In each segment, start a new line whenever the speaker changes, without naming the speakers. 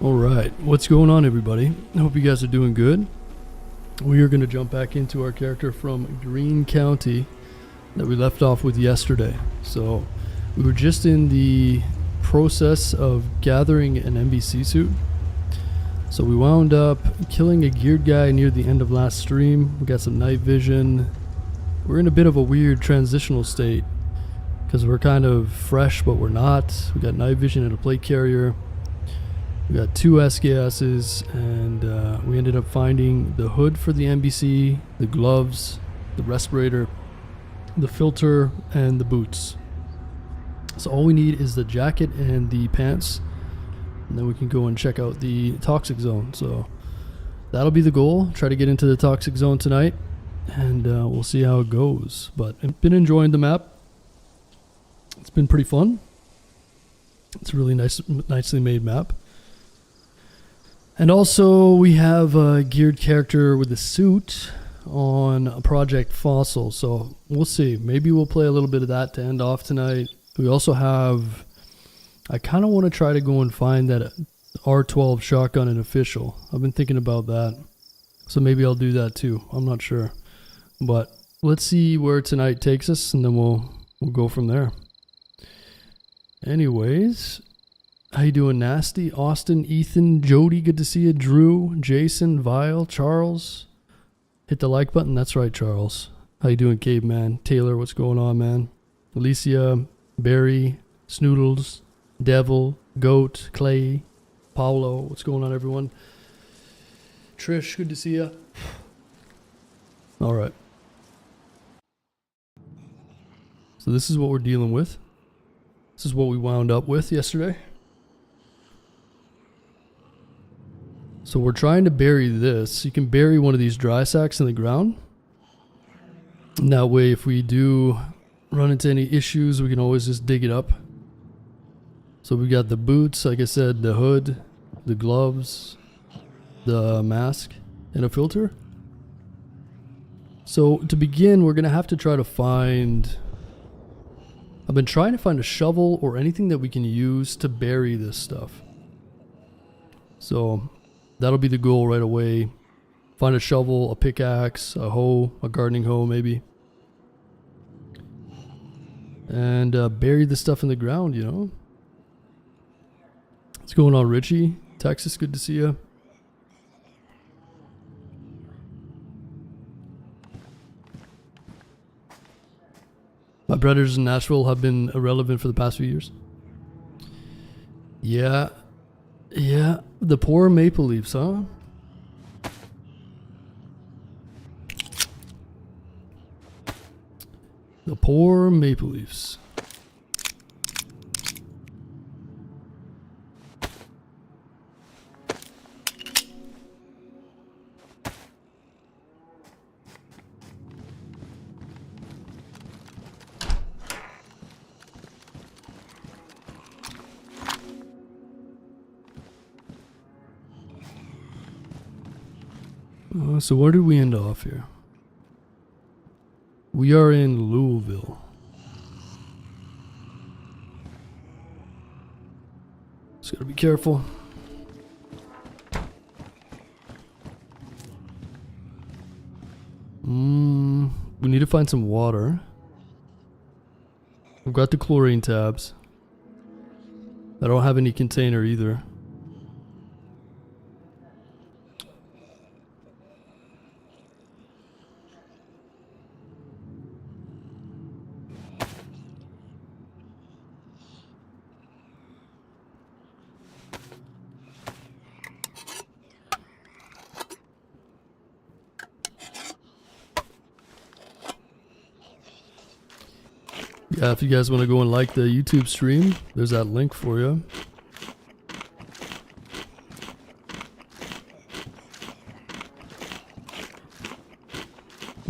Alright, what's going on everybody? I hope you guys are doing good. We are going to jump back into our character from Greene County that we left off with yesterday. So we were just in the process of gathering an NBC suit. So we wound up killing a geared guy near the end of last stream. We got some night vision. We're in a bit of a weird transitional state because we're kind of fresh but we're not. We got night vision and a plate carrier. We got 2 SKSs, and we ended up finding the hood for the NBC, the gloves, the respirator, the filter, and the boots. So all we need is the jacket and the pants, and then we can go and check out the toxic zone. So that'll be the goal. Try to get into the toxic zone tonight, and we'll see how it goes. But I've been enjoying the map. It's been pretty fun. It's a really nicely made map. And also we have a geared character with a suit on Project Fossil, so we'll see. Maybe we'll play a little bit of that to end off tonight. We also have, I kind of want to try to go and find that R12 shotgun in official. I've been thinking about that, so maybe I'll do that too. I'm not sure, but let's see where tonight takes us, and then we'll go from there. Anyways, how you doing, Nasty? Austin, Ethan, Jody, good to see you. Drew, Jason, Vile, Charles. Hit the like button. That's right, Charles. How you doing, Caveman? Taylor, what's going on, man? Alicia, Barry, Snoodles, Devil, Goat, Clay, Paulo. What's going on, everyone? Trish, good to see you. All right. So this is what we're dealing with. This is what we wound up with yesterday. So we're trying to bury this. You can bury one of these dry sacks in the ground. And that way, if we do run into any issues, we can always just dig it up. So we got the boots, like I said, the hood, the gloves, the mask, and a filter. So to begin, we're going to have to try to find... I've been trying to find a shovel or anything that we can use to bury this stuff. So that'll be the goal right away. Find a shovel, a pickaxe, a hoe, a gardening hoe maybe. And bury the stuff in the ground, you know. What's going on, Richie? Texas, good to see you. My brothers in Nashville have been irrelevant for the past few years. Yeah. Yeah. The poor Maple Leafs, huh? The poor Maple Leafs. So where did we end off here? We are in Louisville. Just gotta be careful. We need to find some water. I've got the chlorine tabs. I don't have any container either. Yeah, if you guys want to go and like the YouTube stream, there's that link for you.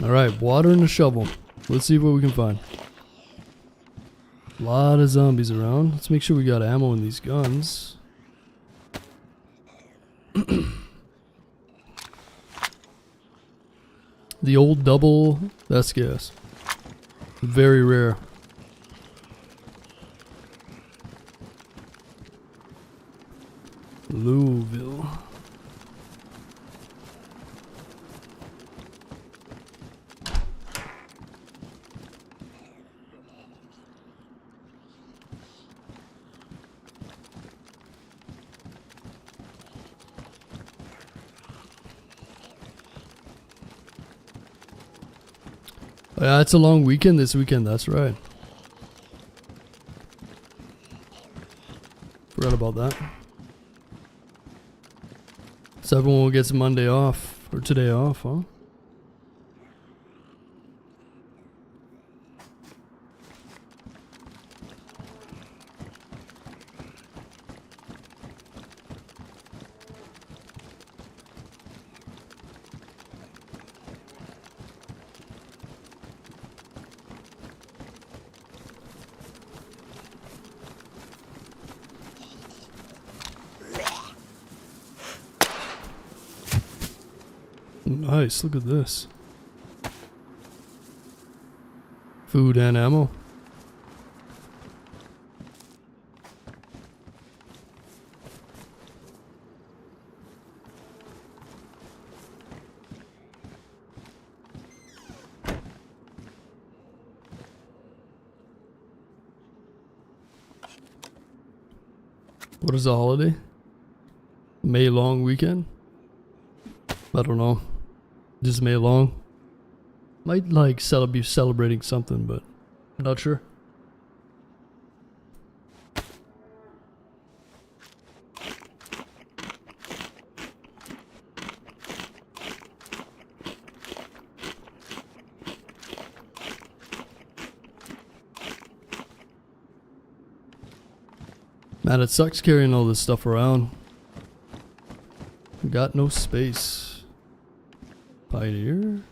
Alright, water and a shovel. Let's see what we can find. A lot of zombies around. Let's make sure we got ammo in these guns. The old double, that's gas. Very rare. Louisville. Oh, yeah, it's a long weekend this weekend, that's right. Forgot about that. So everyone gets Monday off, or today off, huh? Nice, look at this. Food and ammo. What is the holiday? May long weekend? I don't know. Just May long. Might like be celebrating something, but I'm not sure. Man, it sucks carrying all this stuff around. got no space. Pioneer?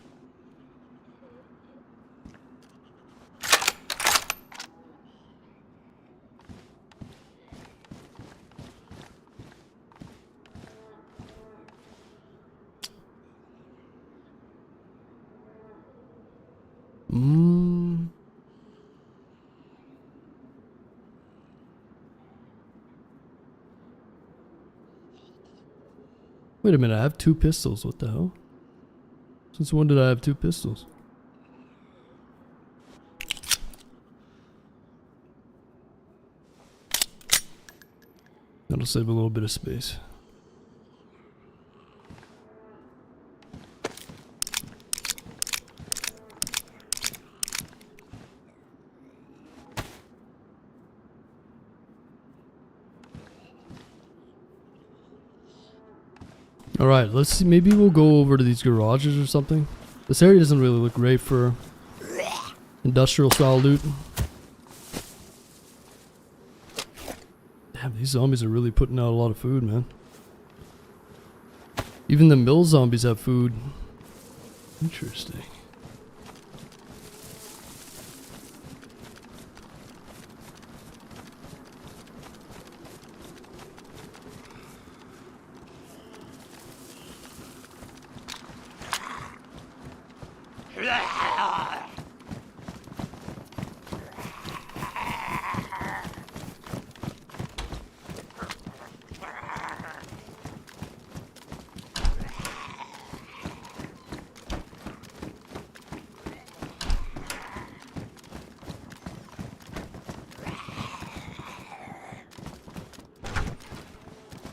Wait a minute, I have 2 pistols. What the hell? Since when did I have 2 pistols? That'll save a little bit of space. Alright, let's see. Maybe we'll go over to these garages or something. This area doesn't really look great for industrial style loot. Damn, these zombies are really putting out a lot of food, man. Even the mill zombies have food. Interesting.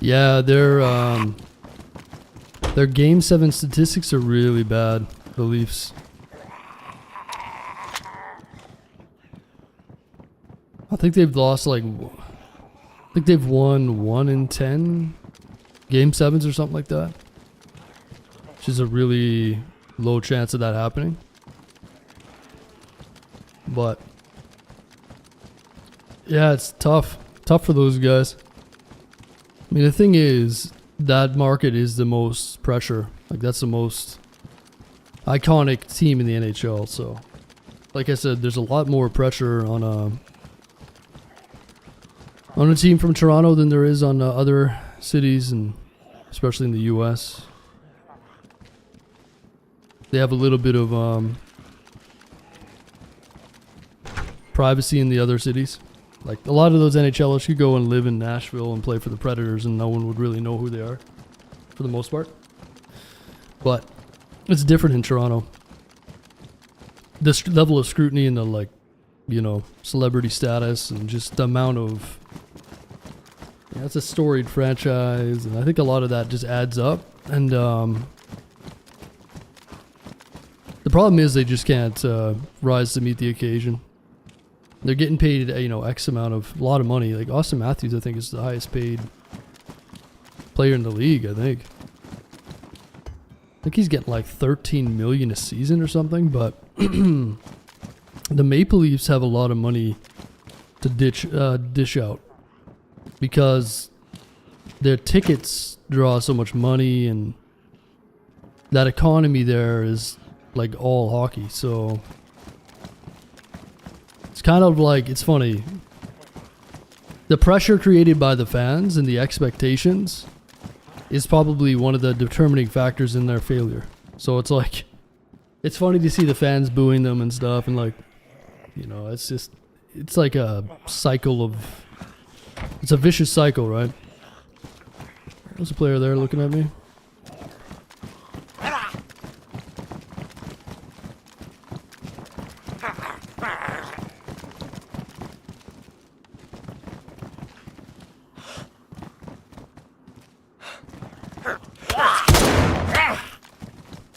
Yeah, their Game 7 statistics are really bad, the Leafs. I think they've lost like, I think they've won 1 in 10 Game 7s or something like that. Which is a really low chance of that happening. But yeah, it's tough. Tough for those guys. I mean, the thing is, that market is the most pressure. Like, that's the most iconic team in the NHL. So, like I said, there's a lot more pressure on a team from Toronto than there is on other cities, and especially in the U.S. They have a little bit of privacy in the other cities. Like, a lot of those NHLers could go and live in Nashville and play for the Predators and no one would really know who they are, for the most part. But it's different in Toronto. The level of scrutiny and the, like, you know, celebrity status and just the amount of... Yeah, it's a storied franchise, and I think a lot of that just adds up. And the problem is they just can't rise to meet the occasion. They're getting paid, you know, X amount of, a lot of money. Like Austin Matthews, I think, is the highest paid player in the league, I think. I think he's getting like $13 million a season or something, but the Maple Leafs have a lot of money to dish out because their tickets draw so much money, and that economy there is like all hockey, so... It's kind of like, it's funny. The pressure created by the fans and the expectations is probably one of the determining factors in their failure. So it's like, it's funny to see the fans booing them and stuff, and like, you know, it's just, it's like a cycle of, it's a vicious cycle, right? There's a player there looking at me.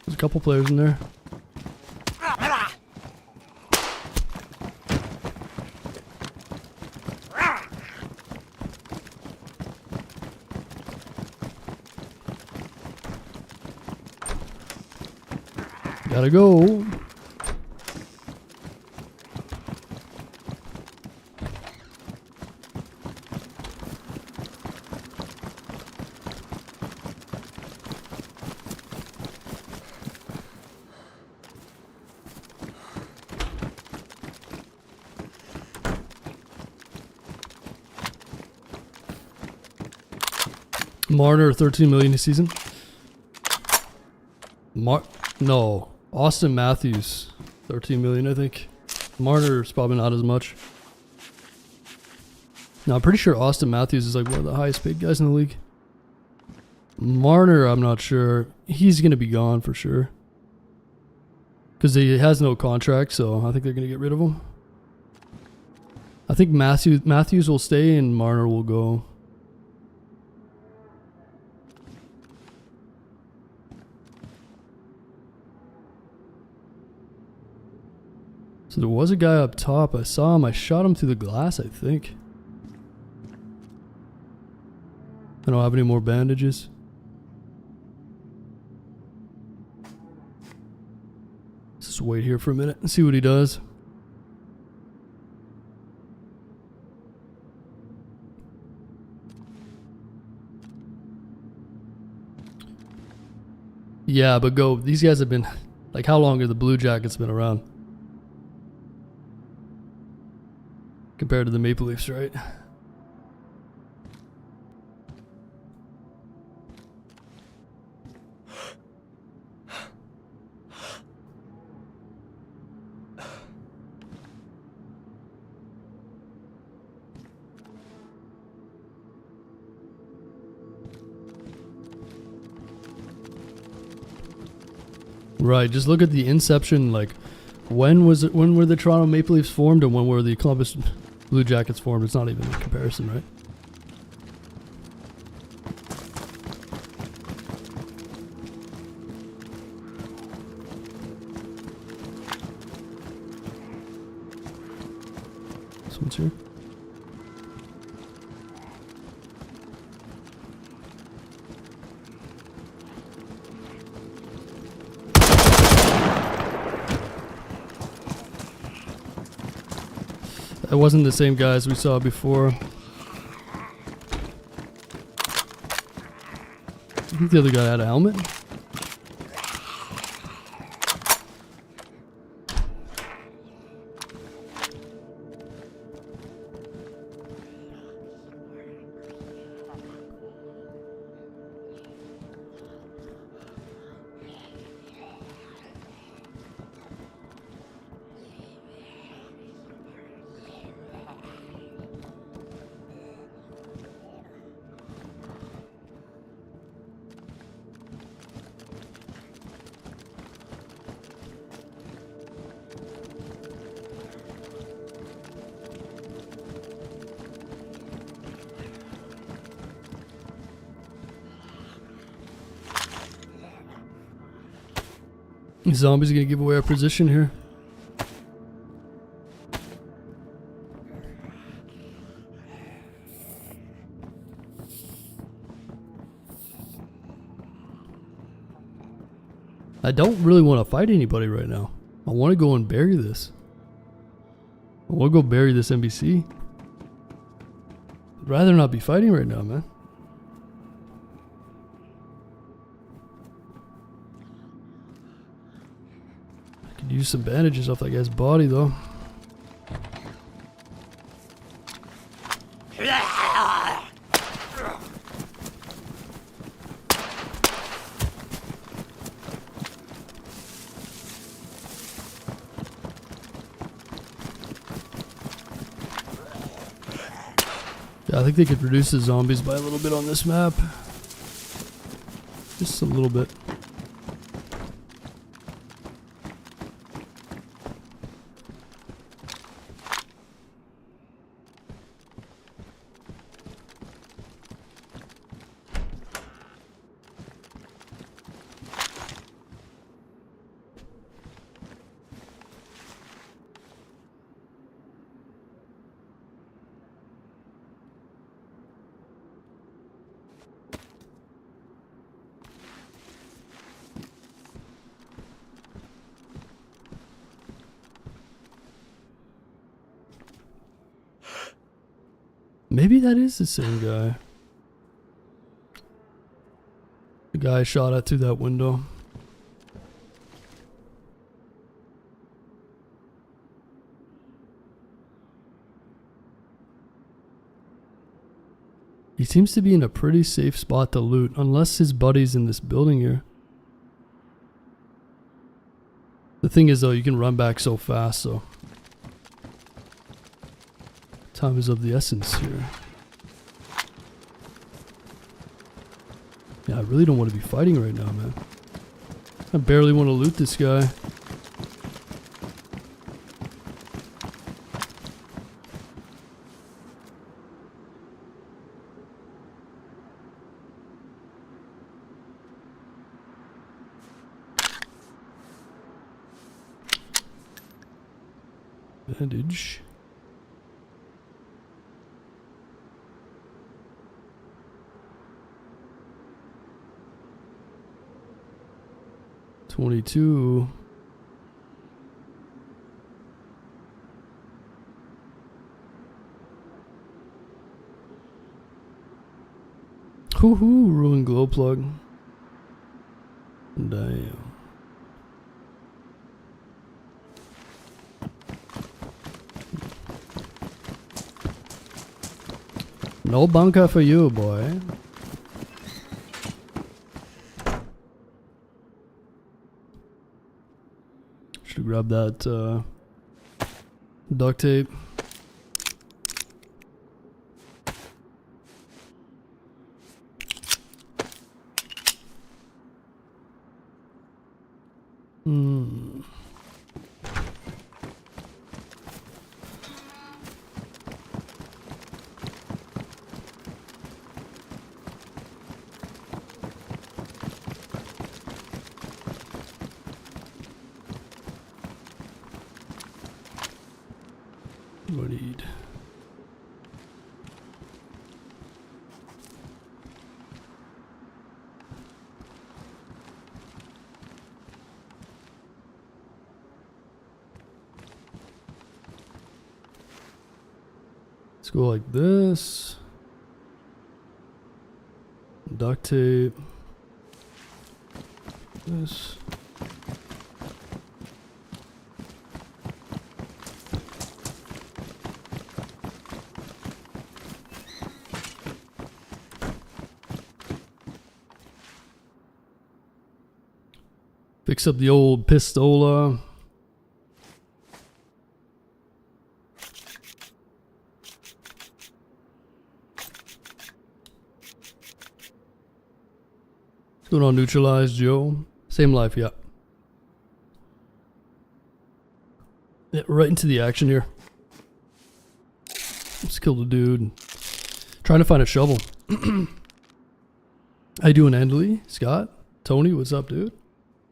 There's a couple players in there. Gotta go. Marner 13 million a season. No, Austin Matthews 13 million, I think. Marner's probably not as much. No, I'm pretty sure Austin Matthews is like one of the highest paid guys in the league. Marner, I'm not sure. He's gonna be gone for sure because he has no contract, so I think they're gonna get rid of him. I think Matthews will stay and Marner will go. So there was a guy up top. I saw him. I shot him through the glass, I think. I don't have any more bandages. Let's just wait here for a minute and see what he does. Yeah, but go. These guys have been... Like, how long have the Blue Jackets been around? Compared to the Maple Leafs, right? Right, just look at the inception, like when were the Toronto Maple Leafs formed and when were the Columbus Blue Jackets formed? It's not even a comparison, right? This one's here. That wasn't the same guys we saw before. I think the other guy had a helmet. These zombies are gonna give away our position here. I don't really want to fight anybody right now. I want to go and bury this. I want to go bury this NBC. I'd rather not be fighting right now, man. I could use some bandages off that guy's body, though. Yeah, I think they could reduce the zombies by a little bit on this map. Just a little bit. Maybe that is the same guy. The guy I shot at through that window. He seems to be in a pretty safe spot to loot, unless his buddy's in this building here. The thing is though, you can run back so fast, so time is of the essence here. Yeah, I really don't want to be fighting right now, man. I barely want to loot this guy. Bandage. $22. Hoo-hoo, ruined glow plug. Damn. No bunker for you, boy. Should grab that duct tape. What do I need? Let's go like this. Duct tape. This. Fix up the old pistola. What's going on, Neutralize Joe? Same life, yeah. Yeah, right into the action here. Let's kill the dude. Trying to find a shovel. How you doing, Andley? Scott? Tony, what's up, dude?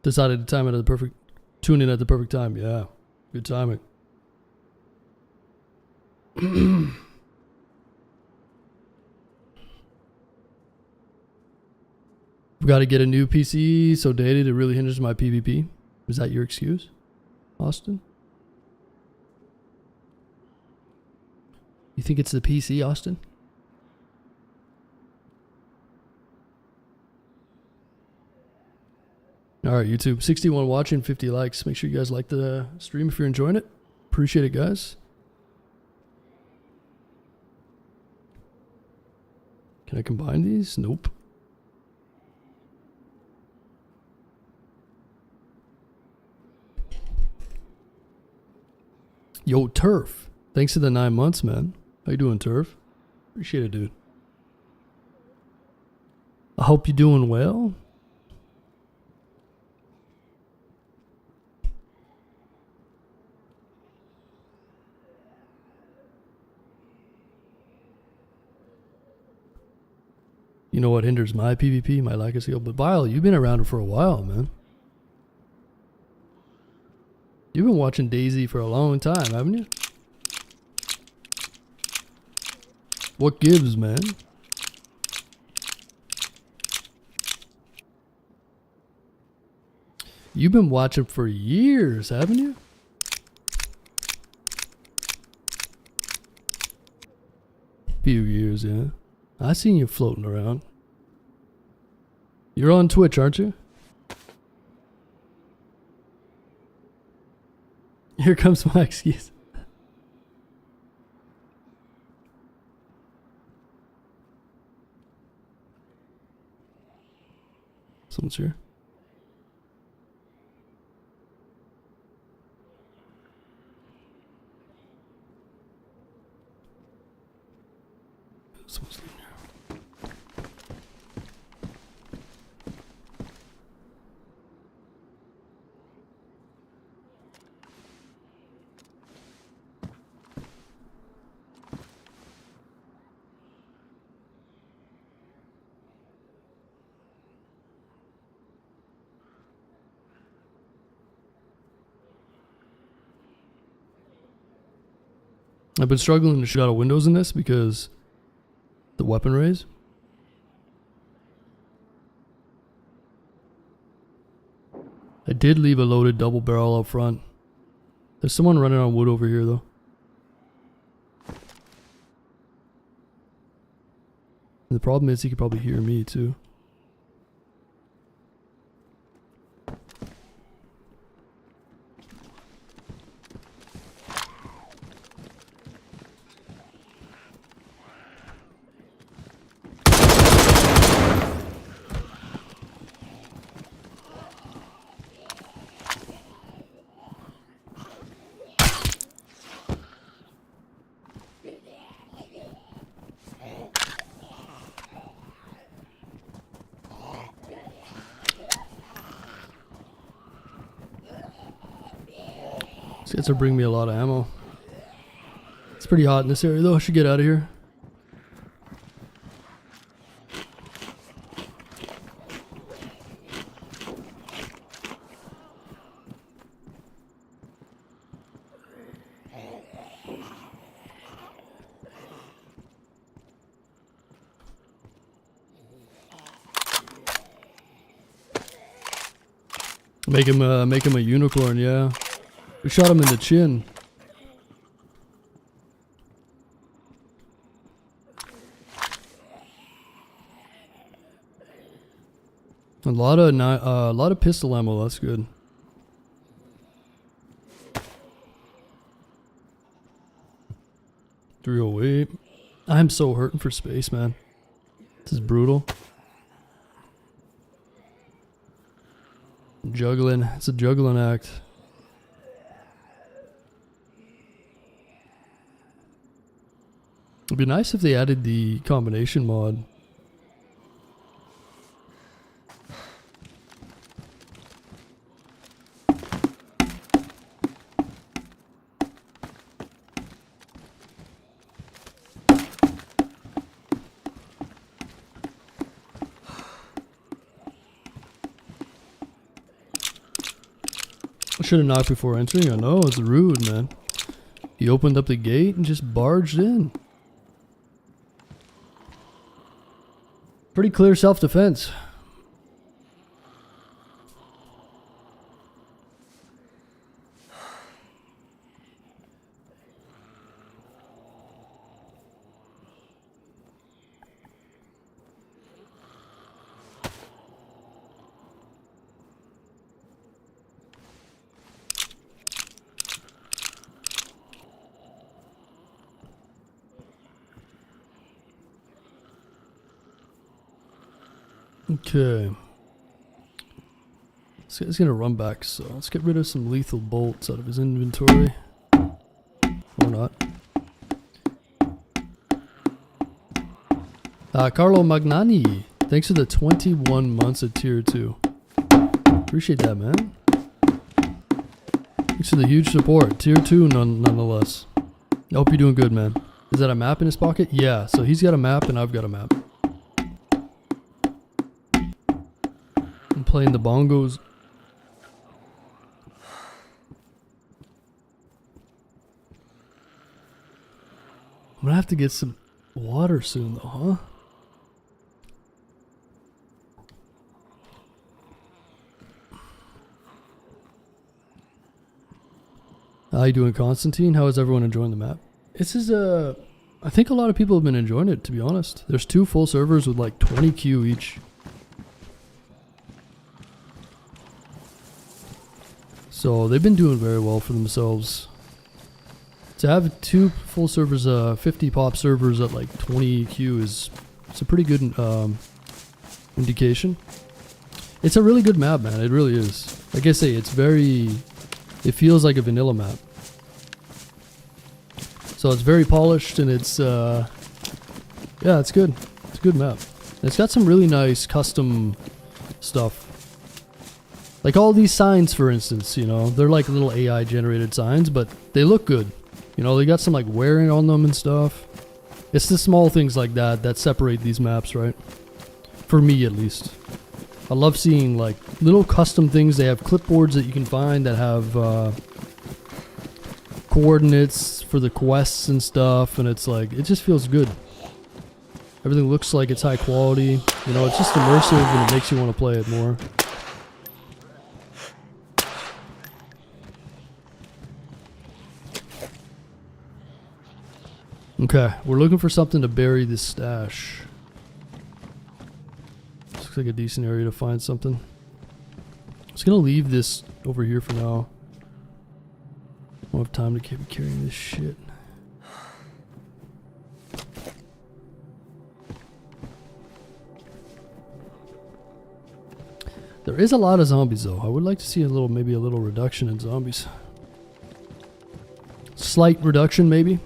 Decided to time it at the perfect, tune in at the perfect time. Yeah, good timing. We've got to get a new PC so dated it really hinders my PvP. Is that your excuse, Austin? You think it's the PC, Austin? Alright, YouTube. 61 watching, 50 likes. Make sure you guys like the stream if you're enjoying it. Appreciate it, guys. Can I combine these? Nope. Yo, Turf. Thanks for the 9 months, man. How you doing, Turf? Appreciate it, dude. I hope you're doing well. You know what hinders my PvP, my lack of skill? But Bile, you've been around for a while, man. You've been watching DayZ for a long time, haven't you? What gives, man? You've been watching for years, haven't you? Few years, yeah. I seen you floating around. You're on Twitch, aren't you? Here comes my excuse. Someone's here. Someone's in here. I've been struggling to shoot out of windows in this because the weapon raise. I did leave a loaded double barrel out front. There's someone running on wood over here though. And the problem is he could probably hear me too. These guys are bringing me a lot of ammo. It's pretty hot in this area though. I should get out of here. Make him a unicorn, yeah. We shot him in the chin. A lot of pistol ammo. That's good. .308. I'm so hurting for space, man. This is brutal. Juggling. It's a juggling act. It'd be nice if they added the combination mod. I should have knocked before entering. I know, it's rude, man. He opened up the gate and just barged in. Pretty clear self-defense. Okay. This guy's gonna run back, so let's get rid of some lethal bolts out of his inventory. Or not. Carlo Magnani, thanks for the 21 months at tier 2. Appreciate that, man. Thanks for the huge support. Tier 2 nonetheless. I hope you're doing good, man. Is that a map in his pocket? Yeah, so he's got a map and I've got a map. I'm playing the bongos. I'm gonna have to get some water soon though, huh? How you doing, Constantine? How is everyone enjoying the map? This is I think a lot of people have been enjoying it, to be honest. There's 2 full servers with like 20 Q each. So they've been doing very well for themselves. To have 2 full servers, 50 pop servers at like 20 Q it's a pretty good indication. It's a really good map, man. It really is. Like I say, it's very... It feels like a vanilla map. So it's very polished and it's... yeah, it's good. It's a good map. And it's got some really nice custom stuff. Like all these signs, for instance, you know, they're like little AI generated signs, but they look good. You know, they got some like wearing on them and stuff. It's the small things like that that separate these maps, right? For me, at least. I love seeing like little custom things. They have clipboards that you can find that have coordinates for the quests and stuff, and it's like, it just feels good. Everything looks like it's high quality. You know, it's just immersive and it makes you want to play it more. Okay, we're looking for something to bury this stash. Looks like a decent area to find something. I'm just gonna leave this over here for now. I don't have time to keep carrying this shit. There is a lot of zombies though. I would like to see a little, maybe a little reduction in zombies. Slight reduction maybe.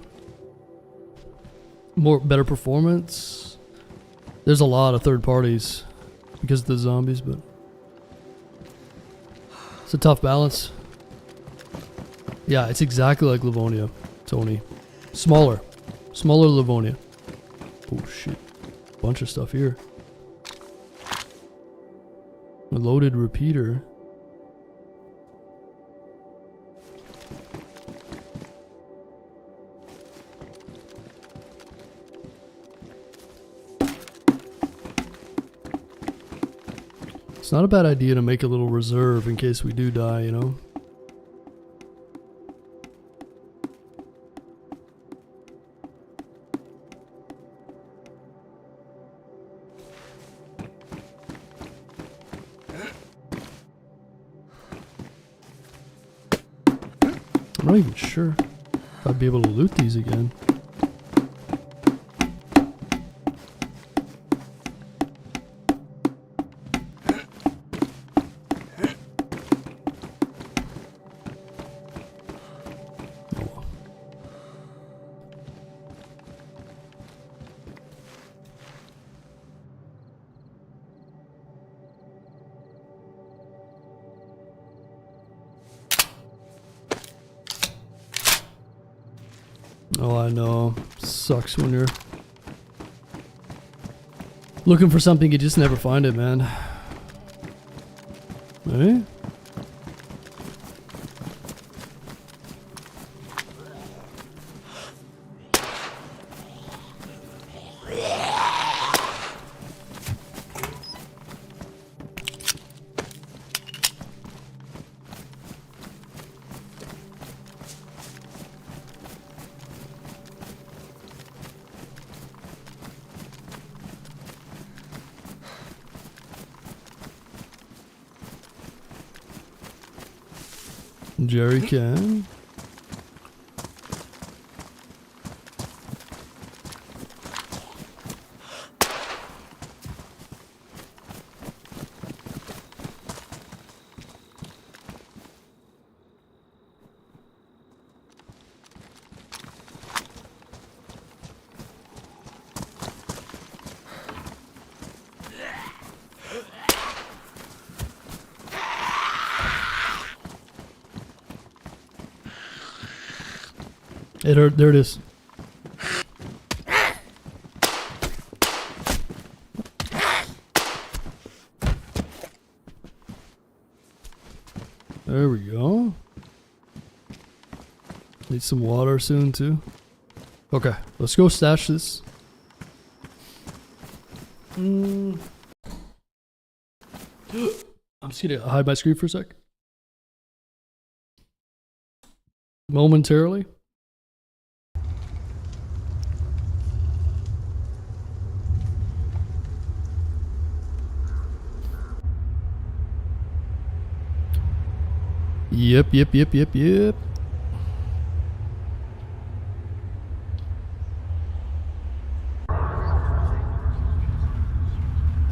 Better performance. There's a lot of third parties because of the zombies, but it's a tough balance. Yeah, it's exactly like Livonia, Tony. Smaller Livonia. Oh shit, bunch of stuff here. A loaded repeater. It's not a bad idea to make a little reserve in case we do die, you know? I'm not even sure if I'd be able to loot these again. Oh, I know. Sucks when you're looking for something, you just never find it, man. Eh? Jerry can. There it is. There we go. Need some water soon too. Okay, let's go stash this. I'm just gonna hide my screen for a sec. Momentarily. Yep.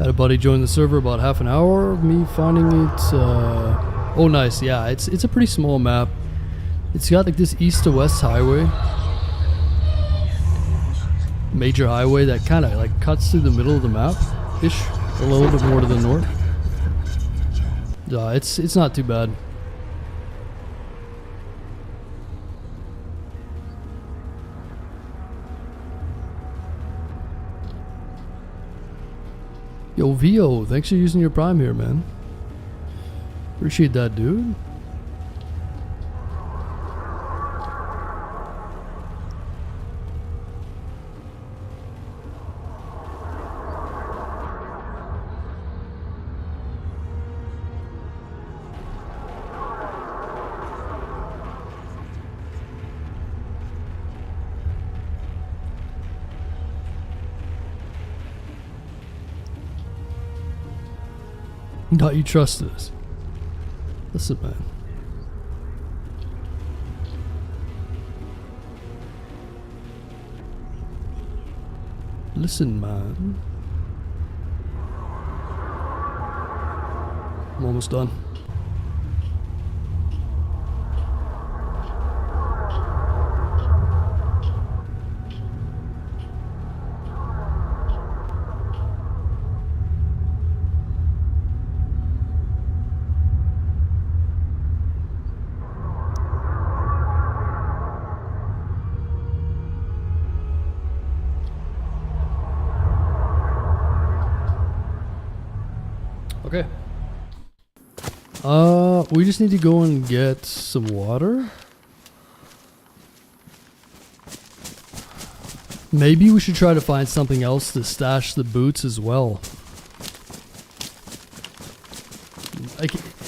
Had a buddy join the server about half an hour of me finding it. Oh, nice. Yeah, it's a pretty small map. It's got like this east to west highway. Major highway that kind of like cuts through the middle of the map-ish. A little bit more to the north. It's not too bad. Yo, Vio, thanks for using your Prime here, man. Appreciate that, dude. Not you trust this. Listen, man. Listen, man. I'm almost done. Okay. We just need to go and get some water. Maybe we should try to find something else to stash the boots as well.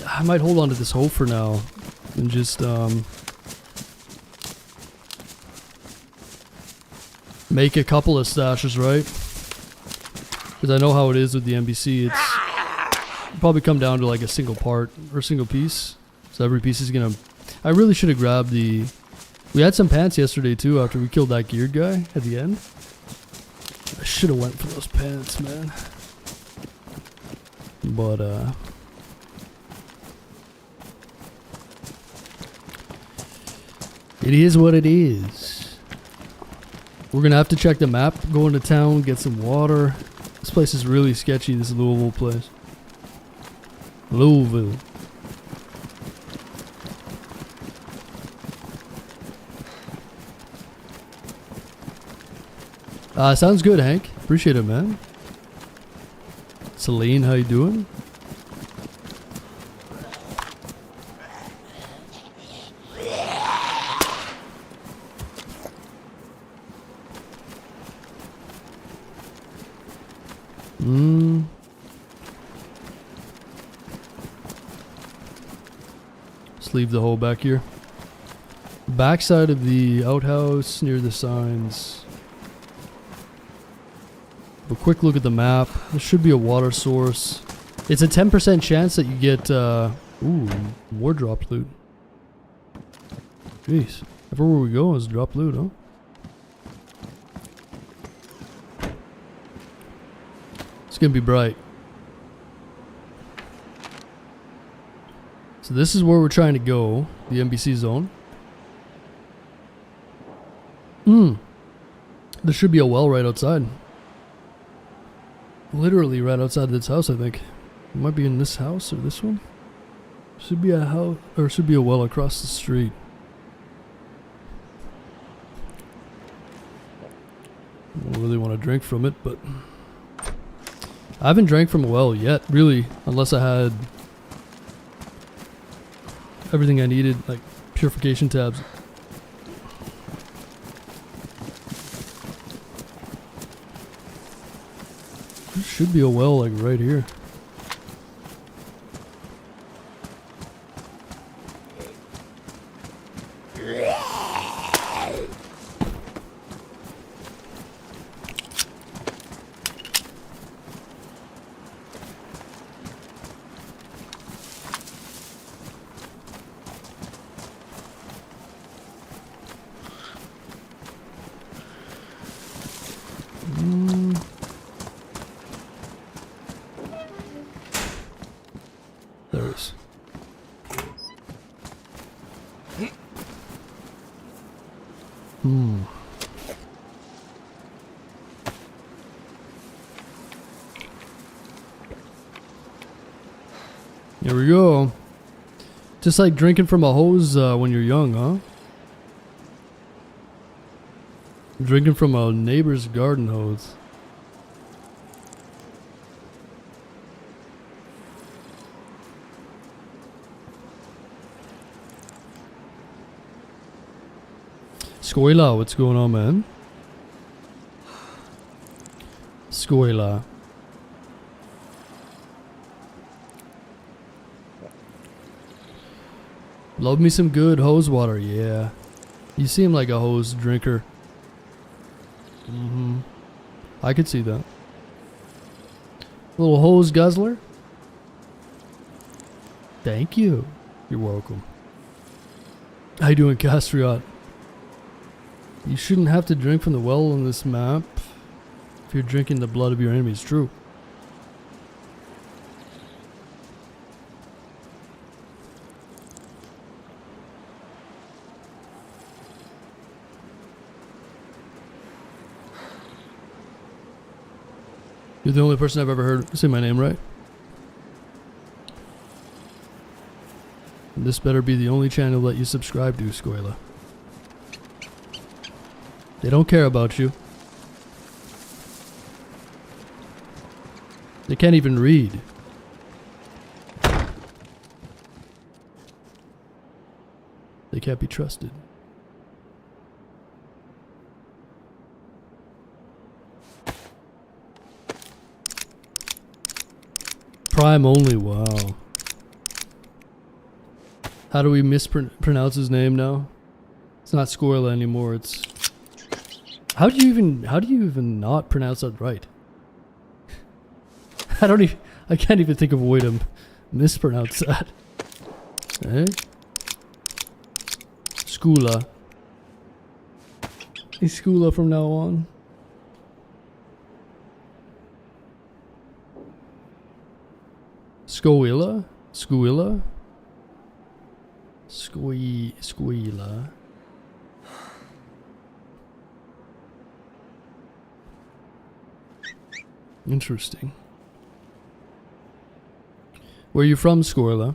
I might hold on to this hoe for now and just make a couple of stashes, right? Because I know how it is with the NBC. It's probably come down to like a single part or single piece. So every piece is gonna... I really should have grabbed the... We had some pants yesterday too after we killed that geared guy at the end. I should have went for those pants, man. But it is what it is. We're gonna have to check the map, go into town, get some water. This place is really sketchy, this Louisville place. Louisville. Sounds good, Hank. Appreciate it, man. Celine, how you doing? Let's leave the hole back here. Backside of the outhouse near the signs. A quick look at the map. There should be a water source. It's a 10% chance that you get ooh, more drop loot. Jeez. Everywhere we go is drop loot, huh? It's gonna be bright. So this is where we're trying to go, the NBC zone. There should be a well right outside. Literally right outside this house, I think. It might be in this house or this one. Should be a house, or should be a well across the street. I don't really want to drink from it, but I haven't drank from a well yet, really, unless I had everything I needed, like purification tabs. There should be a well like right here. Here we go. Just like drinking from a hose when you're young, huh? Drinking from a neighbor's garden hose. Skoila, what's going on, man? Skoila. Love me some good hose water, yeah. You seem like a hose drinker. I could see that. Little hose guzzler. Thank you. You're welcome. How you doing, Castriot? You shouldn't have to drink from the well on this map if you're drinking the blood of your enemies. True. You're the only person I've ever heard say my name right. And this better be the only channel that you subscribe to, Skoila. They don't care about you. They can't even read. They can't be trusted. Prime only, wow. How do we mispronounce his name now? It's not Skoila anymore, it's... How do you even not pronounce that right? I can't even think of a way to mispronounce that. Eh? Skula. He's Skula from now on. Skoila? Skuila? Squeala. Interesting. Where are you from, Squirla?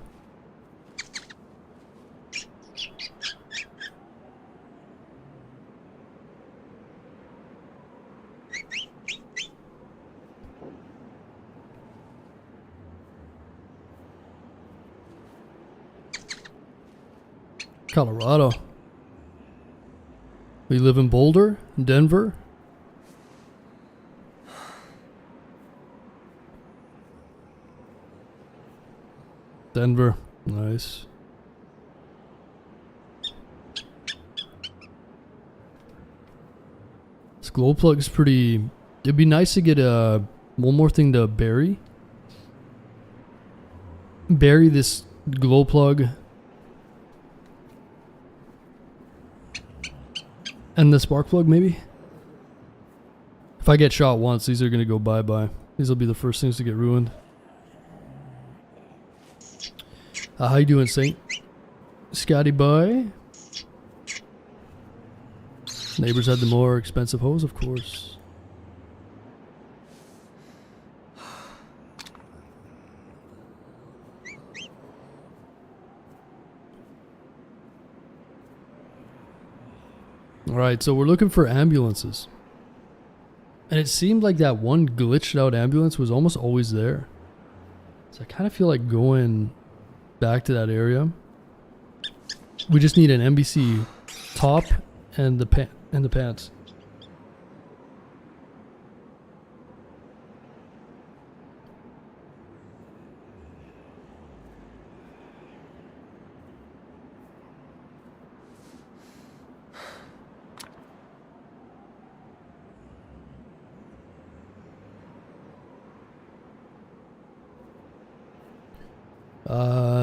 Colorado. We live in Boulder, Denver. Denver, nice. This glow plug is pretty. It'd be nice to get one more thing to bury. Bury this glow plug. And the spark plug, maybe? If I get shot once, these are going to go bye-bye. These will be the first things to get ruined. How you doing, Saint? Scotty boy? Neighbors had the more expensive hose, of course. Alright, so we're looking for ambulances. And it seemed like that one glitched out ambulance was almost always there. So I kind of feel like going back to that area. We just need an NBC top and the pants.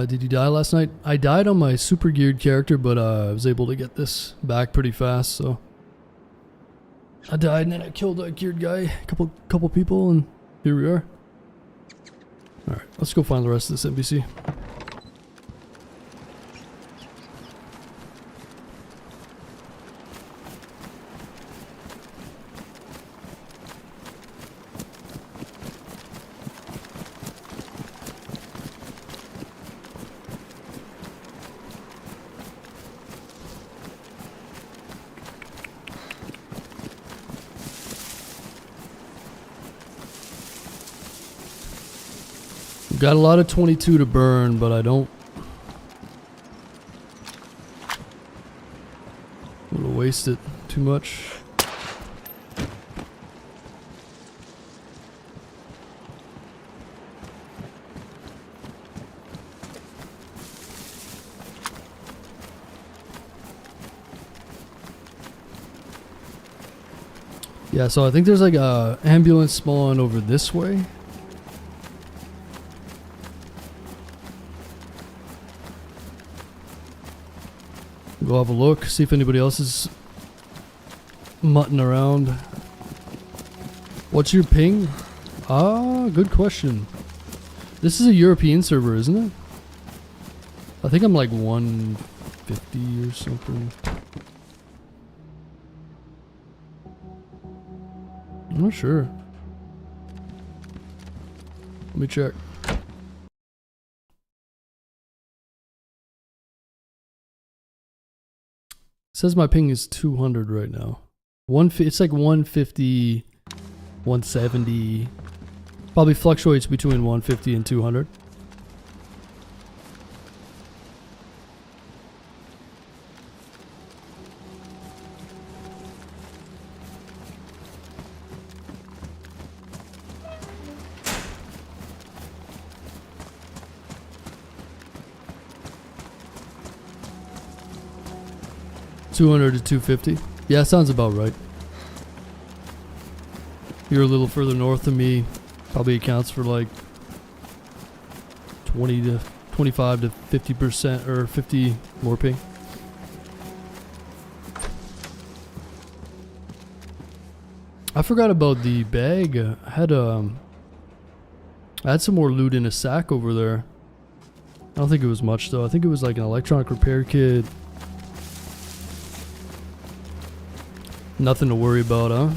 Did you die last night? I died on my super geared character, but I was able to get this back pretty fast, so I died and then I killed a geared guy, couple people, and here we are. Alright, let's go find the rest of this NPC. We've got a lot of 22 to burn, but I don't want to waste it too much. Yeah, so I think there's like a ambulance spawn over this way. Go have a look, see if anybody else is mutting around. What's your ping? Ah, good question. This is a European server, isn't it? I think I'm like 150 or something. I'm not sure. Let me check. It says my ping is 200 right now. It's like 150, 170. Probably fluctuates between 150 and 200. $200 to 250. Yeah, sounds about right. You're a little further north than me. Probably accounts for like 20 to 25 to 50% or 50 more ping. I forgot about the bag. I had some more loot in a sack over there. I don't think it was much though. I think it was like an electronic repair kit. Nothing to worry about, huh?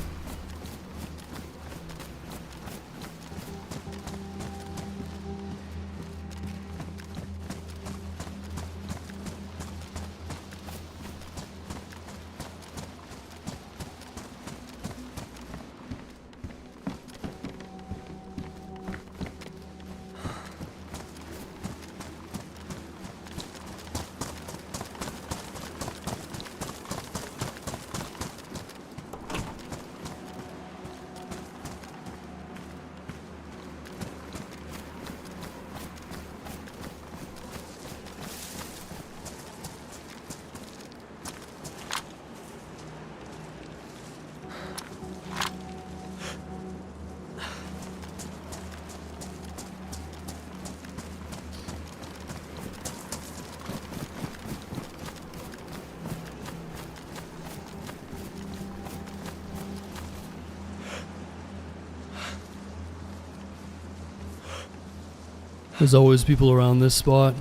There's always people around this spot.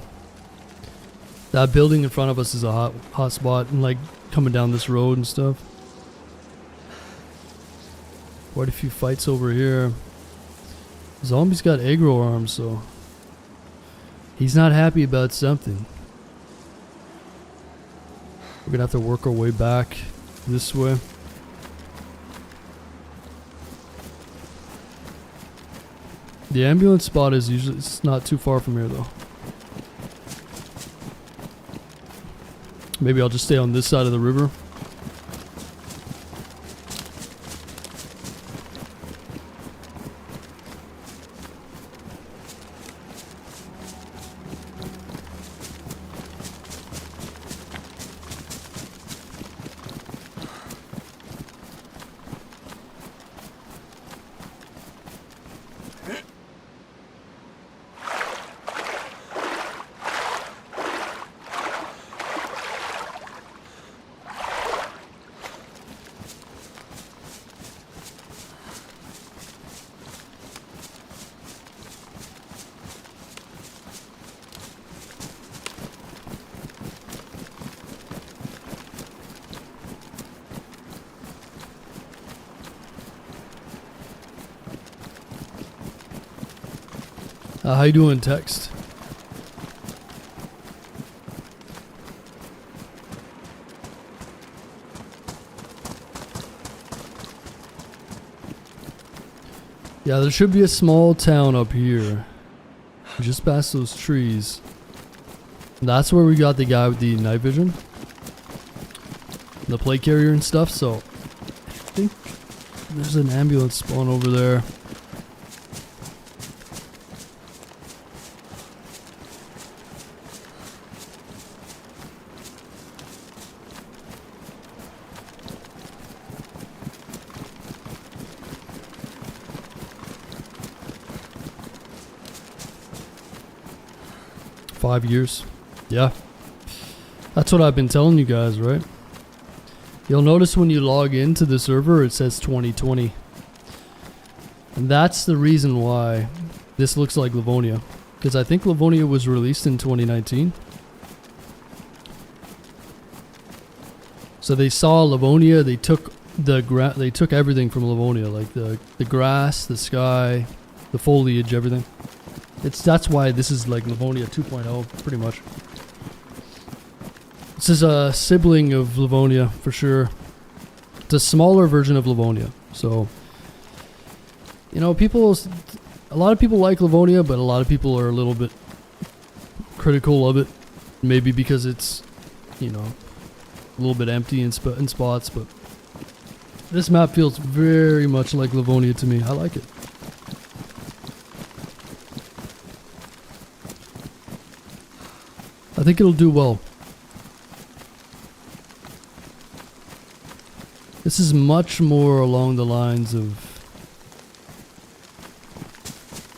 That building in front of us is a hot spot, and like coming down this road and stuff. Quite a few fights over here. Zombie's got aggro arms, so he's not happy about something. We're gonna have to work our way back this way. The ambulance spot is usually, it's not too far from here though. Maybe I'll just stay on this side of the river. How you doing, Text? Yeah, there should be a small town up here. just past those trees. That's where we got the guy with the night vision, the plate carrier and stuff. So I think there's an ambulance spawn over there. Five years. Yeah. That's what I've been telling you guys, right? You'll notice when you log into the server, it says 2020. And that's the reason why this looks like Livonia. Because I think Livonia was released in 2019. So they saw Livonia, they took they took everything from Livonia, like the grass, the sky, the foliage, everything. That's why this is like Livonia 2.0, pretty much. This is a sibling of Livonia for sure. It's a smaller version of Livonia. So, you know, a lot of people like Livonia, but a lot of people are a little bit critical of it. Maybe because it's, you know, a little bit empty in spots, but this map feels very much like Livonia to me. I like it. I think it'll do well. This is much more along the lines of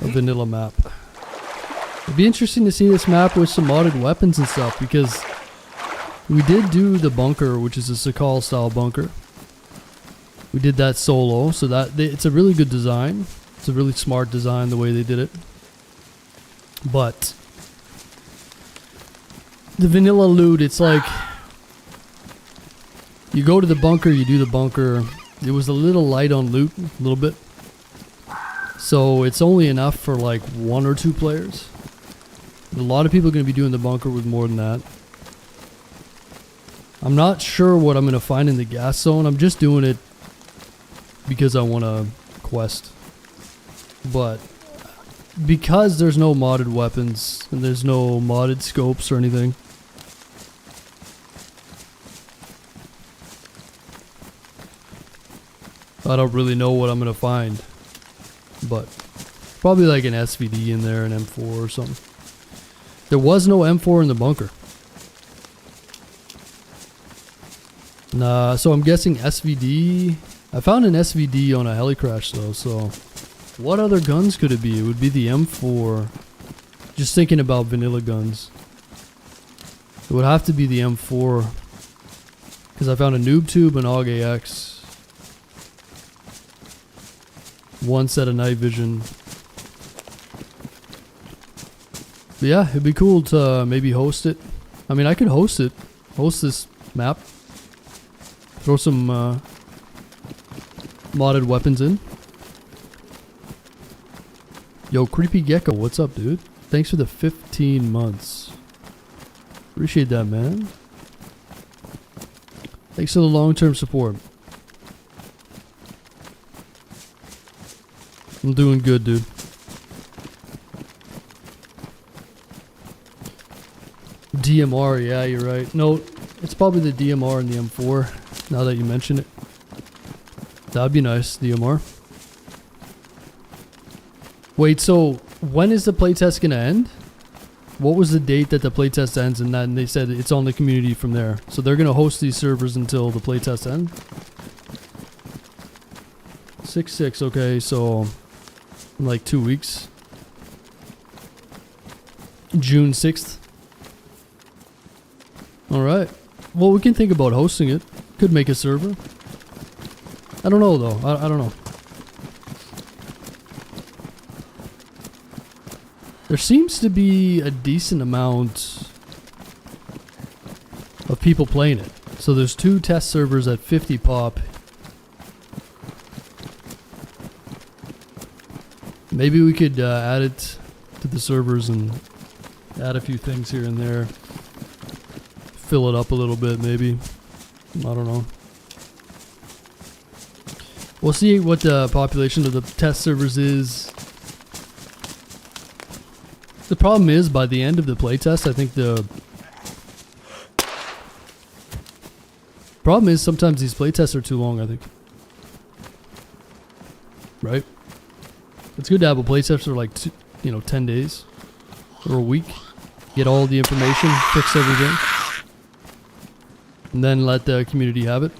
a vanilla map. It'd be interesting to see this map with some modded weapons and stuff, because we did do the bunker, which is a Sakal style bunker. We did that solo, so it's a really good design. It's a really smart design the way they did it. But the vanilla loot, it's like you go to the bunker, you do the bunker. It was a little light on loot, a little bit. So it's only enough for like 1 or 2 players. A lot of people are going to be doing the bunker with more than that. I'm not sure what I'm going to find in the gas zone. I'm just doing it because I want to quest. But because there's no modded weapons and there's no modded scopes or anything, I don't really know what I'm going to find. But probably like an SVD in there, an M4 or something. There was no M4 in the bunker. Nah, so I'm guessing SVD. I found an SVD on a heli crash though, so what other guns could it be? It would be the M4. Just thinking about vanilla guns. It would have to be the M4. Because I found a noob tube, an AUG AX. 1 set of night vision. But yeah, it'd be cool to maybe host it. I mean, I could host it. Host this map. Throw some modded weapons in. Yo, Creepy Gecko, what's up, dude? Thanks for the 15 months. Appreciate that, man. Thanks for the long-term support. I'm doing good, dude. DMR, yeah, you're right. No, it's probably the DMR and the M4, now that you mention it. That'd be nice, DMR. Wait, so when is the playtest gonna end? What was the date that the playtest ends, and then they said it's on the community from there. So they're gonna host these servers until the playtest ends? 6/6, okay, so in like 2 weeks. June 6th. Alright. Well, we can think about hosting it. Could make a server. I don't know though. I don't know. There seems to be a decent amount of people playing it. So there's 2 test servers at 50 pop. Maybe we could add it to the servers and add a few things here and there. Fill it up a little bit, maybe. I don't know. We'll see what the population of the test servers is. The problem is, by the end of the playtest, I think the problem is sometimes these playtests are too long, I think. Right? It's good to have a playtest for like 10 days or a week. Get all the information, fix everything, and then let the community have it.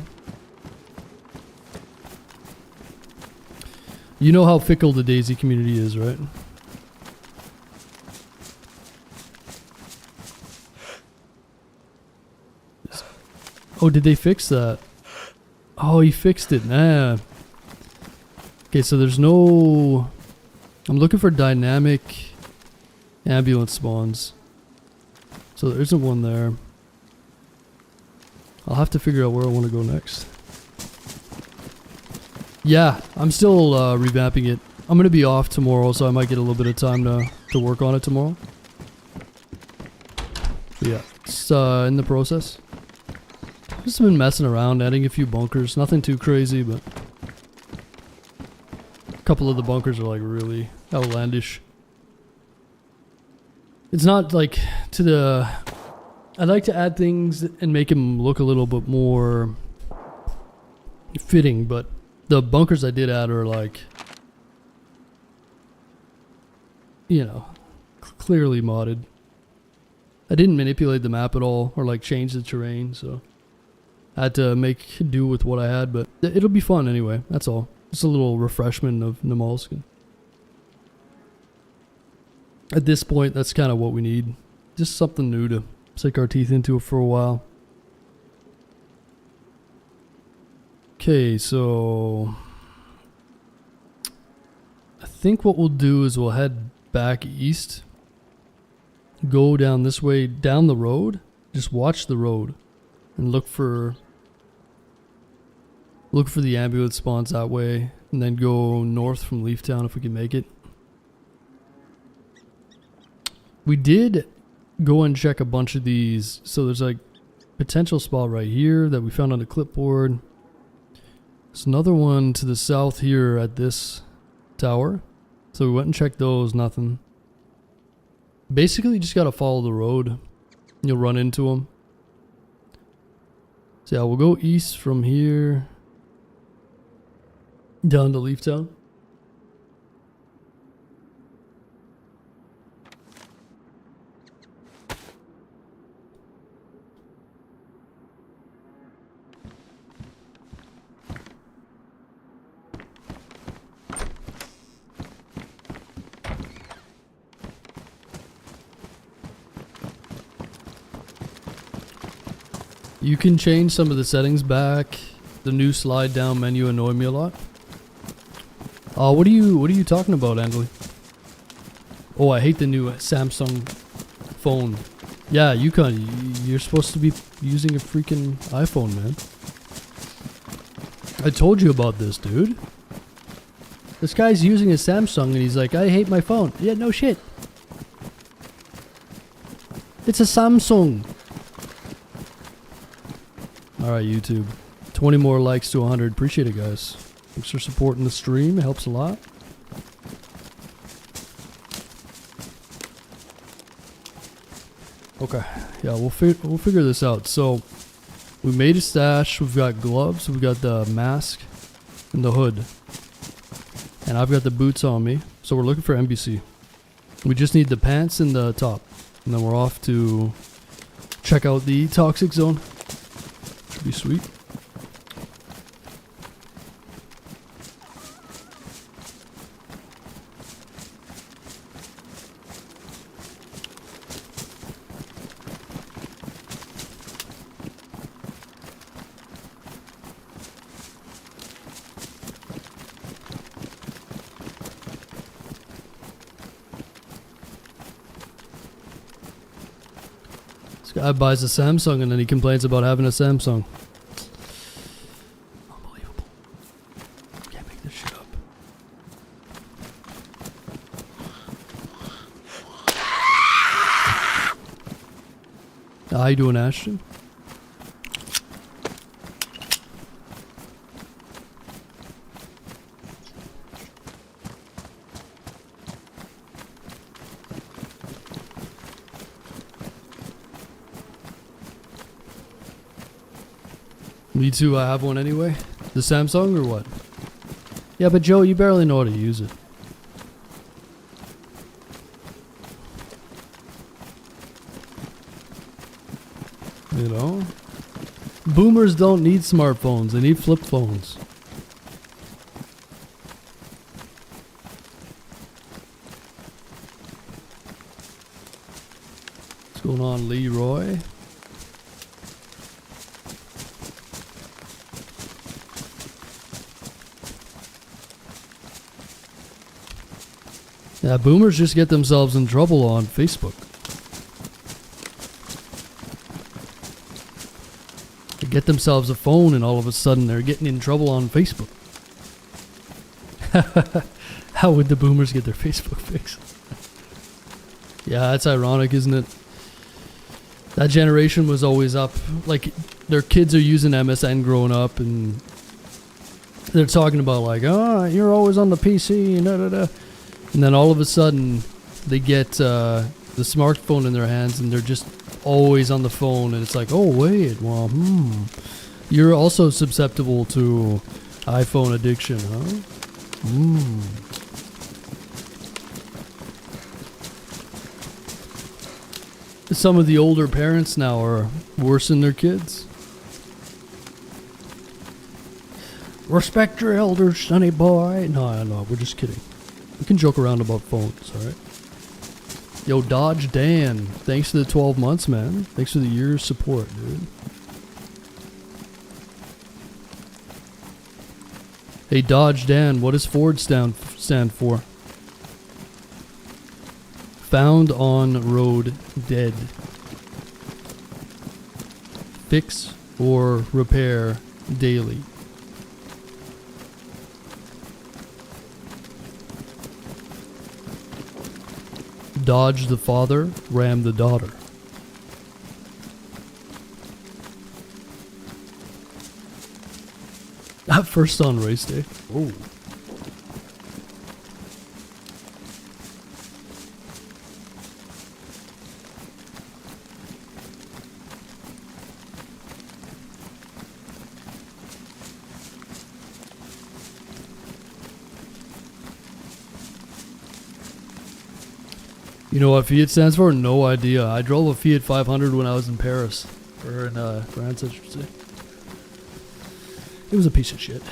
You know how fickle the DayZ community is, right? Oh, did they fix that? Oh, he fixed it. Nah. Okay, so there's no... I'm looking for dynamic ambulance spawns. So there isn't one there. I'll have to figure out where I want to go next. Yeah, I'm still revamping it. I'm going to be off tomorrow, so I might get a little bit of time to work on it tomorrow. But yeah, it's in the process. Just been messing around, adding a few bunkers. Nothing too crazy, but a couple of the bunkers are like really outlandish. It's not like to the... I like to add things and make them look a little bit more fitting, but the bunkers I did add are like, clearly modded. I didn't manipulate the map at all or like change the terrain, so I had to make do with what I had, but it'll be fun anyway. That's all. Just a little refreshment of Namalskin. At this point, that's kind of what we need. Just something new to sink our teeth into for a while. Okay, so I think what we'll do is we'll head back east. Go down this way, down the road. Just watch the road and look for the ambulance spawns that way, and then go north from Leaftown if we can make it. We did go and check a bunch of these, so there's like potential spot right here that we found on the clipboard. There's another one to the south here at this tower, so we went and checked those. Nothing. Basically, you just gotta follow the road. You'll run into them. So yeah, we'll go east from here down to Leaftown. You can change some of the settings back. The new slide down menu annoyed me a lot. What are you talking about, Andley? Oh, I hate the new Samsung phone. Yeah, you're supposed to be using a freaking iPhone, man. I told you about this, dude. This guy's using a Samsung and he's like, I hate my phone. Yeah, no shit. It's a Samsung. Alright, YouTube. 20 more likes to 100. Appreciate it, guys. Thanks for supporting the stream. It helps a lot. Okay. Yeah, we'll figure this out. So, we made a stash. We've got gloves. We've got the mask and the hood. And I've got the boots on me. So, we're looking for NBC. We just need the pants and the top. And then we're off to check out the toxic zone. Should be sweet. This guy buys a Samsung and then he complains about having a Samsung. Unbelievable. Can't make this shit up. How you doing, Ashton? Me too, I have one anyway. The Samsung or what? Yeah, but Joe, you barely know how to use it. You know? Boomers don't need smartphones, they need flip phones. What's going on, Leroy? Yeah, boomers just get themselves in trouble on Facebook. They get themselves a phone and all of a sudden they're getting in trouble on Facebook. How would the boomers get their Facebook fixed? Yeah, that's ironic, isn't it? That generation was always up. Like, their kids are using MSN growing up and they're talking about like, oh, you're always on the PC and da-da-da. And then all of a sudden, they get the smartphone in their hands and they're just always on the phone. And it's like, oh, wait, well, you're also susceptible to iPhone addiction, huh? Some of the older parents now are worse than their kids. Respect your elders, sonny boy. No, we're just kidding. We can joke around about phones, alright? Yo, Dodge Dan, thanks for the 12 months, man. Thanks for the year's support, dude. Hey, Dodge Dan, what does Ford stand for? Found on road dead. Fix or repair daily. Dodge the father, ram the daughter. First on race day. Oh. You know what Fiat stands for? No idea. I drove a Fiat 500 when I was in Paris. Or in France, I should say. It was a piece of shit.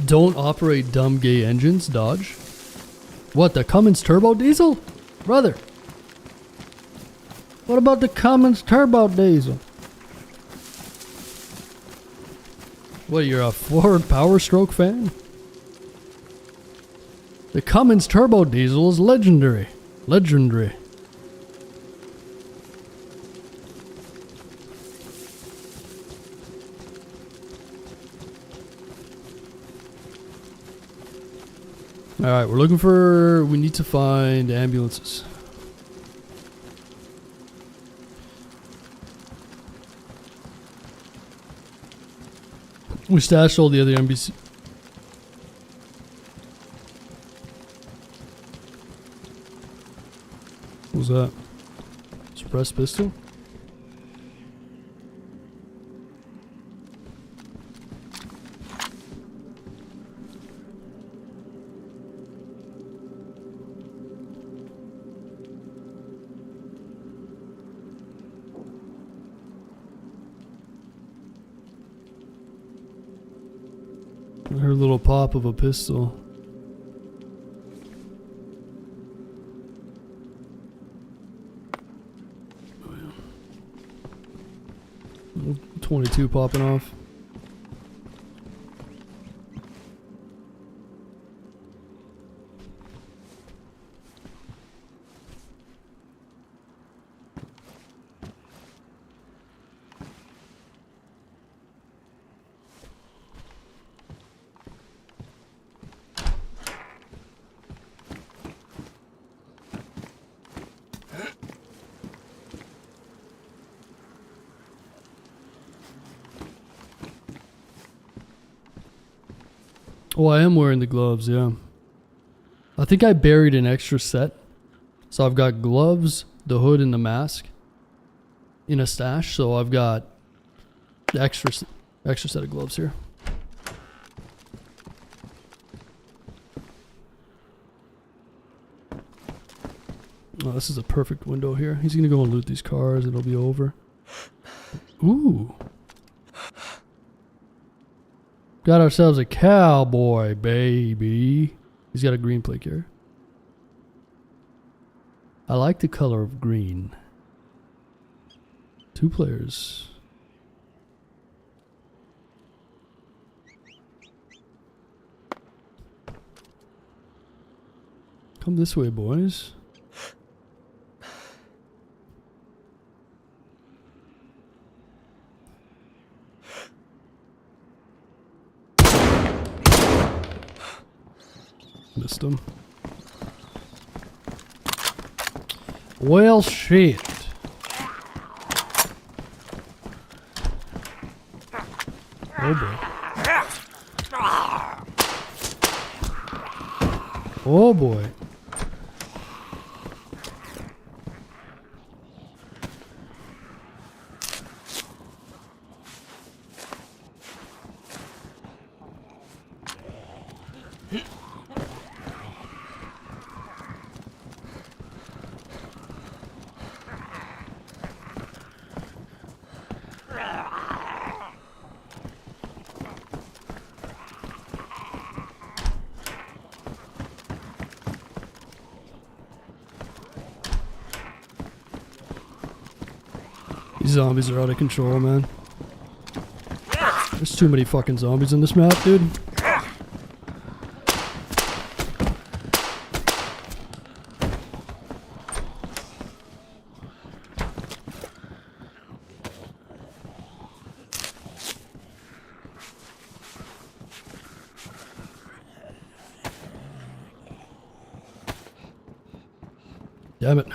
Don't operate dumb gay engines, Dodge. What, the Cummins turbo diesel? Brother. What about the Cummins turbo diesel? What, you're a Ford Power Stroke fan? The Cummins turbo diesel is legendary. Legendary. Alright, we need to find ambulances. We stashed all the other NBC. What was that? Suppressed pistol? Her little pop of a pistol. Oh, yeah. 22 popping off. Oh, I am wearing the gloves, yeah. think I buried an extra set. So I've got gloves, the hood, and the mask in a stash. So I've got the extra set of gloves here. Oh, this is a perfect window here. He's gonna go and loot these cars. It'll be over. Ooh. Got ourselves a cowboy, baby. He's got a green plate here. I like the color of green. 2 players. Come this way, boys. Missed him. Well, shit. Oh boy. Oh boy. These zombies are out of control, man. There's too many fucking zombies in this map, dude. Damn it.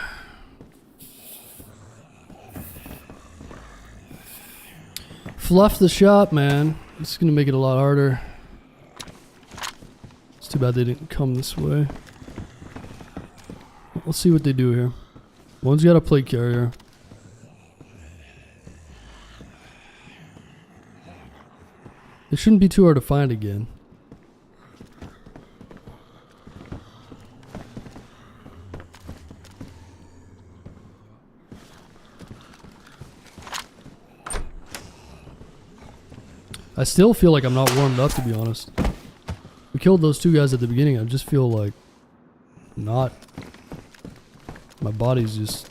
Fluff the shop, man. This is gonna make it a lot harder. It's too bad they didn't come this way. Let's see what they do here. One's got a plate carrier. It shouldn't be too hard to find again. I still feel like I'm not warmed up, to be honest. We killed those 2 guys at the beginning. I just feel like not. My body's just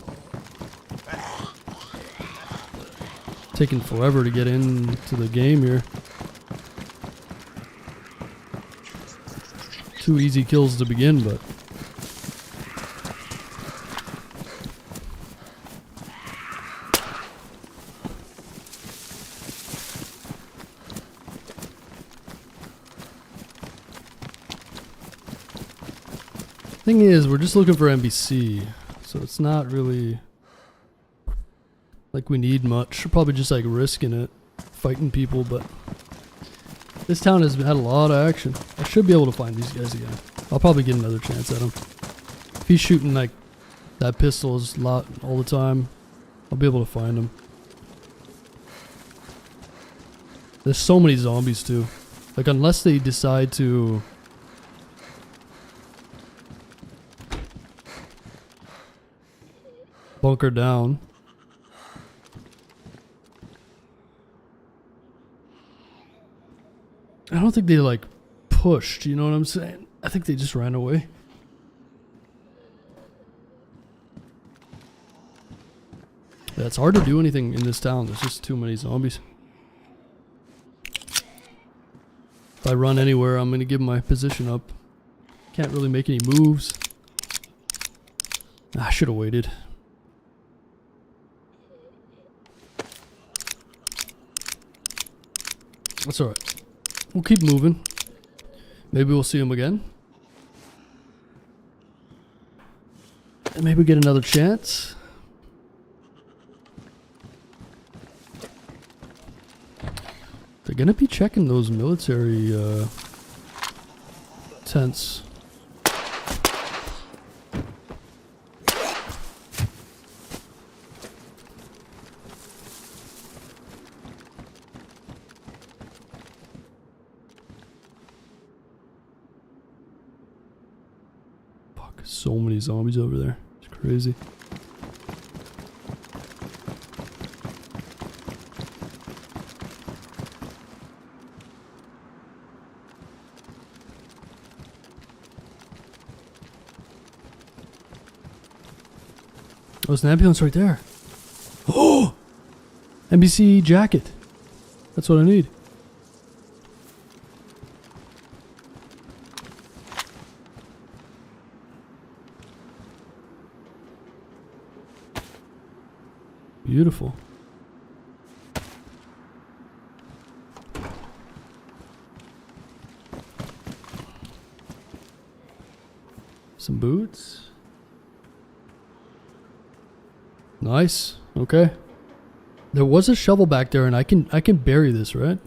taking forever to get into the game here. 2 easy kills to begin, but thing is, we're just looking for NBC, so it's not really like we need much. We're probably just like risking it, fighting people, but this town has had a lot of action. I should be able to find these guys again. I'll probably get another chance at him. If he's shooting like that pistol is a lot all the time, I'll be able to find him. There's so many zombies too. Like, unless they decide to bunker down. I don't think they like pushed, you know what I'm saying? I think they just ran away. Yeah, it's hard to do anything in this town. There's just too many zombies. If I run anywhere, I'm gonna give my position up. Can't really make any moves. I should have waited. That's alright. We'll keep moving. Maybe we'll see him again. And maybe get another chance. They're gonna be checking those military tents. so many zombies over there. It's crazy. Oh, there's an ambulance right there. Oh! NBC jacket. That's what I need. Beautiful. Some boots. Nice. Okay. There was a shovel back there and I can bury this, right?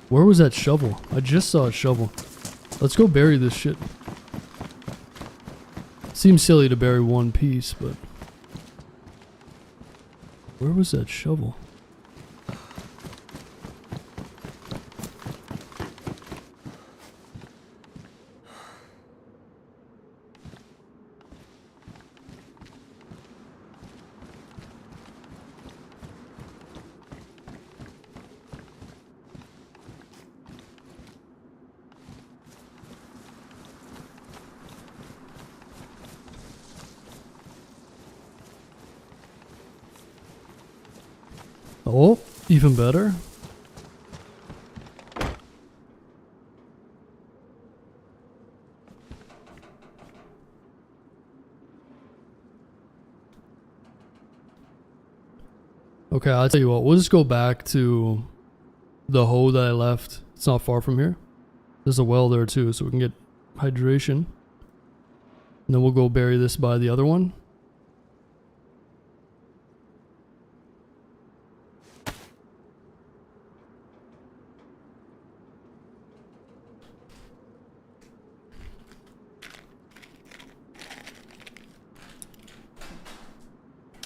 Where was that shovel? I just saw a shovel. Let's go bury this shit. Seems silly to bury one piece, but... Where was that shovel? Oh, even better. Okay, I'll tell you what, we'll just go back to the hole that I left. It's not far from here. There's a well there too, so we can get hydration. And then we'll go bury this by the other one.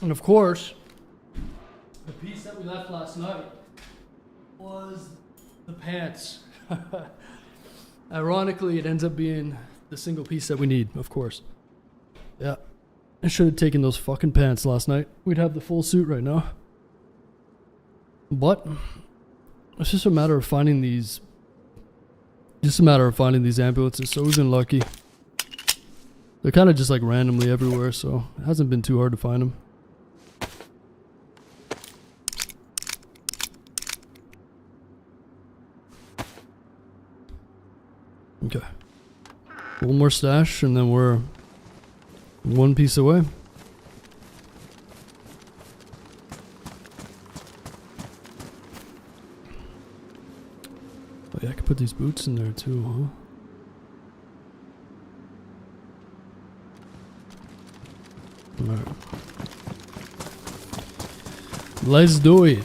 And of course, the piece that we left last night was the pants. Ironically, it ends up being the single piece that we need, of course. Yeah. I should have taken those fucking pants last night. We'd have the full suit right now. But it's just a matter of finding these. Just a matter of finding these ambulances. So we've been lucky. They're kind of just like randomly everywhere, so it hasn't been too hard to find them. Okay. One more stash and then we're one piece away. Oh yeah, I could put these boots in there too, huh? Alright. Let's do it.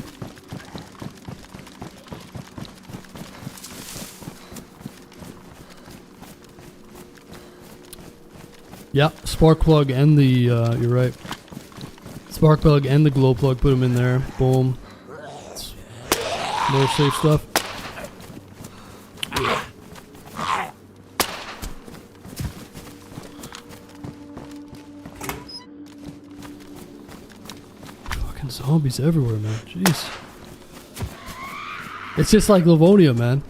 Yeah, spark plug and the, you're right. Spark plug and the glow plug, put them in there. Boom. It's more safe stuff. Fucking zombies everywhere, man. Jeez. It's just like Livonia, man.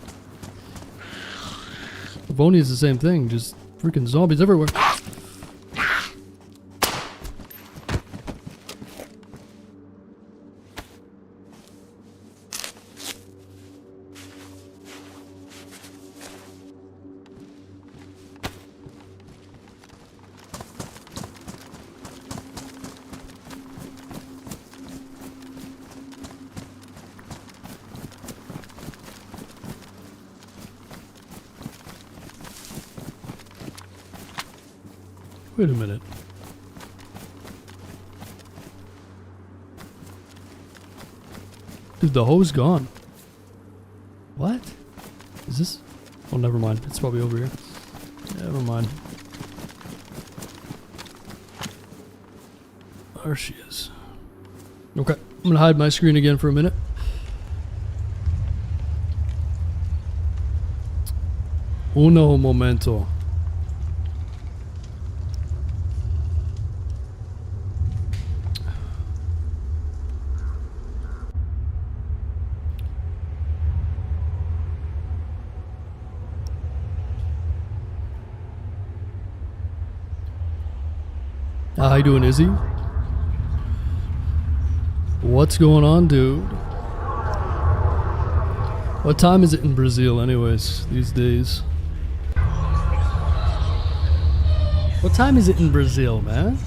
Livonia is the same thing, just freaking zombies everywhere. Wait a minute. Dude, the hose gone. What? Is this? Oh, never mind. It's probably over here. Never mind. There she is. Okay. I'm gonna hide my screen again for a minute. Uno momento. How you doing, Izzy? What's going on, dude? What time is it in Brazil anyways, these days? What time is it in Brazil, man?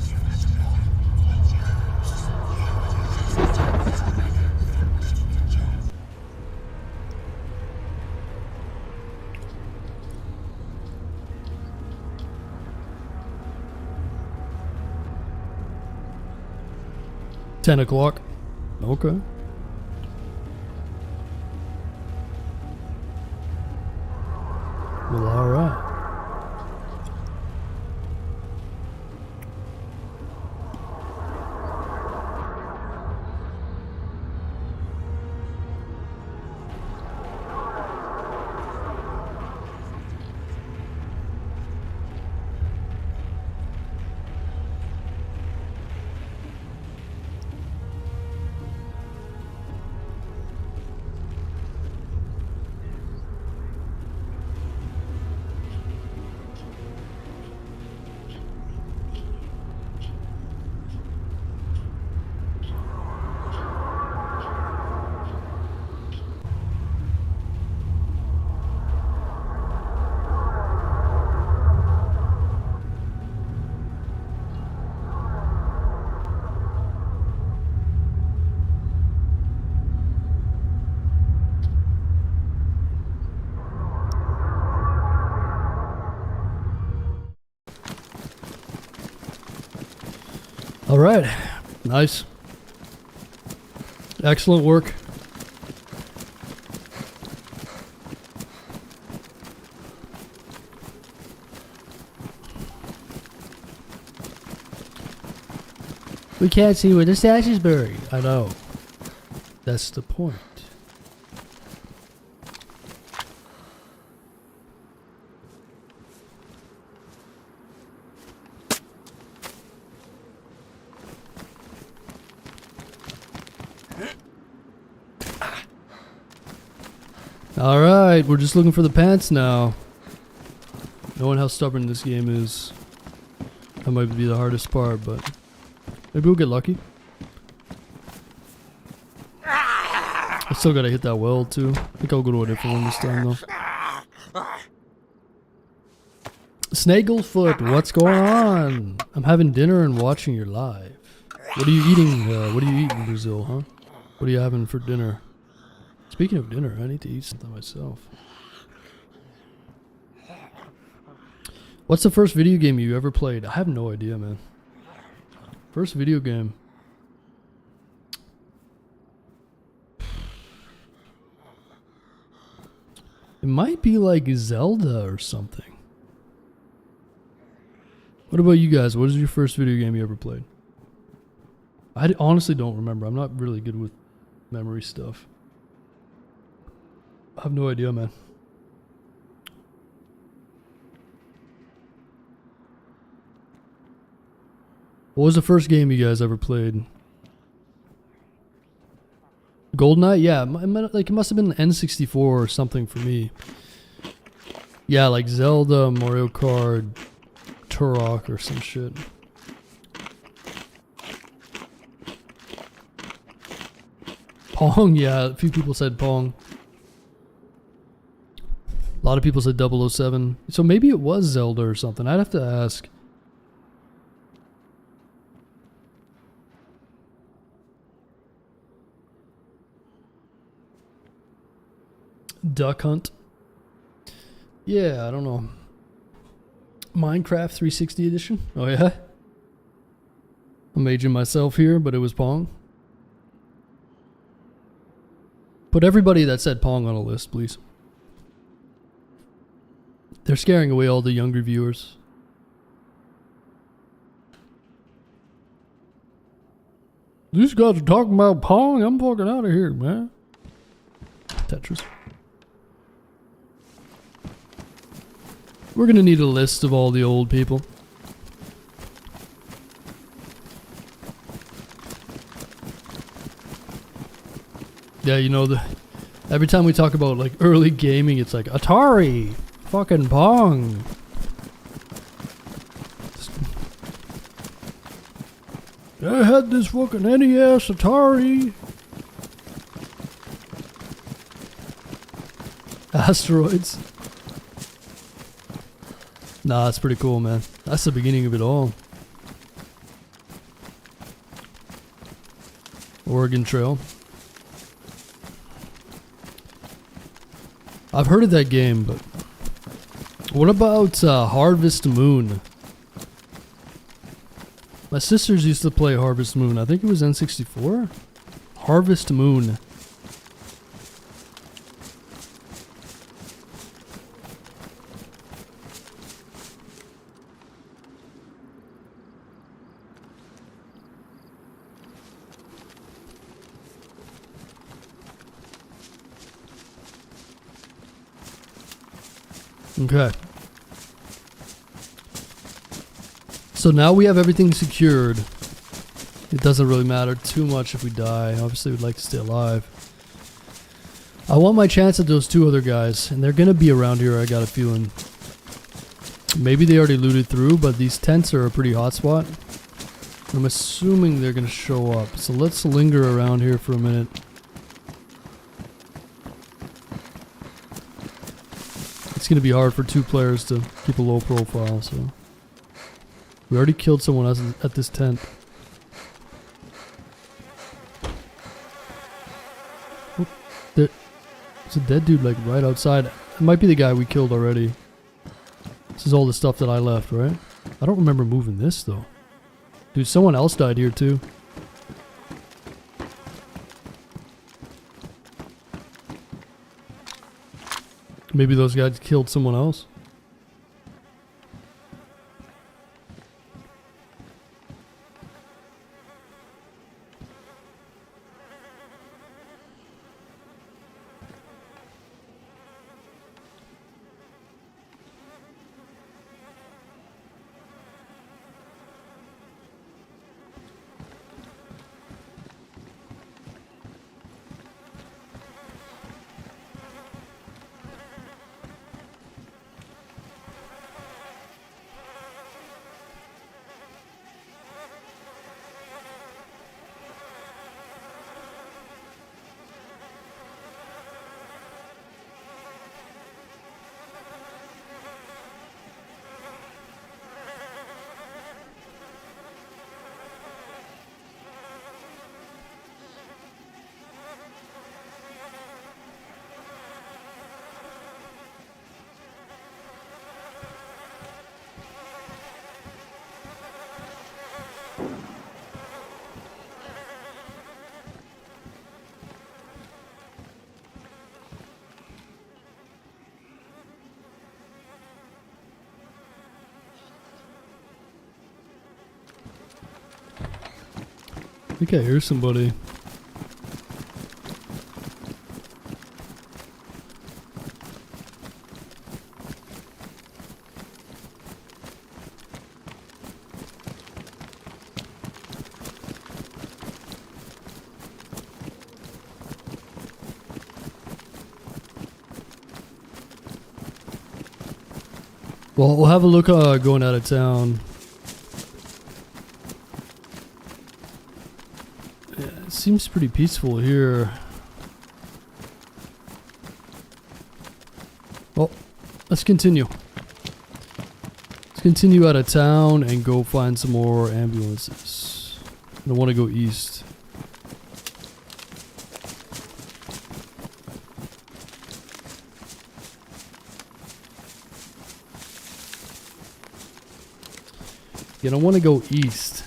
$10 Okay. Well, alright. All right. Nice. Excellent work. We can't see where the stash is buried. I know. That's the point. Alright, we're just looking for the pants now. Knowing how stubborn this game is, that might be the hardest part, but maybe we'll get lucky. I still gotta hit that weld too. I think I'll go to a different one this time though. Snagglefoot, what's going on? I'm having dinner and watching your live. What are you eating? What do you eat in Brazil, huh? What are you having for dinner? Speaking of dinner, I need to eat something myself. What's the first video game you ever played? I have no idea, man. First video game. It might be like Zelda or something. What about you guys? What is your first video game you ever played? I honestly don't remember. I'm not really good with memory stuff. I have no idea, man. What was the first game you guys ever played? GoldenEye? Yeah, it must have been N64 or something for me. Yeah, like Zelda, Mario Kart, Turok or some shit. Pong, yeah, a few people said Pong. A lot of people said 007. So maybe it was Zelda or something. I'd have to ask. Duck Hunt. Yeah, I don't know. Minecraft 360 edition? Oh yeah? I'm aging myself here, but it was Pong. Put everybody that said Pong on a list, please. They're scaring away all the younger viewers. These guys are talking about Pong. I'm fucking out of here, man. Tetris. We're gonna need a list of all the old people. Yeah, you know, every time we talk about like early gaming, it's like Atari, fucking Pong. I had this fucking NES Atari. Asteroids. Nah, that's pretty cool, man. That's the beginning of it all. Oregon Trail. I've heard of that game, but what about Harvest Moon? My sisters used to play Harvest Moon. I think it was N64. Harvest Moon. Okay. So now we have everything secured. It doesn't really matter too much if we die. Obviously, we'd like to stay alive. I want my chance at those two other guys, and they're gonna be around here, I got a feeling. Maybe they already looted through, but these tents are a pretty hot spot. I'm assuming they're gonna show up. So let's linger around here for a minute. It's gonna be hard for two players to keep a low profile, so. We already killed someone else at this tent. Oh, there's a dead dude like right outside. It might be the guy we killed already. This is all the stuff that I left, right? I don't remember moving this though. Dude, someone else died here too. Maybe those guys killed someone else. I think I hear somebody. Well, we'll have a look going out of town. Yeah, it seems pretty peaceful here. Well, let's continue. Let's continue out of town and go find some more ambulances. I want to go east. Yeah, I want to go east.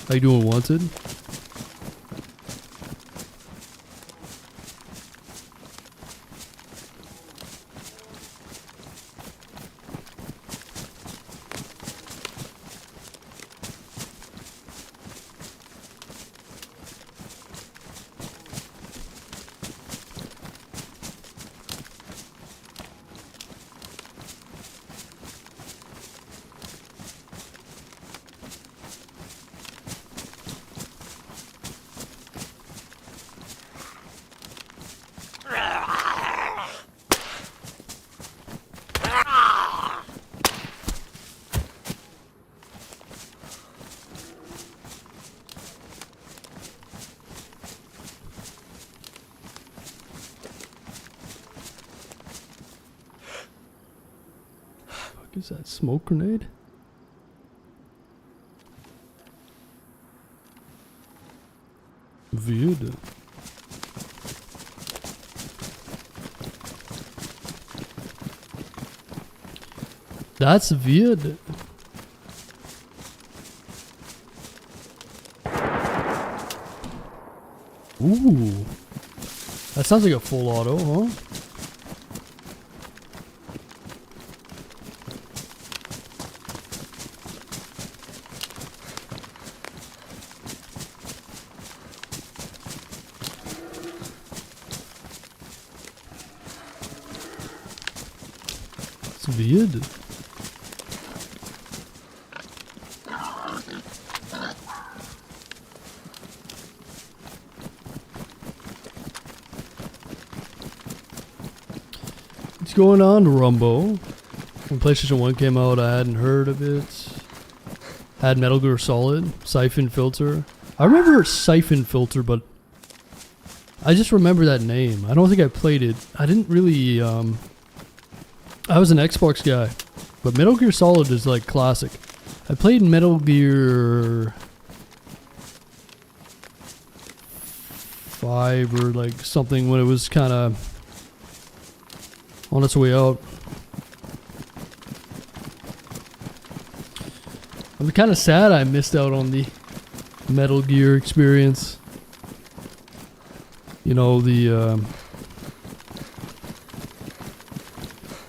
How you doing, Wanted? Is that smoke grenade? Weird. That's weird. Ooh. That sounds like a full auto, huh? It's weird. What's going on, Rumbo? When PlayStation 1 came out, I hadn't heard of it. Had Metal Gear Solid, Siphon Filter. I remember Siphon Filter, but I just remember that name. I don't think I played it. I didn't really, I was an Xbox guy, but Metal Gear Solid is like classic. I played Metal Gear 5 or like something when it was kind of on its way out. I'm kind of sad I missed out on the Metal Gear experience. You know, the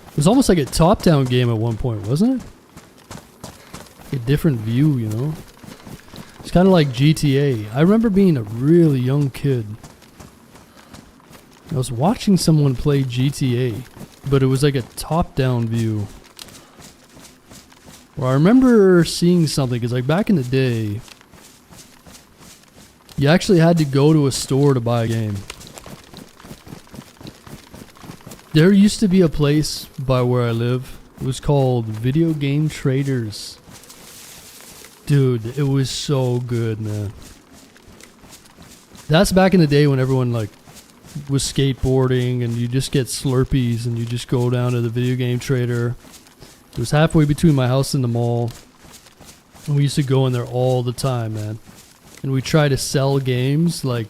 it was almost like a top-down game at one point, wasn't it? A different view, you know? It's kind of like GTA. I remember being a really young kid. I was watching someone play GTA, but it was like a top-down view. Well, I remember seeing something, because like back in the day, you actually had to go to a store to buy a game. There used to be a place by where I live. It was called Video Game Traders. Dude, it was so good, man. That's back in the day when everyone like was skateboarding and you just get Slurpees and you just go down to the video game trader. It was halfway between my house and the mall. And we used to go in there all the time, man. And we try to sell games, like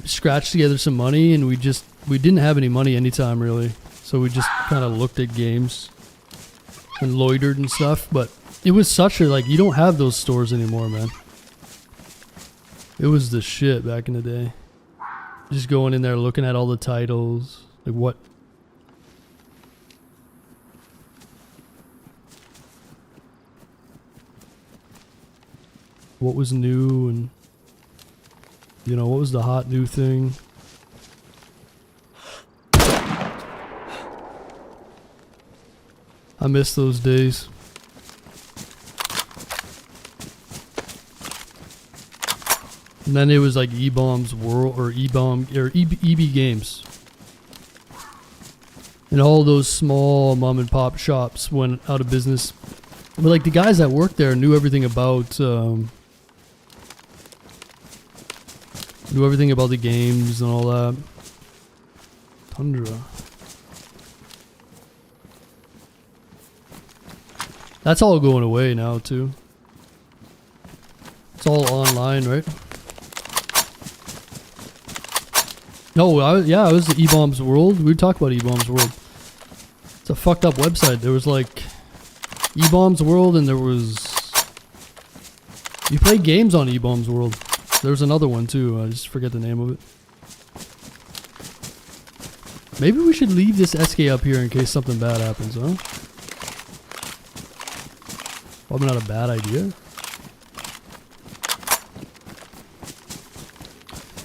scratch together some money, and we didn't have any money anytime really. So we just kind of looked at games and loitered and stuff, but it was such a, like, you don't have those stores anymore, man. It was the shit back in the day. Just going in there looking at all the titles, like what was new, and you know, what was the hot new thing. I miss those days. And then it was like E-Bomb's World, or E-Bomb, or EB Games. And all those small mom and pop shops went out of business. But like the guys that worked there knew everything about the games and all that. Tundra. That's all going away now too. It's all online, right? No, yeah, it was the E-Bomb's World. We talked about E-Bomb's World. It's a fucked up website. There was like E-Bomb's World, and there was, you play games on E-Bomb's World. There was another one too. I just forget the name of it. Maybe we should leave this SK up here in case something bad happens, huh? Probably not a bad idea.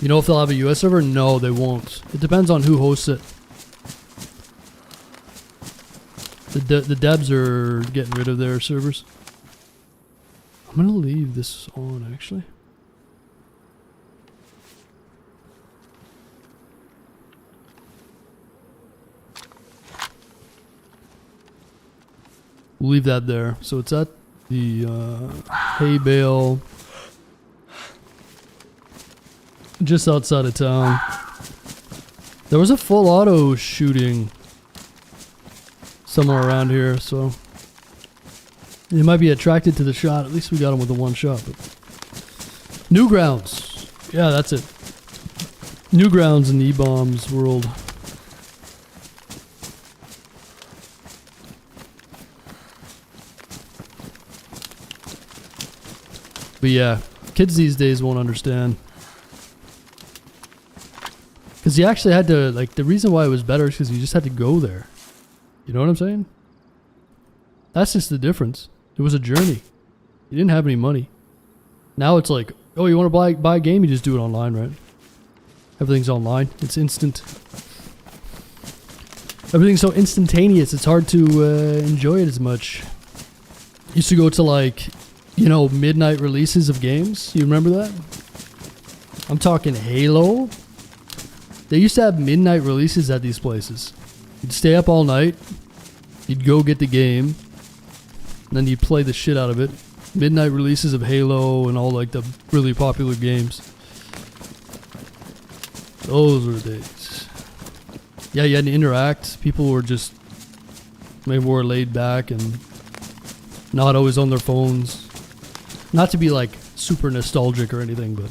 You know if they'll have a US server? No, they won't. It depends on who hosts it. The devs are getting rid of their servers. I'm gonna leave this on, actually. We'll leave that there. So it's at the hay bale, just outside of town. There was a full auto shooting somewhere around here, so they might be attracted to the shot. At least we got them with the one shot. But Newgrounds. Yeah, that's it. Newgrounds in the E-Bombs world. But yeah, kids these days won't understand. Because you actually had to, like, the reason why it was better is because you just had to go there. You know what I'm saying? That's just the difference. It was a journey. You didn't have any money. Now it's like, oh, you want to buy a game? You just do it online, right? Everything's online. It's instant. Everything's so instantaneous. It's hard to enjoy it as much. Used to go to, like, you know, midnight releases of games. You remember that? I'm talking Halo. They used to have midnight releases at these places. You'd stay up all night. You'd go get the game. And then you'd play the shit out of it. Midnight releases of Halo and all, like, the really popular games. Those were the days. Yeah, you had to interact. People were just maybe more laid back and not always on their phones. Not to be, like, super nostalgic or anything, but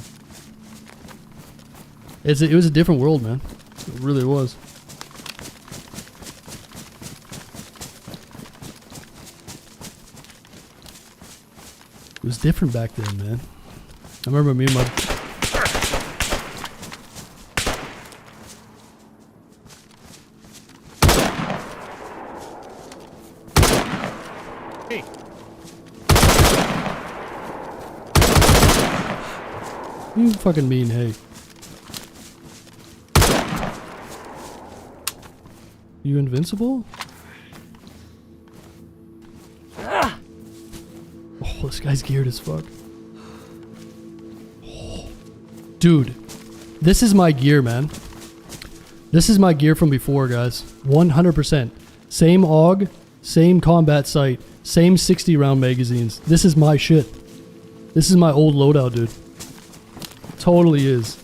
it was a different world, man. It really was. It was different back then, man. I remember me and my...
Hey.
You fucking mean, hey. You invincible? Oh, this guy's geared as fuck. Oh. Dude, this is my gear, man. This is my gear from before, guys. 100%. Same AUG, same combat sight, same 60 round magazines. This is my shit. This is my old loadout, dude. Totally is.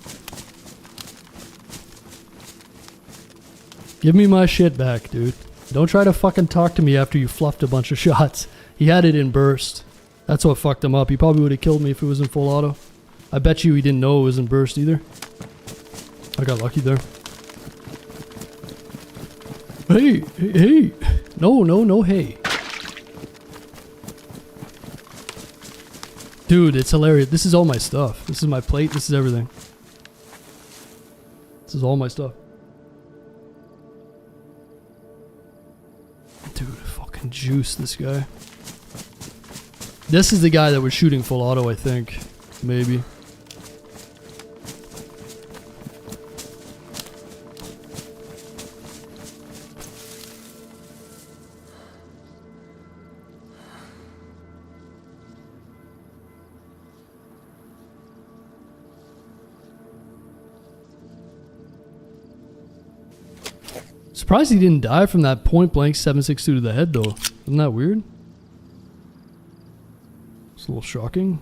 Give me my shit back, dude. Don't try to fucking talk to me after you fluffed a bunch of shots. He had it in burst. That's what fucked him up. He probably would have killed me if it was in full auto. I bet you he didn't know it was in burst either. I got lucky there. Hey, hey, hey. No, hey. Dude, it's hilarious. This is all my stuff. This is my plate. This is everything. This is all my stuff. Dude, fucking juice, this guy. This is the guy that was shooting full auto, I think. Maybe. Surprised he didn't die from that point blank 7.62 to the head though. Isn't that weird? It's a little shocking.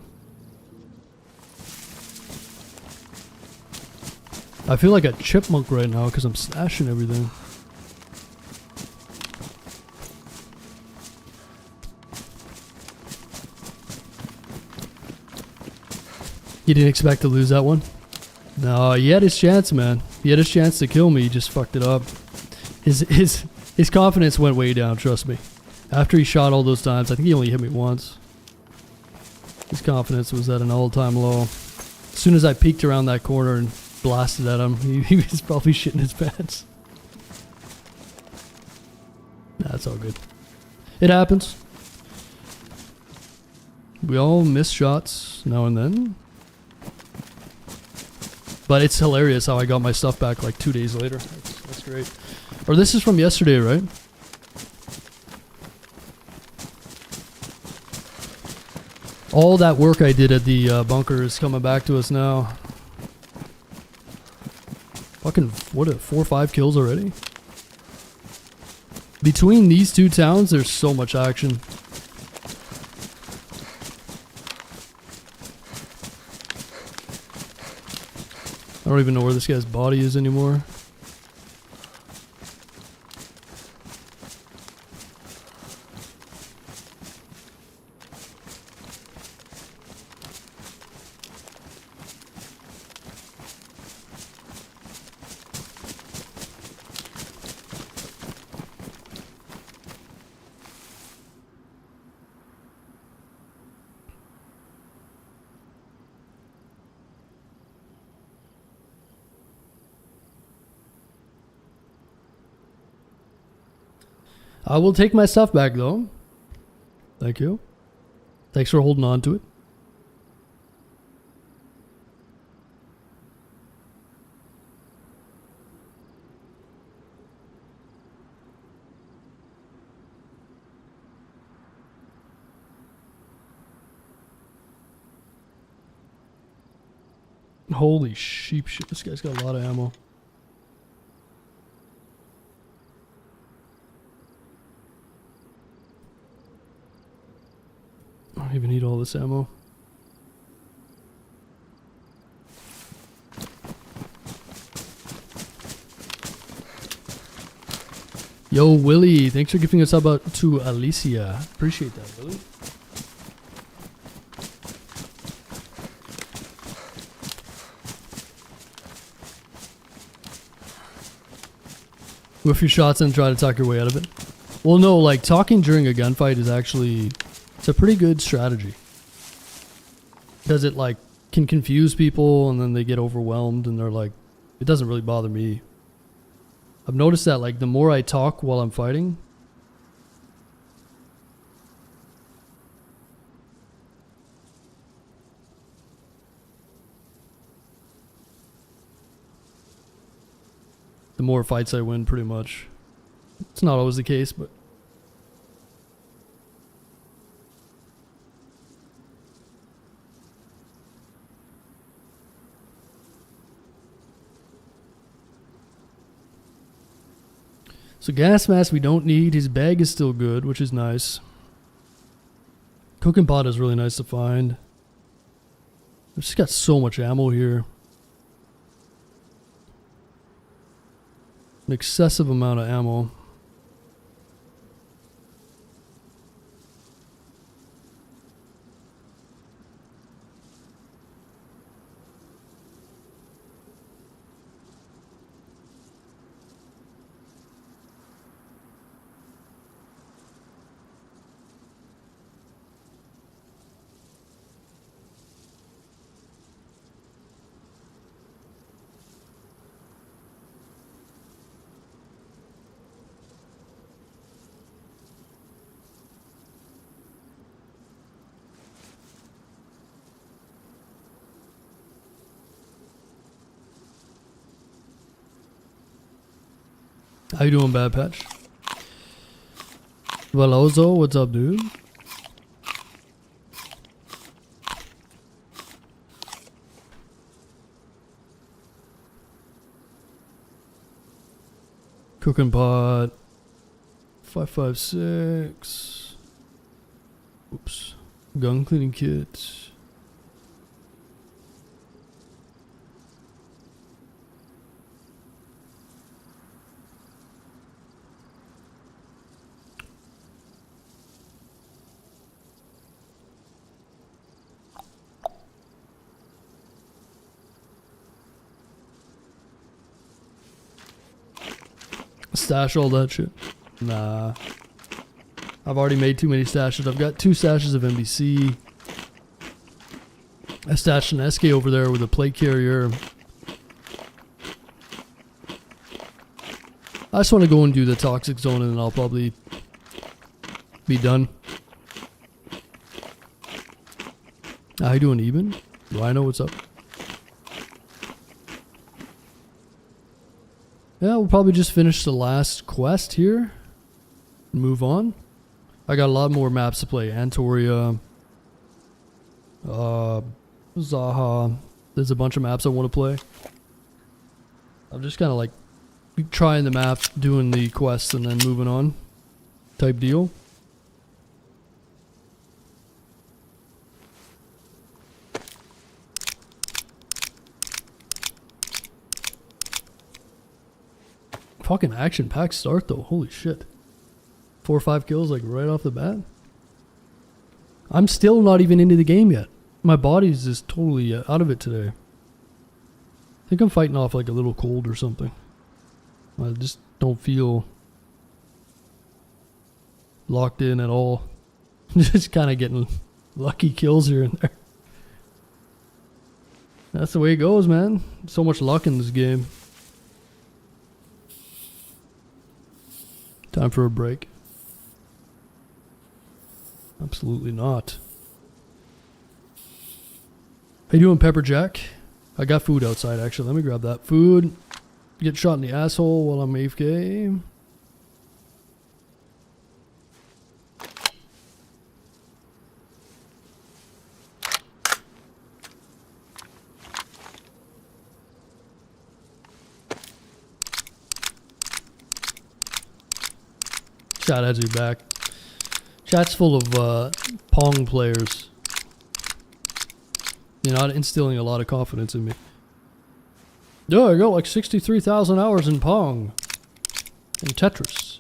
I feel like a chipmunk right now because I'm stashing everything. You didn't expect to lose that one? No, he had his chance, man. He had his chance to kill me, he just fucked it up. His confidence went way down, trust me. After he shot all those times, I think he only hit me once. His confidence was at an all-time low. As soon as I peeked around that corner and blasted at him, he was probably shitting his pants. Nah, it's all good. It happens. We all miss shots now and then. But it's hilarious how I got my stuff back like 2 days later. That's great. Or this is from yesterday, right? All that work I did at the bunker is coming back to us now. Fucking, what, 4 or 5 kills already? Between these two towns, there's so much action. I don't even know where this guy's body is anymore. I will take my stuff back though. Thank you. Thanks for holding on to it. Holy sheep shit. This guy's got a lot of ammo. I don't even need all this ammo. Yo, Willie, thanks for giving us up to Alicia. Appreciate that, Willie. Whiff your shots and try to talk your way out of it. Well, no, like talking during a gunfight is actually, it's a pretty good strategy. Because it like can confuse people and then they get overwhelmed and they're like, it doesn't really bother me. I've noticed that like the more I talk while I'm fighting, the more fights I win, pretty much. It's not always the case, but so gas mask we don't need. His bag is still good, which is nice. Cooking pot is really nice to find. I've just got so much ammo here. An excessive amount of ammo. How you doing, Bad Patch? Velozo, what's up, dude? Cooking pot. 556. Oops. Gun cleaning kit. Stash all that shit. Nah. I've already made too many stashes. I've got 2 stashes of NBC. I stashed an SK over there with a plate carrier. I just want to go and do the toxic zone and then I'll probably be done. How you doing, Eben? Rhino, what's up? Yeah, we'll probably just finish the last quest here and move on. I got a lot more maps to play. Antoria, Zaha. There's a bunch of maps I want to play. I'm just kind of like trying the map, doing the quests, and then moving on type deal. Fucking action-packed start though. Holy shit. 4 or 5 kills like right off the bat. I'm still not even into the game yet. My body's just totally out of it today. I think I'm fighting off like a little cold or something. I just don't feel locked in at all. Just kind of getting lucky kills here and there. That's the way it goes, man. So much luck in this game. Time for a break. Absolutely not. How you doing, Pepper Jack? I got food outside, actually. Let me grab that food. Get shot in the asshole while I'm AFK. Chat has your back. Chat's full of Pong players. You're not instilling a lot of confidence in me. Yeah, I got like 63,000 hours in Pong. And Tetris.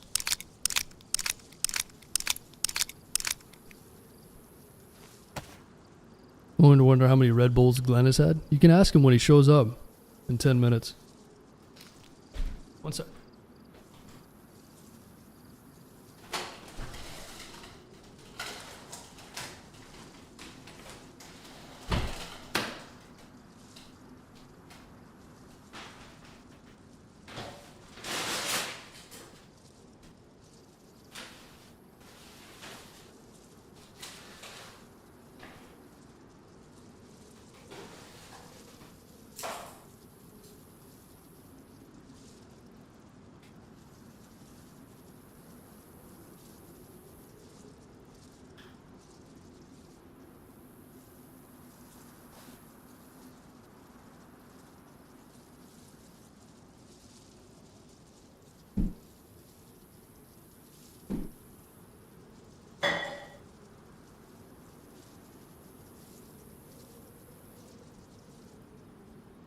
I wonder how many Red Bulls Glenn has had. You can ask him when he shows up in 10 minutes. One sec.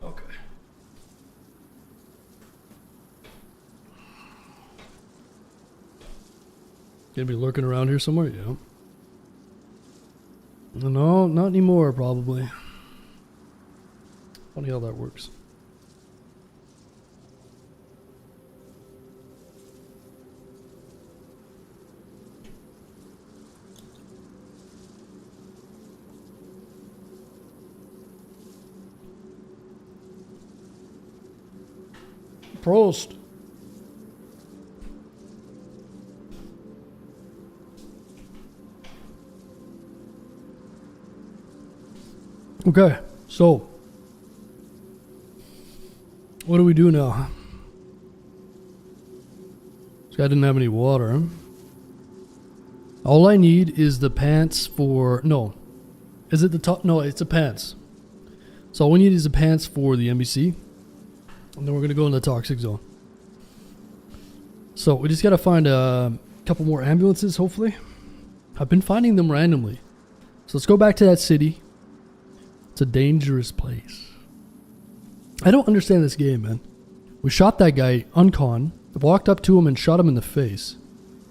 Okay. Gonna be lurking around here somewhere? Yeah. No, not anymore, probably. Funny how that works. Prost. Okay, so what do we do now? This guy didn't have any water. All I need is the pants for... No. Is it the top? No, it's the pants. So all we need is the pants for the NBC. And then we're going to go in the toxic zone. So we just got to find a couple more ambulances, hopefully. I've been finding them randomly. So let's go back to that city. It's a dangerous place. I don't understand this game, man. We shot that guy uncon, walked up to him and shot him in the face.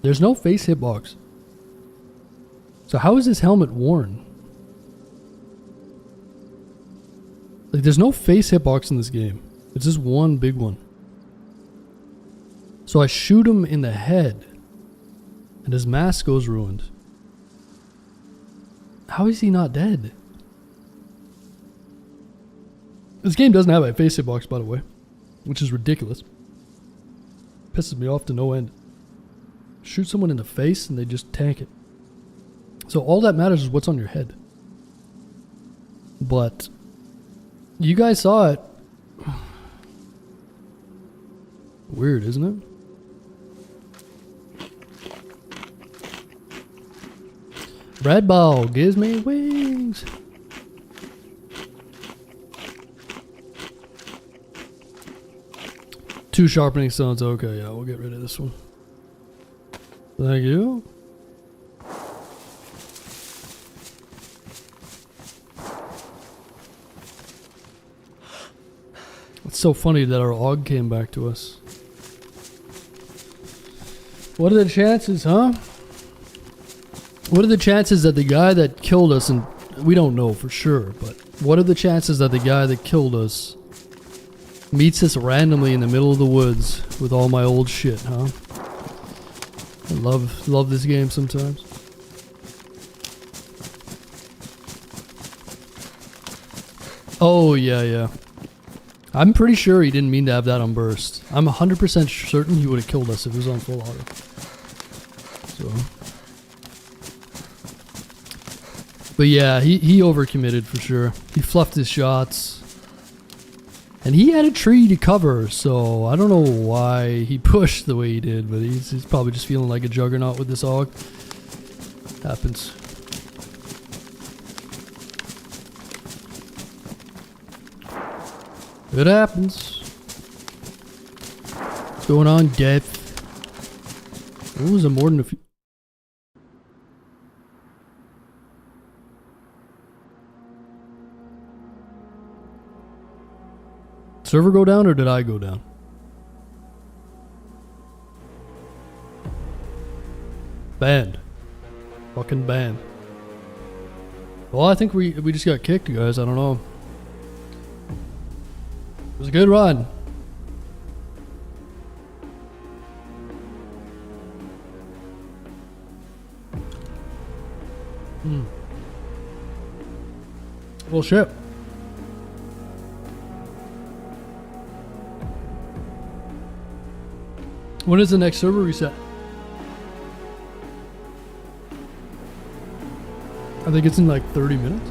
There's no face hitbox. So how is his helmet worn? Like, there's no face hitbox in this game. It's just one big one. So I shoot him in the head and his mask goes ruined. How is he not dead? This game doesn't have a face hitbox, by the way, which is ridiculous. Pisses me off to no end. Shoot someone in the face and they just tank it. So all that matters is what's on your head. But you guys saw it. Weird, isn't it? Red ball gives me wings. Two sharpening stones. Okay, yeah, we'll get rid of this one. Thank you. It's so funny that our AUG came back to us. What are the chances, huh? What are the chances that the guy that killed us, and we don't know for sure, but what are the chances that the guy that killed us meets us randomly in the middle of the woods with all my old shit, huh? I love this game sometimes. Oh, yeah. I'm pretty sure he didn't mean to have that on burst. I'm 100% certain he would have killed us if it was on full auto. So... But yeah, he overcommitted for sure. He fluffed his shots. And he had a tree to cover, so I don't know why he pushed the way he did, but he's probably just feeling like a juggernaut with this hog. Happens. It happens. What's going on, Death? What was it, more than a few? Server go down or did I go down? Banned. Fucking banned. Well, I think we just got kicked, guys. I don't know. It was a good run. Well, shit. When is the next server reset? I think it's in like 30 minutes.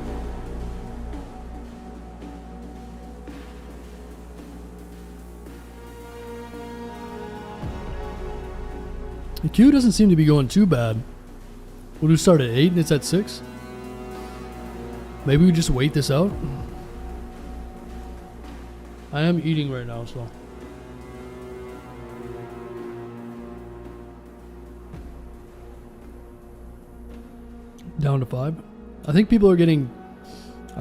The queue doesn't seem to be going too bad. We'll just start at 8 and it's at 6. Maybe we just wait this out. I am eating right now, so. Down to 5. I think people are getting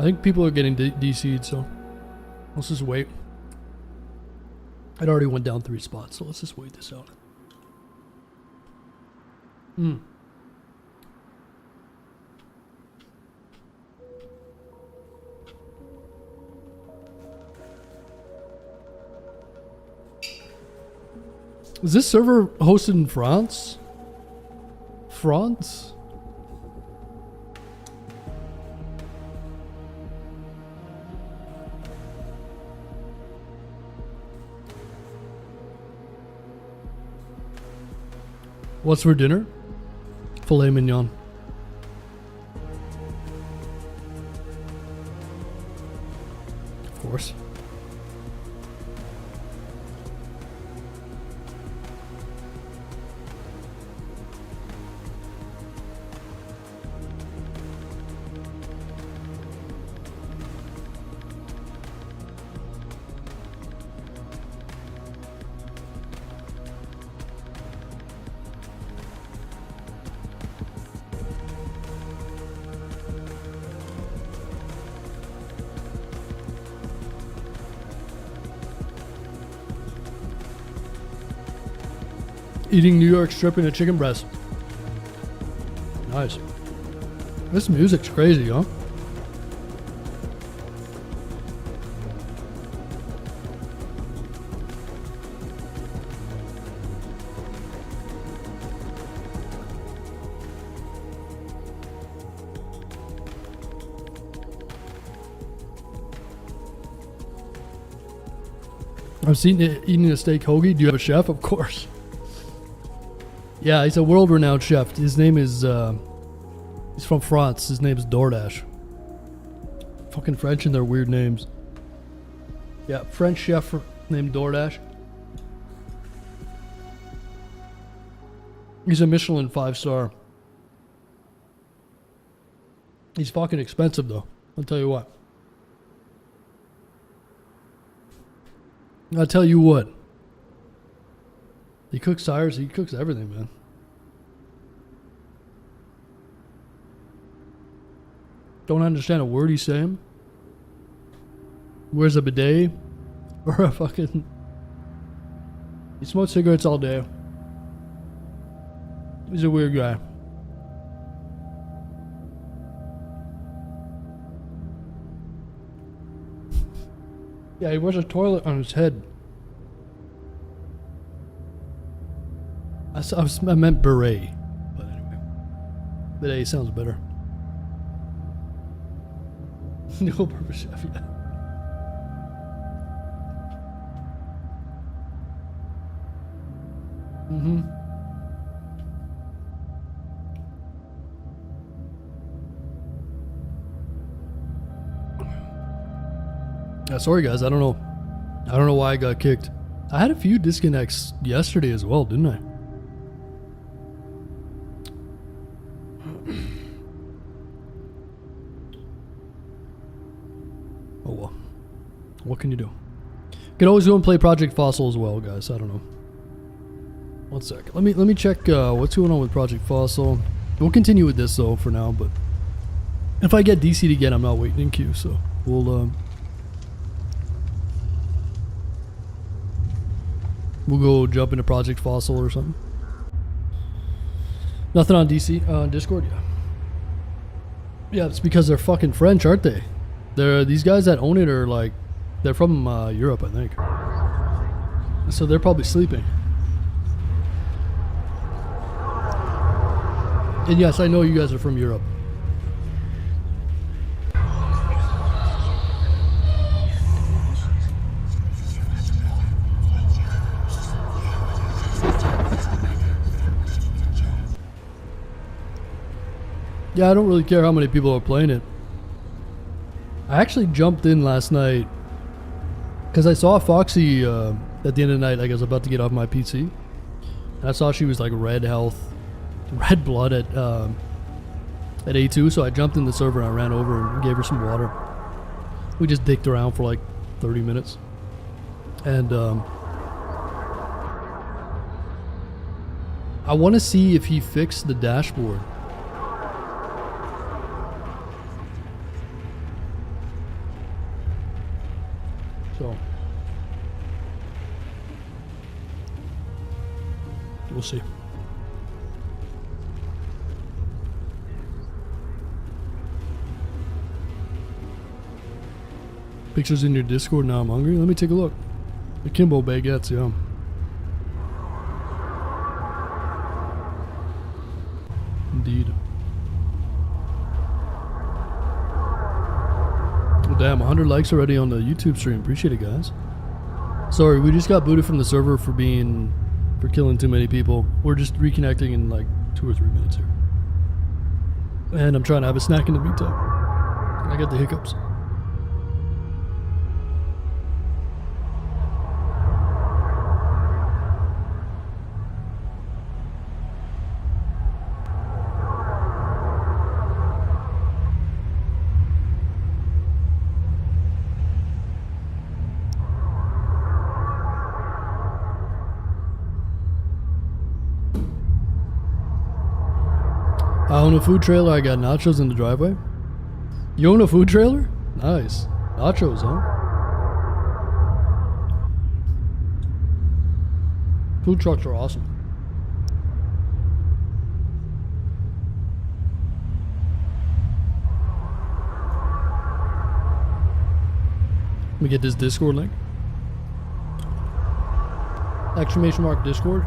DC'd, so let's just wait. It already went down 3 spots, so let's just wait this out. Is this server hosted in France? France? What's for dinner? Filet mignon. Of course. Eating New York strip and a chicken breast. Nice. This music's crazy, huh? I've seen it eating a steak hoagie. Do you have a chef? Of course. Yeah, he's a world-renowned chef. His name is, he's from France. His name is DoorDash. Fucking French and their weird names. Yeah, French chef named DoorDash. He's a Michelin 5-star. He's fucking expensive, though. I'll tell you what. I'll tell you what. He cooks tires. He cooks everything, man. Don't understand a word he's saying. Wears a bidet. Or a fucking... He smokes cigarettes all day. He's a weird guy. Yeah, he wears a toilet on his head. I meant beret. But anyway. Bidet sounds better. No purpose chef, yeah. Mm-hmm. Sorry guys, I don't know. I don't know why I got kicked. I had a few disconnects yesterday as well, didn't I? Oh well. What can you do? You can always go and play Project Fossil as well, guys. I don't know. One sec. Let me check what's going on with Project Fossil. We'll continue with this though for now, but if I get DC'd again, I'm not waiting in queue, so we'll go jump into Project Fossil or something. Nothing on DC Discord, yeah. Yeah, it's because they're fucking French, aren't they? These guys that own it are like, they're from Europe, I think. So they're probably sleeping. And yes, I know you guys are from Europe. Yeah, I don't really care how many people are playing it. I actually jumped in last night because I saw Foxy at the end of the night. Like I was about to get off my PC, and I saw she was like red blood at A2. So I jumped in the server and I ran over and gave her some water. We just dicked around for like 30 minutes, and I want to see if he fixed the dashboard. So we'll see. Pictures in your Discord. Now I'm hungry. Let me take a look. The Kimbo baguettes, yeah. Indeed. Damn, 100 likes already on the YouTube stream. Appreciate it, guys. Sorry, we just got booted from the server for killing too many people. We're just reconnecting in like 2 or 3 minutes here. And I'm trying to have a snack in the meantime. I got the hiccups. I own a food trailer. I got nachos in the driveway. You own a food trailer? Nice. Nachos, huh? Food trucks are awesome. Let me get this Discord link. Exclamation mark Discord.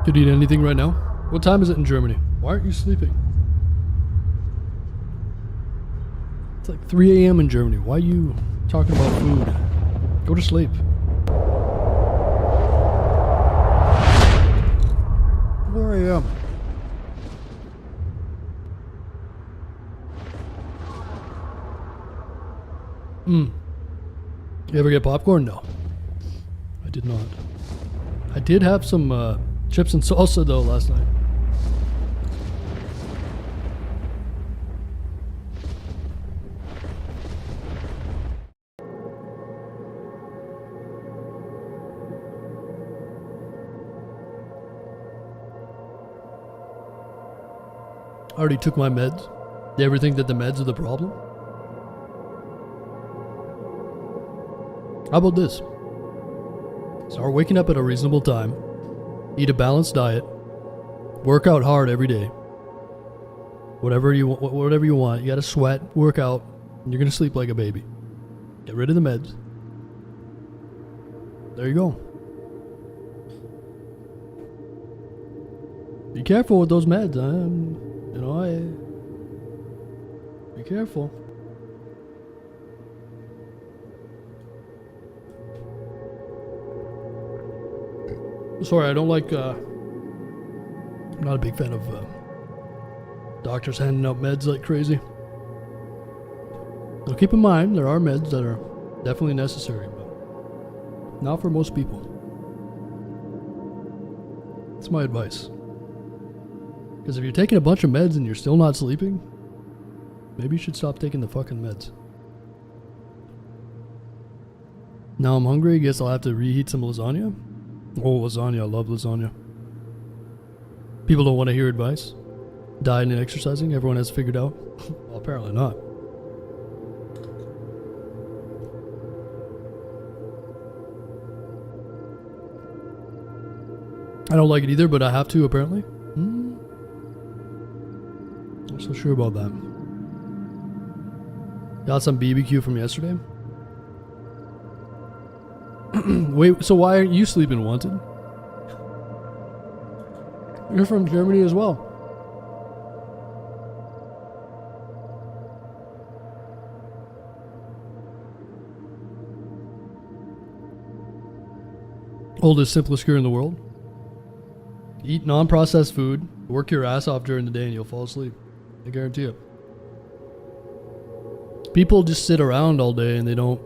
Could eat anything right now? What time is it in Germany? Why aren't you sleeping? It's like 3 a.m. in Germany. Why are you talking about food? Go to sleep. 4 a.m. You ever get popcorn? No. I did not. I did have some chips and salsa though last night. I already took my meds. You ever think that the meds are the problem? How about this? Start waking up at a reasonable time. Eat a balanced diet. Work out hard every day. Whatever you want. You gotta sweat, work out, and you're gonna sleep like a baby. Get rid of the meds. There you go. Be careful with those meds. Be careful. Sorry, I don't like, I'm not a big fan of doctors handing out meds like crazy. Now keep in mind, there are meds that are definitely necessary, but not for most people. That's my advice. Because if you're taking a bunch of meds and you're still not sleeping, maybe you should stop taking the fucking meds. Now I'm hungry. I guess I'll have to reheat some lasagna. Oh, lasagna. I love lasagna. People don't want to hear advice. Diet and exercising. Everyone has figured out. Well, apparently not. I don't like it either, but I have to apparently. Not so sure about that. Got some BBQ from yesterday. Wait, so why aren't you sleeping, Wanted? You're from Germany as well. Oldest, simplest cure in the world. Eat non-processed food, work your ass off during the day, and you'll fall asleep. I guarantee it. People just sit around all day and they don't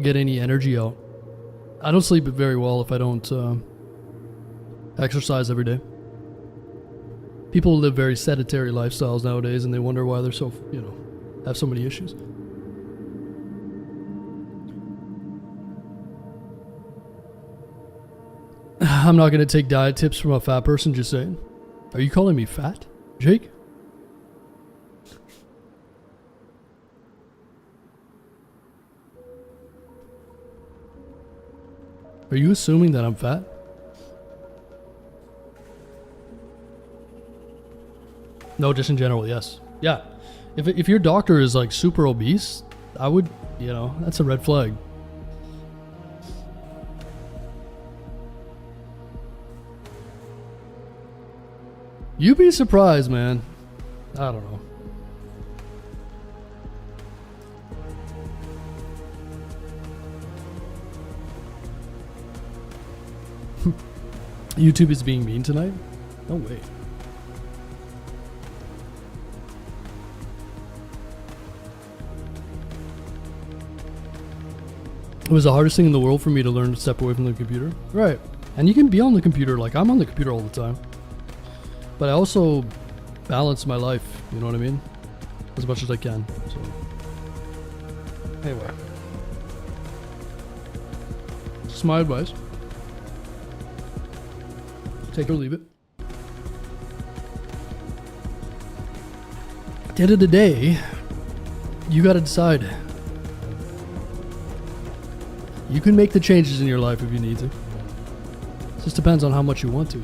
get any energy out. I don't sleep very well if I don't exercise every day. People live very sedentary lifestyles nowadays, and they wonder why they're so, have so many issues. I'm not going to take diet tips from a fat person, just saying. Are you calling me fat, Jake? Are you assuming that I'm fat? No, just in general, yes. Yeah. If your doctor is like super obese, I would, that's a red flag. You'd be surprised, man. I don't know. YouTube is being mean tonight? No way. It was the hardest thing in the world for me to learn to step away from the computer. Right. And you can be on the computer, like I'm on the computer all the time. But I also balance my life, you know what I mean? As much as I can. So anyway. Just my advice. Take it or leave it. At the end of the day, you gotta decide. You can make the changes in your life if you need to. It just depends on how much you want to,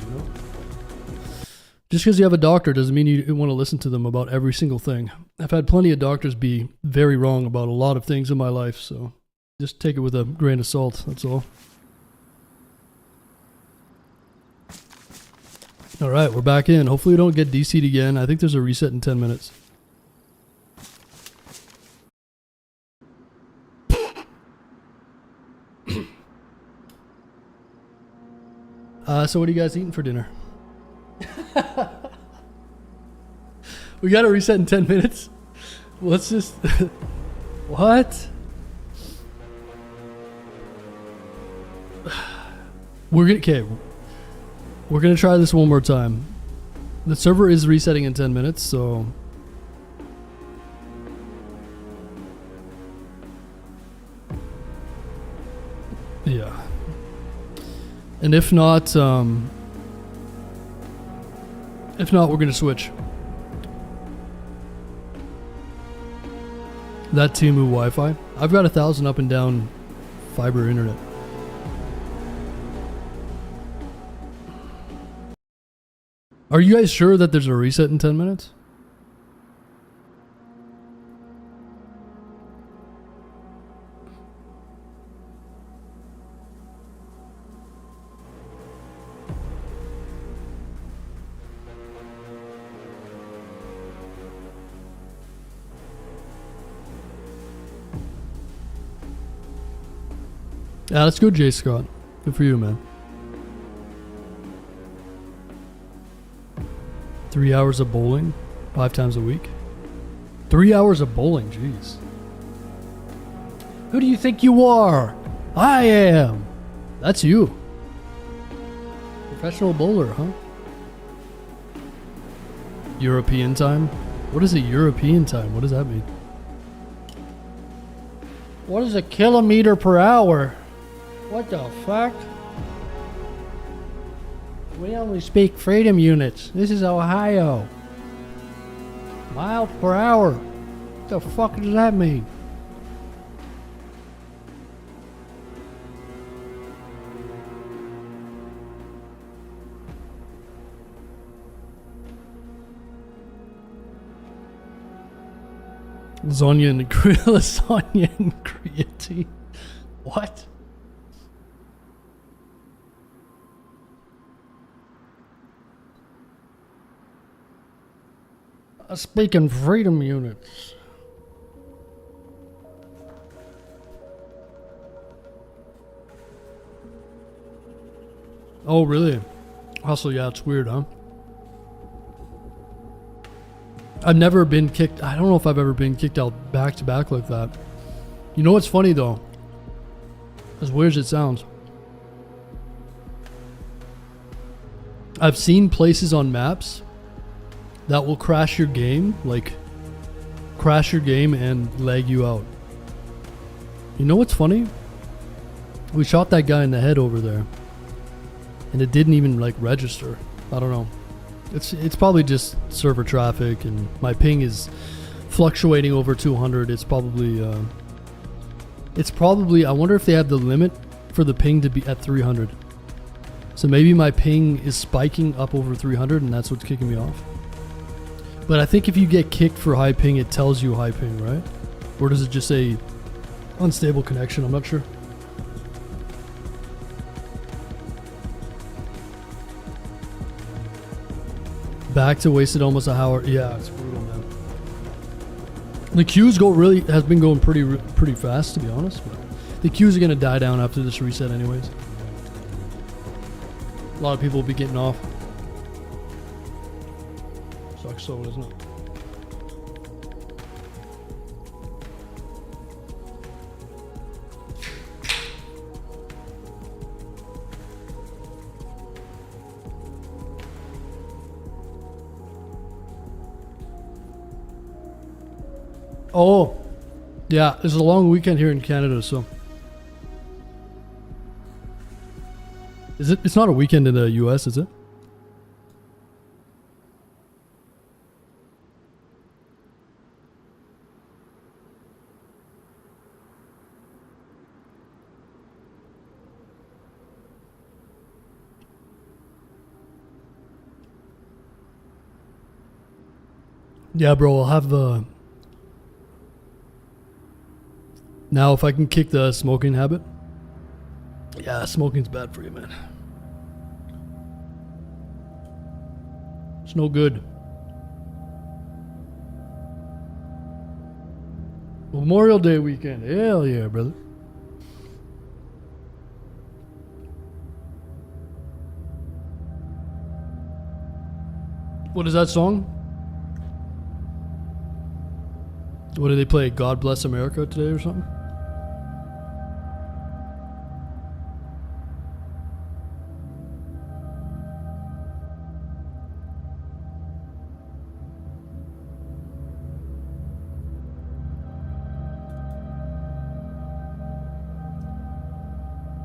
Just because you have a doctor doesn't mean you want to listen to them about every single thing. I've had plenty of doctors be very wrong about a lot of things in my life, so just take it with a grain of salt, that's all. Alright, we're back in. Hopefully we don't get DC'd again. I think there's a reset in 10 minutes. So what are you guys eating for dinner? We got to reset in 10 minutes? Let's just... What? We're gonna try this one more time. The server is resetting in 10 minutes, so... Yeah. And if not, we're gonna switch. That Temu Wi-Fi. I've got 1,000 up and down fiber internet. Are you guys sure that there's a reset in 10 minutes? Yeah, that's good, Jay Scott. Good for you, man. 3 hours of bowling 5 times a week. 3 hours of bowling, jeez. Who do you think you are? I am. That's you. Professional bowler, huh? European time? What is a European time? What does that mean? What is a kilometer per hour? What the fuck? We only speak freedom units. This is Ohio. Miles per hour. What the fuck does that mean? Lasagna and lasagna and creatine. What? Speaking freedom units. Oh, really? Also, yeah, it's weird, huh? I've never been kicked. I don't know if I've ever been kicked out back to back like that. You know what's funny though? As weird as it sounds, I've seen places on maps that will crash your game, like crash your game and lag you out. You know what's funny? We shot that guy in the head over there, and it didn't even like register. I don't know. It's probably just server traffic, and my ping is fluctuating over 200. It's probably I wonder if they have the limit for the ping to be at 300. So maybe my ping is spiking up over 300 and that's what's kicking me off. But I think if you get kicked for high ping, it tells you high ping, right? Or does it just say unstable connection? I'm not sure. Back to wasted almost an hour. Yeah, it's brutal, man. The queues has been going pretty fast, to be honest. But the queues are gonna die down after this reset, anyways. A lot of people will be getting off. Sucks so, doesn't it? Oh, yeah, it's a long weekend here in Canada, so. Is it? It's not a weekend in the US, is it? Yeah, bro, I'll have the... Now, if I can kick the smoking habit. Yeah, smoking's bad for you, man. It's no good. Memorial Day weekend. Hell yeah, brother. What is that song? What did they play? God Bless America today or something?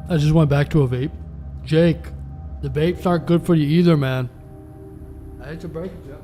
I just went back to a vape. Jake, the vapes aren't good for you either, man. I hate to break it, yeah.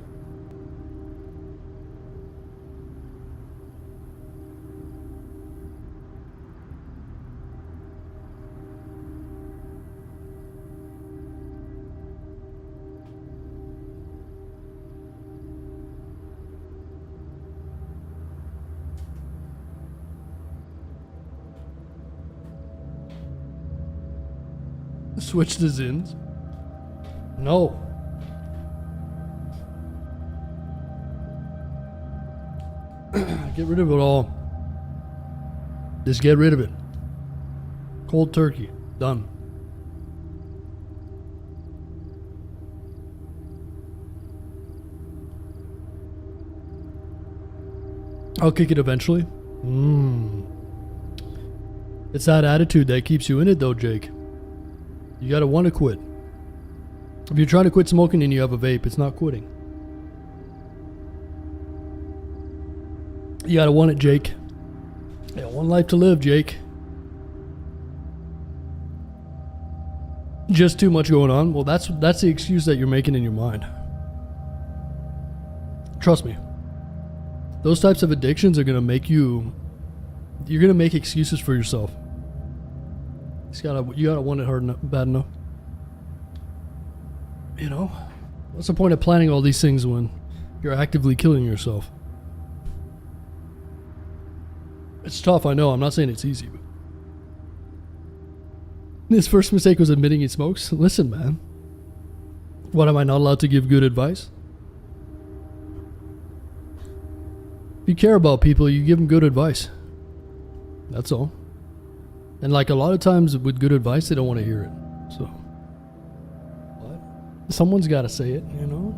Switch the Zins? No. Get rid of it all. Just get rid of it. Cold turkey. Done. I'll kick it eventually. It's that attitude that keeps you in it though, Jake. You gotta want to quit. If you're trying to quit smoking and you have a vape, it's not quitting. You gotta want it, Jake. You got one life to live, Jake. Just too much going on. Well, that's the excuse that you're making in your mind. Trust me. Those types of addictions are gonna make you. You're gonna make excuses for yourself. You gotta want it hard enough, bad enough. You know, what's the point of planning all these things when you're actively killing yourself? It's tough, I know. I'm not saying it's easy, but his first mistake was admitting he smokes. Listen, man. What, am I not allowed to give good advice? If you care about people, you give them good advice. That's all. And like a lot of times with good advice, they don't want to hear it. So, what? Someone's got to say it, you know?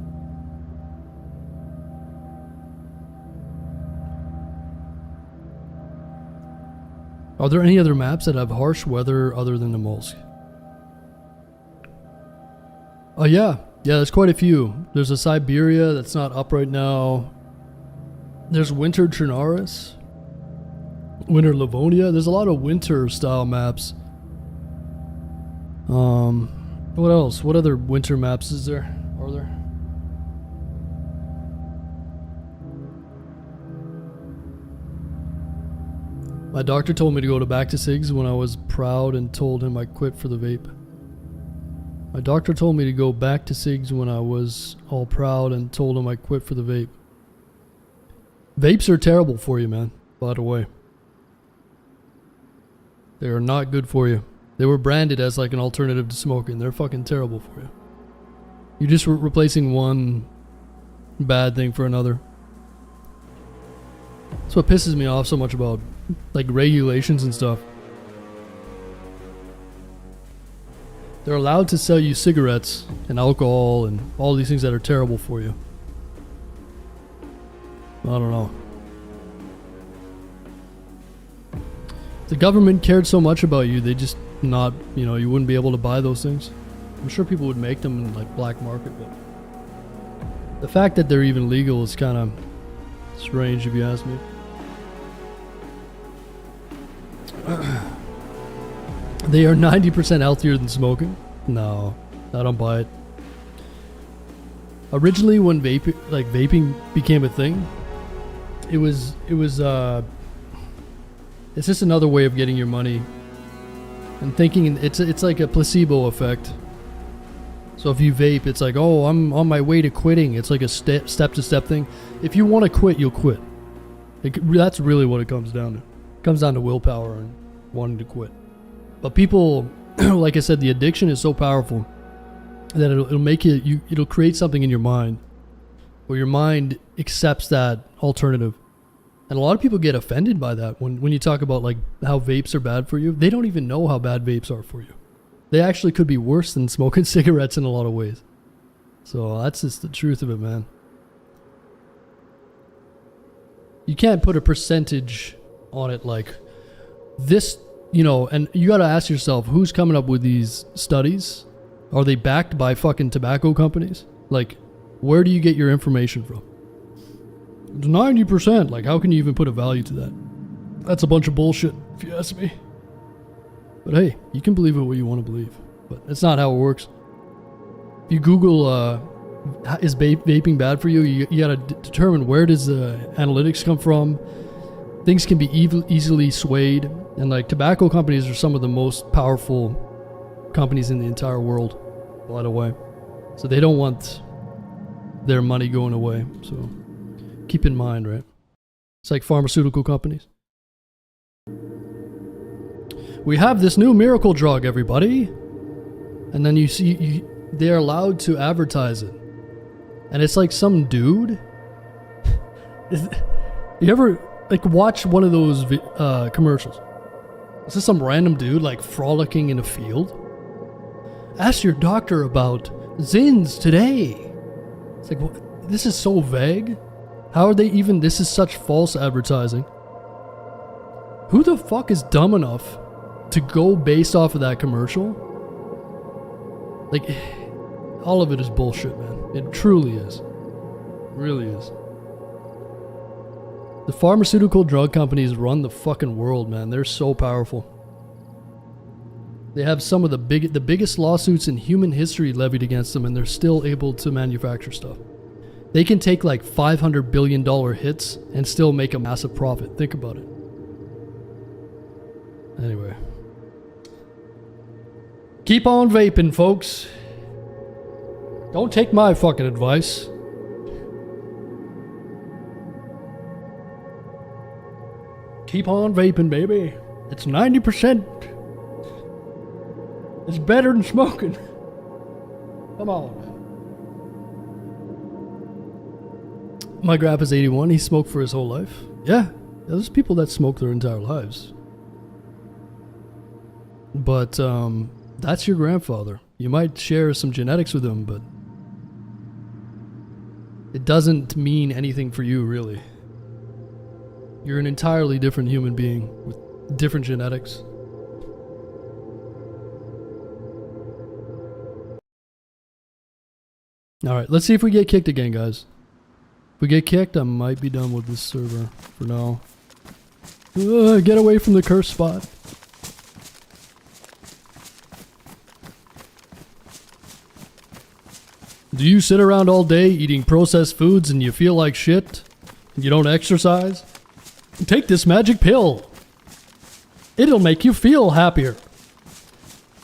Are there any other maps that have harsh weather other than the Molsk? Oh yeah, there's quite a few. There's a Siberia that's not up right now. There's Winter Trinaris, Winter Livonia. There's a lot of winter style maps. What else? What other winter maps are there? My doctor told me to go to back to cigs when I was proud and told him I quit for the vape. My doctor told me to go back to cigs when I was all proud and told him I quit for the vape. Vapes are terrible for you, man, by the way. They are not good for you. They were branded as like an alternative to smoking. They're fucking terrible for you. You're just replacing one bad thing for another. That's what pisses me off so much about like regulations and stuff. They're allowed to sell you cigarettes and alcohol and all these things that are terrible for you. I don't know. If the government cared so much about you, they just not, you know, you wouldn't be able to buy those things. I'm sure people would make them in like black market, but the fact that they're even legal is kind of strange if you ask me. They are 90% healthier than smoking. No, I don't buy it. Originally, when vaping became a thing, it's just another way of getting your money and thinking it's like a placebo effect. So if you vape, it's like, oh, I'm on my way to quitting. It's like a step-to-step thing. If you want to quit, you'll quit. That's really what it comes down to. It comes down to willpower and wanting to quit. But people, like I said, the addiction is so powerful that it'll make it'll create something in your mind where your mind accepts that alternative. And a lot of people get offended by that when you talk about like how vapes are bad for you. They don't even know how bad vapes are for you. They actually could be worse than smoking cigarettes in a lot of ways. So that's just the truth of it, man. You can't put a percentage on it like this, you know, and you got to ask yourself, who's coming up with these studies? Are they backed by fucking tobacco companies? Like, where do you get your information from? It's 90%. Like, how can you even put a value to that? That's a bunch of bullshit, if you ask me. But hey, you can believe it what you want to believe. But that's not how it works. If you Google, is vaping bad for you? You got to determine where does the analytics come from. Things can be easily swayed. And like tobacco companies are some of the most powerful companies in the entire world, by the way. So they don't want their money going away. So keep in mind, right? It's like pharmaceutical companies. We have this new miracle drug, everybody. And then you see they're allowed to advertise it. And it's like some dude. You ever like watch one of those commercials? Is this some random dude like frolicking in a field? Ask your doctor about Zins today. It's like, well, this is so vague. How are they even... This is such false advertising. Who the fuck is dumb enough to go based off of that commercial? Like, all of it is bullshit, man. It truly is. It really is. The pharmaceutical drug companies run the fucking world, man. They're so powerful. They have some of the biggest lawsuits in human history levied against them, and they're still able to manufacture stuff. They can take like $500 billion hits and still make a massive profit. Think about it. Anyway. Keep on vaping, folks. Don't take my fucking advice. Keep on vaping, baby. It's 90%. It's better than smoking. Come on. My grandpa's 81. He smoked for his whole life. Yeah, there's people that smoke their entire lives. But that's your grandfather. You might share some genetics with him, but it doesn't mean anything for you, really. You're an entirely different human being with different genetics. Alright, let's see if we get kicked again, guys. If we get kicked, I might be done with this server for now. Get away from the cursed spot. Do you sit around all day eating processed foods and you feel like shit? And you don't exercise? Take this magic pill. It'll make you feel happier.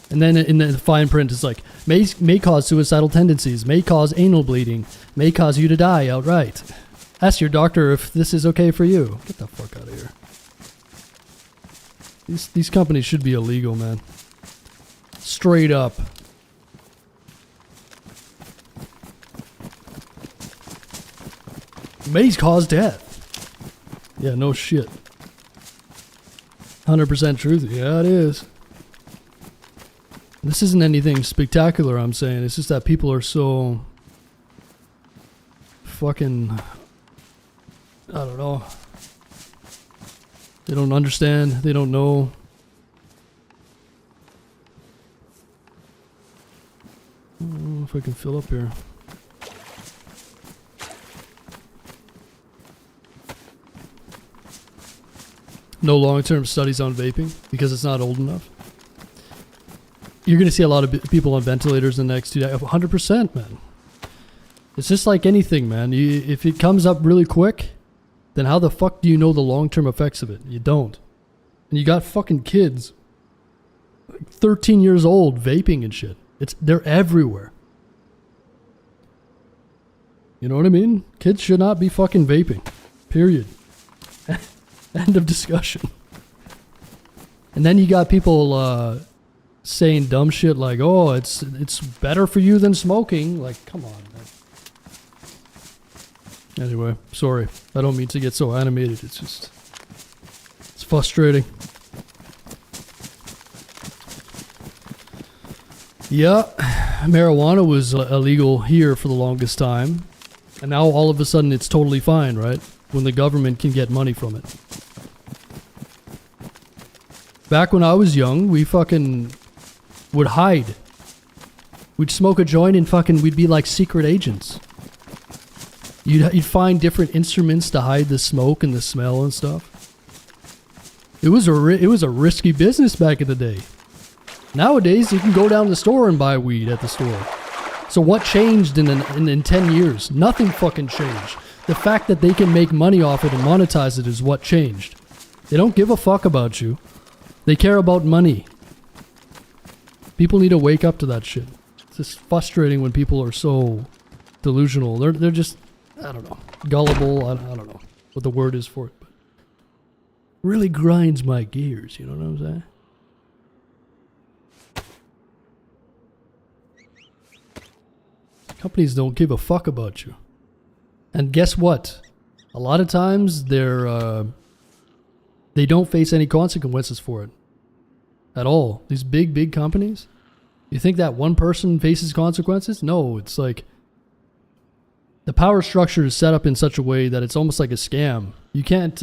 And then in the fine print, it's like, may cause suicidal tendencies, may cause anal bleeding, may cause you to die outright. Ask your doctor if this is okay for you. Get the fuck out of here. These companies should be illegal, man. Straight up. May cause death. Yeah, no shit. 100% truth. Yeah, it is. This isn't anything spectacular, I'm saying. It's just that people are so fucking, I don't know. They don't understand. They don't know. I don't know if I can fill up here. No long-term studies on vaping because it's not old enough. You're going to see a lot of people on ventilators in the next 2 days. 100%, man. It's just like anything, man. If it comes up really quick, then how the fuck do you know the long-term effects of it? You don't. And you got fucking kids, like 13 years old, vaping and shit. They're everywhere. You know what I mean? Kids should not be fucking vaping. Period. End of discussion. And then you got people saying dumb shit like, oh, it's better for you than smoking. Like, come on, man. Anyway, sorry. I don't mean to get so animated. It's just, it's frustrating. Yeah, marijuana was illegal here for the longest time. And now all of a sudden it's totally fine, right? When the government can get money from it. Back when I was young, we fucking would hide. We'd smoke a joint and fucking we'd be like secret agents. You'd find different instruments to hide the smoke and the smell and stuff. It was a risky business back in the day. Nowadays, you can go down to the store and buy weed at the store. So what changed in 10 years? Nothing fucking changed. The fact that they can make money off it and monetize it is what changed. They don't give a fuck about you. They care about money. People need to wake up to that shit. It's just frustrating when people are so delusional. They're just, I don't know, gullible. I don't know what the word is for it, but really grinds my gears. You know what I'm saying? Companies don't give a fuck about you. And guess what? A lot of times they don't face any consequences for it. At all. These big companies. You think that one person faces consequences? No, it's like the power structure is set up in such a way that it's almost like a scam. You can't,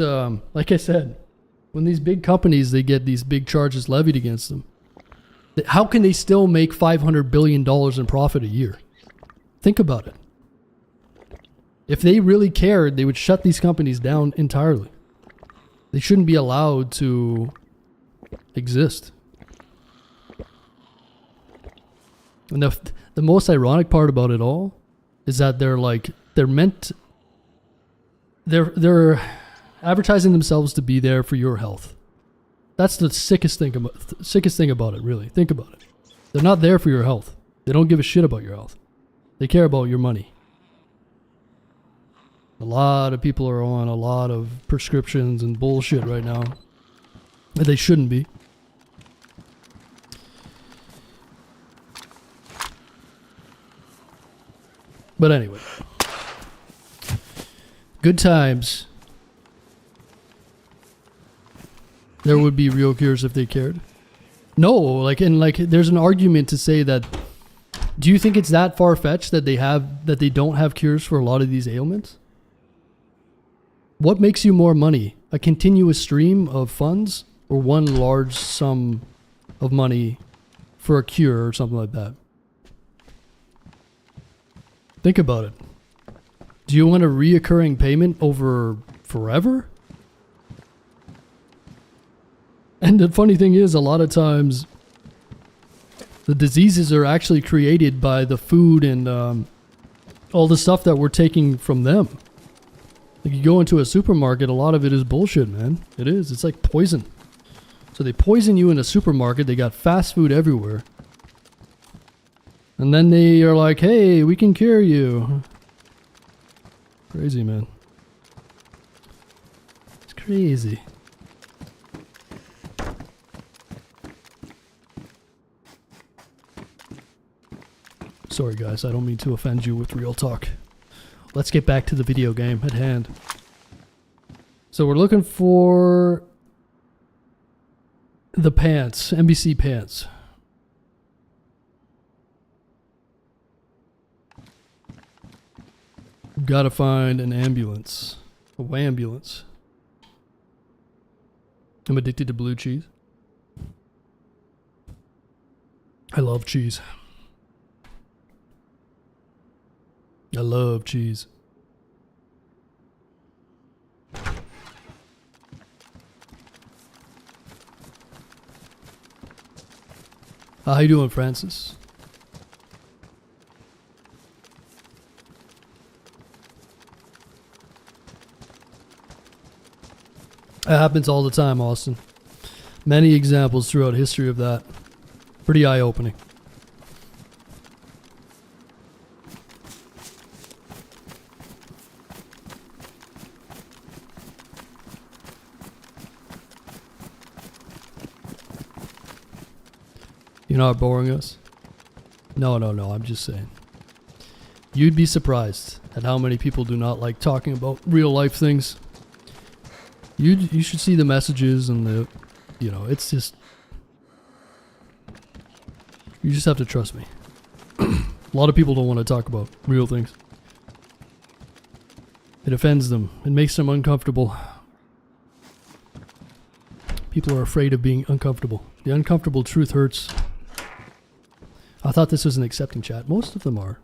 like I said, when these big companies, they get these big charges levied against them, how can they still make $500 billion in profit a year? Think about it. If they really cared, they would shut these companies down entirely. They shouldn't be allowed to exist. And the most ironic part about it all is that they're advertising themselves to be there for your health. That's the sickest thing about it, really. Think about it. They're not there for your health. They don't give a shit about your health. They care about your money. A lot of people are on a lot of prescriptions and bullshit right now that they shouldn't be. But anyway, good times. There would be real cures if they cared. No, there's an argument to say that. Do you think it's that far-fetched that they don't have cures for a lot of these ailments? What makes you more money? A continuous stream of funds or one large sum of money for a cure or something like that? Think about it. Do you want a reoccurring payment over forever? And the funny thing is, a lot of times, the diseases are actually created by the food and all the stuff that we're taking from them. Like you go into a supermarket, a lot of it is bullshit, man. It is. It's like poison. So they poison you in a supermarket. They got fast food everywhere. And then they are like, hey, we can cure you. Crazy, man. It's crazy. Sorry, guys. I don't mean to offend you with real talk. Let's get back to the video game at hand. So we're looking for the pants, NBC pants. Gotta find an ambulance. A wambulance. I'm addicted to blue cheese. I love cheese. I love cheese. How you doing, Francis? That happens all the time, Austin. Many examples throughout history of that. Pretty eye-opening. You're not boring us? No, I'm just saying. You'd be surprised at how many people do not like talking about real life things. You should see the messages and the, it's just, you just have to trust me. A lot of people don't want to talk about real things. It offends them. It makes them uncomfortable. People are afraid of being uncomfortable. The uncomfortable truth hurts. I thought this was an accepting chat. Most of them are.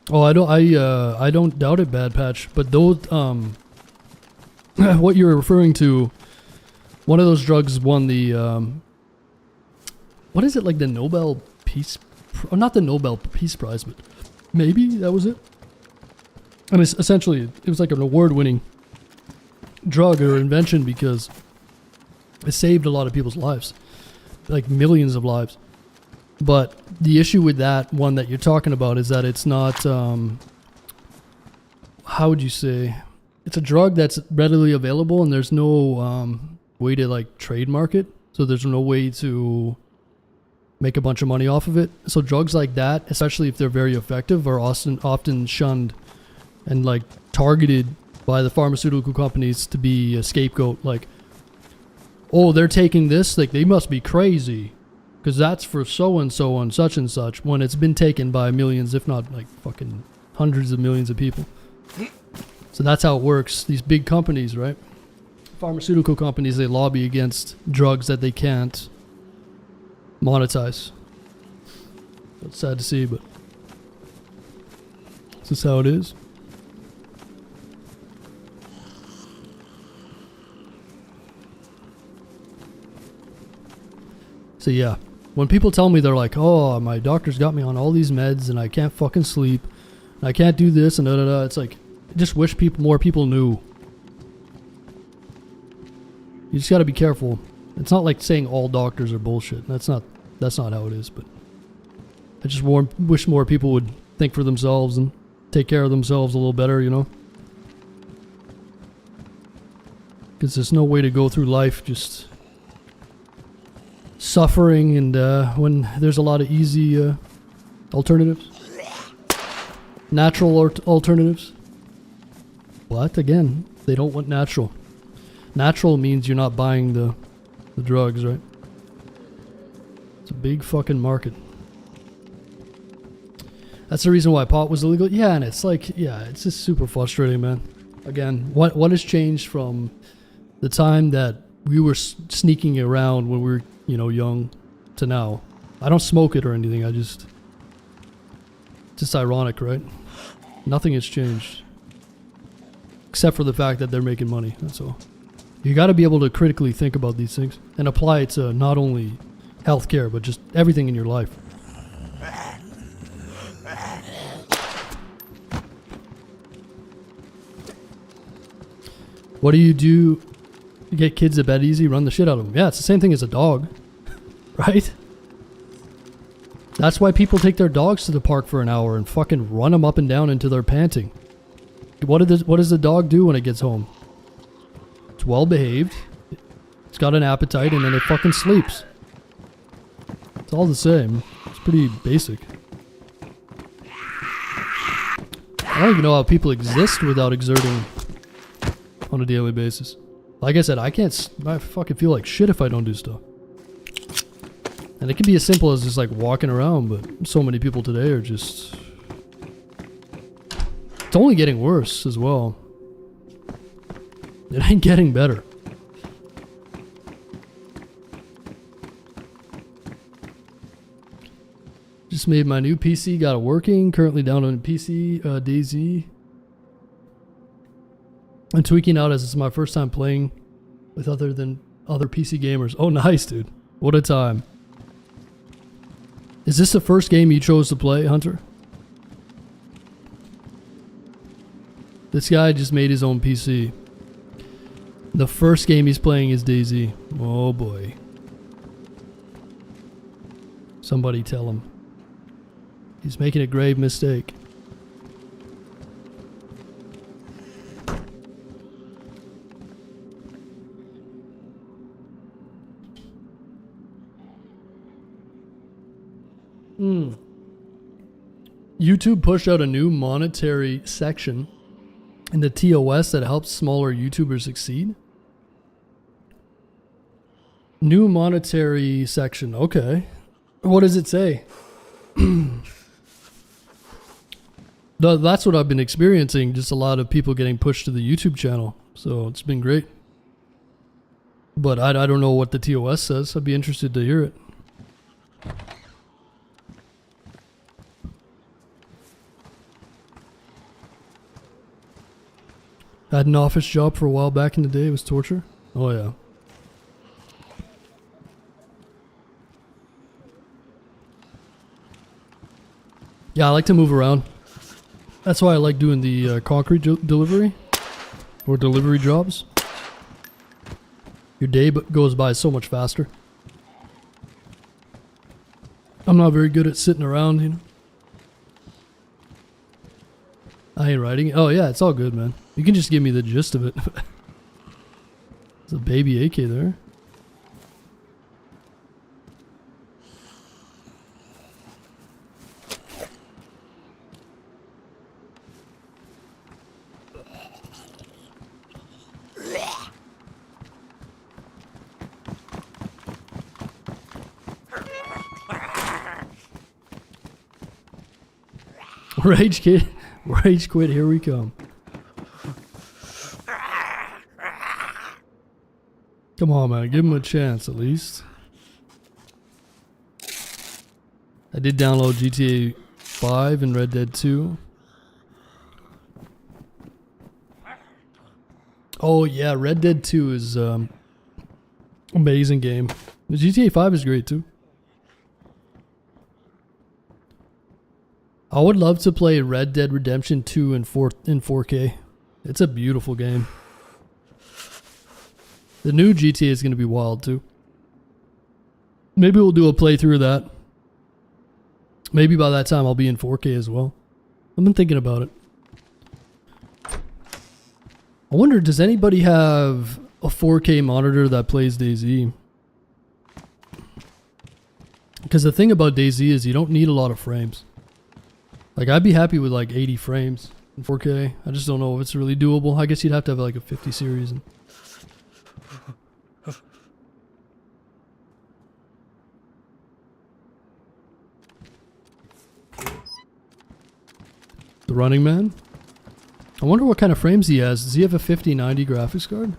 Oh, I don't doubt it, Bad Patch. But those, what you're referring to, one of those drugs won the, what is it, like the Nobel Peace, not the Nobel Peace Prize, but maybe that was it. And it's essentially, it was like an award-winning drug or invention because it saved a lot of people's lives, like millions of lives. But the issue with that one that you're talking about is that it's not, how would you say, it's a drug that's readily available and there's no way to like trademark it. So there's no way to make a bunch of money off of it. So drugs like that, especially if they're very effective, are often shunned and like targeted by the pharmaceutical companies to be a scapegoat. Like, oh, they're taking this, like they must be crazy because that's for so and so and such, when it's been taken by millions, if not like fucking hundreds of millions of people. So that's how it works. These big companies, right? Pharmaceutical companies, they lobby against drugs that they can't monetize. It's sad to see, but this is how it is. So yeah, when people tell me they're like, oh, my doctor's got me on all these meds and I can't fucking sleep, and I can't do this and da da da, it's like, I just wish more people knew. You just got to be careful. It's not like saying all doctors are bullshit. That's not how it is. But I just wish more people would think for themselves and take care of themselves a little better, you know. Because there's no way to go through life just suffering, and when there's a lot of easy alternatives, natural alternatives. What? Again, they don't want natural. Natural means you're not buying the drugs, right? It's a big fucking market. That's the reason why pot was illegal. Yeah, and it's like, yeah, it's just super frustrating, man. Again, what has changed from the time that we were sneaking around when we were, you know, young to now? I don't smoke it or anything. It's just ironic, right? Nothing has changed. Except for the fact that they're making money, that's all. You got to be able to critically think about these things and apply it to not only healthcare, but just everything in your life. What do? You get kids to bed easy, run the shit out of them. Yeah, it's the same thing as a dog, right? That's why people take their dogs to the park for an hour and fucking run them up and down until they're panting. What does the dog do when it gets home? It's well behaved. It's got an appetite, and then it fucking sleeps. It's all the same. It's pretty basic. I don't even know how people exist without exerting on a daily basis. Like I said, I fucking feel like shit if I don't do stuff. And it can be as simple as just like walking around, but so many people today are just... It's only getting worse as well. It ain't getting better. Just made my new PC, got it working. Currently down on PC, DayZ. I'm tweaking out as it's my first time playing with other PC gamers. Oh, nice, dude. What a time. Is this the first game you chose to play, Hunter? This guy just made his own PC. The first game he's playing is DayZ. Oh boy. Somebody tell him. He's making a grave mistake. YouTube pushed out a new monetary section in the TOS that helps smaller YouTubers succeed. New monetary section. Okay. What does it say? That's what I've been experiencing. Just a lot of people getting pushed to the YouTube channel. So it's been great. But I don't know what the TOS says. I'd be interested to hear it. I had an office job for a while back in the day. It was torture. Oh yeah. Yeah, I like to move around. That's why I like doing the concrete delivery or delivery jobs. Your day goes by so much faster. I'm not very good at sitting around, you know. I ain't writing. Oh yeah, it's all good, man. You can just give me the gist of it. There's a baby AK there. Rage kid. Rage quit, here we come. Come on, man. Give him a chance, at least. I did download GTA 5 and Red Dead 2. Oh, yeah. Red Dead 2 is amazing game. The GTA 5 is great, too. I would love to play Red Dead Redemption 2 in 4K. It's a beautiful game. The new GTA is going to be wild too. Maybe we'll do a playthrough of that. Maybe by that time I'll be in 4K as well. I've been thinking about it. I wonder, does anybody have a 4K monitor that plays DayZ? Because the thing about DayZ is you don't need a lot of frames. Like, I'd be happy with like 80 frames in 4K. I just don't know if it's really doable. I guess you'd have to have like a 50 series. The Running Man? I wonder what kind of frames he has. Does he have a 5090 graphics card?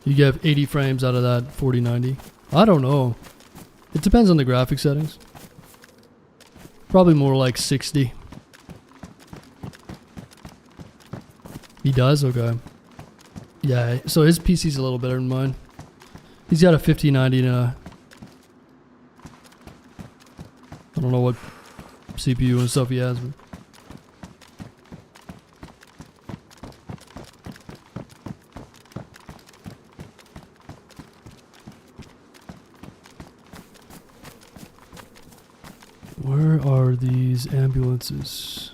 You get 80 frames out of that 4090. I don't know. It depends on the graphic settings. Probably more like 60. He does? Okay. Yeah, so his PC's a little better than mine. He's got a 5090 and a... I don't know what CPU and stuff he has. But where are these ambulances?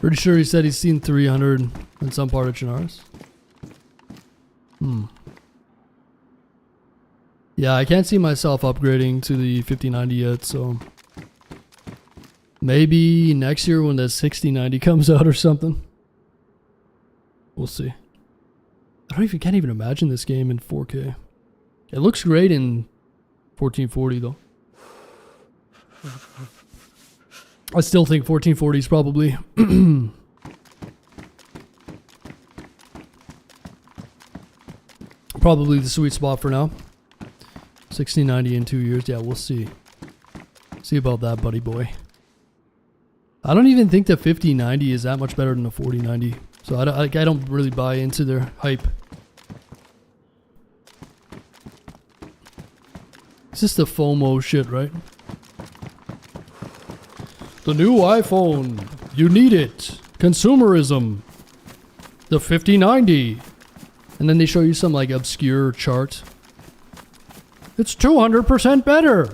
Pretty sure he said he's seen 300 in some part of Chinaris. Yeah, I can't see myself upgrading to the 5090 yet, so maybe next year when the 6090 comes out or something. We'll see. Can't even imagine this game in 4K. It looks great in 1440 though. I still think 1440 is probably probably the sweet spot for now. 1690 in 2 years. Yeah, we'll see. See about that, buddy boy. I don't even think the 5090 is that much better than the 4090. So I don't really buy into their hype. It's just the FOMO shit, right? The new iPhone. You need it. Consumerism. The 5090. And then they show you some like obscure chart. It's 200% better.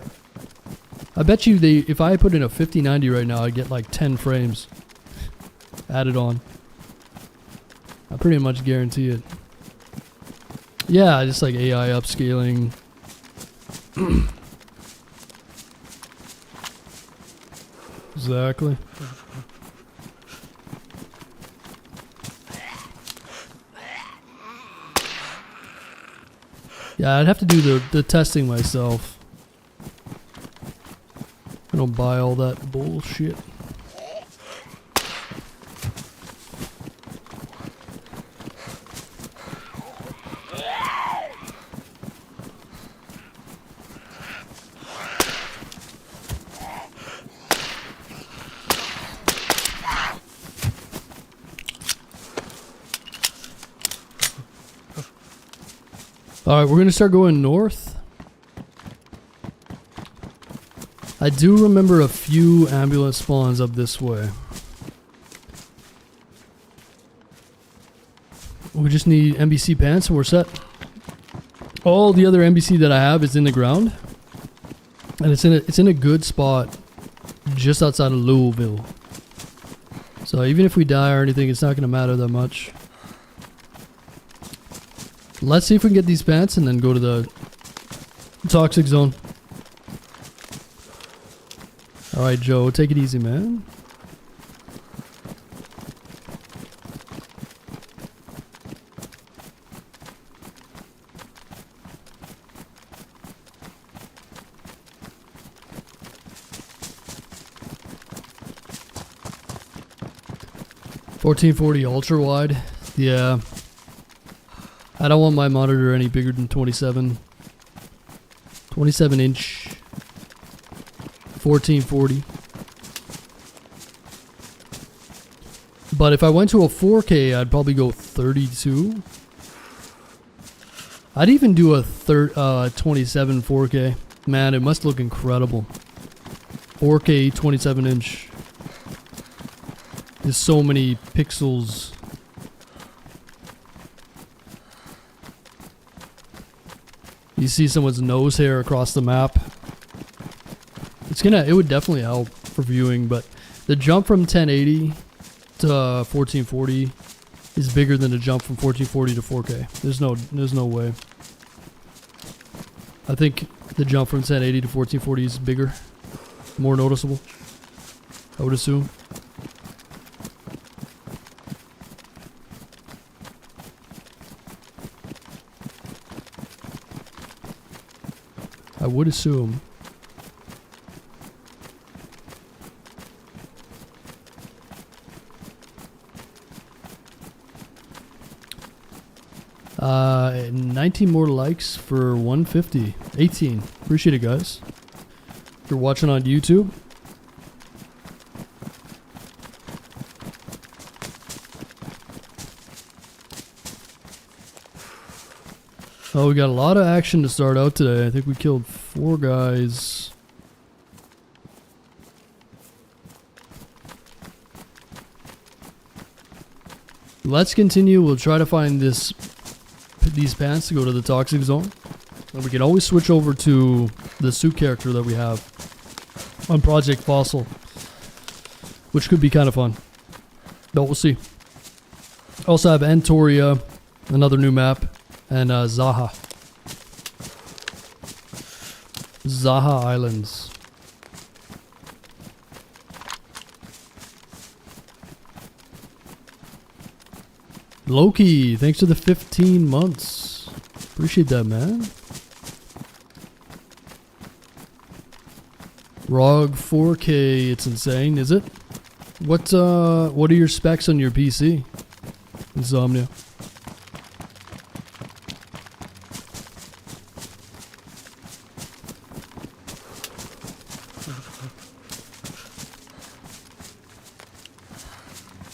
I bet you if I put in a 5090 right now, I'd get like 10 frames added on. I pretty much guarantee it. Yeah, just like AI upscaling. Exactly. Yeah, I'd have to do the testing myself. I don't buy all that bullshit. Alright, we're going to start going north. I do remember a few ambulance spawns up this way. We just need NBC pants and we're set. All the other NBC that I have is in the ground. And it's in a good spot just outside of Louisville. So even if we die or anything, it's not going to matter that much. Let's see if we can get these pants and then go to the toxic zone. Alright, Joe, take it easy, man. $1440 ultra wide. Yeah. I don't want my monitor any bigger than 27 inch 1440. But if I went to a 4K, I'd probably go 32. I'd even do a 27 4K. Man, it must look incredible. 4K 27 inch. There's so many pixels. You see someone's nose hair across the map. It would definitely help for viewing, but the jump from 1080 to 1440 is bigger than the jump from 1440 to 4K. There's no way. I think the jump from 1080 to 1440 is bigger, more noticeable, I would assume. I would assume. Uh, 19 more likes for 150. 18. Appreciate it, guys. If you're watching on YouTube. Oh, we got a lot of action to start out today. I think we killed 4 guys. Let's continue. We'll try to find these pants to go to the toxic zone. And we can always switch over to the suit character that we have on Project Fossil, which could be kind of fun. But we'll see. Also have Antoria, another new map. And Zaha Islands. Loki, thanks for the 15 months. Appreciate that, man. ROG 4K, it's insane, is it? What are your specs on your PC? Insomnia.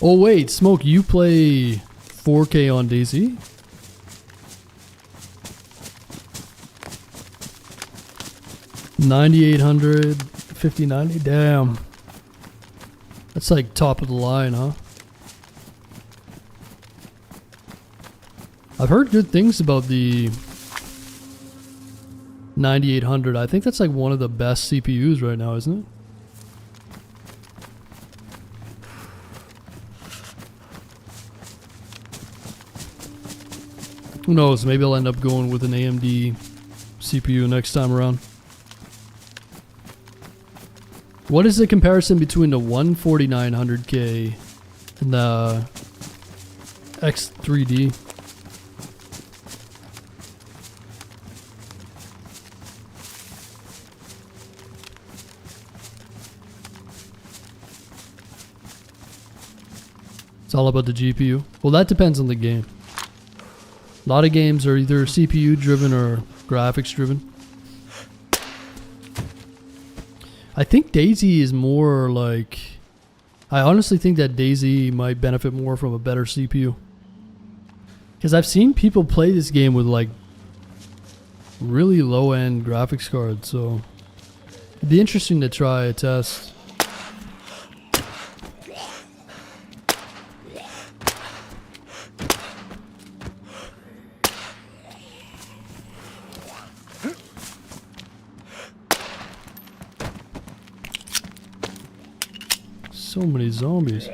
Oh wait, Smoke, you play 4K on DayZ? $9,800, $5090, damn. That's like top of the line, huh? I've heard good things about the 9800. I think that's like one of the best CPUs right now, isn't it? Who knows, maybe I'll end up going with an AMD CPU next time around. What is the comparison between the 14900K and the X3D? It's all about the GPU. Well, that depends on the game. A lot of games are either CPU driven or graphics driven. I think DayZ is more like... I honestly think that DayZ might benefit more from a better CPU. Because I've seen people play this game with like really low end graphics cards, so it'd be interesting to try a test. So many zombies.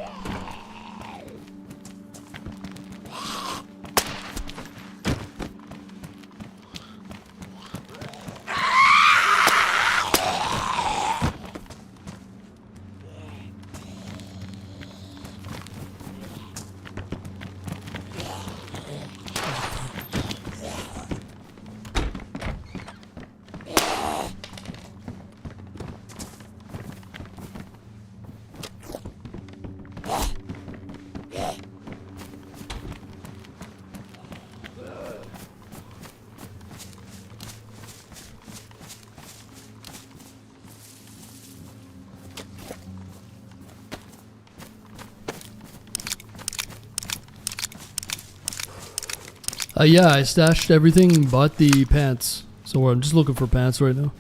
Yeah, I stashed everything but the pants. So I'm just looking for pants right now.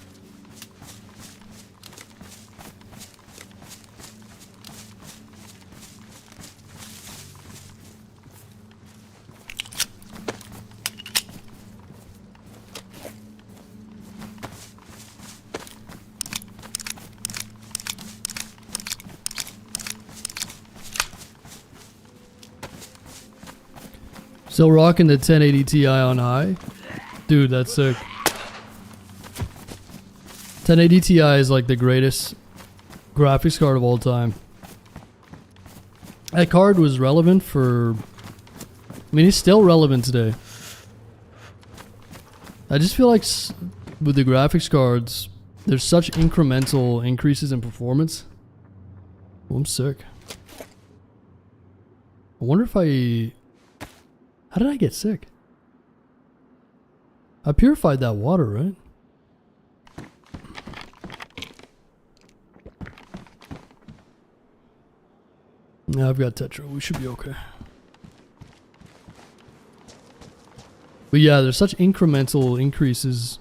Still rocking the 1080 Ti on high. Dude, that's sick. 1080 Ti is like the greatest graphics card of all time. That card was relevant for... I mean, it's still relevant today. I just feel like with the graphics cards, there's such incremental increases in performance. Oh, I'm sick. I wonder if I... How did I get sick? I purified that water, right? Yeah, I've got Tetra. We should be okay. But yeah, there's such incremental increases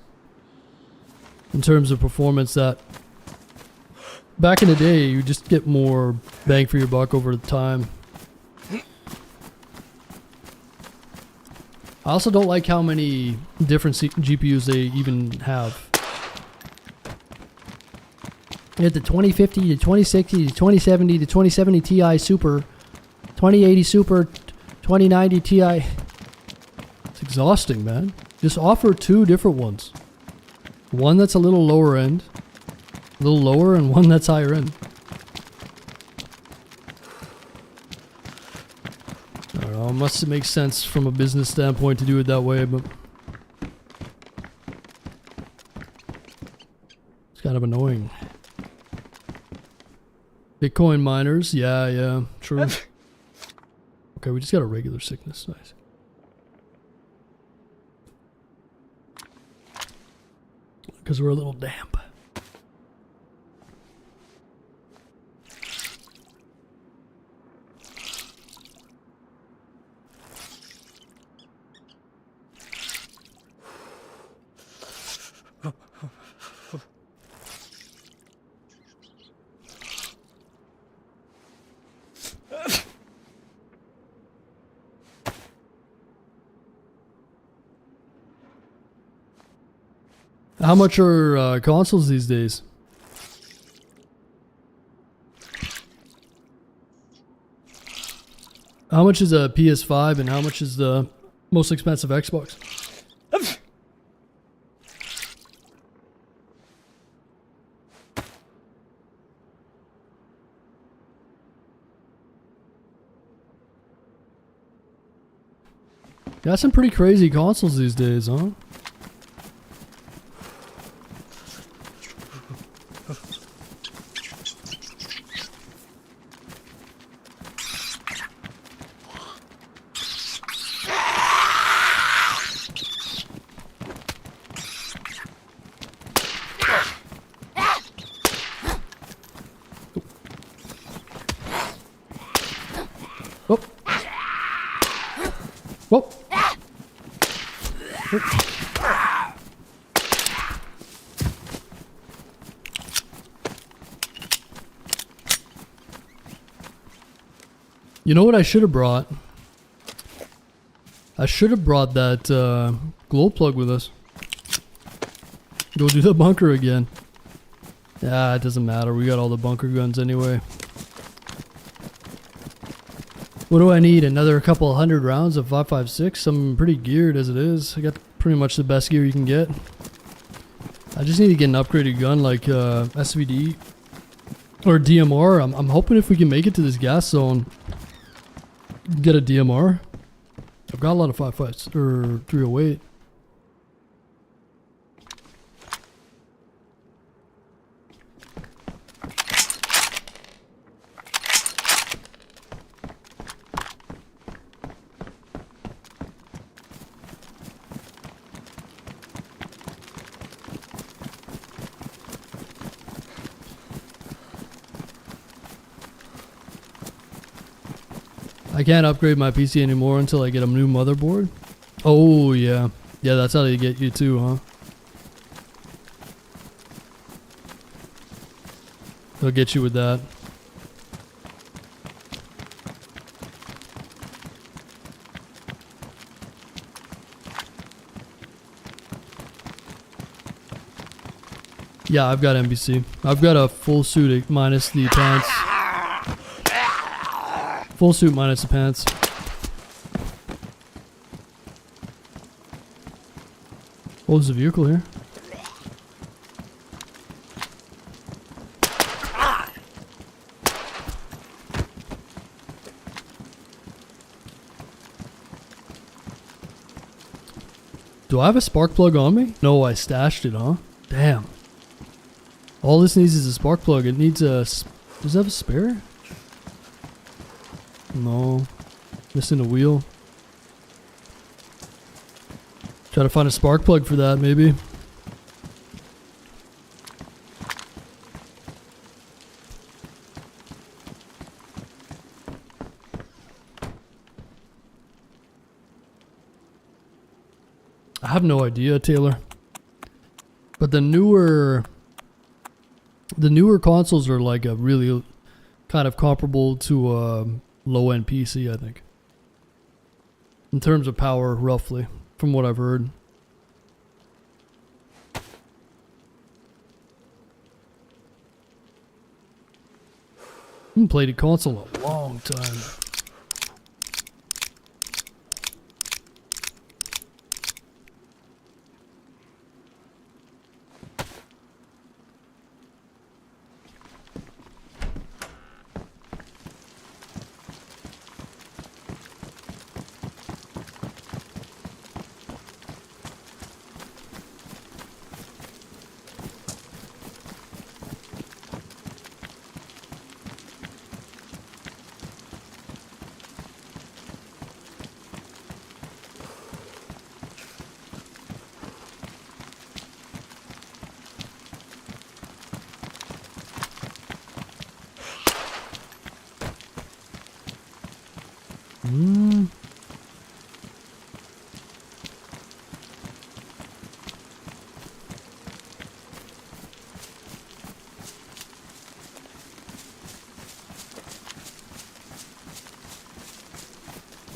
in terms of performance that back in the day, you just get more bang for your buck over the time. I also don't like how many different GPUs they even have. You have the 2050, the 2060, the 2070, the 2070 Ti Super, 2080 Super, 2090 Ti. It's exhausting, man. Just offer two different ones. One that's a little lower end, a little lower, and one that's higher end. I don't know, it must make sense from a business standpoint to do it that way, but it's kind of annoying. Bitcoin miners, yeah, true. Okay, we just got a regular sickness, nice. Because we're a little damp. How much are consoles these days? How much is a PS5 and how much is the most expensive Xbox? Got some pretty crazy consoles these days, huh? Whoop. Whoop. You know what I should have brought? I should have brought that glow plug with us. Go do the bunker again. Yeah, it doesn't matter. We got all the bunker guns anyway. What do I need? Another couple 100 rounds of 5.56? I'm pretty geared as it is. I got pretty much the best gear you can get. I just need to get an upgraded gun like SVD or DMR. I'm hoping if we can make it to this gas zone, get a DMR. I've got a lot of 5.5s or 308. I can't upgrade my PC anymore until I get a new motherboard. Oh, yeah. Yeah, that's how they get you too, huh? They'll get you with that. Yeah, I've got NBC. I've got a full suit minus the pants. Full suit minus the pants. Oh, there's a vehicle here. Do I have a spark plug on me? No, I stashed it, huh? Damn. All this needs is a spark plug. It needs a... Does it have a spare? No. Missing a wheel. Try to find a spark plug for that, maybe. I have no idea, Taylor. But the newer consoles are like a really kind of comparable to low-end PC, I think. In terms of power, roughly, from what I've heard. I haven't played a console in a long time.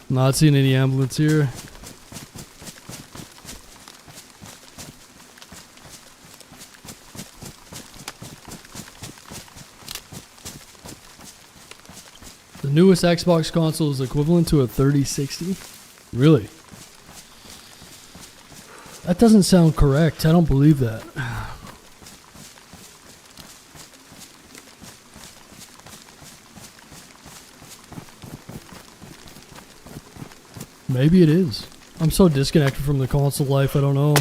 Not seeing any ambulance here. The newest Xbox console is equivalent to a 3060. Really? That doesn't sound correct. I don't believe that. Maybe it is. I'm so disconnected from the console life, I don't know.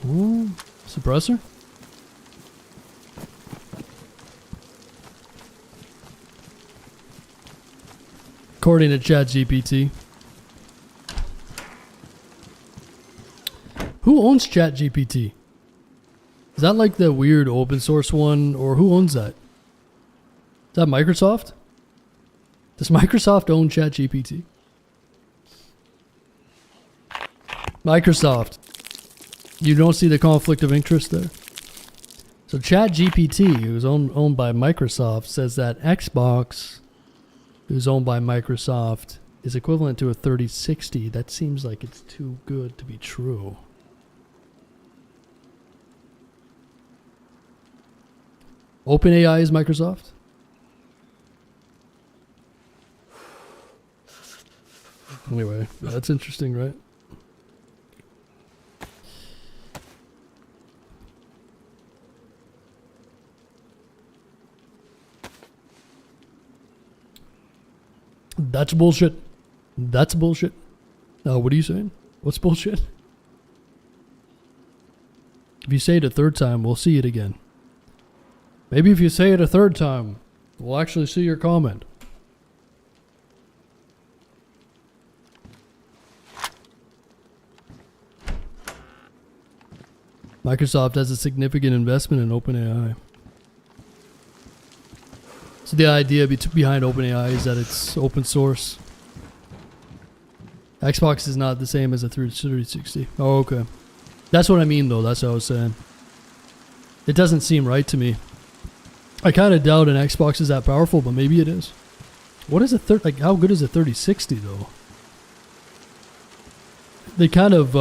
Ooh, suppressor? According to ChatGPT. Who owns ChatGPT? Is that like the weird open source one, or who owns that? Is that Microsoft? Does Microsoft own ChatGPT? Microsoft. You don't see the conflict of interest there? So ChatGPT, who's owned by Microsoft, says that Xbox, who's owned by Microsoft, is equivalent to a 3060. That seems like it's too good to be true. OpenAI is Microsoft? Anyway, that's interesting, right? That's bullshit. That's bullshit. What are you saying? What's bullshit? If you say it a third time, we'll see it again. Maybe if you say it a third time, we'll actually see your comment. Microsoft has a significant investment in OpenAI. So the idea behind OpenAI is that it's open source. Xbox is not the same as a 360. Oh, okay. That's what I mean, though. That's what I was saying. It doesn't seem right to me. I kind of doubt an Xbox is that powerful, but maybe it is. What is a like? How good is a 3060 though? They kind of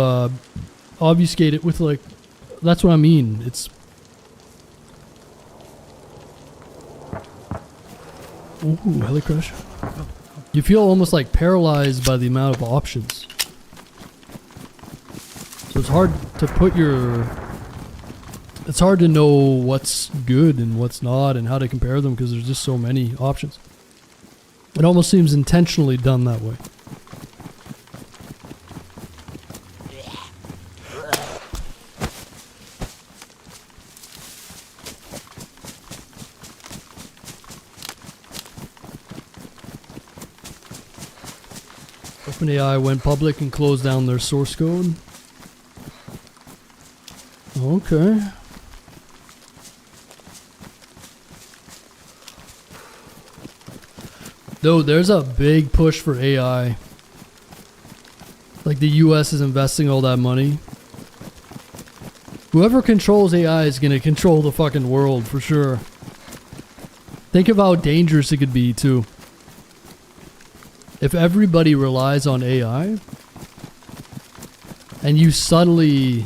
obfuscate it with like. That's what I mean. It's. Ooh, helicrash. You feel almost like paralyzed by the amount of options. So it's hard to put your... It's hard to know what's good and what's not and how to compare them because there's just so many options. It almost seems intentionally done that way. OpenAI went public and closed down their source code. Okay. Though there's a big push for AI. Like the US is investing all that money. Whoever controls AI is gonna control the fucking world for sure. Think of how dangerous it could be too. If everybody relies on AI and you subtly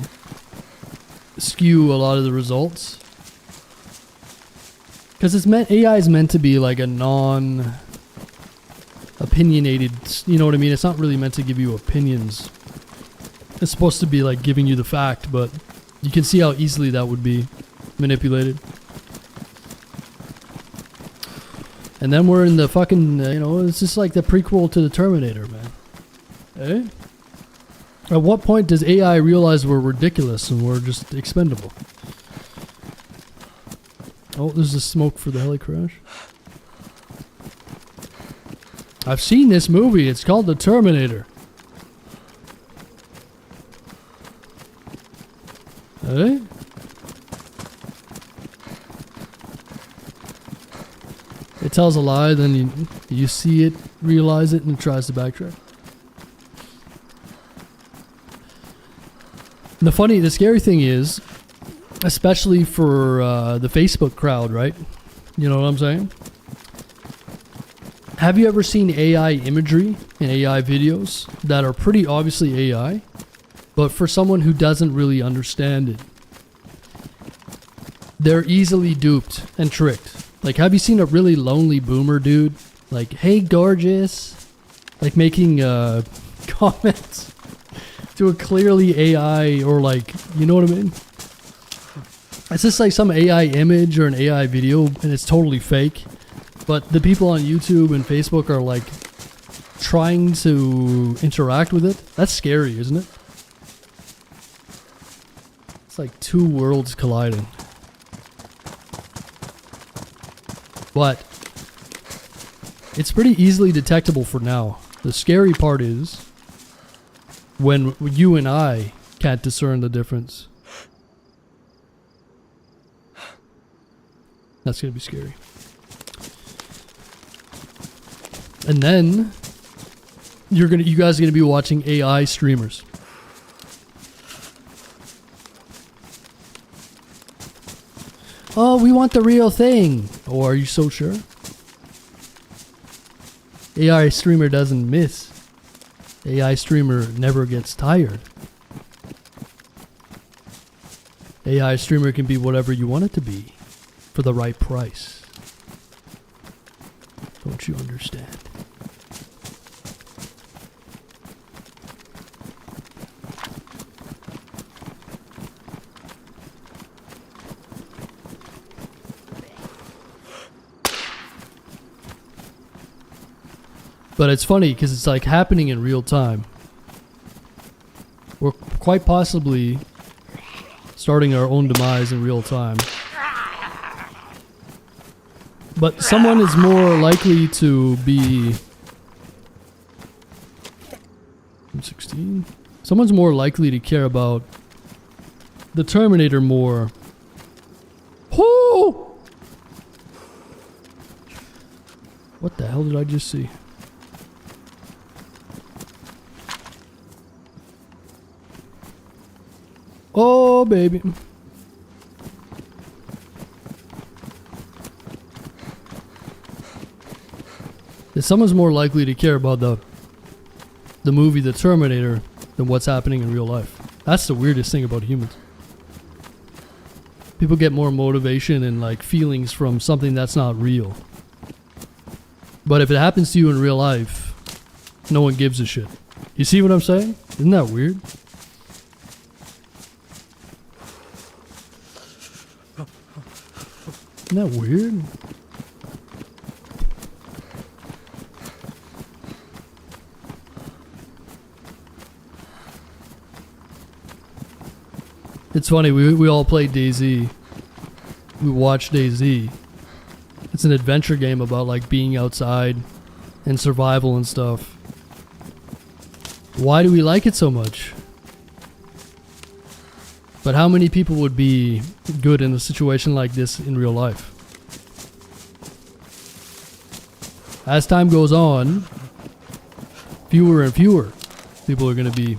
skew a lot of the results, because AI is meant to be like a non-opinionated, you know what I mean? It's not really meant to give you opinions. It's supposed to be like giving you the fact, but you can see how easily that would be manipulated. And then we're in the fucking, it's just like the prequel to the Terminator, man. Eh? At what point does AI realize we're ridiculous and we're just expendable? Oh, there's the smoke for the heli crash. I've seen this movie. It's called The Terminator. Eh? It tells a lie, then you see it, realize it, and it tries to backtrack. The scary thing is, especially for the Facebook crowd, right? You know what I'm saying? Have you ever seen AI imagery and AI videos that are pretty obviously AI, but for someone who doesn't really understand it, they're easily duped and tricked. Like, have you seen a really lonely boomer dude? Like, hey, gorgeous. Like, making comments to a clearly AI or like, you know what I mean? It's just like some AI image or an AI video and it's totally fake. But the people on YouTube and Facebook are like trying to interact with it. That's scary, isn't it? It's like two worlds colliding. But it's pretty easily detectable for now. The scary part is when you and I can't discern the difference. That's gonna be scary. And then you guys are gonna be watching AI streamers. Oh, we want the real thing. Oh, are you so sure? AI streamer doesn't miss. AI streamer never gets tired. AI streamer can be whatever you want it to be for the right price. Don't you understand? But it's funny because it's like happening in real time. We're quite possibly starting our own demise in real time. But someone is more likely to be... I'm 16? Someone's more likely to care about the Terminator more. Whoo! What the hell did I just see? Oh, baby. Someone's more likely to care about the movie The Terminator than what's happening in real life. That's the weirdest thing about humans. People get more motivation and like feelings from something that's not real. But if it happens to you in real life, no one gives a shit. You see what I'm saying? Isn't that weird? Isn't that weird? It's funny, we all play DayZ. We watch DayZ. It's an adventure game about like being outside and survival and stuff. Why do we like it so much? But how many people would be good in a situation like this in real life? As time goes on, fewer and fewer people are going to be,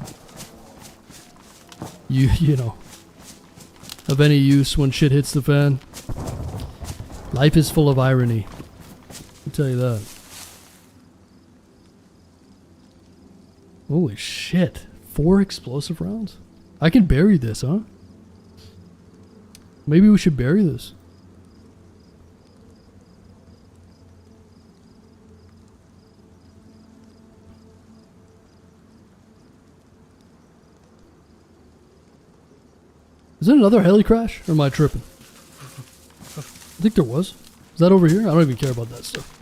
you know, of any use when shit hits the fan. Life is full of irony. I'll tell you that. Holy shit. 4 explosive rounds? I can bury this, huh? Maybe we should bury this. Is it another heli crash? Or am I tripping? I think there was. Is that over here? I don't even care about that stuff.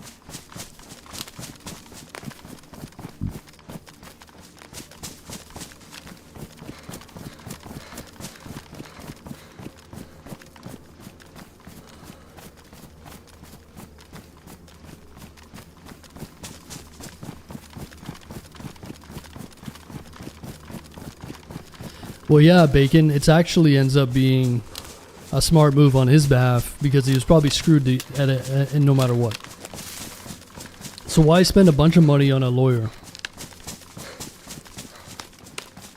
Well, yeah, Bacon, it actually ends up being a smart move on his behalf because he was probably screwed and no matter what. So why spend a bunch of money on a lawyer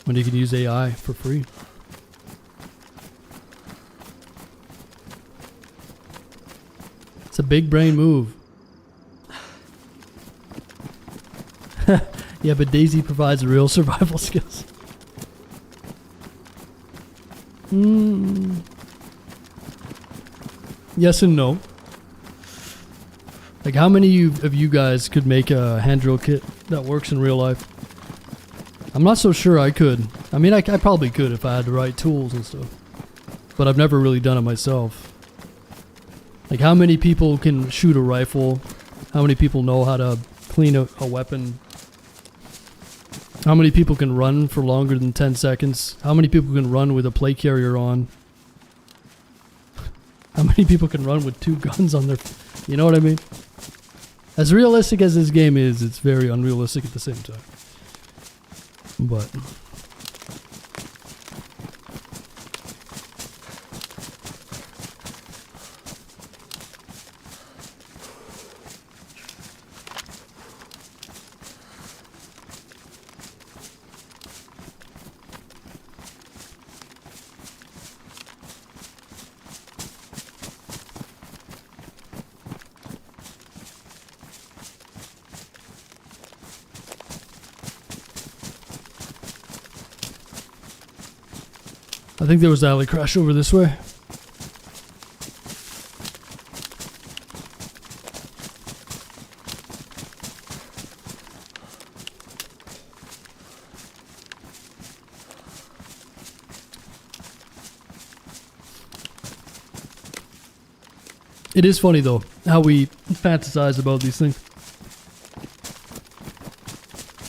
when you can use AI for free? It's a big brain move. Yeah, but DayZ provides real survival skills. Yes and no. Like, how many of you guys could make a hand drill kit that works in real life? I'm not so sure I could. I mean, I probably could if I had the right tools and stuff. But I've never really done it myself. Like, how many people can shoot a rifle? How many people know how to clean a weapon? How many people can run for longer than 10 seconds? How many people can run with a plate carrier on? How many people can run with 2 guns on their... You know what I mean? As realistic as this game is, it's very unrealistic at the same time. But... I think there was alley crash over this way. It is funny though, how we fantasize about these things.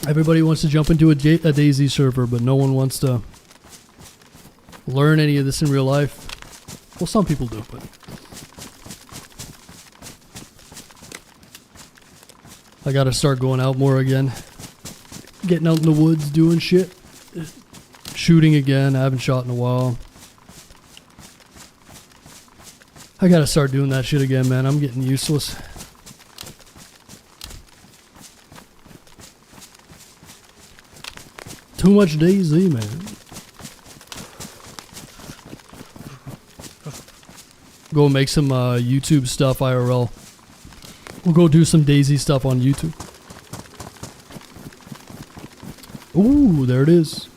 Everybody wants to jump into a DayZ server, but no one wants to learn any of this in real life. Well, some people do, but I gotta start going out more again. Getting out in the woods, doing shit. Shooting again, I haven't shot in a while. I gotta start doing that shit again, man. I'm getting useless. Too much DayZ, man. Go make some YouTube stuff IRL. We'll go do some DayZ stuff on YouTube. Ooh, there it is.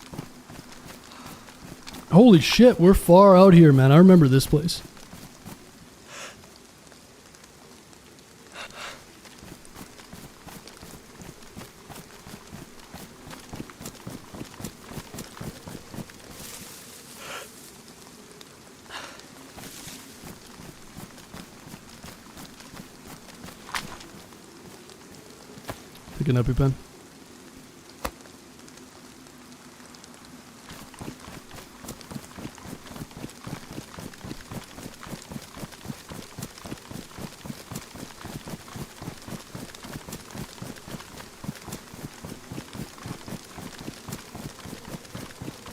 Holy shit, we're far out here, man. I remember this place. Picking up your pen.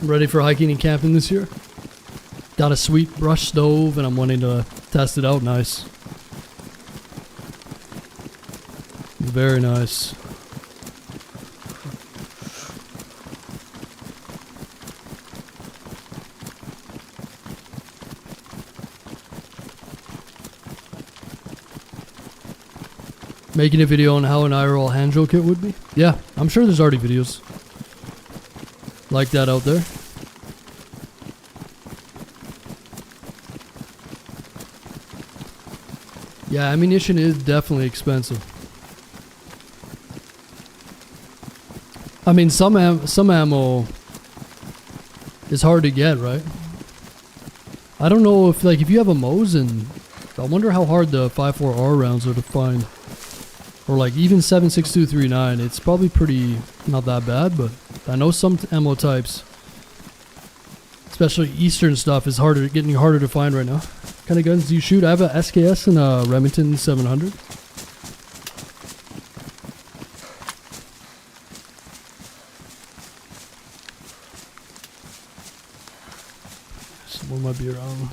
I'm ready for hiking and camping this year. Got a sweet brush stove and I'm wanting to test it out. Nice. Very nice. Making a video on how an IRL hand drill kit would be? Yeah, I'm sure there's already videos like that out there. Yeah, ammunition is definitely expensive. I mean, some ammo is hard to get, right? I don't know if you have a Mosin, I wonder how hard the 5.4R rounds are to find. Or like even 7.6239, it's probably pretty not that bad, but I know some ammo types, especially Eastern stuff, is getting harder to find right now. What kind of guns do you shoot? I have a SKS and a Remington 700. Someone might be around.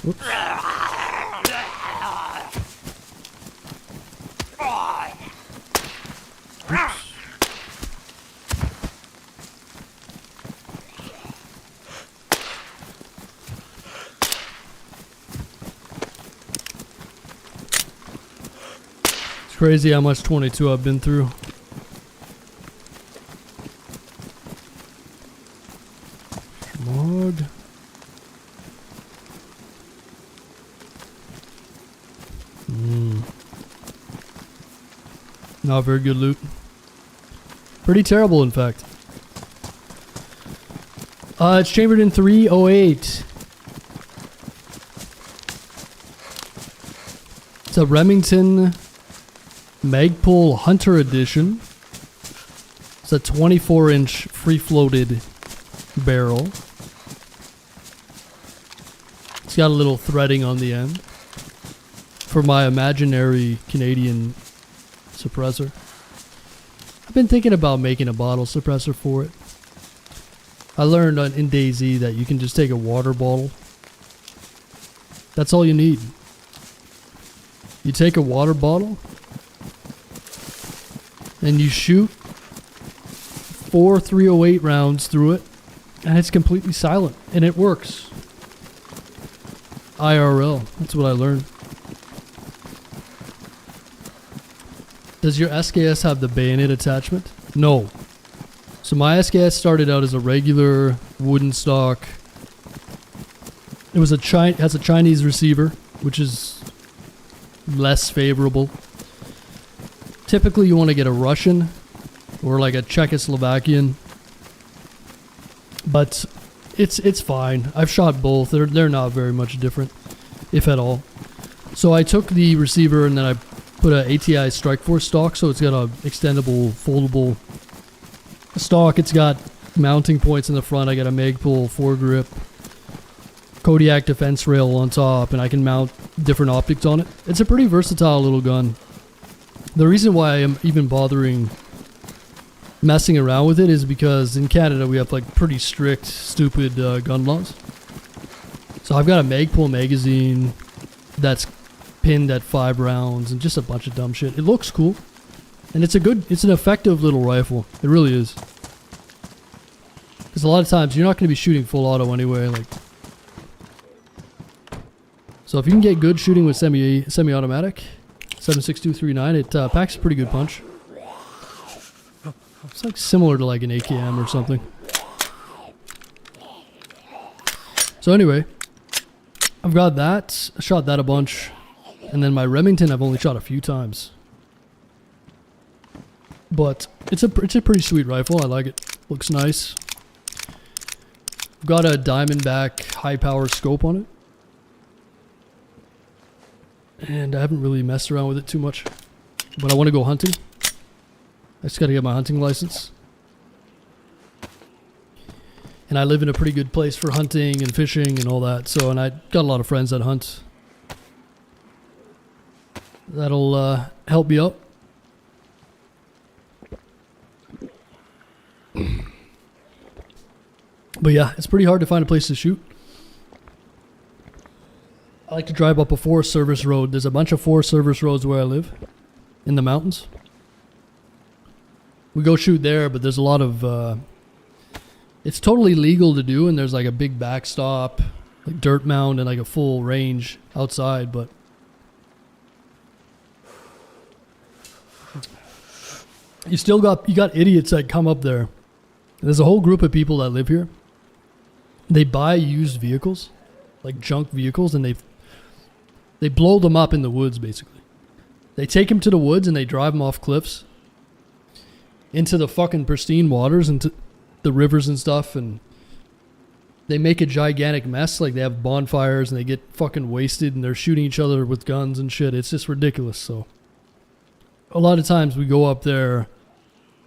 Oops. It's crazy how much 22 I've been through. Mod. Not very good loot. Pretty terrible, in fact. It's chambered in 308. It's a Remington Magpul Hunter Edition. It's a 24-inch free-floated barrel. It's got a little threading on the end for my imaginary Canadian suppressor. I've been thinking about making a bottle suppressor for it. I learned in DayZ that you can just take a water bottle. That's all you need. You take a water bottle and you shoot 4 308 rounds through it And it's completely silent. And it works. IRL. That's what I learned. Does your SKS have the bayonet attachment? No. So my SKS started out as a regular wooden stock. It was has a Chinese receiver, which is less favorable. Typically you want to get a Russian or like a Czechoslovakian. But it's fine. I've shot both. They're not very much different, if at all. So I took the receiver and then I put a ATI Strikeforce stock, so it's got a extendable, foldable stock. It's got mounting points in the front. I got a Magpul foregrip, Kodiak defense rail on top, and I can mount different optics on it. It's a pretty versatile little gun. The reason why I'm even bothering messing around with it is because in Canada we have like pretty strict, stupid gun laws. So I've got a Magpul magazine that's pinned at 5 rounds and just a bunch of dumb shit. It looks cool. And it's an effective little rifle. It really is. Because a lot of times you're not going to be shooting full auto anyway. Like, so if you can get good shooting with semi-automatic, 7.6239, it packs a pretty good punch. It's like similar to like an AKM or something. So anyway, I've got that. I shot that a bunch. And then my Remington I've only shot a few times. But it's a pretty sweet rifle. I like it. Looks nice. I've got a Diamondback high power scope on it. And I haven't really messed around with it too much. But I want to go hunting. I just got to get my hunting license. And I live in a pretty good place for hunting and fishing and all that. So, and I got a lot of friends that hunt. That'll help me out. But yeah, it's pretty hard to find a place to shoot. I like to drive up a Forest Service road. There's a bunch of Forest Service roads where I live. In the mountains. We go shoot there, but there's a lot of... it's totally legal to do, and there's like a big backstop, like dirt mound, and like a full range outside, but... You got idiots that come up there. There's a whole group of people that live here. They buy used vehicles, like junk vehicles, and they blow them up in the woods, basically. They take them to the woods and they drive them off cliffs into the fucking pristine waters, into the rivers and stuff, and they make a gigantic mess. Like, they have bonfires and they get fucking wasted and they're shooting each other with guns and shit. It's just ridiculous. So a lot of times we go up there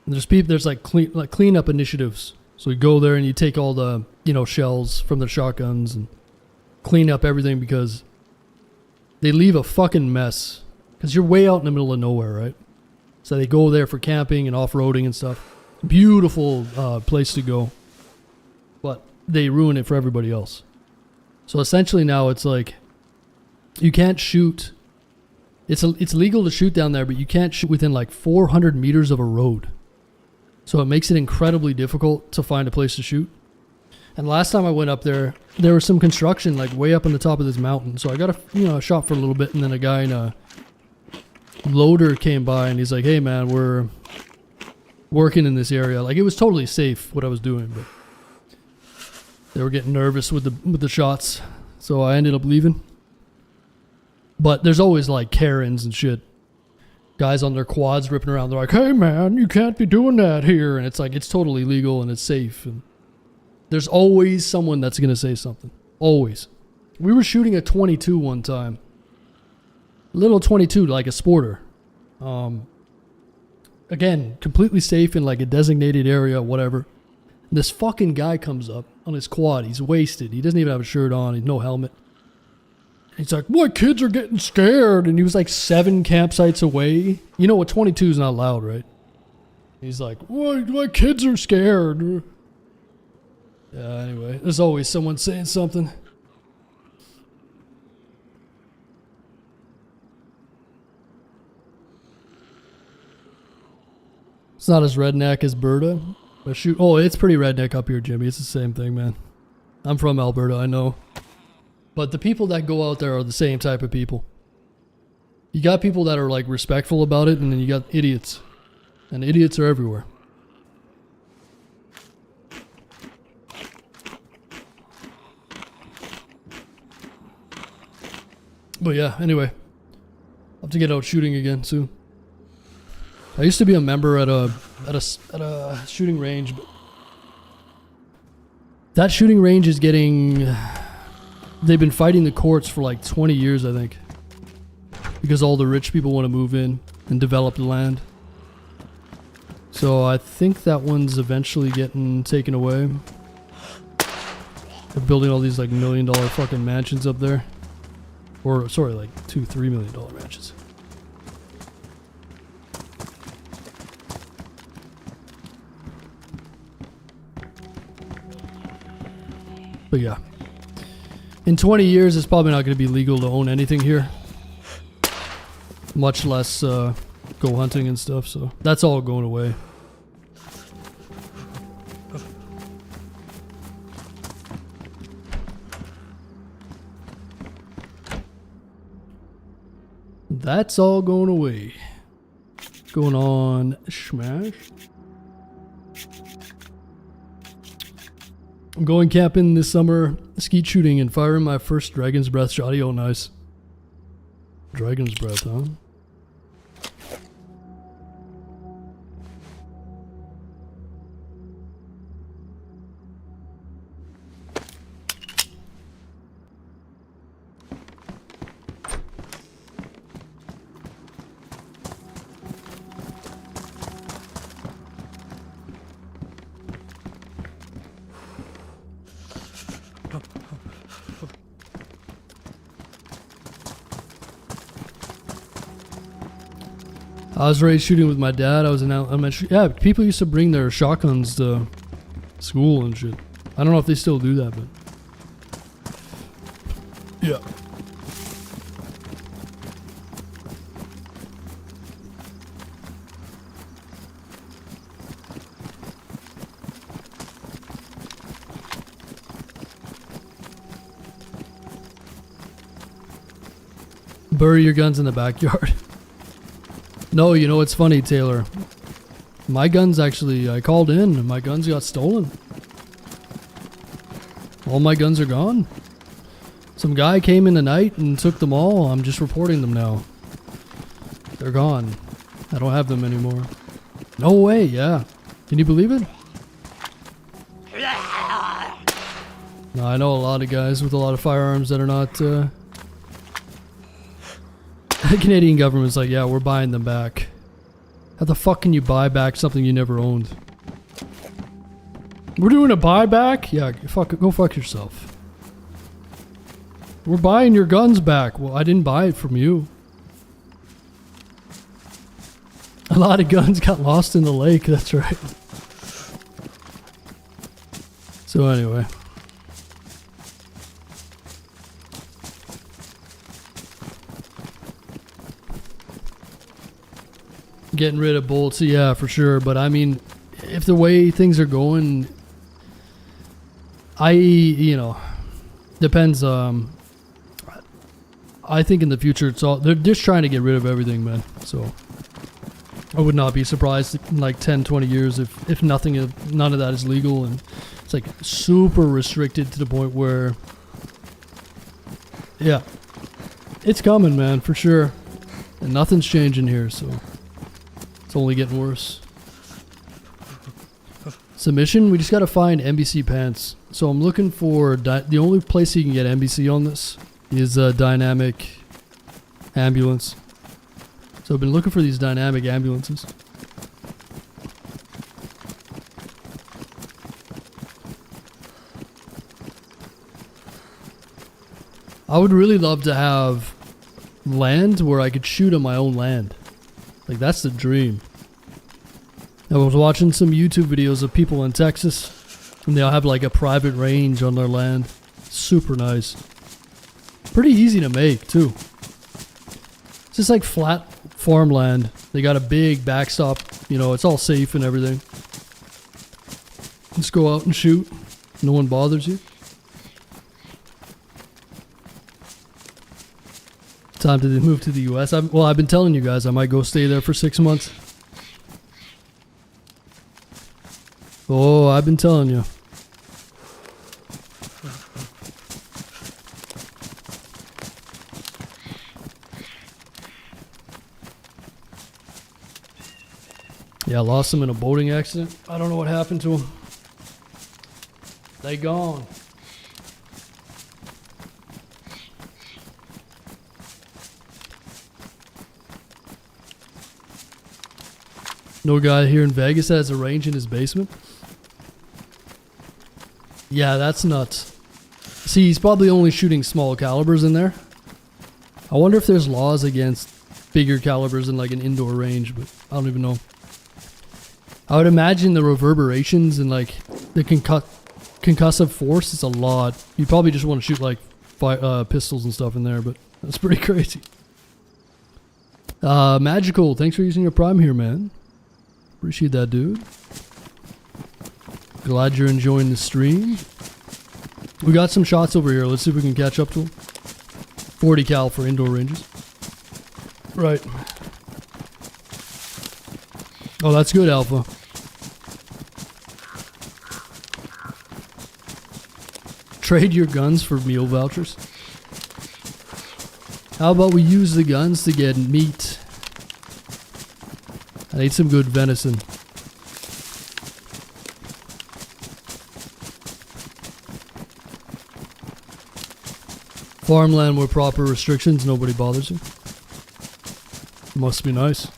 and there's like cleanup initiatives. So we go there and you take all the, shells from the shotguns and clean up everything, because they leave a fucking mess. Because you're way out in the middle of nowhere, right? So they go there for camping and off-roading and stuff. Beautiful place to go. But they ruin it for everybody else. So essentially now it's like, you can't shoot. It's legal to shoot down there, but you can't shoot within like 400 meters of a road. So it makes it incredibly difficult to find a place to shoot. And last time I went up there, there was some construction like way up on the top of this mountain. So I got a shot for a little bit, and then a guy in a loader came by and he's like, "Hey man, we're working in this area." Like, it was totally safe what I was doing, but they were getting nervous with the shots. So I ended up leaving. But there's always like Karens and shit. Guys on their quads ripping around. They're like, "Hey man, you can't be doing that here." And it's like, it's totally legal and it's safe. And there's always someone that's going to say something. Always. We were shooting a 22 one time. Little 22, like a sporter. Again, completely safe in like a designated area, whatever. And this fucking guy comes up on his quad. He's wasted. He doesn't even have a shirt on. He's no helmet. He's like, "My kids are getting scared." And he was like 7 campsites away. You know, a 22 is not loud, right? He's like, my kids are scared." Yeah, anyway, there's always someone saying something. It's not as redneck as Berta. But shoot, oh, it's pretty redneck up here, Jimmy. It's the same thing, man. I'm from Alberta, I know. But the people that go out there are the same type of people. You got people that are like respectful about it, and then you got idiots. And idiots are everywhere. But yeah, anyway. I'll have to get out shooting again soon. I used to be a member at a shooting range, but that shooting range is getting... They've been fighting the courts for like 20 years, I think. Because all the rich people want to move in and develop the land. So I think that one's eventually getting taken away. They're building all these like $1 million fucking mansions up there. Or, sorry, like $2-3 million mansions. But yeah. In 20 years, it's probably not going to be legal to own anything here. Much less go hunting and stuff, so that's all going away. That's all going away. Going on Smash. I'm going camping this summer, skeet shooting, and firing my first Dragon's Breath shotty. Oh, nice. Dragon's Breath, huh? I was raised shooting with my dad. I was in elementary. Yeah, people used to bring their shotguns to school and shit. I don't know if they still do that, but yeah. Bury your guns in the backyard. No, you know what's funny, Taylor? My guns actually, I called in and my guns got stolen. All my guns are gone. Some guy came in the night and took them all. I'm just reporting them now. They're gone. I don't have them anymore. No way, yeah. Can you believe it? No, I know a lot of guys with a lot of firearms that are not... The Canadian government's like, yeah, we're buying them back. How the fuck can you buy back something you never owned? We're doing a buyback? Yeah, go fuck yourself. We're buying your guns back. Well, I didn't buy it from you. A lot of guns got lost in the lake, that's right. So anyway. Getting rid of bolts, yeah, for sure. But I mean, if the way things are going, depends. I think in the future, they're just trying to get rid of everything, man. So I would not be surprised in like 10, 20 years if none of that is legal, and it's like super restricted to the point where, yeah, it's coming, man, for sure. And nothing's changing here, so. It's only getting worse. Submission, we just gotta find NBC pants. So I'm looking for, the only place you can get NBC on this is a dynamic ambulance. So I've been looking for these dynamic ambulances. I would really love to have land where I could shoot on my own land. Like, that's the dream. I was watching some YouTube videos of people in Texas, and they'll have like a private range on their land. Super nice. Pretty easy to make, too. It's just like flat farmland. They got a big backstop, it's all safe and everything. Just go out and shoot. No one bothers you. Time to move to the US. Well, I've been telling you guys I might go stay there for 6 months. Oh, I've been telling you. Yeah, I lost them in a boating accident. I don't know what happened to them. They gone. No guy here in Vegas that has a range in his basement? Yeah, that's nuts. See, he's probably only shooting small calibers in there. I wonder if there's laws against bigger calibers in like an indoor range, but I don't even know. I would imagine the reverberations and like the concussive force is a lot. You probably just want to shoot like pistols and stuff in there, but that's pretty crazy. Magical, thanks for using your Prime here, man. Appreciate that, dude. Glad you're enjoying the stream. We got some shots over here. Let's see if we can catch up to them. 40 cal for indoor ranges. Right. Oh, that's good, Alpha. Trade your guns for meal vouchers. How about we use the guns to get meat? I need some good venison. Farmland with proper restrictions, nobody bothers you. Must be nice.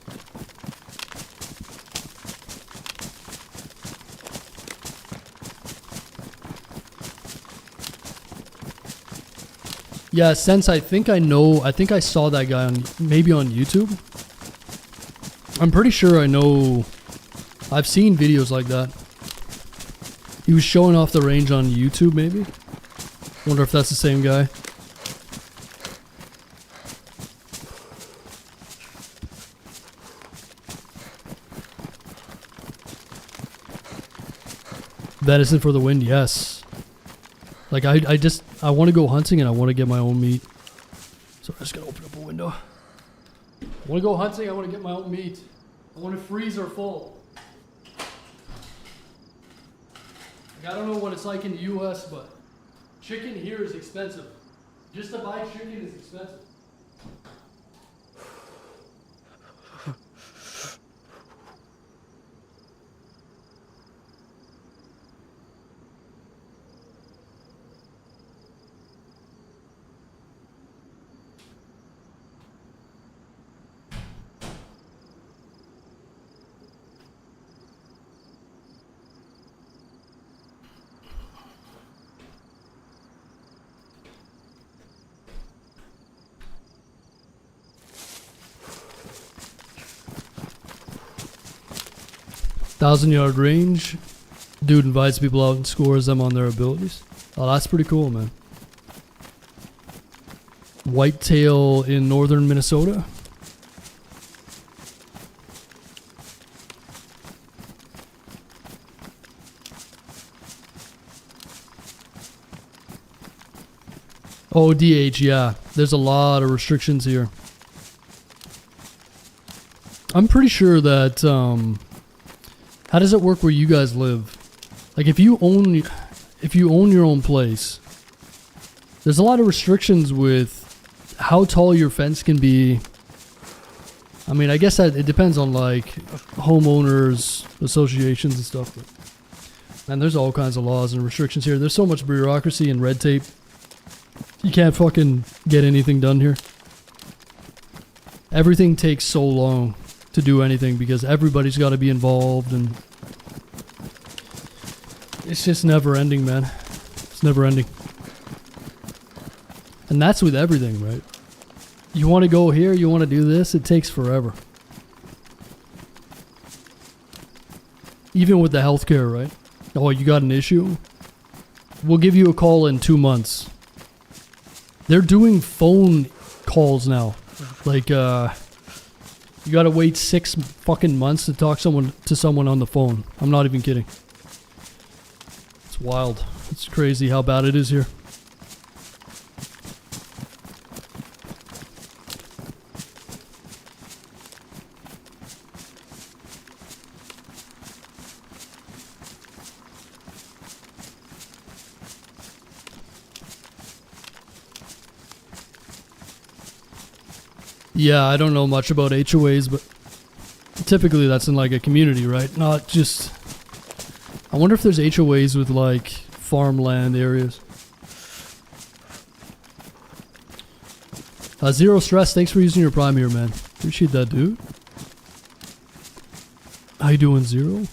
Yeah, since I think I saw that guy on maybe on YouTube. I'm pretty sure I know. I've seen videos like that. He was showing off the range on YouTube, maybe. Wonder if that's the same guy. Venison for the win, yes. Like I want to go hunting and I want to get my own meat. So I'm just gonna open up a window. I want to go hunting, I want to get my own meat. I want a freezer full. Like, I don't know what it's like in the US, but chicken here is expensive. Just to buy chicken is expensive. Thousand-yard range. Dude invites people out and scores them on their abilities. Oh, that's pretty cool, man. Whitetail in northern Minnesota. Oh, DH, yeah. There's a lot of restrictions here. I'm pretty sure that, how does it work where you guys live? Like if you own your own place, there's a lot of restrictions with how tall your fence can be. I mean, I guess that it depends on like homeowners associations and stuff. But man, there's all kinds of laws and restrictions here. There's so much bureaucracy and red tape. You can't fucking get anything done here. Everything takes so long to do anything because everybody's got to be involved and it's just never ending, man. It's never ending. And that's with everything, right? You want to go here, you want to do this, it takes forever. Even with the healthcare, right? Oh, you got an issue? We'll give you a call in 2 months. They're doing phone calls now. Like, you gotta wait 6 fucking months to talk to someone on the phone. I'm not even kidding. It's wild. It's crazy how bad it is here. Yeah, I don't know much about HOAs, but typically that's in like a community, right? Not just... I wonder if there's HOAs with like farmland areas. Zero Stress, thanks for using your Prime here, man. Appreciate that, dude. How you doing, Zero?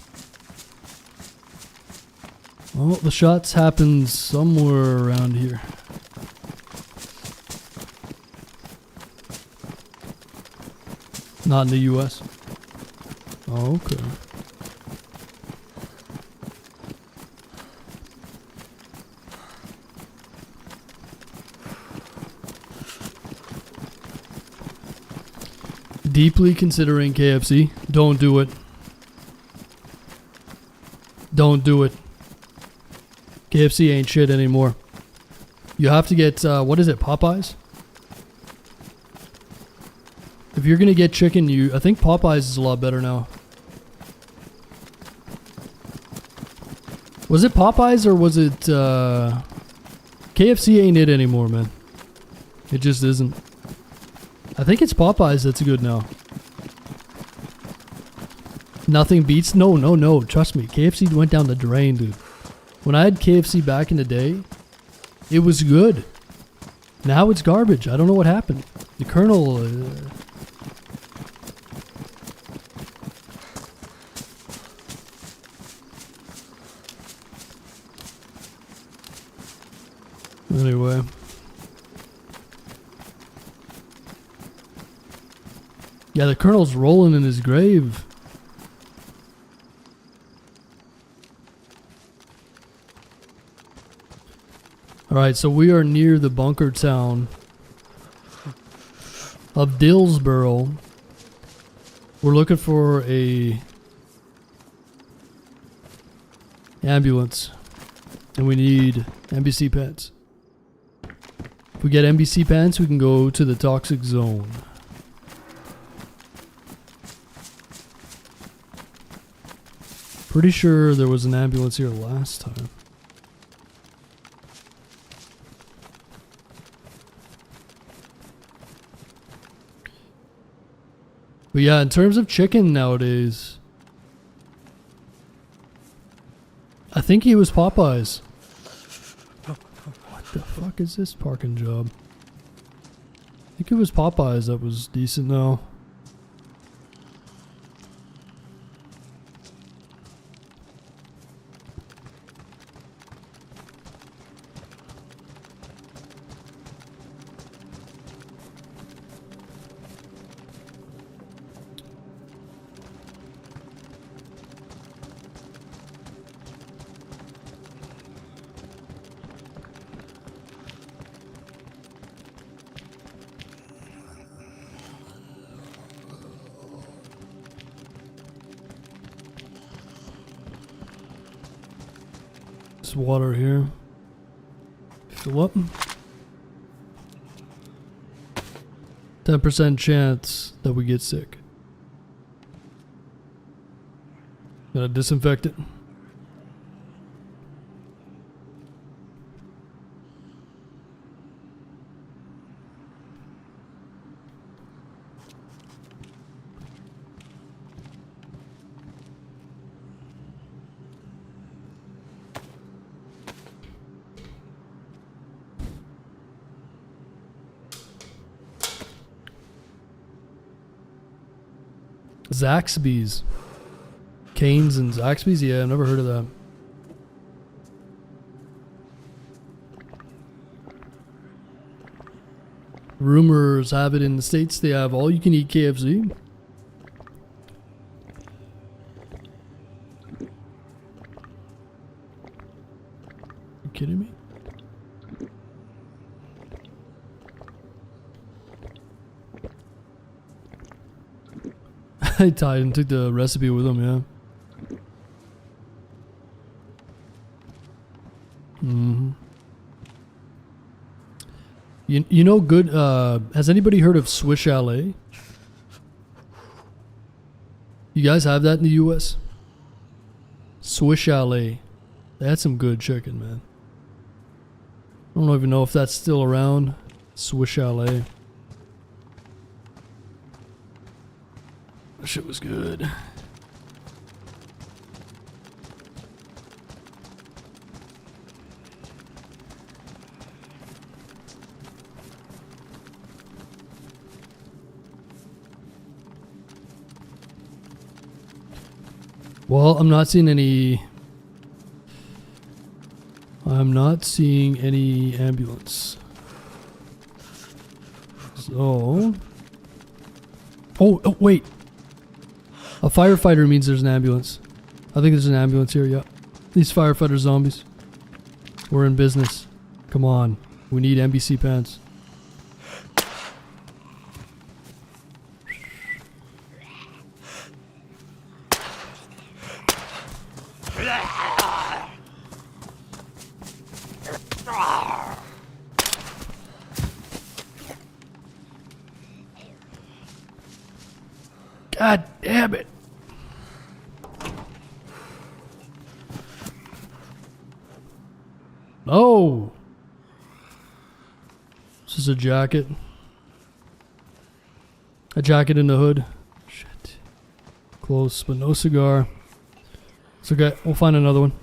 Well, the shots happened somewhere around here. Not in the US. Oh, okay. Deeply considering KFC. Don't do it. Don't do it. KFC ain't shit anymore. You have to get, what is it, Popeyes? If you're gonna get chicken, I think Popeyes is a lot better now. Was it Popeyes or was it, KFC ain't it anymore, man. It just isn't. I think it's Popeyes that's good now. Nothing beats, no, trust me. KFC went down the drain, dude. When I had KFC back in the day, it was good. Now it's garbage. I don't know what happened. The Colonel... Anyway. Yeah, the Colonel's rolling in his grave. Alright, so we are near the bunker town of Dillsboro. We're looking for a ambulance. And we need NBC pants. If we get NBC pants, we can go to the toxic zone. Pretty sure there was an ambulance here last time. But yeah, in terms of chicken nowadays, I think he was Popeyes. What the fuck is this parking job? I think it was Popeyes that was decent now. Water here. Fill up. 10% chance that we get sick. Gotta disinfect it. Zaxby's. Canes and Zaxby's? Yeah, I've never heard of that. Rumors have it in the States they have all you can eat KFC. You kidding me? I tied and took the recipe with him, yeah. Mm-hmm. You know good, has anybody heard of Swiss Chalet? You guys have that in the US? Swiss Chalet. They had some good chicken, man. I don't even know if that's still around. Swiss Chalet. That shit was good. Well, I'm not seeing any ambulance. So, oh, wait. A firefighter means there's an ambulance. I think there's an ambulance here, yeah. These firefighter zombies. We're in business. Come on. We need NBC pants. God damn it. Oh. This is a jacket. A jacket in the hood. Shit. Close, but no cigar. It's okay. We'll find another one.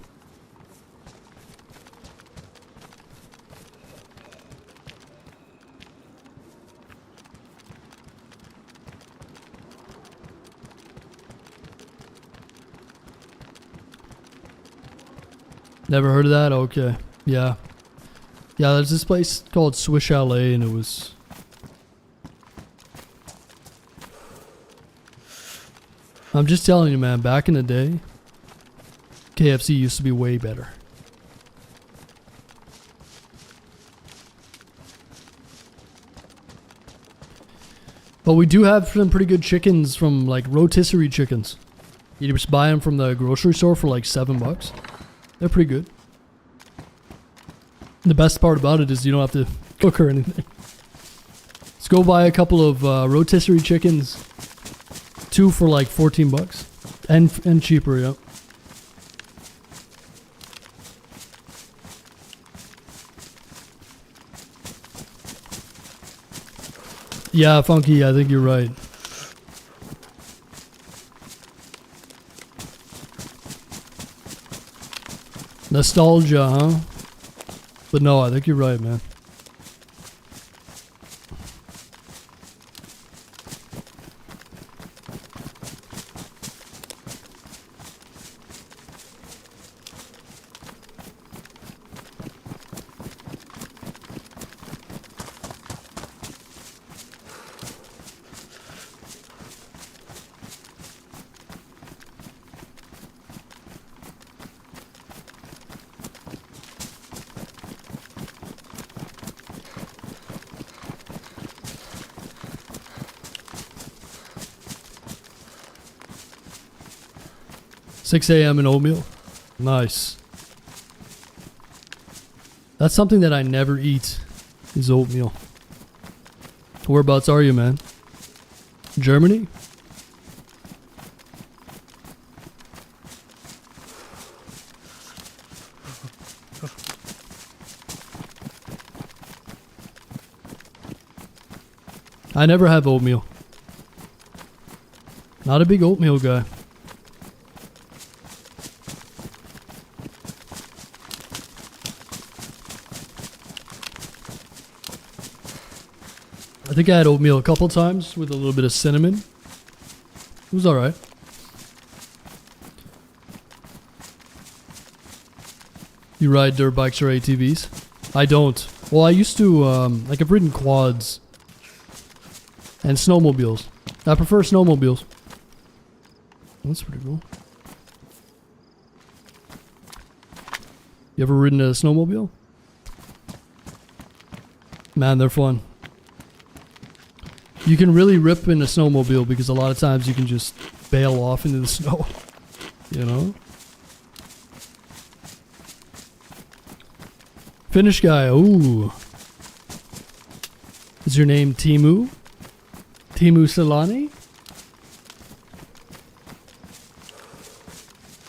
Never heard of that? Okay. Yeah. Yeah, there's this place called Swiss Chalet, and it was... I'm just telling you, man, back in the day, KFC used to be way better. But we do have some pretty good chickens from, like, rotisserie chickens. You just buy them from the grocery store for, like, $7. They're pretty good. The best part about it is you don't have to cook or anything. Let's go buy a couple of rotisserie chickens. 2 for like $14. And cheaper, yeah. Yeah, Funky, I think you're right. Nostalgia, huh? But no, I think you're right, man. $6 a.m. and oatmeal. Nice. That's something that I never eat, is oatmeal. Whereabouts are you, man? Germany? I never have oatmeal. Not a big oatmeal guy. I think I had oatmeal a couple times with a little bit of cinnamon. It was alright. You ride dirt bikes or ATVs? I don't. Well, I used to, like I've ridden quads and snowmobiles. I prefer snowmobiles. That's pretty cool. You ever ridden a snowmobile? Man, they're fun. You can really rip in a snowmobile because a lot of times you can just bail off into the snow. You know? Finnish guy. Ooh. Is your name Timu? Timu Solani?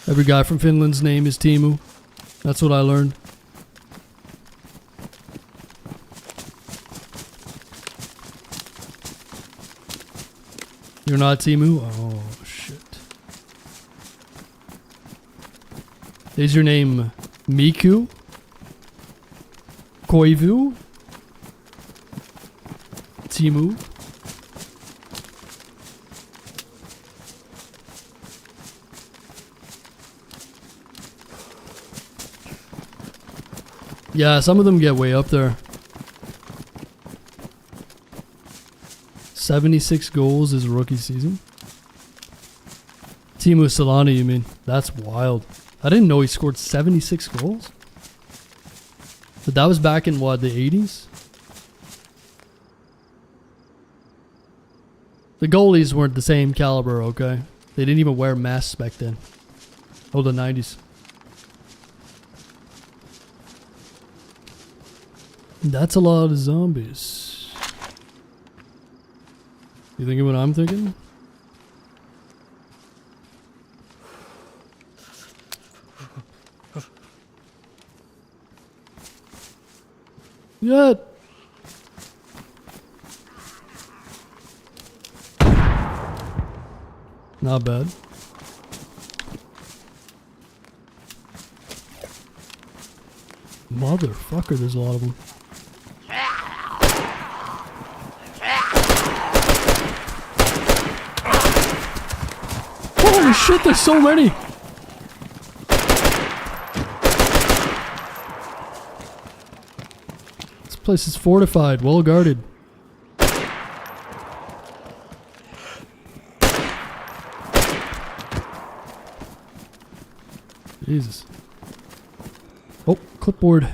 Every guy from Finland's name is Timu. That's what I learned. You're not Timu? Oh, shit. Is your name Miku? Koivu? Timu? Yeah, some of them get way up there. 76 goals his rookie season. Timu Solani, you mean? That's wild. I didn't know he scored 76 goals. But that was back in what, the 80s? The goalies weren't the same caliber, okay? They didn't even wear masks back then. Oh, the 90s. That's a lot of zombies. You thinking what I'm thinking? Yeah. Not bad. Motherfucker, there's a lot of them. Holy shit, there's so many! This place is fortified, well guarded. Jesus. Oh, clipboard.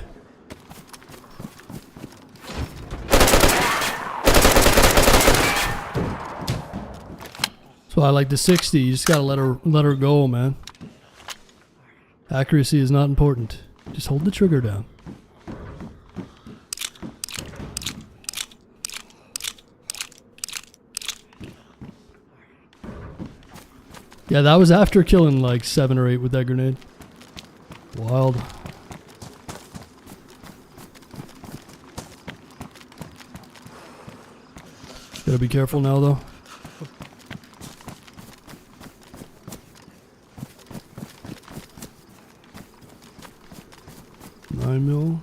So I like the 60. You just gotta let her go, man. Accuracy is not important. Just hold the trigger down. Yeah, that was after killing like 7 or 8 with that grenade. Wild. Gotta be careful now though. $9 mil.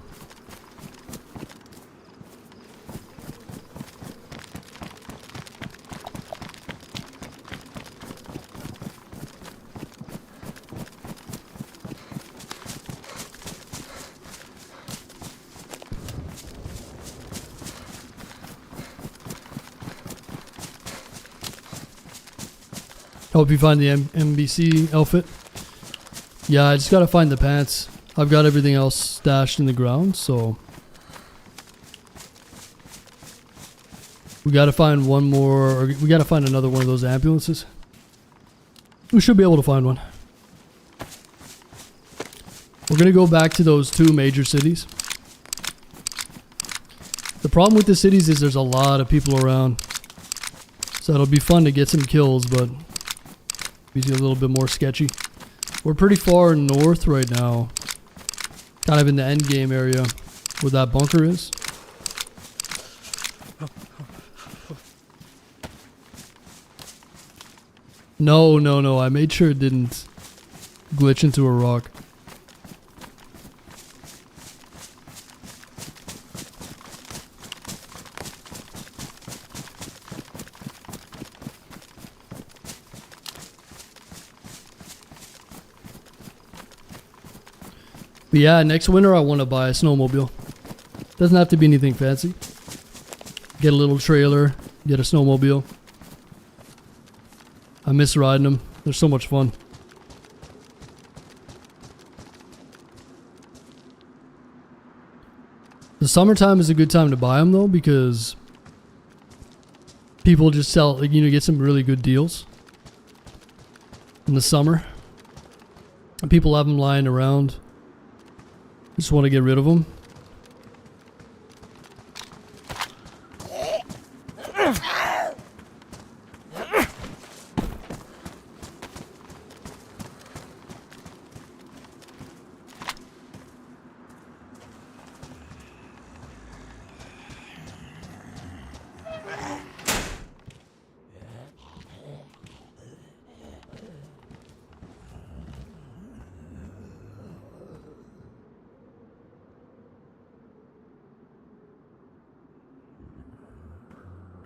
Hope you find the MBC outfit. Yeah, I just gotta find the pants. I've got everything else stashed in the ground, so we gotta find one more, or we gotta find another one of those ambulances. We should be able to find one. We're gonna go back to those 2 major cities. The problem with the cities is there's a lot of people around. So it'll be fun to get some kills, but be a little bit more sketchy. We're pretty far north right now. Kind of in the end game area where that bunker is. No. I made sure it didn't glitch into a rock. But yeah, next winter I want to buy a snowmobile. Doesn't have to be anything fancy. Get a little trailer, get a snowmobile. I miss riding them. They're so much fun. The summertime is a good time to buy them though, because people just sell, like, you know, get some really good deals in the summer. And people have them lying around. Just want to get rid of them.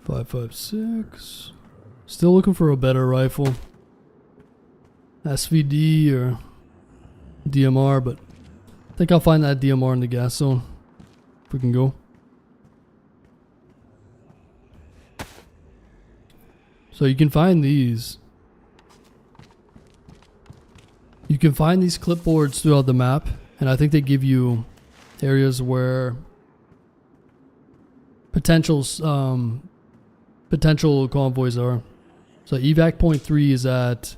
5.56. Still looking for a better rifle. SVD or DMR, but I think I'll find that DMR in the gas zone. If we can go. So you can find these. You can find these clipboards throughout the map, and I think they give you areas where potential convoys are. So evac point 3 is at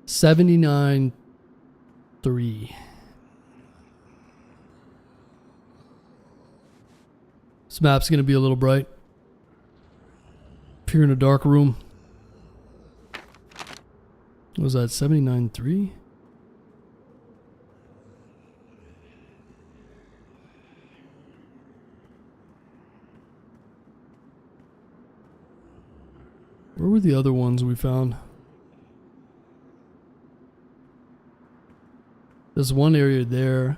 79.3. This map's gonna be a little bright. If you're in a dark room. What was that, 79.3? Where were the other ones we found? There's one area there.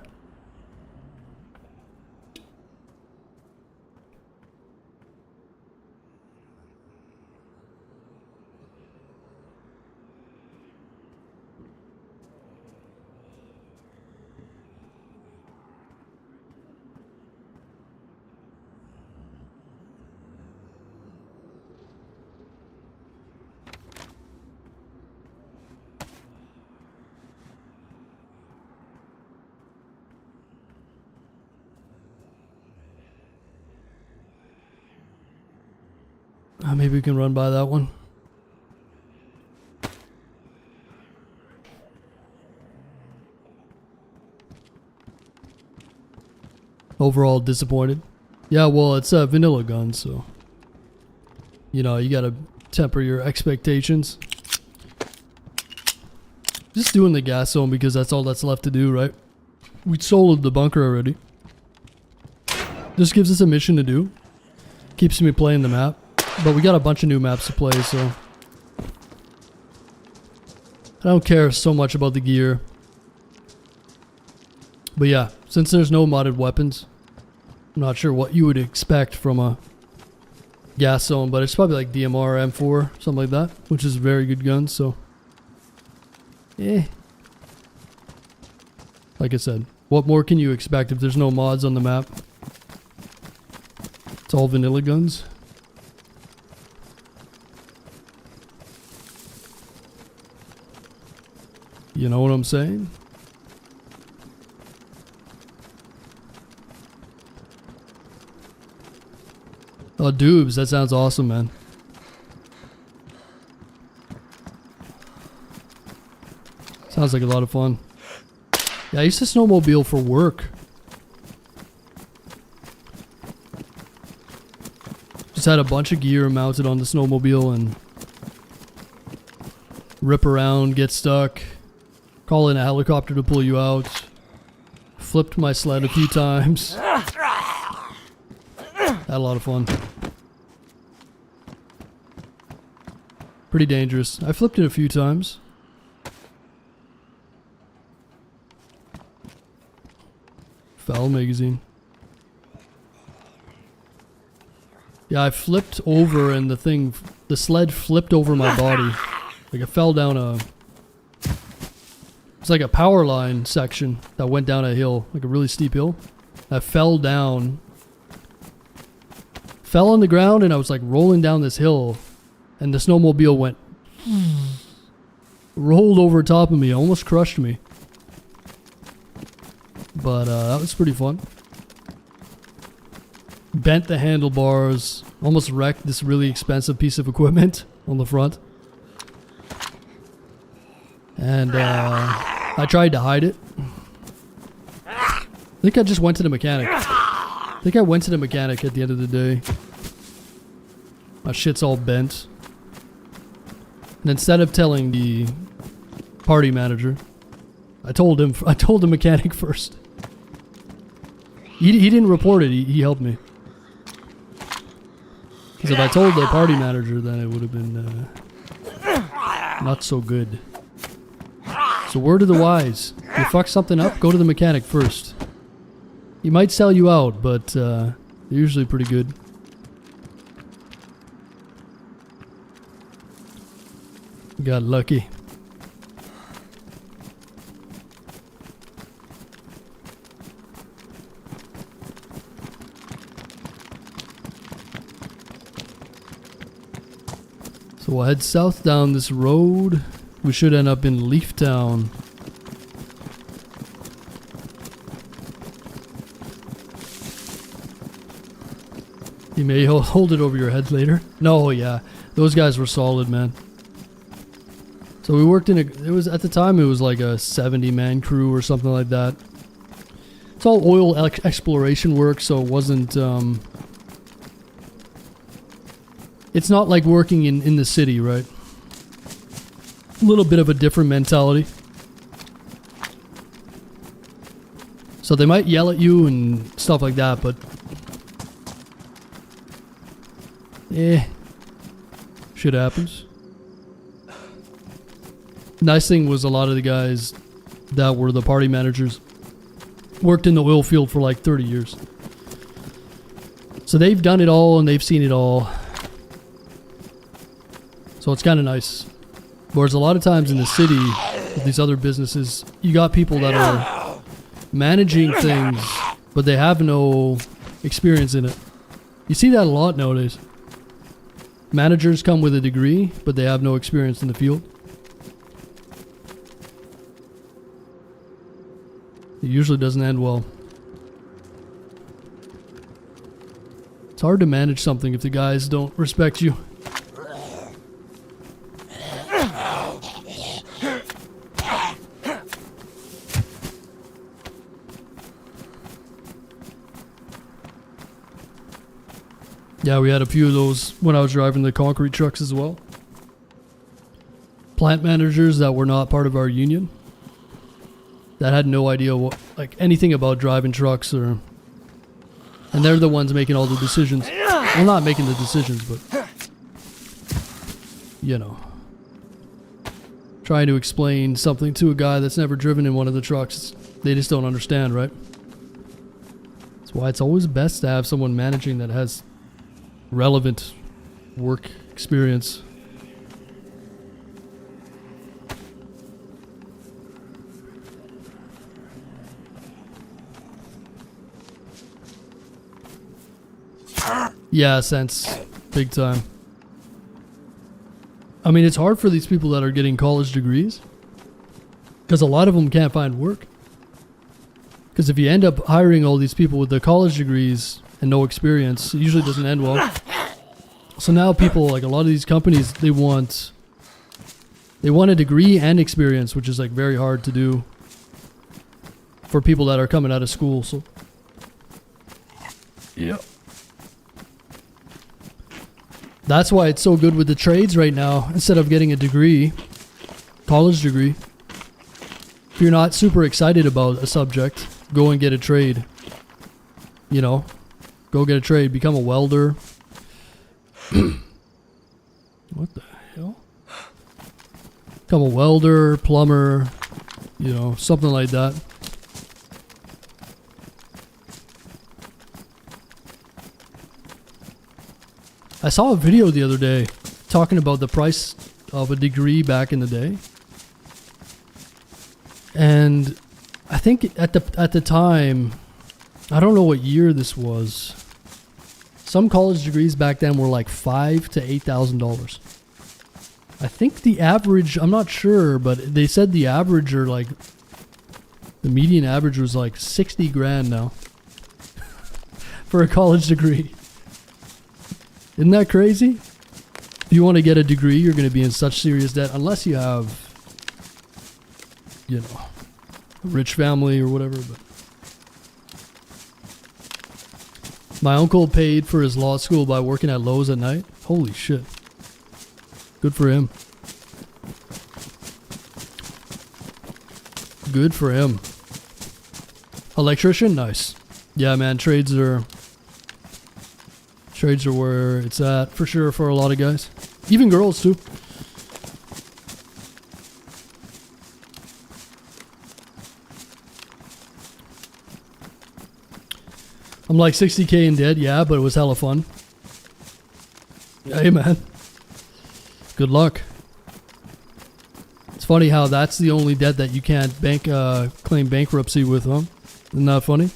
Maybe we can run by that one. Overall disappointed. Yeah, well, it's a vanilla gun, so you know, you gotta temper your expectations. Just doing the gas zone because that's all that's left to do, right? We soloed the bunker already. Just gives us a mission to do. Keeps me playing the map. But we got a bunch of new maps to play, so I don't care so much about the gear. But yeah, since there's no modded weapons, I'm not sure what you would expect from a gas zone, but it's probably like DMR, M4, something like that, which is a very good gun, so like I said, what more can you expect if there's no mods on the map? It's all vanilla guns. You know what I'm saying? Oh, Doobs, that sounds awesome, man. Sounds like a lot of fun. Yeah, I used to snowmobile for work. Just had a bunch of gear mounted on the snowmobile and rip around, get stuck. Call in a helicopter to pull you out. Flipped my sled a few times. Had a lot of fun. Pretty dangerous. I flipped it a few times. Foul magazine. Yeah, I flipped over and the sled flipped over my body. Like I fell down it's like a power line section that went down a hill, like a really steep hill. I fell down, fell on the ground, and I was like rolling down this hill, and the snowmobile went, rolled over top of me, almost crushed me. But that was pretty fun. Bent the handlebars, almost wrecked this really expensive piece of equipment on the front. And I tried to hide it. I think I just went to the mechanic. I think I went to the mechanic at the end of the day. My shit's all bent. And instead of telling the party manager, I told the mechanic first. He didn't report it, he helped me. Because if I told the party manager, then it would have been not so good. So word of the wise, if you fuck something up, go to the mechanic first. He might sell you out, but they're usually pretty good. Got lucky. So we'll head south down this road. We should end up in Leaf Town. You may hold it over your head later. No, yeah. Those guys were solid, man. So we worked in a... It was, at the time, it was like a 70-man crew or something like that. It's all oil exploration work, so it wasn't... It's not like working in the city, right? A little bit of a different mentality. So they might yell at you and stuff like that, but... shit happens. Nice thing was a lot of the guys that were the party managers worked in the oil field for like 30 years. So they've done it all and they've seen it all. So it's kind of nice. Whereas a lot of times in the city, with these other businesses, you got people that are managing things, but they have no experience in it. You see that a lot nowadays. Managers come with a degree, but they have no experience in the field. It usually doesn't end well. It's hard to manage something if the guys don't respect you. Yeah, we had a few of those when I was driving the concrete trucks as well. Plant managers that were not part of our union. That had no idea what, like anything about driving trucks or... And they're the ones making all the decisions. Well, not making the decisions, but... You know. Trying to explain something to a guy that's never driven in one of the trucks. They just don't understand, right? That's why it's always best to have someone managing that has relevant work experience. Yeah, sense. Big time. I mean, it's hard for these people that are getting college degrees because a lot of them can't find work. Because if you end up hiring all these people with the college degrees and no experience, it usually doesn't end well. So now people, like a lot of these companies, they want a degree and experience, which is like very hard to do for people that are coming out of school. So, yeah. That's why it's so good with the trades right now. Instead of getting a degree, college degree, if you're not super excited about a subject, go and get a trade. You know, go get a trade, become a welder. What the hell? Become a welder, plumber, you know, something like that. I saw a video the other day talking about the price of a degree back in the day. And I think at the time, I don't know what year this was. Some college degrees back then were like $5,000 to $8,000. I think the average, I'm not sure, but they said the average or like the median average was like 60 grand now for a college degree. Isn't that crazy? If you want to get a degree, you're going to be in such serious debt unless you have, you know, a rich family or whatever. But my uncle paid for his law school by working at Lowe's at night. Holy shit. Good for him. Good for him. Electrician? Nice. Yeah, man, trades are where it's at, for sure, for a lot of guys. Even girls, too. I'm like 60K in debt, yeah, but it was hella fun. Hey, man. Good luck. funny how that's the only debt that you can't claim bankruptcy with, huh? Isn't that funny?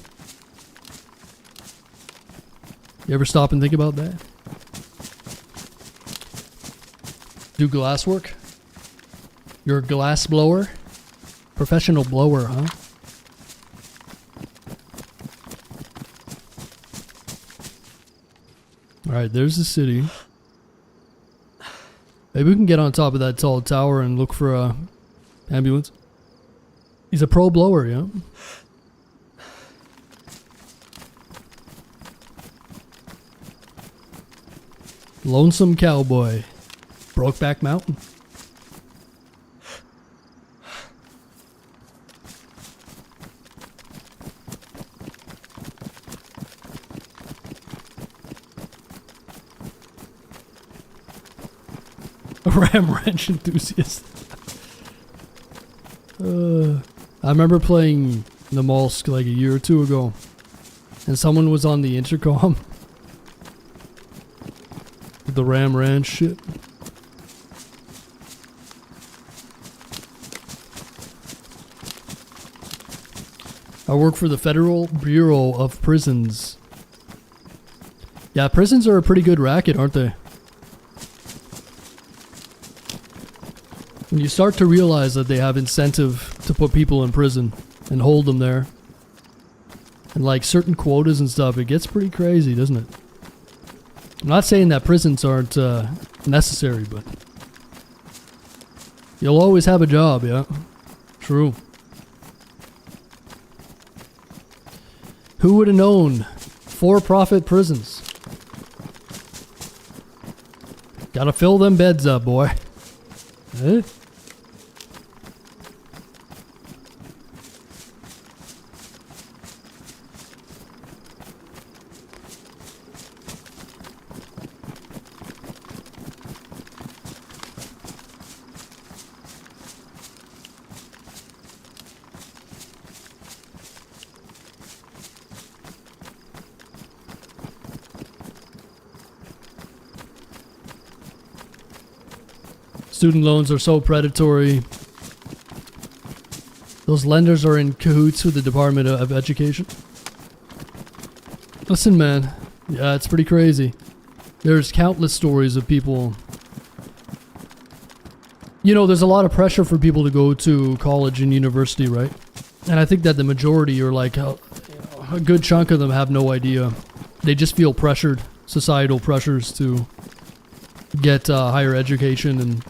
You ever stop and think about that? Do glass work? You're a glass blower? Professional blower, huh? Alright, there's the city. Maybe we can get on top of that tall tower and look for a ambulance. He's a pro blower, yeah? Lonesome Cowboy. Brokeback Mountain. A ram wrench enthusiast. I remember playing the Molsk like a year or two ago, and someone was on the intercom. The ram ranch shit. I work for the Federal Bureau of Prisons. Yeah, prisons are a pretty good racket, aren't they? When you start to realize that they have incentive to put people in prison and hold them there, and like certain quotas and stuff, it gets pretty crazy, doesn't it? I'm not saying that prisons aren't necessary, but you'll always have a job, yeah? True. Who would have known? For-profit prisons. Gotta fill them beds up, boy. Eh? Student loans are so predatory. Those lenders are in cahoots with the Department of Education. Listen, man. Yeah, it's pretty crazy. There's countless stories of people. You know, there's a lot of pressure for people to go to college and university, right? And I think that the majority, or like a good chunk of them, have no idea. They just feel pressured, societal pressures to get higher education and,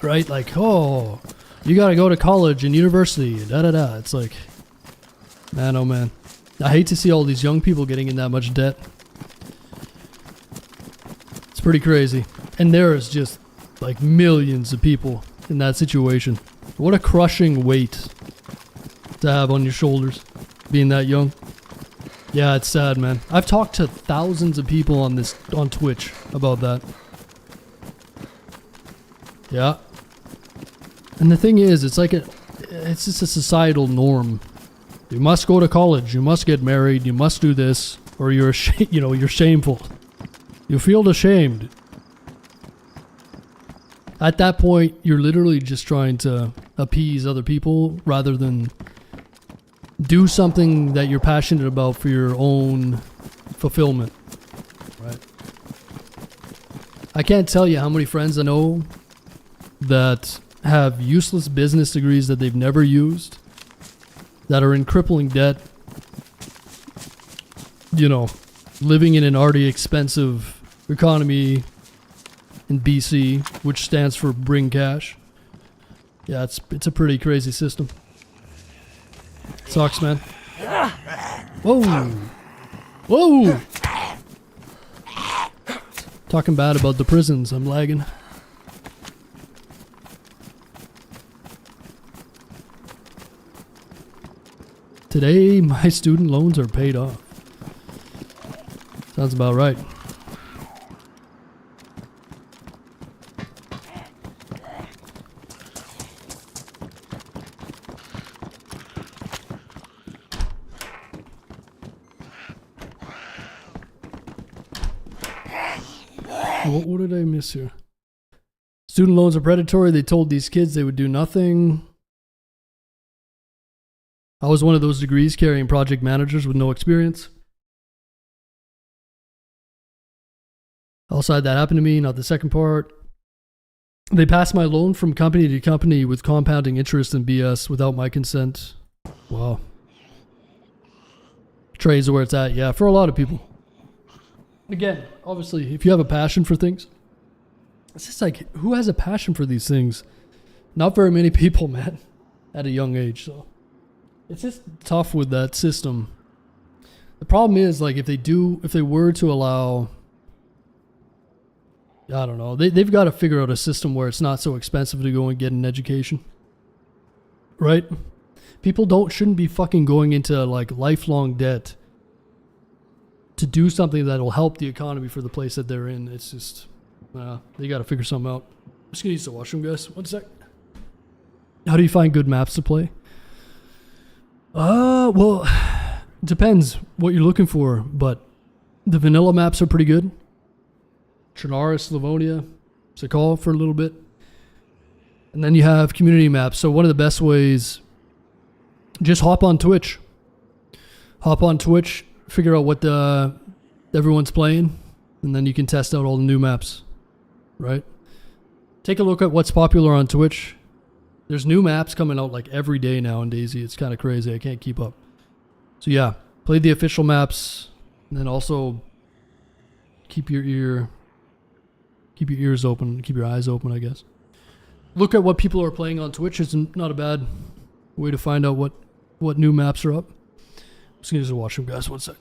right? Like, oh, you gotta go to college and university, da-da-da. It's like, man, oh man. I hate to see all these young people getting in that much debt. It's pretty crazy. And there is just like millions of people in that situation. What a crushing weight to have on your shoulders, being that young. Yeah, it's sad, man. I've talked to thousands of people on Twitch about that. Yeah. And the thing is, it's just a societal norm. You must go to college, you must get married, you must do this, or you're you're shameful. You feel ashamed. At that point, you're literally just trying to appease other people rather than do something that you're passionate about for your own fulfillment. Right? I can't tell you how many friends I know that have useless business degrees that they've never used, that are in crippling debt, you know, living in an already expensive economy in BC, which stands for bring cash. Yeah, it's a pretty crazy system. Sucks, man. Whoa! Whoa! Talking bad about the prisons, I'm lagging. Today, my student loans are paid off. Sounds about right. What did I miss here? Student loans are predatory. They told these kids they would do nothing. I was one of those degrees carrying project managers with no experience. Also had that happen to me, not the second part. They passed my loan from company to company with compounding interest and BS without my consent. Wow. Trades are where it's at. Yeah, for a lot of people. Again, obviously, if you have a passion for things, it's just like, who has a passion for these things? Not very many people, man, at a young age. So it's just tough with that system. The problem is, like, if they were to allow, I don't know, they've got to figure out a system where it's not so expensive to go and get an education. Right? People shouldn't be fucking going into like lifelong debt to do something that will help the economy for the place that they're in. It's just, they got to figure something out. I'm just gonna use the washroom, guys. 1 sec. How do you find good maps to play? Well, it depends what you're looking for, but the vanilla maps are pretty good. Trinaris, Livonia, Sakal for a little bit. And then you have community maps. So one of the best ways, just hop on Twitch. Hop on Twitch, figure out what everyone's playing, and then you can test out all the new maps, right? Take a look at what's popular on Twitch. There's new maps coming out like every day now in DayZ. It's kind of crazy. I can't keep up. So yeah, play the official maps, and then also keep your ears open, keep your eyes open, I guess. Look at what people are playing on Twitch. It's not a bad way to find out what new maps are up. I'm just gonna use the washroom, guys. 1 sec.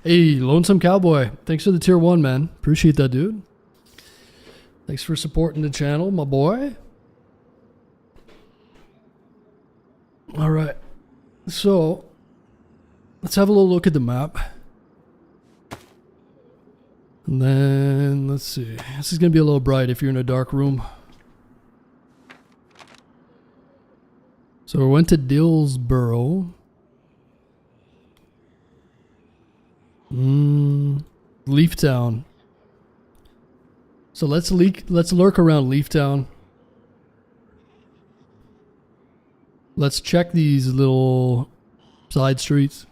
Hey, Lonesome Cowboy. Thanks for the tier 1, man. Appreciate that, dude. Thanks for supporting the channel, my boy. All right. So, let's have a little look at the map. And then, let's see. This is going to be a little bright if you're in a dark room. So, we went to Dillsboro. Leaftown. So let's lurk around Leaftown. Let's check these little side streets.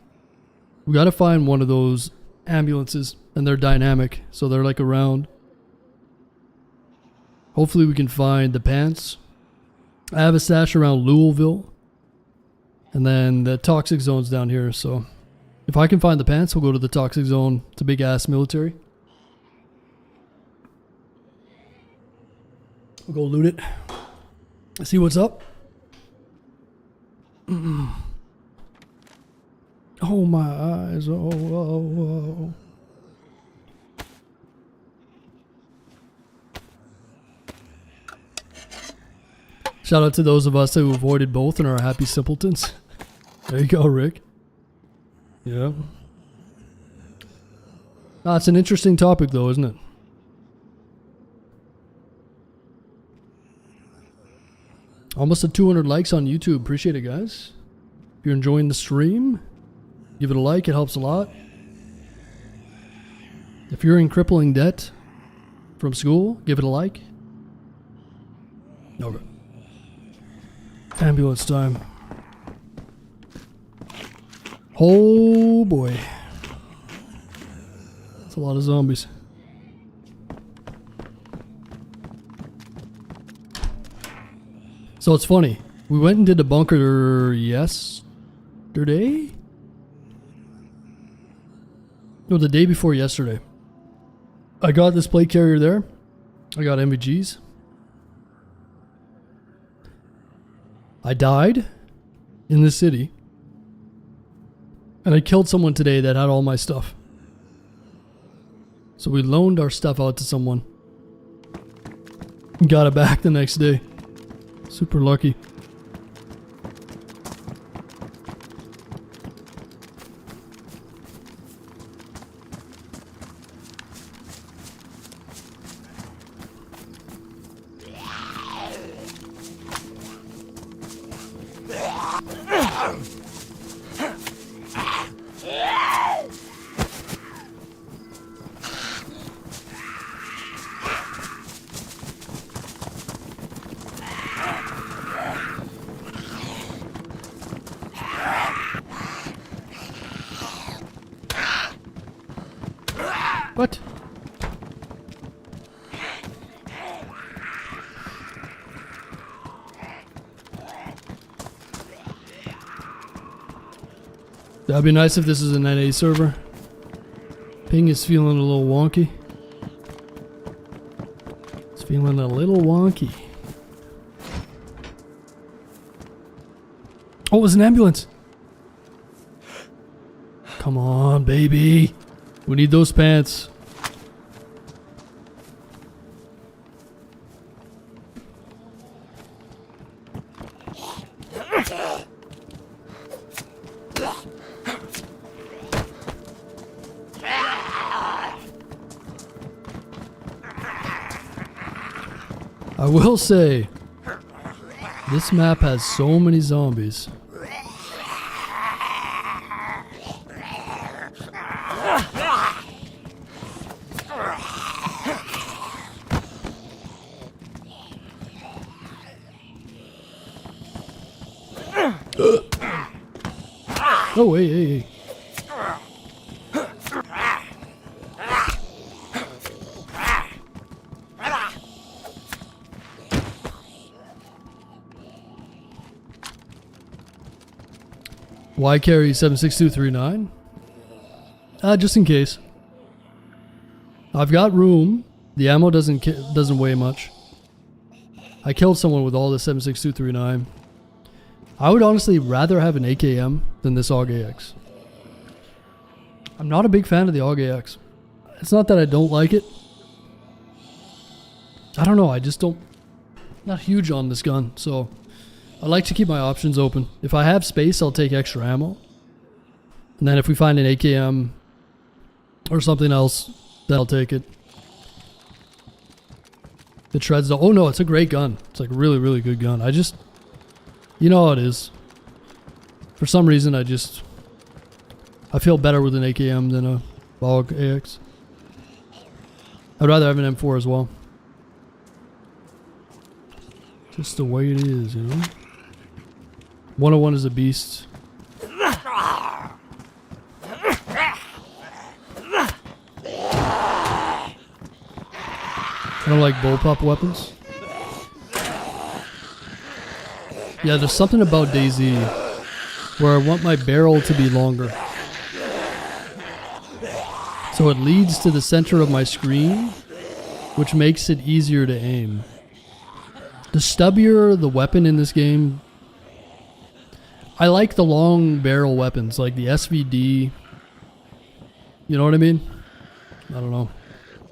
We gotta find one of those ambulances, and they're dynamic, so they're like around. Hopefully we can find the pants. I have a stash around Louisville, and then the toxic zone's down here, so if I can find the pants, we'll go to the toxic zone. It's a big ass military. We'll go loot it. See what's up. Oh, my eyes. Oh. Shout out to those of us who avoided both and are happy simpletons. There you go, Rick. Yeah. It's an interesting topic, though, isn't it? Almost at 200 likes on YouTube. Appreciate it, guys. If you're enjoying the stream, give it a like. It helps a lot. If you're in crippling debt, from school? Give it a like. Okay. Ambulance time. Oh boy. That's a lot of zombies. So it's funny. We went and did the bunker yesterday? No, the day before yesterday. I got this plate carrier there. I got MVGs. I died in the city. And I killed someone today that had all my stuff. So we loaned our stuff out to someone. Got it back the next day. Super lucky. What? That'd be nice if this is an NA server. Ping is feeling a little wonky. It's feeling a little wonky. Oh, it was an ambulance. Come on, baby. We need those pants. I will say, this map has so many zombies. Oh, hey. Why carry 76239? Just in case. I've got room. The ammo doesn't weigh much. I killed someone with all the 76239. I would honestly rather have an AKM than this AUG AX. I'm not a big fan of the AUG AX. It's not that I don't like it. I don't know, I just don't... Not huge on this gun, so... I like to keep my options open. If I have space, I'll take extra ammo. And then if we find an AKM or something else, then I'll take it. It shreds the... Oh no, it's a great gun. It's like a really, really good gun. I just... You know how it is. For some reason, I feel better with an AKM than a AUG AX. I'd rather have an M4 as well. Just the way it is, you know? 101 is a beast. I don't like bullpup weapons. Yeah, there's something about DayZ where I want my barrel to be longer. So it leads to the center of my screen, which makes it easier to aim. The stubbier the weapon in this game, I like the long barrel weapons, like the SVD. You know what I mean? I don't know.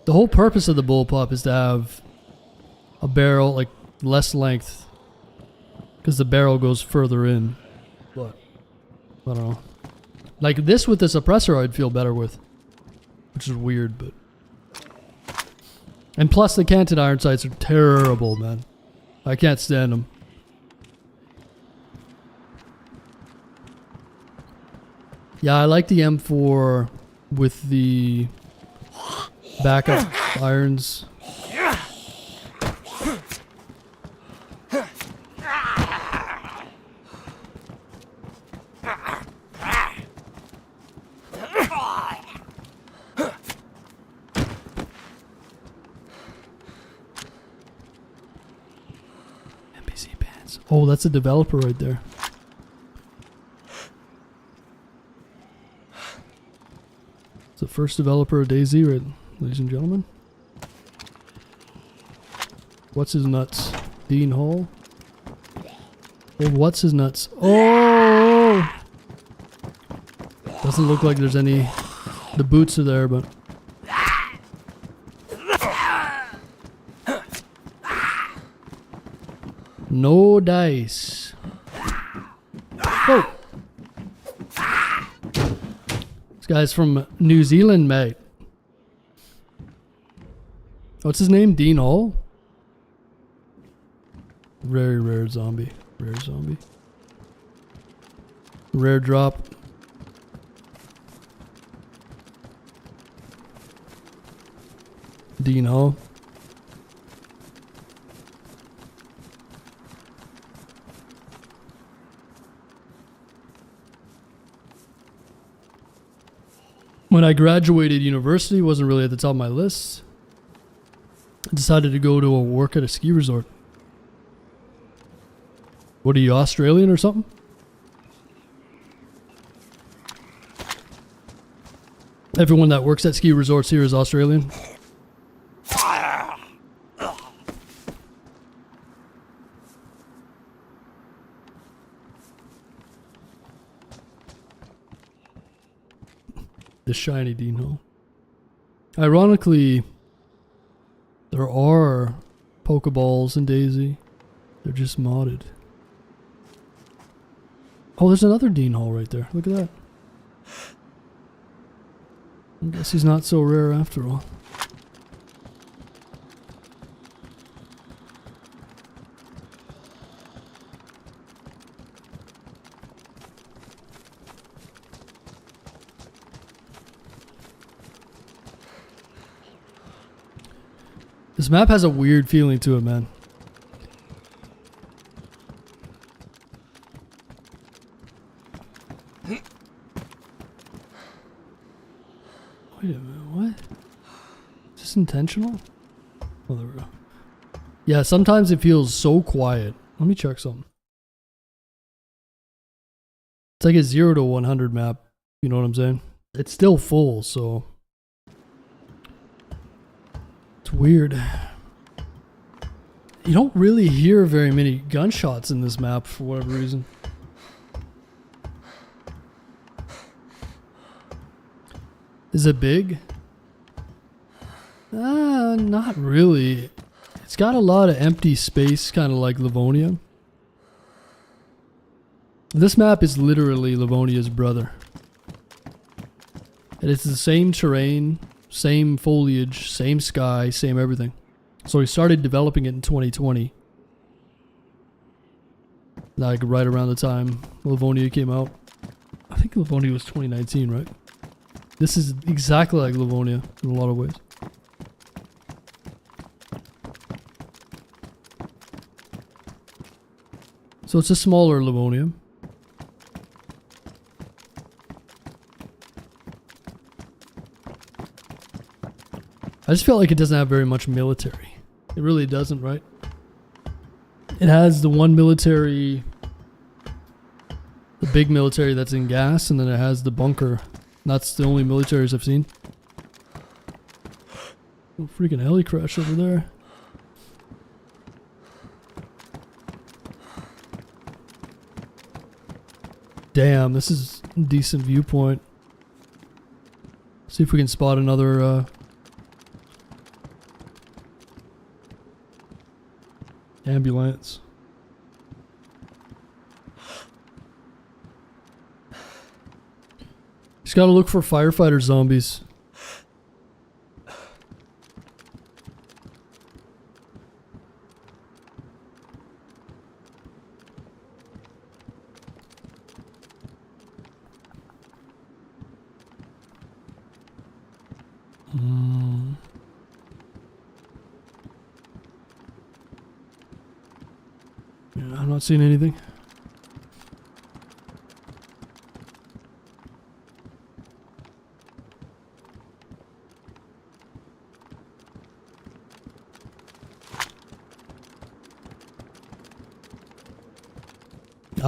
The whole purpose of the bullpup is to have a barrel, like, less length. Because the barrel goes further in. But, I don't know. Like this with the suppressor I'd feel better with. Which is weird, but... And plus the canted iron sights are terrible, man. I can't stand them. Yeah, I like the M4 with the backup irons. Oh, that's a developer right there. It's the first developer of DayZ, right, ladies and gentlemen. What's his nuts? Dean Hall? Oh, what's his nuts? Oh! Doesn't look like there's any... The boots are there, but... No dice. Whoa! This guy's from New Zealand, mate. What's his name? Dean Hall? Very rare zombie. Rare zombie. Rare drop. Dean Hall. When I graduated university, wasn't really at the top of my list. I decided to go to work at a ski resort. What are you, Australian or something? Everyone that works at ski resorts here is Australian. The shiny Dino. Ironically, there are Pokeballs in DayZ. They're just modded. Oh, there's another Dean Hall right there. Look at that. I guess he's not so rare after all. This map has a weird feeling to it, man. Wait a minute, what? Is this intentional? Oh, there we go. Yeah, sometimes it feels so quiet. Let me check something. It's like a 0 to 100 map. You know what I'm saying? It's still full, so... It's weird. You don't really hear very many gunshots in this map for whatever reason. Is it big? Not really. It's got a lot of empty space, kind of like Livonia. This map is literally Livonia's brother. And it's the same terrain, same foliage, same sky, same everything. So he started developing it in 2020. Like right around the time Livonia came out. I think Livonia was 2019, right? This is exactly like Livonia in a lot of ways. So it's a smaller Livonia. I just feel like it doesn't have very much military. It really doesn't, right? It has the one military, the big military that's in gas, and then it has the bunker. That's the only militaries I've seen. Oh, freaking heli crash over there. Damn, this is a decent viewpoint. See if we can spot another ambulance. Just gotta look for firefighter zombies. Yeah, I'm not seeing anything.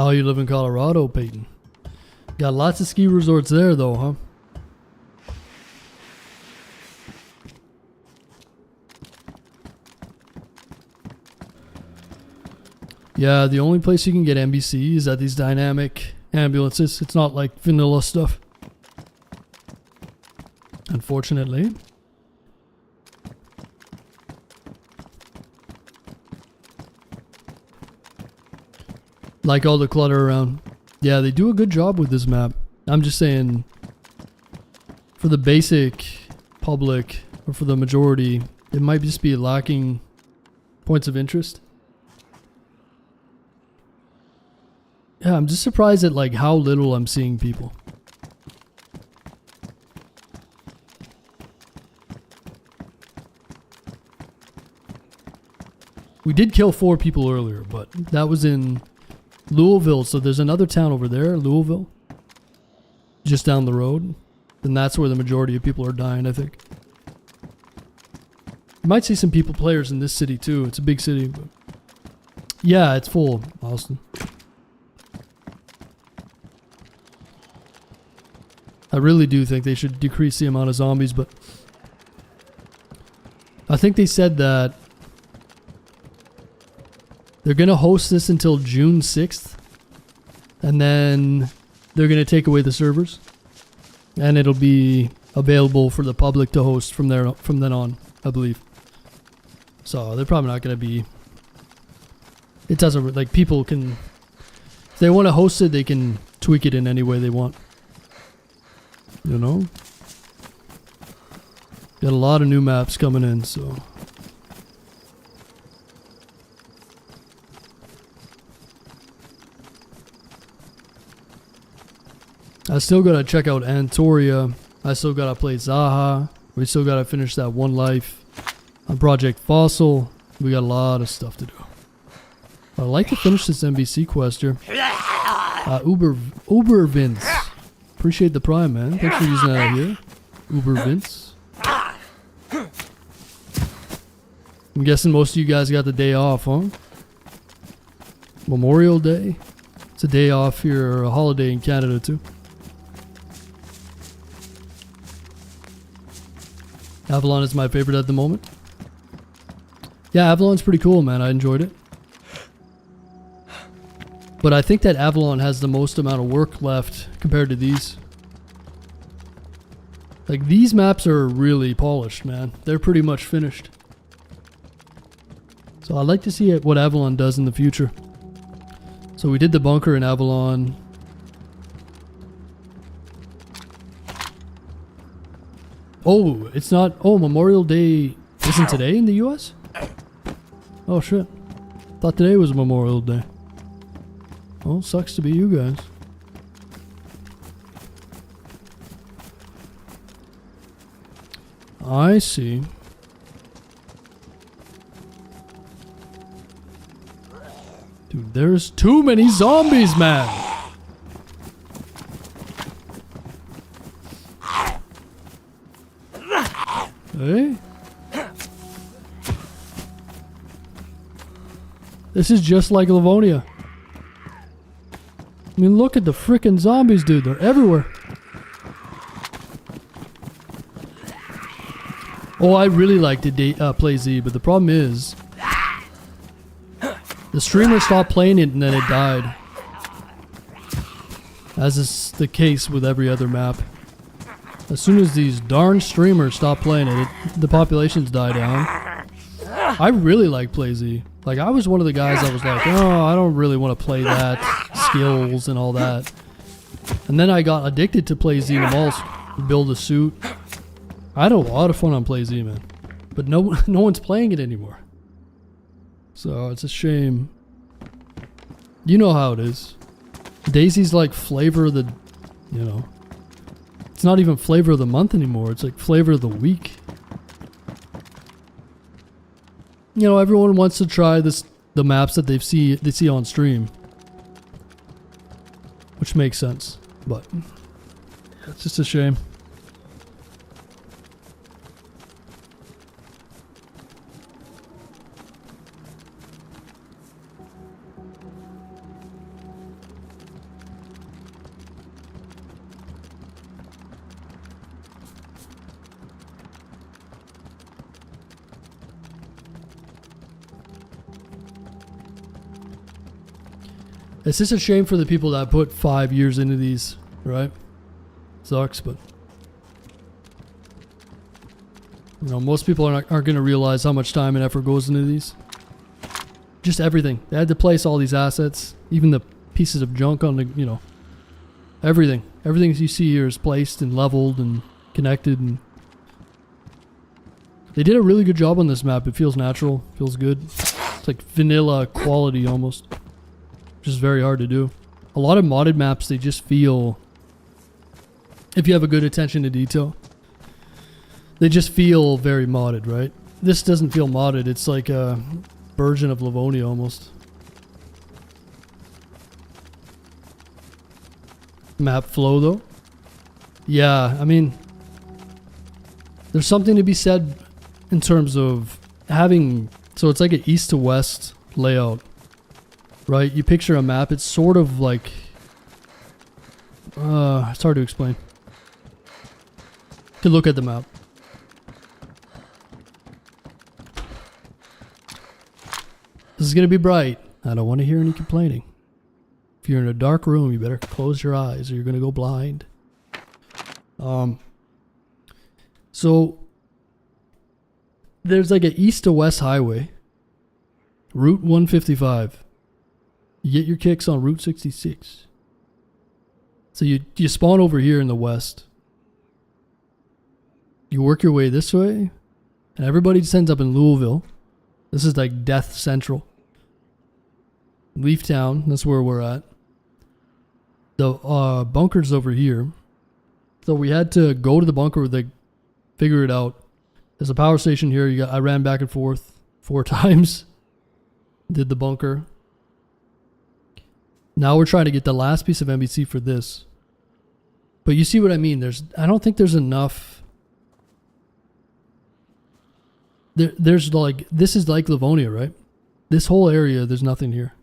Oh, you live in Colorado, Peyton. Got lots of ski resorts there, though, huh? Yeah, the only place you can get NBC is at these dynamic ambulances. It's not like vanilla stuff. Unfortunately. Like all the clutter around. Yeah, they do a good job with this map. I'm just saying, for the basic public, or for the majority, it might just be lacking points of interest. Yeah, I'm just surprised at like how little I'm seeing people. We did kill 4 people earlier, but that was in Louisville. So there's another town over there, Louisville, just down the road. And that's where the majority of people are dying, I think. You might see some players in this city too. It's a big city, but yeah, it's full, Austin. I really do think they should decrease the amount of zombies, but I think they said that they're going to host this until June 6th, and then they're going to take away the servers, and it'll be available for the public to host from then on, I believe. So they're probably not going to be, it doesn't, like, people can, if they want to host it, they can tweak it in any way they want. You know? Got a lot of new maps coming in, so. I still gotta check out Antoria. I still gotta play Zaha. We still gotta finish that One Life on Project Fossil. We got a lot of stuff to do. I'd like to finish this NBC quest here. Uber Vince. Appreciate the prime, man. Thanks for using that here. Uber Vince. I'm guessing most of you guys got the day off, huh? Memorial Day. It's a day off here, or a holiday in Canada too. Avalon is my favorite at the moment. Yeah, Avalon's pretty cool, man. I enjoyed it. But I think that Avalon has the most amount of work left compared to these. Like, these maps are really polished, man. They're pretty much finished. So I'd like to see what Avalon does in the future. So we did the bunker in Avalon. Oh, it's not... Oh, Memorial Day isn't today in the US? Oh, shit. Thought today was Memorial Day. Well, sucks to be you guys. I see. Dude, there's too many zombies, man! Hey? This is just like Livonia. I mean, look at the frickin' zombies, dude. They're everywhere. Oh, I really like to play Z, but the problem is the streamer stopped playing it and then it died. As is the case with every other map. As soon as these darn streamers stop playing it, the populations die down. I really like play Z. Like, I was one of the guys that was like, oh, I don't really want to play that. Skills and all that. And then I got addicted to play Z and Malls. Build a suit. I had a lot of fun on play Z, man. But no one's playing it anymore. So it's a shame. You know how it is. DayZ's like flavor of the, you know. It's not even flavor of the month anymore. It's like flavor of the week. You know, everyone wants to try the maps that they see on stream. Which makes sense. But it's just a shame. It's just a shame for the people that put 5 years into these, right? Sucks, but you know, most people aren't going to realize how much time and effort goes into these. Just everything. They had to place all these assets, even the pieces of junk on the, you know, everything. Everything you see here is placed and leveled and connected, and they did a really good job on this map. It feels natural, feels good. It's like vanilla quality almost, which is very hard to do. A lot of modded maps, they just feel, if you have a good attention to detail, they just feel very modded, right? This doesn't feel modded. It's like a version of Livonia almost. Map flow though. Yeah, I mean, there's something to be said in terms of having, so it's like an east to west layout, right? You picture a map, it's sort of like, it's hard to explain. You can look at the map. This is going to be bright. I don't want to hear any complaining. If you're in a dark room, you better close your eyes or you're going to go blind. So there's like an east to west highway. Route 155. You get your kicks on Route 66. So you spawn over here in the west. You work your way this way. And everybody just ends up in Louisville. This is like Death Central. Leaf Town, that's where we're at. The bunker's over here. So we had to go to the bunker, they figure it out. There's a power station here. I ran back and forth 4 times. Did the bunker. Now we're trying to get the last piece of NBC for this. But you see what I mean? I don't think there's enough. There's like, this is like Livonia, right? This whole area, there's nothing here.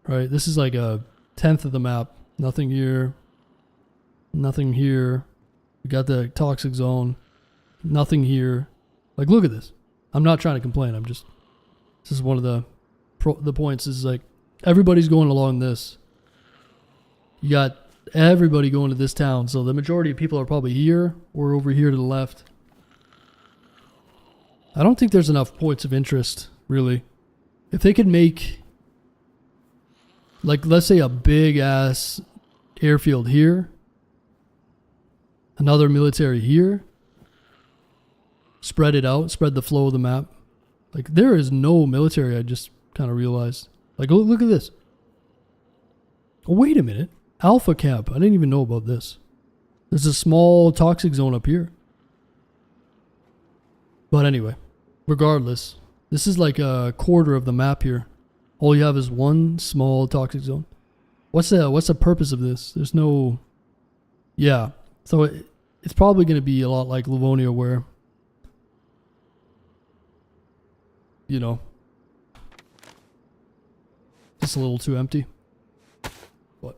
Right? This is like a 10th of the map. Nothing here. Nothing here. We got the toxic zone. Nothing here. Like, look at this. I'm not trying to complain. This is one of the points is like, everybody's going along this. You got everybody going to this town. So the majority of people are probably here or over here to the left. I don't think there's enough points of interest, really. If they could make, like, let's say a big ass airfield here, another military here, spread it out, spread the flow of the map. Like, there is no military, I just kind of realized. Like, look at this. Oh, wait a minute. Alpha Camp. I didn't even know about this. There's a small toxic zone up here. But anyway, regardless, this is like a quarter of the map here. All you have is one small toxic zone. What's the purpose of this? There's no... Yeah. So it's probably going to be a lot like Livonia where, you know, just a little too empty. What?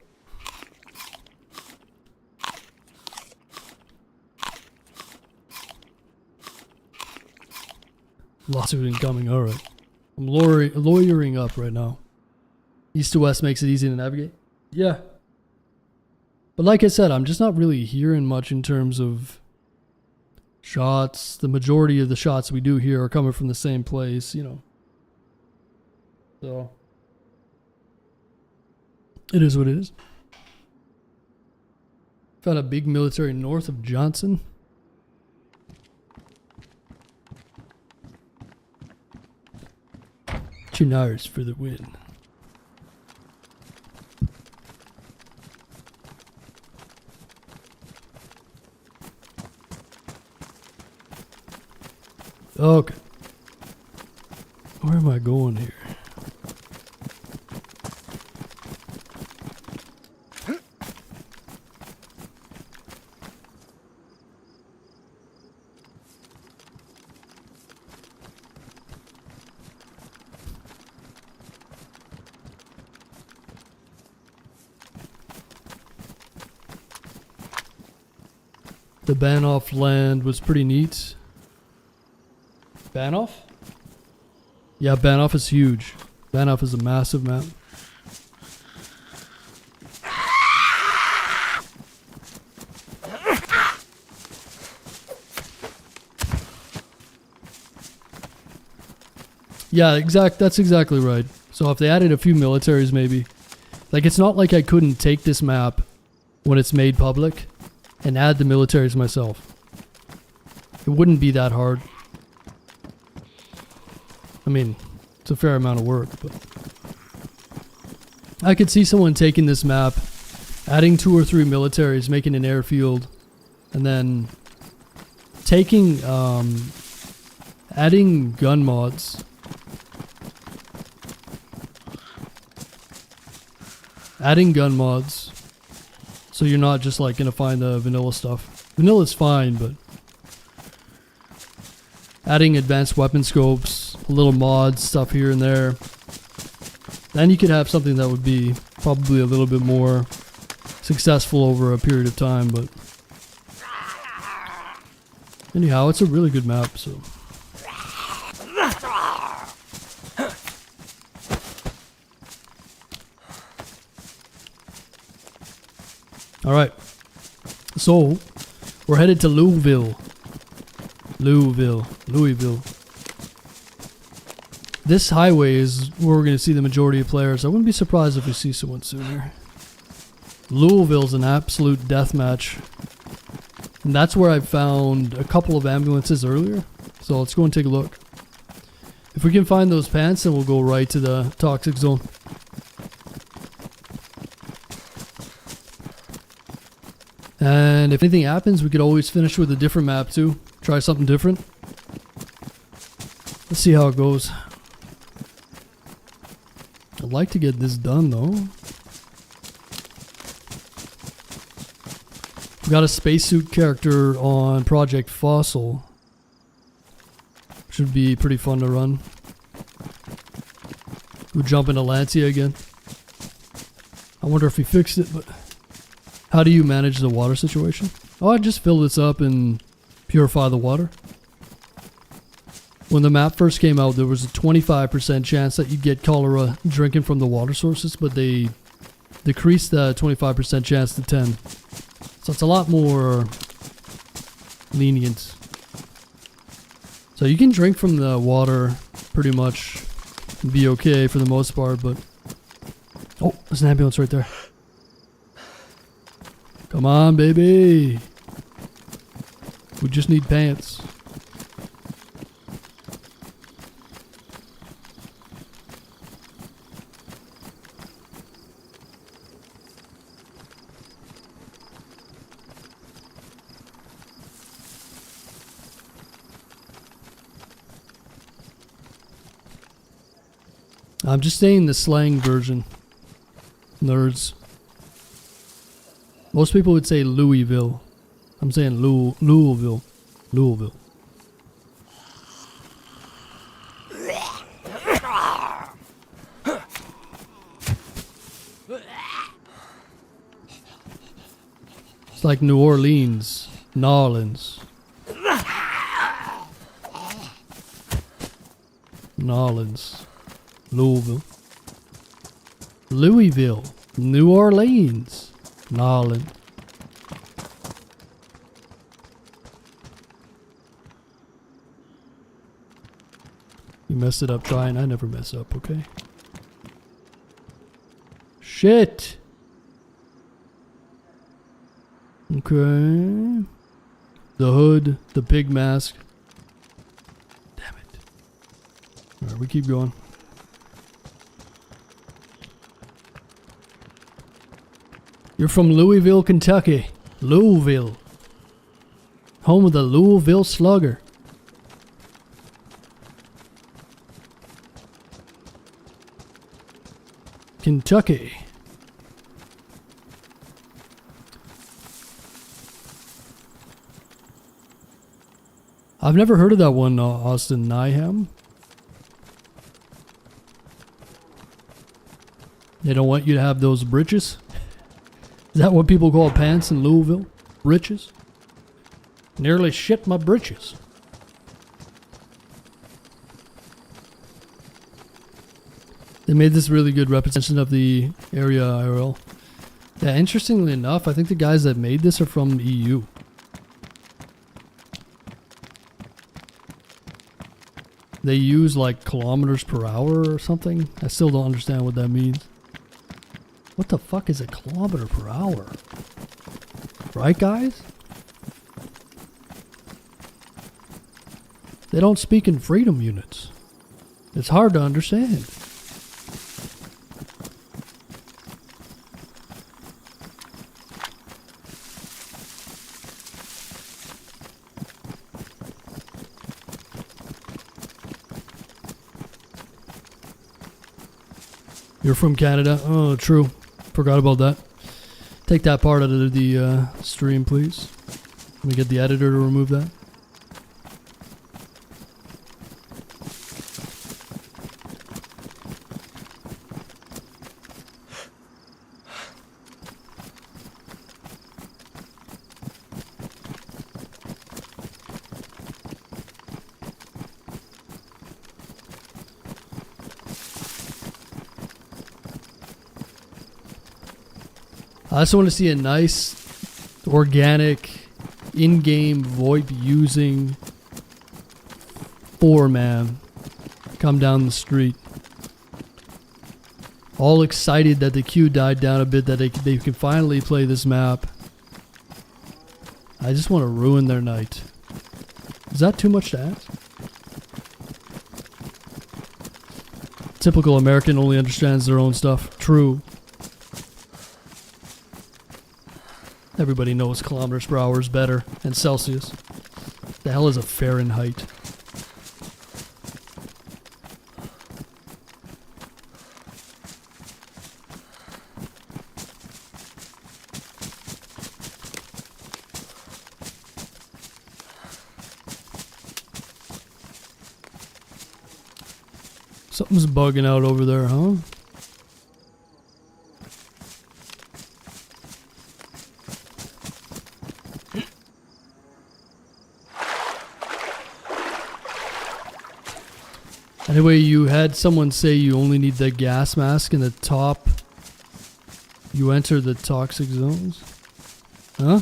Lawsuit incoming. All right. I'm lawyering up right now. East to west makes it easy to navigate. Yeah. But like I said, I'm just not really hearing much in terms of shots. The majority of the shots we do here are coming from the same place, you know. So it is what it is. Found a big military north of Johnson. Chinars for the win. Okay. Where am I going here? The Banoff land was pretty neat. Banoff? Yeah, Banoff is huge. Banoff is a massive map. Yeah, that's exactly right. So if they added a few militaries maybe. Like, it's not like I couldn't take this map when it's made public and add the militaries myself. It wouldn't be that hard. I mean, it's a fair amount of work, but I could see someone taking this map, adding 2 or 3 militaries, making an airfield, and then taking, adding gun mods. Adding gun mods, so you're not just like gonna find the vanilla stuff. Vanilla's fine, but adding advanced weapon scopes, a little mod stuff here and there, then you could have something that would be probably a little bit more successful over a period of time. But anyhow, it's a really good map, so. Alright, so we're headed to Louisville. This highway is where we're going to see the majority of players. I wouldn't be surprised if we see someone soon here. Louisville's an absolute deathmatch. And that's where I found a couple of ambulances earlier. So let's go and take a look. If we can find those pants, then we'll go right to the toxic zone. And if anything happens, we could always finish with a different map too. Try something different. Let's see how it goes. I'd like to get this done though. We got a spacesuit character on Project Fossil. Should be pretty fun to run. We'll jump into Lancia again. I wonder if he fixed it, but how do you manage the water situation? Oh, I just fill this up and purify the water. When the map first came out, there was a 25% chance that you'd get cholera drinking from the water sources, but they decreased that 25% chance to 10. So it's a lot more lenient. So you can drink from the water pretty much and be okay for the most part, but... Oh, there's an ambulance right there. Come on, baby. We just need pants. I'm just saying the slang version. Nerds. Most people would say Louisville. I'm saying Louisville. Louisville. It's like New Orleans. Nolans. Nolans. Louisville. Louisville. New Orleans. Nolans. You messed it up trying. I never mess up, okay? Shit. Okay. The hood, the pig mask. Damn it. Alright, we keep going. You're from Louisville, Kentucky. Louisville. Home of the Louisville Slugger. Kentucky. I've never heard of that one, Austin Nyham. They don't want you to have those britches? Is that what people call pants in Louisville? Britches? Nearly shit my britches. They made this really good representation of the area IRL. Yeah, interestingly enough, I think the guys that made this are from the EU. they use like kilometers per hour or something. I still don't understand what that means. What the fuck is a kilometer per hour? Right, guys? They don't speak in freedom units. It's hard to understand. You're from Canada? Oh, true. Forgot about that. Take that part out of the stream, please. Let me get the editor to remove that. I just want to see a nice, organic, in-game VoIP using 4-man come down the street. All excited that the queue died down a bit, that they can finally play this map. I just want to ruin their night. Is that too much to ask? Typical American only understands their own stuff. True. Everybody knows kilometers per hour is better, and Celsius. The hell is a Fahrenheit? Something's bugging out over there, huh? Anyway, you had someone say you only need the gas mask in the top. You enter the toxic zones? Huh?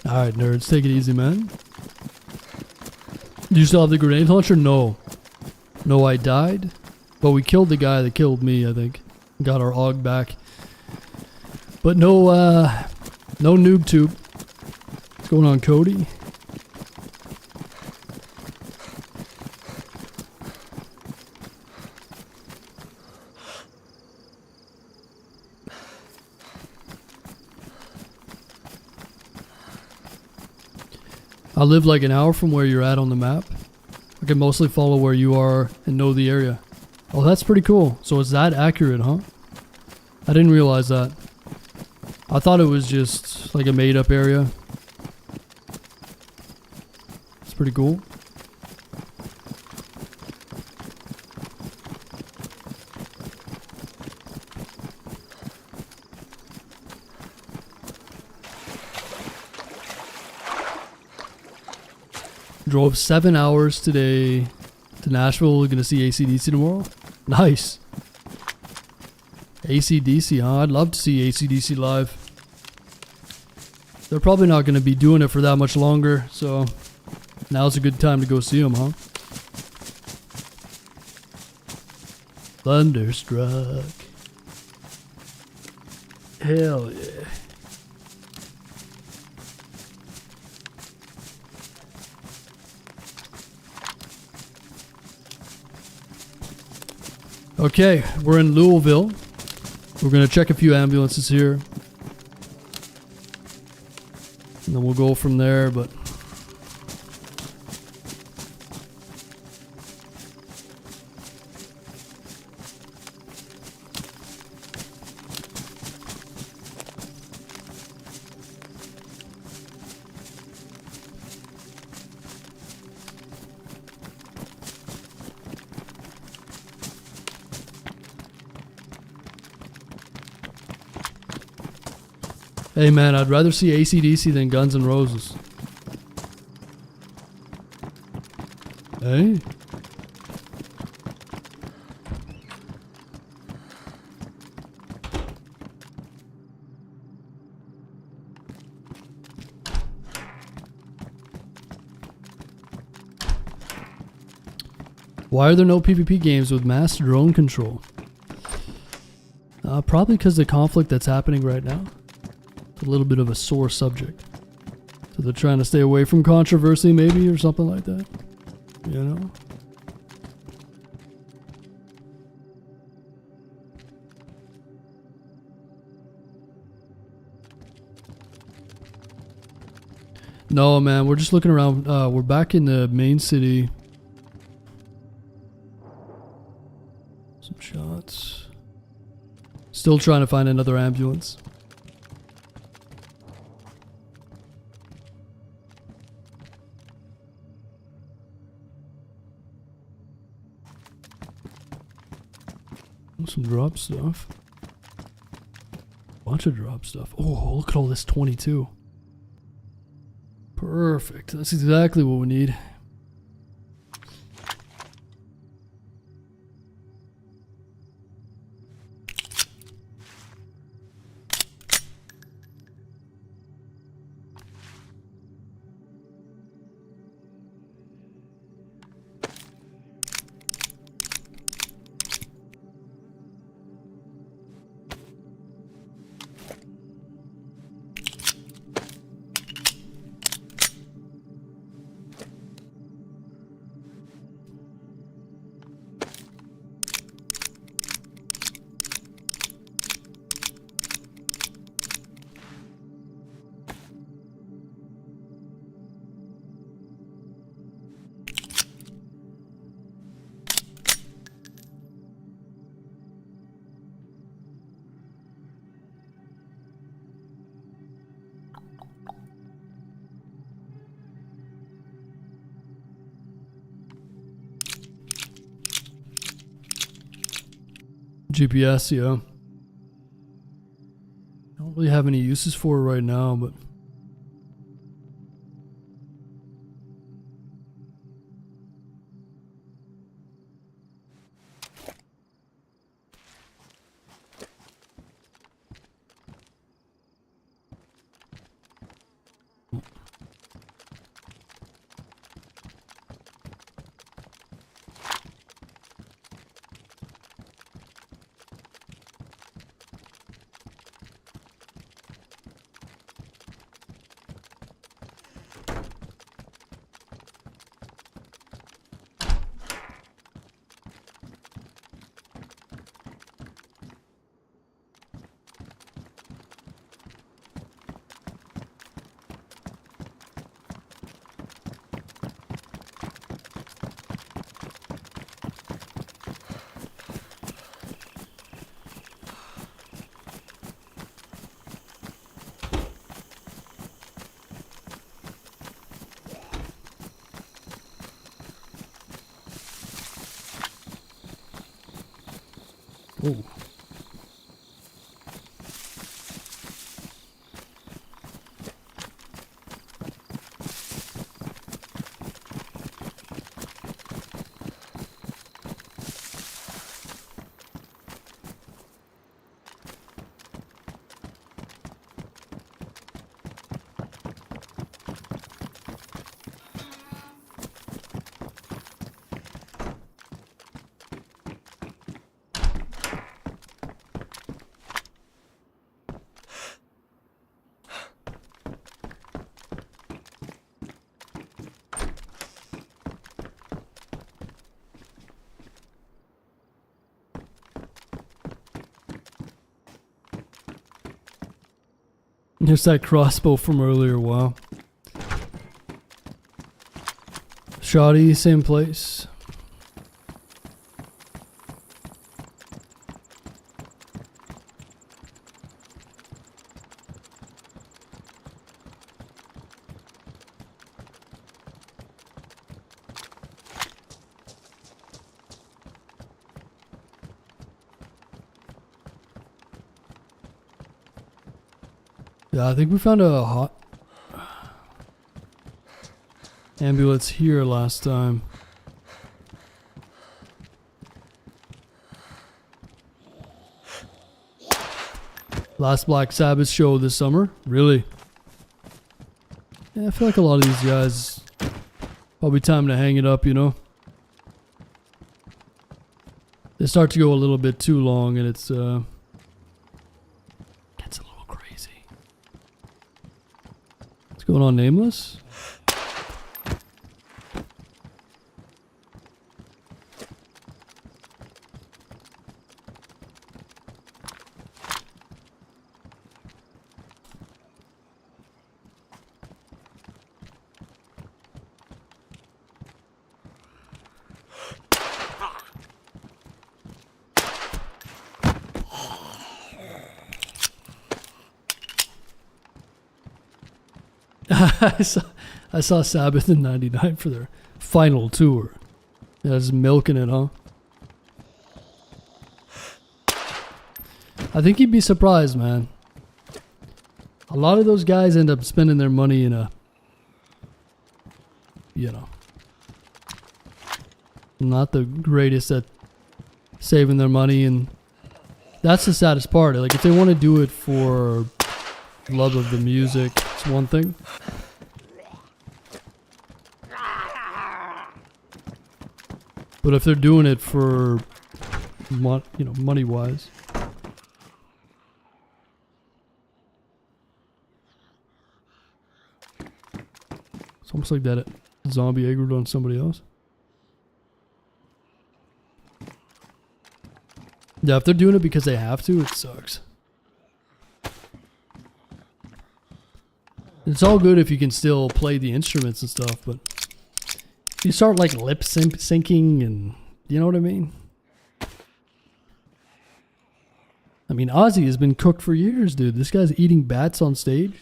Alright, nerds, take it easy, man. Do you still have the grenade launcher? No. No, I died. But we killed the guy that killed me, I think. Got our AUG back. But no noob tube. What's going on, Cody? I live like an hour from where you're at on the map. I can mostly follow where you are and know the area. Oh, that's pretty cool. So it's that accurate, huh? I didn't realize that. I thought it was just like a made-up area. It's pretty cool. Drove 7 hours today to Nashville. We're gonna see AC/DC tomorrow. Nice. AC/DC, huh? I'd love to see AC/DC live. They're probably not gonna be doing it for that much longer, so now's a good time to go see them, huh? Thunderstruck. Hell yeah. Okay, we're in Louisville. We're going to check a few ambulances here. And then we'll go from there, but... Hey man, I'd rather see AC/DC than Guns N' Roses. Hey? Why are there no PvP games with mass drone control? Probably because the conflict that's happening right now. It's a little bit of a sore subject. So they're trying to stay away from controversy maybe or something like that. You know? No, man, we're just looking around. We're back in the main city. Some shots. Still trying to find another ambulance. Some drop stuff. Bunch of drop stuff. Oh, look at all this 22. Perfect. That's exactly what we need. GPS, yeah. I don't really have any uses for it right now, but oh. There's that crossbow from earlier. Wow. Shoddy, same place. Yeah, I think we found a hot ambulance here last time. Last Black Sabbath show this summer. Really? Yeah, I feel like a lot of these guys, probably time to hang it up, you know? they start to go a little bit too long, and it's gets a little crazy. What's going on, Nameless? I saw Sabbath in '99 for their final tour. Yeah, just milking it, huh? I think you'd be surprised, man. A lot of those guys end up spending their money in a, you know, not the greatest at saving their money, and that's the saddest part. Like, if they want to do it for love of the music, it's one thing. But if they're doing it for, money wise, it's almost like that zombie aggroed on somebody else. Yeah, if they're doing it because they have to, it sucks. It's all good if you can still play the instruments and stuff, but you start like lip syncing, and you know what I mean? I mean, Ozzy has been cooked for years, dude. This guy's eating bats on stage.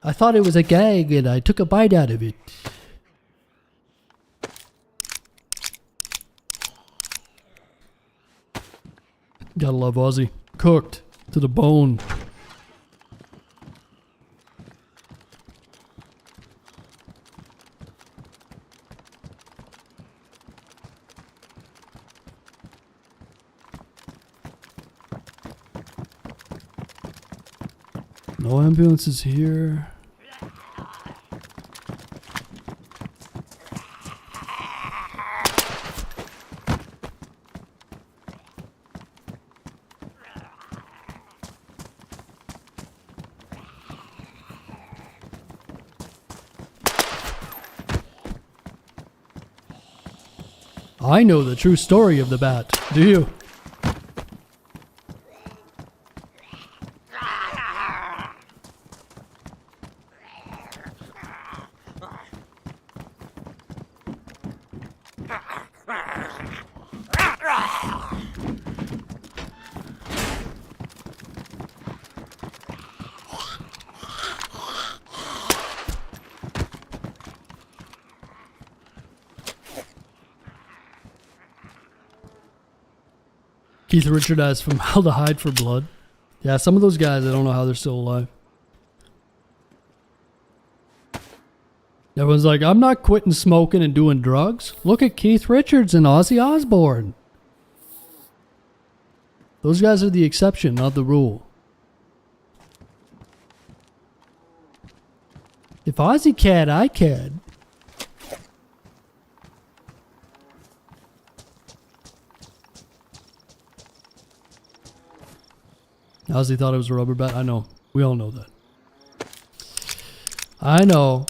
I thought it was a gag and I took a bite out of it. Gotta love Ozzy. Cooked to the bone. No ambulances here. I know the true story of the bat. Do you? Keith Richard has formaldehyde for blood. Yeah, some of those guys, I don't know how they're still alive. Everyone's like, I'm not quitting smoking and doing drugs. Look at Keith Richards and Ozzy Osbourne. Those guys are the exception, not the rule. If Ozzy can, I can. Ozzy thought it was a rubber bat. I know. We all know that. I know.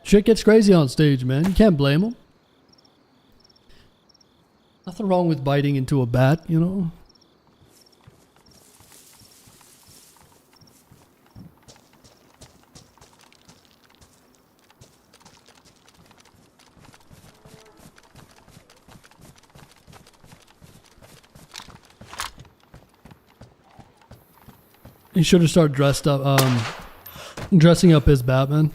Shit gets crazy on stage, man. You can't blame him. Nothing wrong with biting into a bat, you know? He should have started dressing up as Batman.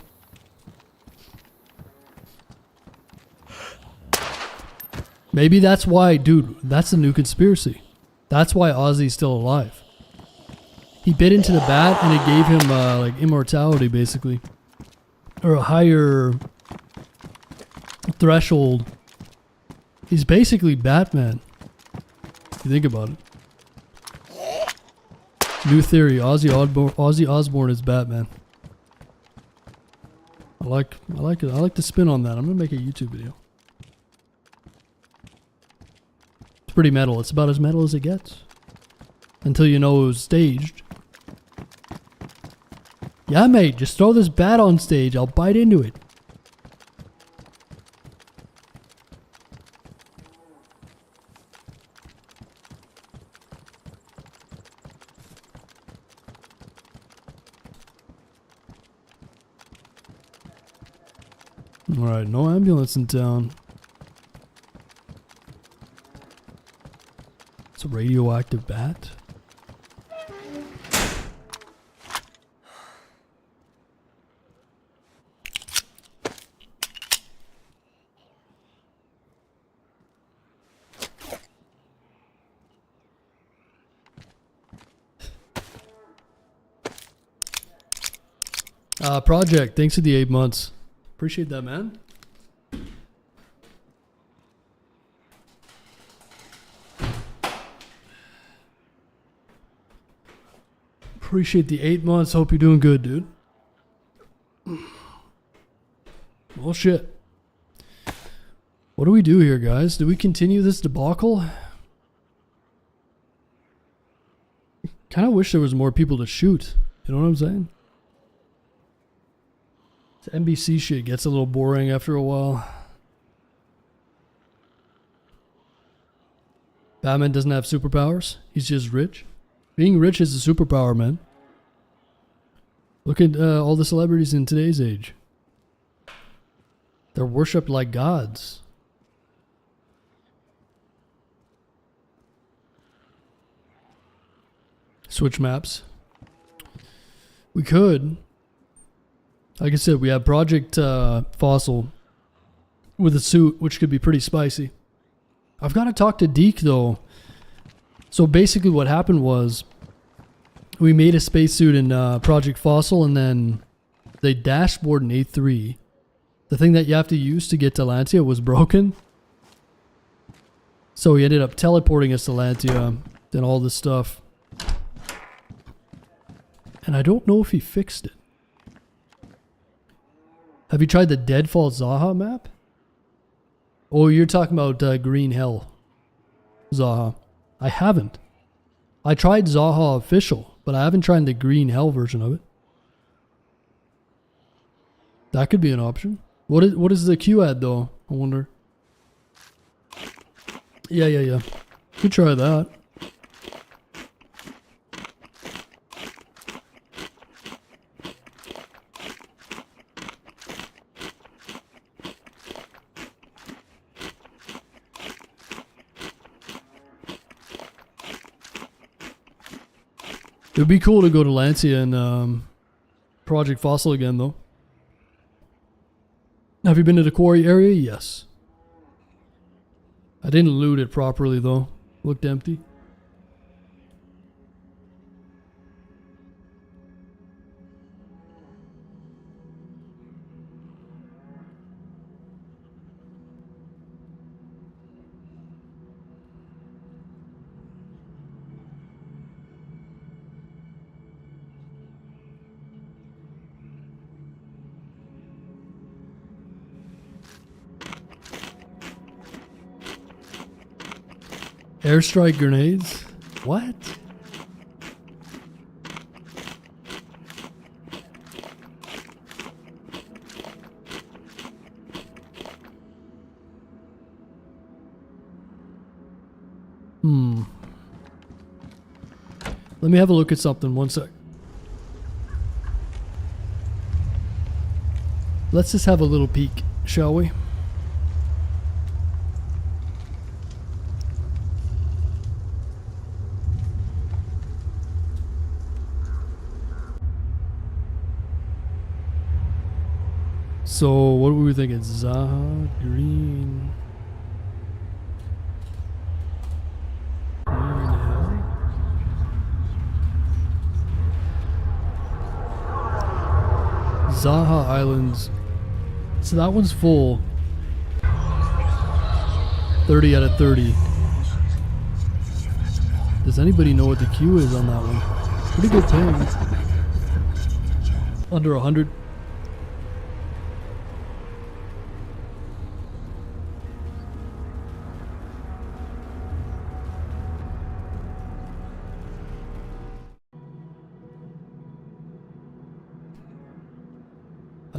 Maybe that's why, dude, that's the new conspiracy. That's why Ozzy's still alive. He bit into the bat and it gave him like immortality, basically. Or a higher threshold. He's basically Batman. If you think about it. New theory, Ozzy Osbourne is Batman. I like it. I like the spin on that. I'm gonna make a YouTube video. It's pretty metal. It's about as metal as it gets. Until you know it was staged. Yeah, mate, just throw this bat on stage. I'll bite into it. Alright, no ambulance in town. It's a radioactive bat. Project, thanks for the 8 months. Appreciate that, man. Appreciate the 8 months. Hope you're doing good, dude. Well, shit. What do we do here, guys? Do we continue this debacle? Kind of wish there was more people to shoot. You know what I'm saying? This NBC shit gets a little boring after a while. Batman doesn't have superpowers. He's just rich. Being rich is a superpower, man. Look at all the celebrities in today's age. They're worshipped like gods. Switch maps. We could. Like I said, we have Project Fossil with a suit, which could be pretty spicy. I've got to talk to Deke, though. So basically what happened was we made a spacesuit in Project Fossil, and then the dashboard in A3, the thing that you have to use to get to Lantia, was broken. So he ended up teleporting us to Lantia and all this stuff. And I don't know if he fixed it. Have you tried the Deadfall Zaha map? Oh, you're talking about Green Hell Zaha. I haven't. I tried Zaha Official, but I haven't tried the Green Hell version of it. That could be an option. What is the Q ad though? I wonder. Yeah. Could try that. It would be cool to go to Lancia and Project Fossil again, though. Have you been to the quarry area? Yes. I didn't loot it properly, though. Looked empty. Airstrike grenades? What? Let me have a look at something. One sec. Let's just have a little peek, shall we? So, what were we thinking? Zaha, Green Hell? Zaha Islands. So that one's full. 30 out of 30. Does anybody know what the queue is on that one? Pretty good ping. Under 100.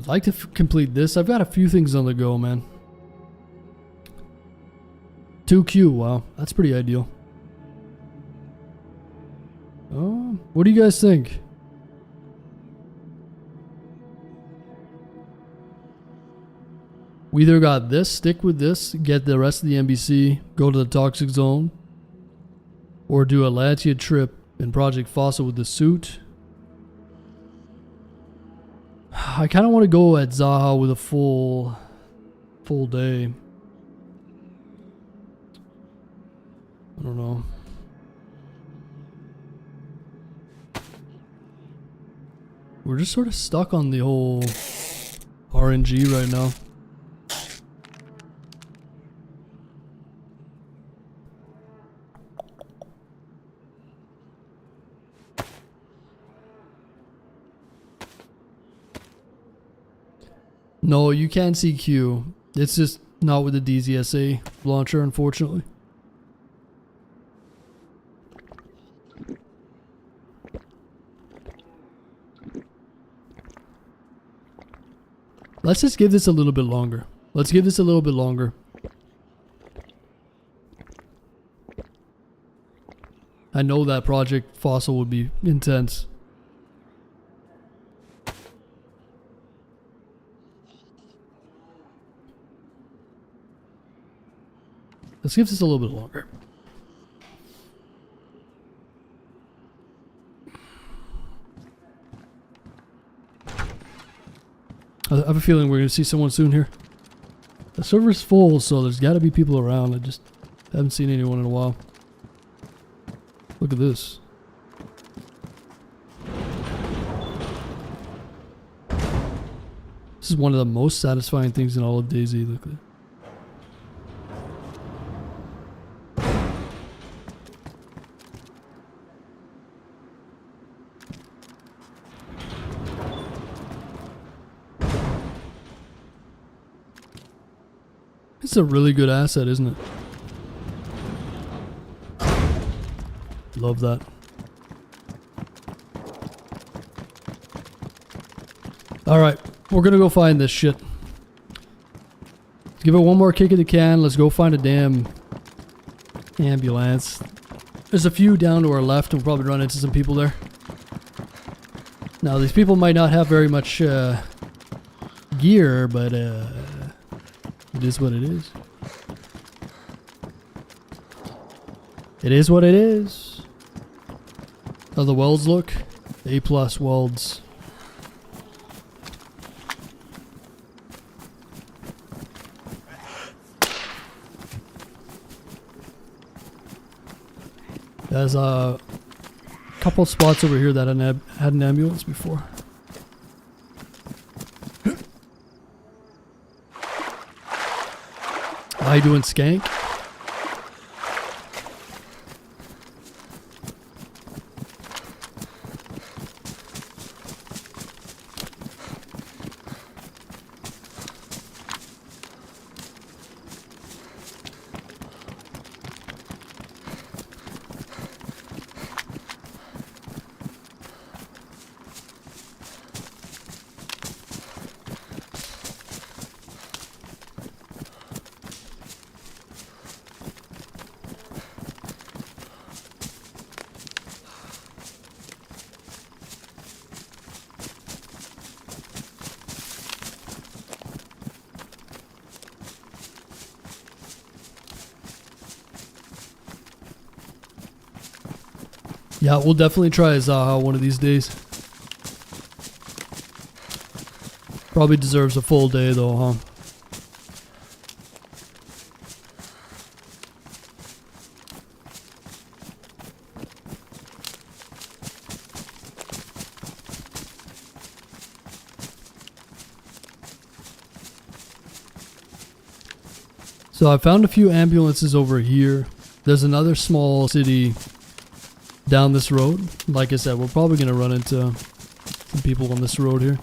I'd like to complete this. I've got a few things on the go, man. 2Q, wow. That's pretty ideal. What do you guys think? We either got this, stick with this, get the rest of the NBC, go to the toxic zone, or do a Latia trip in Project Fossil with the suit. I kind of want to go at Zaha with a full day. I don't know. We're just sort of stuck on the whole RNG right now. No, you can see Q. It's just not with the DZSA launcher, unfortunately. Let's just give this a little bit longer. Let's give this a little bit longer. I know that Project Fossil would be intense. Let's give this a little bit longer. I have a feeling we're going to see someone soon here. The server's full, so there's got to be people around. I just haven't seen anyone in a while. Look at this. This is one of the most satisfying things in all of DayZ. Look at it. It's a really good asset, isn't it? Love that. Alright, we're gonna go find this shit. Let's give it one more kick in the can. Let's go find a damn ambulance. There's a few down to our left, and we'll probably run into some people there. Now, these people might not have very much gear, but it is what it is. It is what it is. How the welds look? A+ welds. There's a couple spots over here that had an ambulance before. How you doing, Skank? Yeah, we'll definitely try Zaha one of these days. Probably deserves a full day though, huh? So I found a few ambulances over here. There's another small city down this road. Like I said, we're probably going to run into some people on this road here.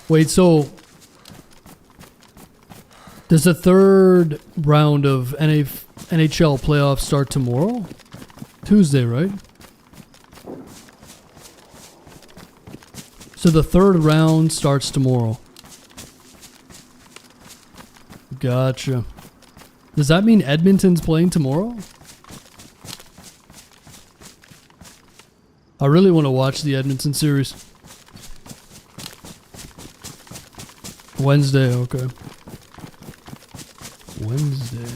Wait, so does the third round of NHL playoffs start tomorrow? Tuesday, right? So the third round starts tomorrow. Gotcha. Does that mean Edmonton's playing tomorrow? I really want to watch the Edmonton series. Wednesday, okay. Wednesday.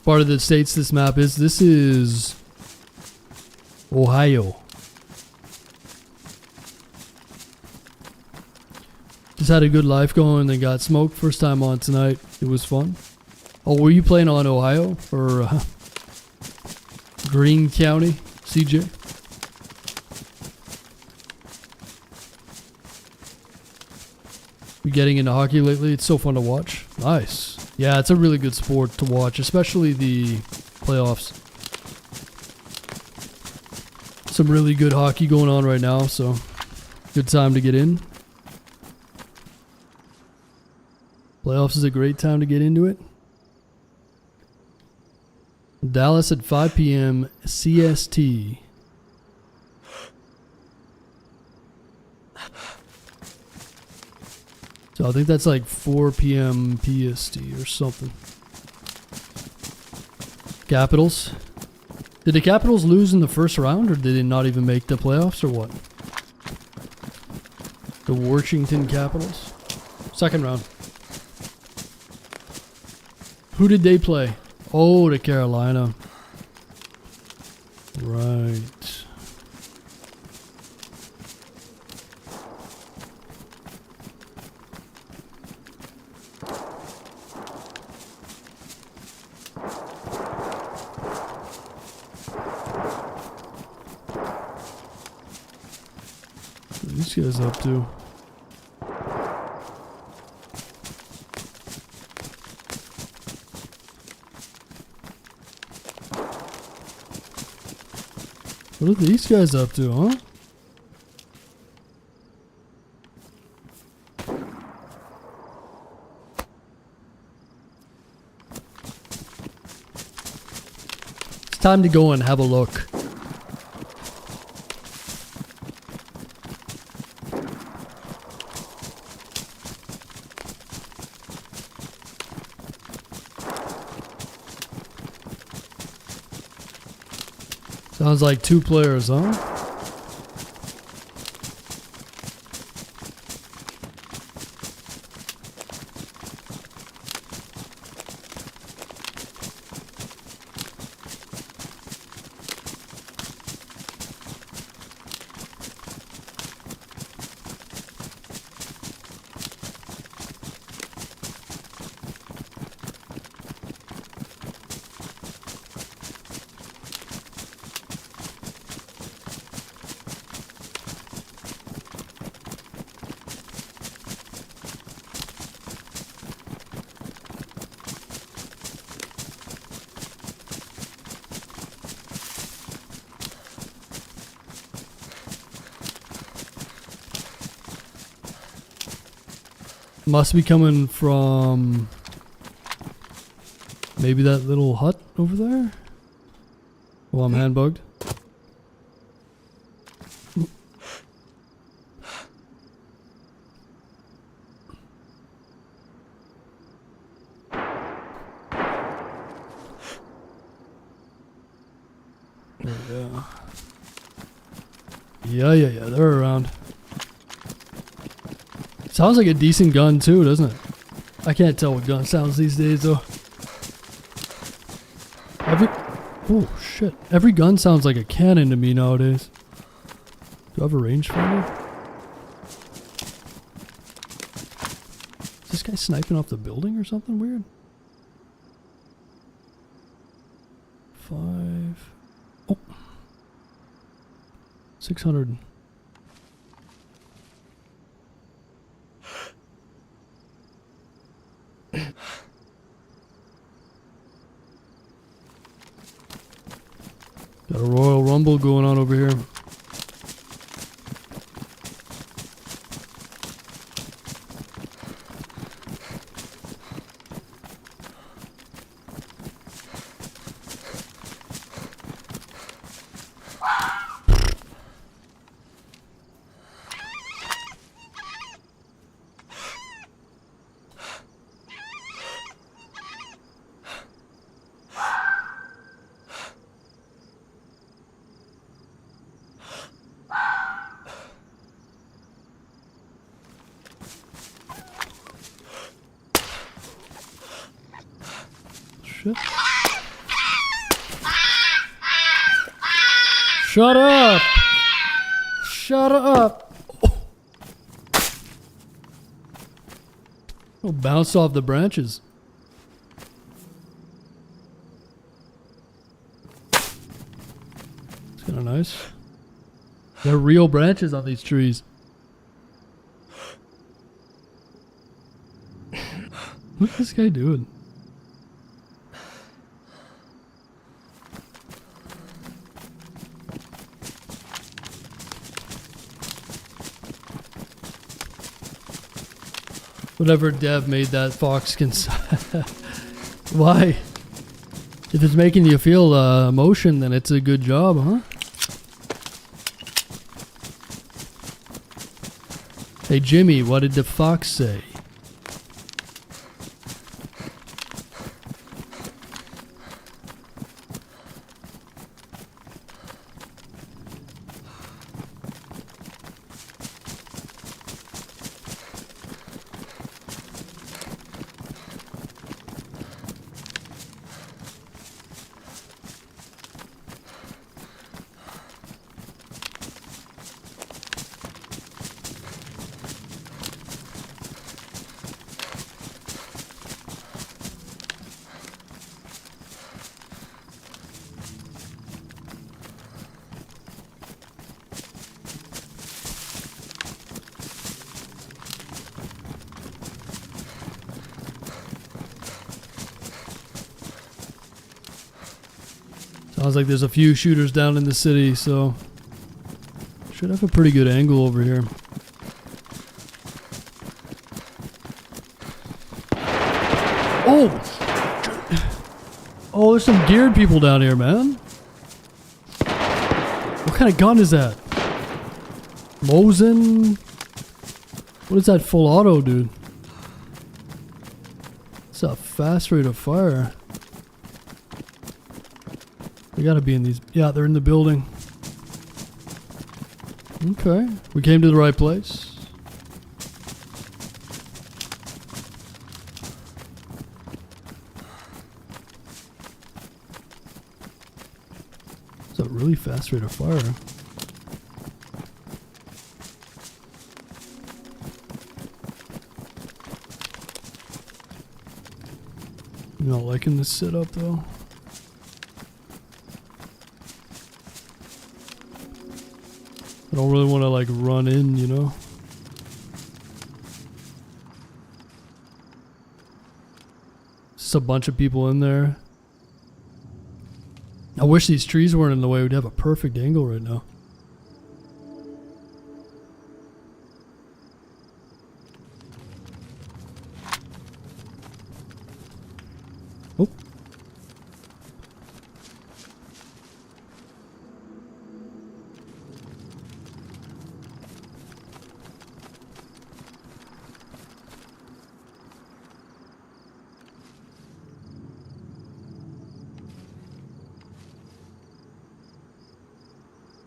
Part of the states this map is. This is Ohio. Just had a good life going and got smoked first time on tonight. It was fun. Oh, were you playing on Ohio or Greene County, CJ? You getting into hockey lately? It's so fun to watch. Nice. Yeah, it's a really good sport to watch, especially the playoffs. Some really good hockey going on right now, so good time to get in. Playoffs is a great time to get into it. Dallas at 5 p.m. CST. So I think that's like 4 p.m. PST or something. Capitals. Did the Capitals lose in the first round, or did they not even make the playoffs, or what? The Washington Capitals. Second round. Who did they play? Oh, the Carolina. Right. What are these guys up to? What are these guys up to, huh? It's time to go and have a look. Sounds like 2 players, huh? Must be coming from maybe that little hut over there. Well, I'm hand bugged. Yeah, they're around. Sounds like a decent gun too, doesn't it? I can't tell what gun sounds these days though. Oh shit. Every gun sounds like a cannon to me nowadays. Do I have a rangefinder? Guy sniping off the building or something weird? 5. Oh. 600. Got a Royal Rumble going on over here. Shit. Shut up! Shut up! Oh, bounced off the branches. It's kind of nice. There are real branches on these trees. What's this guy doing? Whatever dev made that fox can. Why? If it's making you feel emotion, then it's a good job, huh? Hey Jimmy, what did the fox say? Sounds like there's a few shooters down in the city, so should have a pretty good angle over here. Oh! Oh, there's some geared people down here, man. What kind of gun is that? Mosin? What is that full auto, dude? It's a fast rate of fire. They gotta be in these. Yeah, they're in the building. Okay. We came to the right place. It's a really fast rate of fire. I'm not liking this setup though. I don't really want to like run in, you know. Just a bunch of people in there. I wish these trees weren't in the way. We'd have a perfect angle right now. Oh.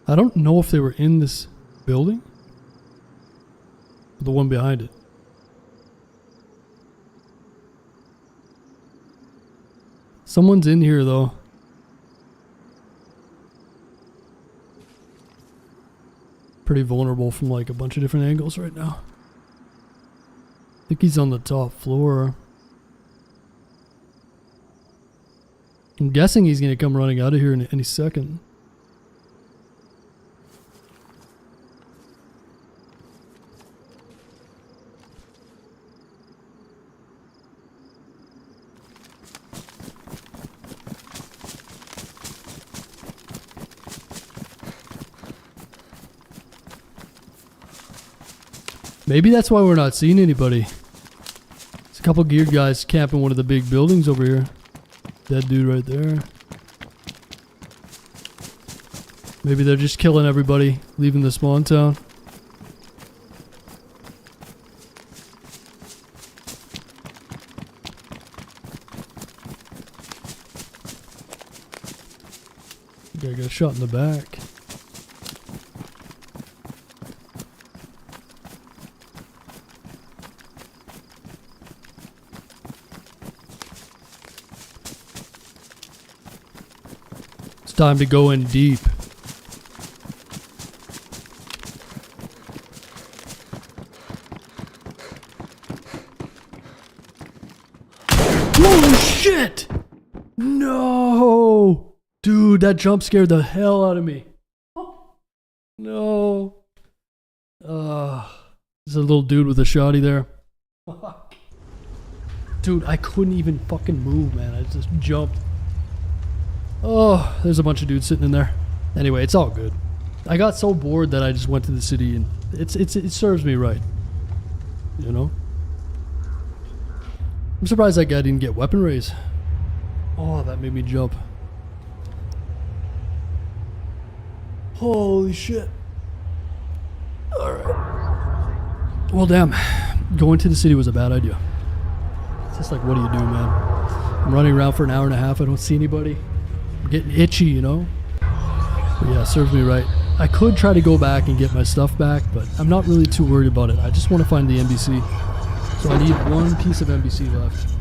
I don't know if they were in this building. The one behind it. Someone's in here though. Pretty vulnerable from like a bunch of different angles right now. think he's on the top floor. I'm guessing he's going to come running out of here in any second. Maybe that's why we're not seeing anybody. There's a couple geared guys camping one of the big buildings over here. That dude right there. Maybe they're just killing everybody, leaving the spawn town. Guy got shot in the back. Time to go in deep. Holy shit! No! Dude, that jump scared the hell out of me. No. There's a little dude with a shotty there. Dude, I couldn't even fucking move, man. I just jumped. Oh, there's a bunch of dudes sitting in there. Anyway, it's all good. I got so bored that I just went to the city, and it serves me right. You know? I'm surprised that guy didn't get weapon raise. Oh, that made me jump. Holy shit. Alright. Well, damn. Going to the city was a bad idea. It's just like, what do you do, man? I'm running around for an hour and a half. I don't see anybody. I'm getting itchy, you know? But yeah, serves me right. I could try to go back and get my stuff back, but I'm not really too worried about it. I just want to find the NBC. So I need one piece of NBC left.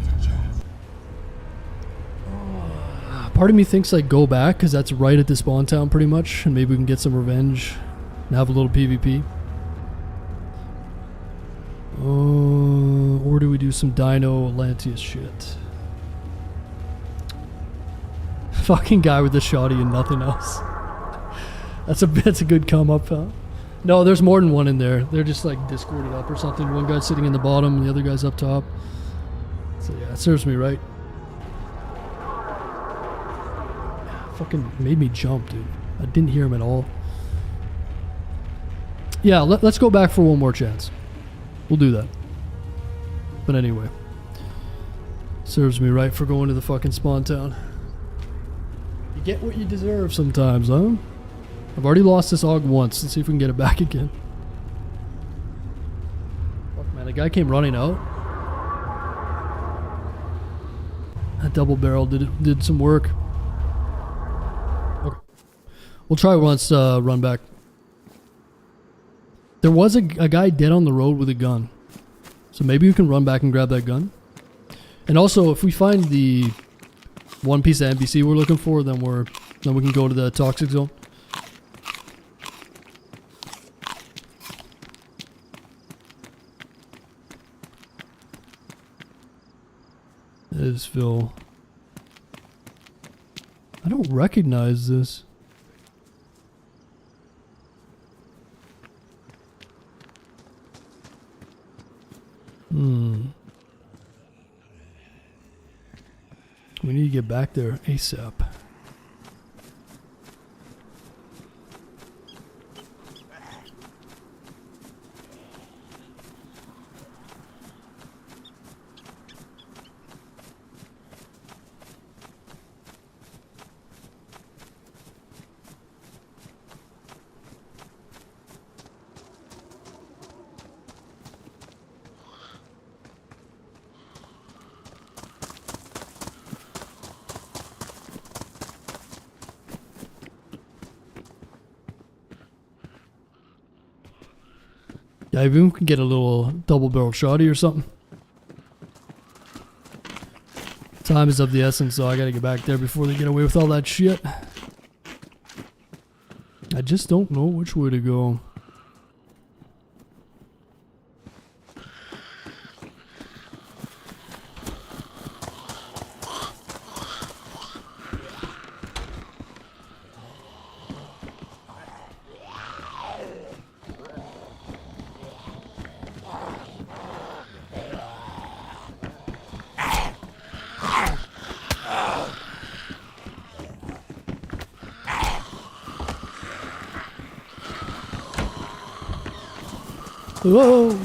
Part of me thinks like go back because that's right at the spawn town pretty much, and maybe we can get some revenge and have a little PvP. Or do we do some Dino Atlanteus shit? Fucking guy with the shoddy and nothing else. That's a good come up, huh? No, there's more than one in there. They're just like discorded up or something. One guy's sitting in the bottom, the other guy's up top. So yeah, it serves me right. Fucking made me jump, dude. I didn't hear him at all. Yeah, let's go back for one more chance. We'll do that. But anyway. Serves me right for going to the fucking spawn town. You get what you deserve sometimes, huh? I've already lost this AUG once. Let's see if we can get it back again. Fuck, man. The guy came running out. That double barrel did some work. Okay. We'll try once, run back. There was a guy dead on the road with a gun. So maybe we can run back and grab that gun. And also, if we find the one piece of NPC we're looking for, then we can go to the toxic zone. Is Phil. I don't recognize this. We need to get back there ASAP. Yeah, maybe we can get a little double barrel shotty or something. Time is of the essence, so I gotta get back there before they get away with all that shit. I just don't know which way to go. Whoa.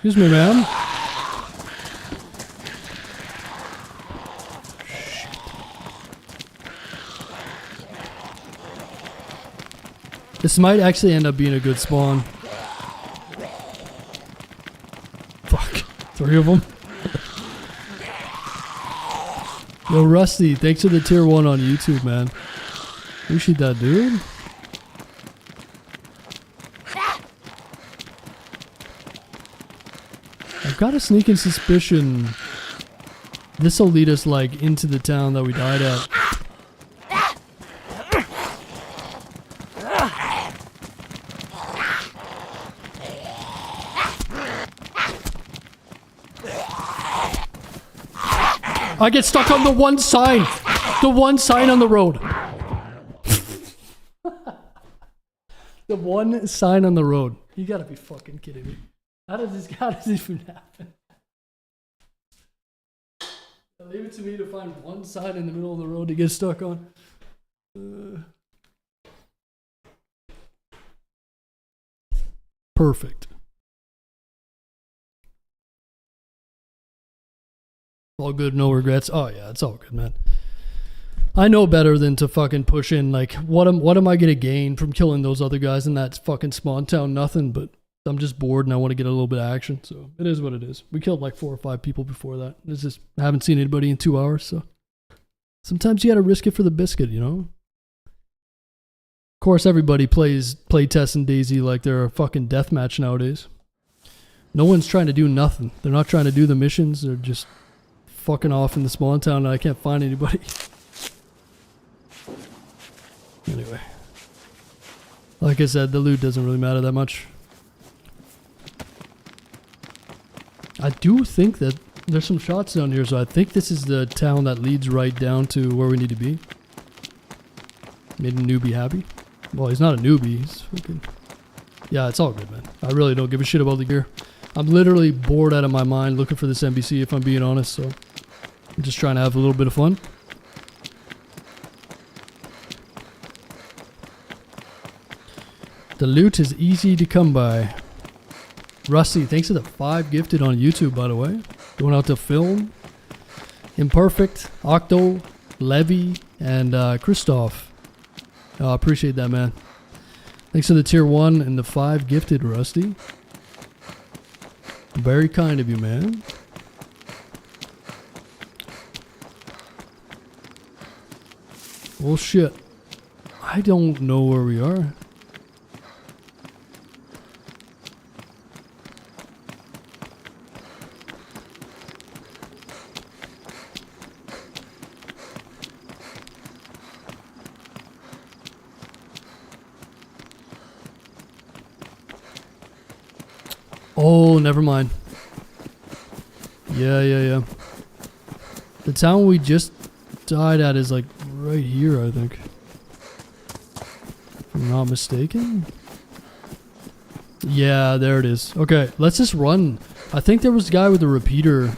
Excuse me, ma'am. This might actually end up being a good spawn. Fuck. 3 of them. Yo, Rusty, thanks for the tier 1 on YouTube, man. Appreciate that, dude. I've got a sneaking suspicion this will lead us like into the town that we died at. I get stuck on the one sign. The one sign on the road. The one sign on the road. You gotta be fucking kidding me. How does this even happen? Leave it to me to find one sign in the middle of the road to get stuck on. Perfect. All good, no regrets. Oh yeah, it's all good, man. I know better than to fucking push in. Like, what am I gonna gain from killing those other guys in that fucking spawn town? Nothing, but I'm just bored and I want to get a little bit of action. So it is what it is. We killed like 4 or 5 people before that. It's just, I haven't seen anybody in 2 hours. So sometimes you gotta risk it for the biscuit, you know? Of course, everybody play tests in DayZ like they're a fucking deathmatch nowadays. No one's trying to do nothing. They're not trying to do the missions. They're just fucking off in the spawn town and I can't find anybody. Anyway. Like I said, the loot doesn't really matter that much. I do think that there's some shots down here, so I think this is the town that leads right down to where we need to be. Made a newbie happy. Well, he's not a newbie. He's fucking... Yeah, it's all good, man. I really don't give a shit about the gear. I'm literally bored out of my mind looking for this NBC, if I'm being honest, so... I'm just trying to have a little bit of fun. The loot is easy to come by. Rusty, thanks for the 5 gifted on YouTube, by the way. Going out to Film, Imperfect, Octo, Levy, and Christoph. Appreciate that, man. Thanks for the tier 1 and the 5 gifted, Rusty. Very kind of you, man. Well, shit. I don't know where we are. Oh, never mind. Yeah. The town we just died at is like right here, I think. If I'm not mistaken. Yeah, there it is. Okay, let's just run. I think there was a guy with a repeater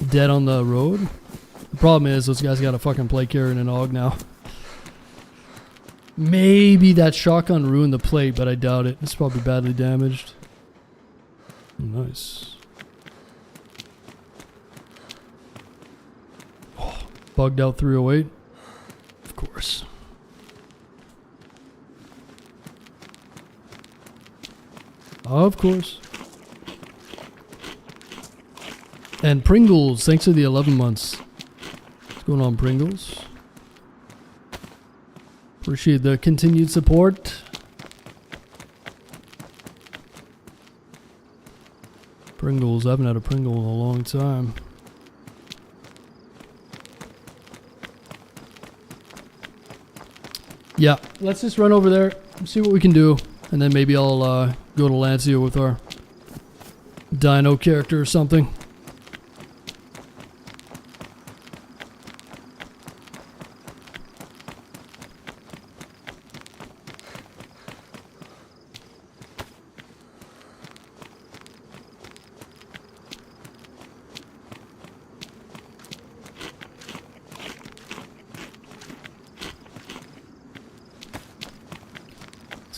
dead on the road. The problem is those guys got a fucking plate carrier and an AUG now. Maybe that shotgun ruined the plate, but I doubt it. It's probably badly damaged. Nice. Oh, bugged out 308. Of course. Of course. And Pringles, thanks for the 11 months. What's going on, Pringles? Appreciate the continued support. Pringles, I haven't had a Pringle in a long time. Yeah, let's just run over there and see what we can do. And then maybe I'll go to Lancia with our Dino character or something.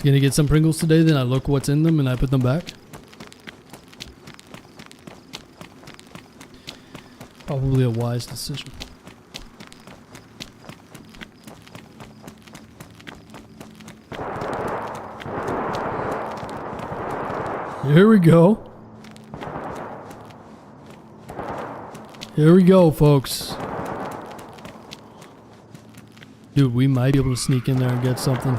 Gonna get some Pringles today, then I look what's in them and I put them back. Probably a wise decision. Here we go. Here we go, folks. Dude, we might be able to sneak in there and get something.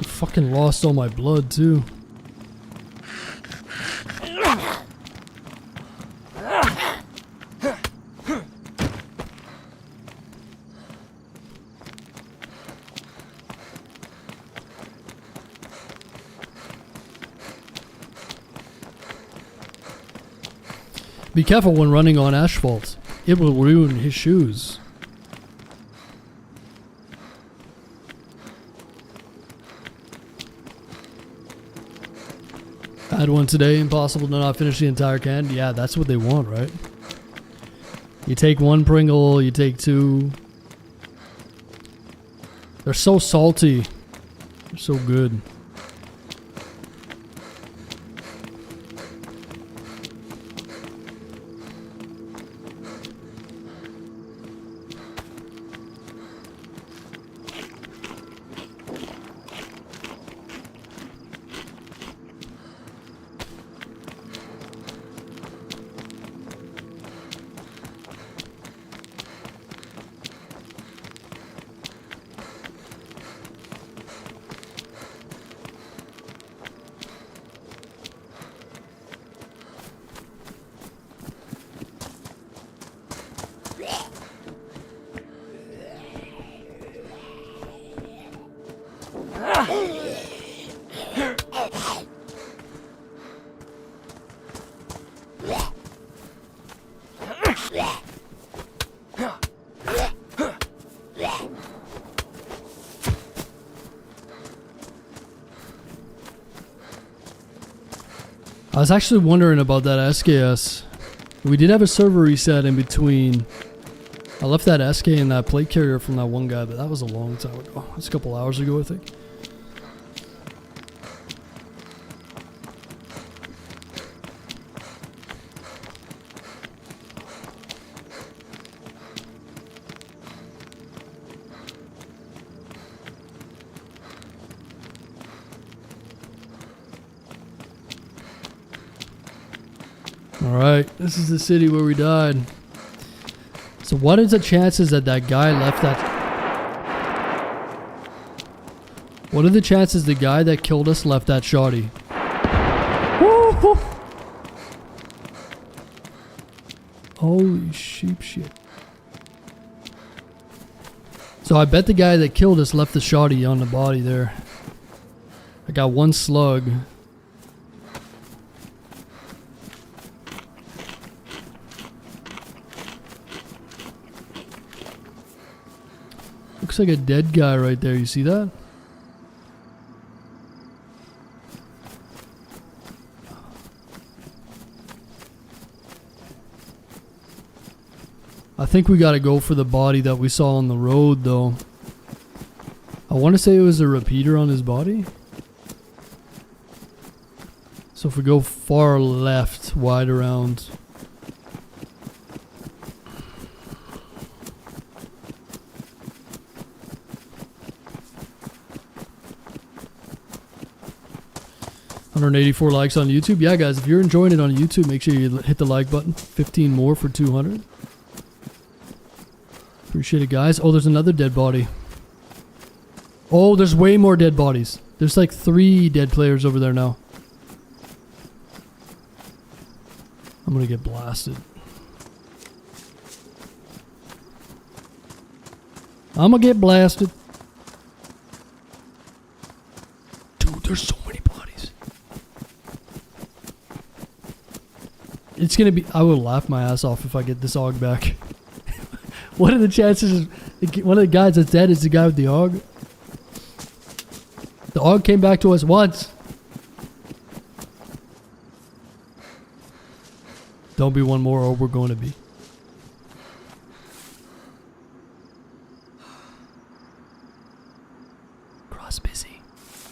Fucking lost all my blood too. Be careful when running on asphalt. It will ruin his shoes. I had one today, impossible to not finish the entire can. Yeah, that's what they want, right? You take one Pringle, you take two. They're so salty. They're so good. I was actually wondering about that SKS. We did have a server reset in between. I left that SK and that plate carrier from that one guy, but that was a long time ago. It was a couple hours ago, I think. Alright, this is the city where we died. So what is the chances that that guy left that... What are the chances the guy that killed us left that shoddy? Woo-hoo! Holy sheep shit. So I bet the guy that killed us left the shoddy on the body there. I got one slug. Looks like a dead guy right there. You see that? I think we gotta go for the body that we saw on the road though. I want to say it was a repeater on his body. So if we go far left, wide around. $184 likes on YouTube. Yeah, guys, if you're enjoying it on YouTube, make sure you hit the like button. 15 more for 200. Appreciate it, guys. Oh, there's another dead body. Oh, there's way more dead bodies. There's like 3 dead players over there now. I'm gonna get blasted. I'm gonna get blasted. It's gonna be. I will laugh my ass off if I get this AUG back. What are the chances? One of the guys that's dead is the guy with the AUG. The AUG came back to us once. Don't be one more, or we're going to be. Cross busy.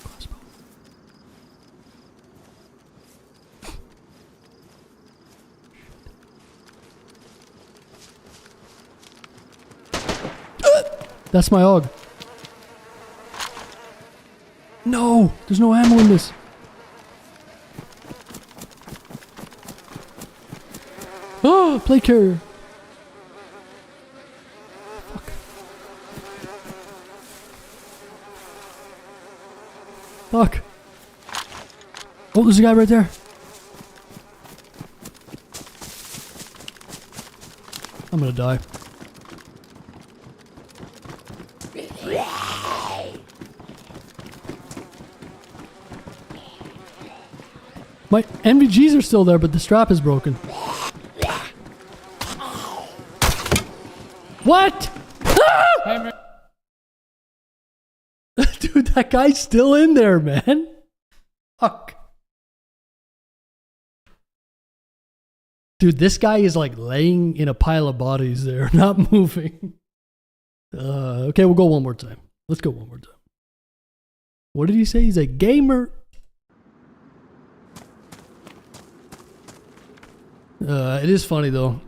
Crossbow. That's my AUG. No, there's no ammo in this. Oh, plate carrier. Fuck. Fuck. Oh, there's a guy right there. I'm gonna die. My NVGs are still there, but the strap is broken. What? Ah! Dude, that guy's still in there, man. Fuck. Dude, this guy is like laying in a pile of bodies there, not moving. Okay, we'll go one more time. Let's go one more time. What did he say? He's a gamer. It is funny though.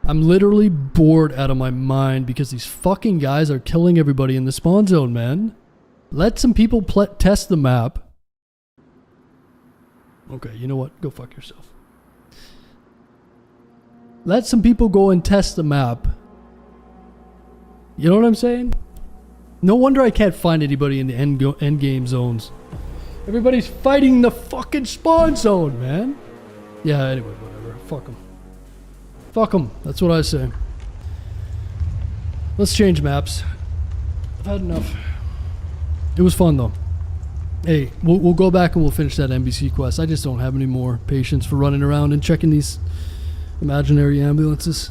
I'm literally bored out of my mind because these fucking guys are killing everybody in the spawn zone, man. Let some people test the map. Okay, you know what? Go fuck yourself. Let some people go and test the map. You know what I'm saying? No wonder I can't find anybody in the end game zones. Everybody's fighting the fucking spawn zone, man. Yeah, anyway, whatever. Fuck them. Fuck them. That's what I say. Let's change maps. I've had enough. It was fun, though. Hey, we'll go back and we'll finish that NBC quest. I just don't have any more patience for running around and checking these imaginary ambulances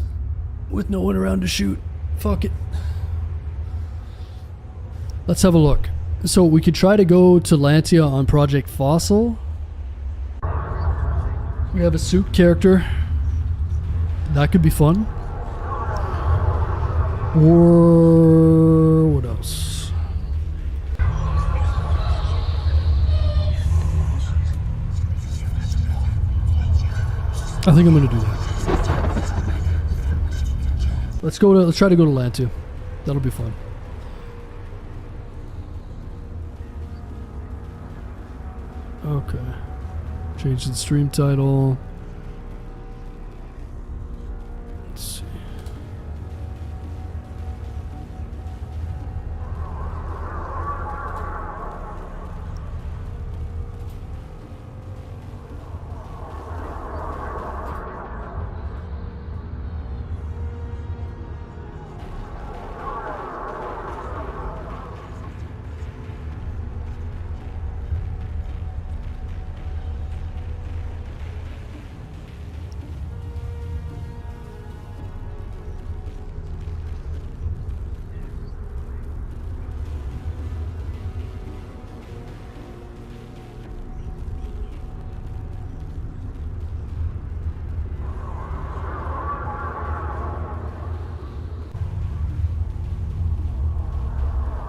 with no one around to shoot. Fuck it. Let's have a look. So we could try to go to Lantia on Project Fossil. We have a suit character. That could be fun. Or what else? I think I'm gonna do that. Let's try to go to Lantia. That'll be fun. Okay. Change the stream title. Let's see.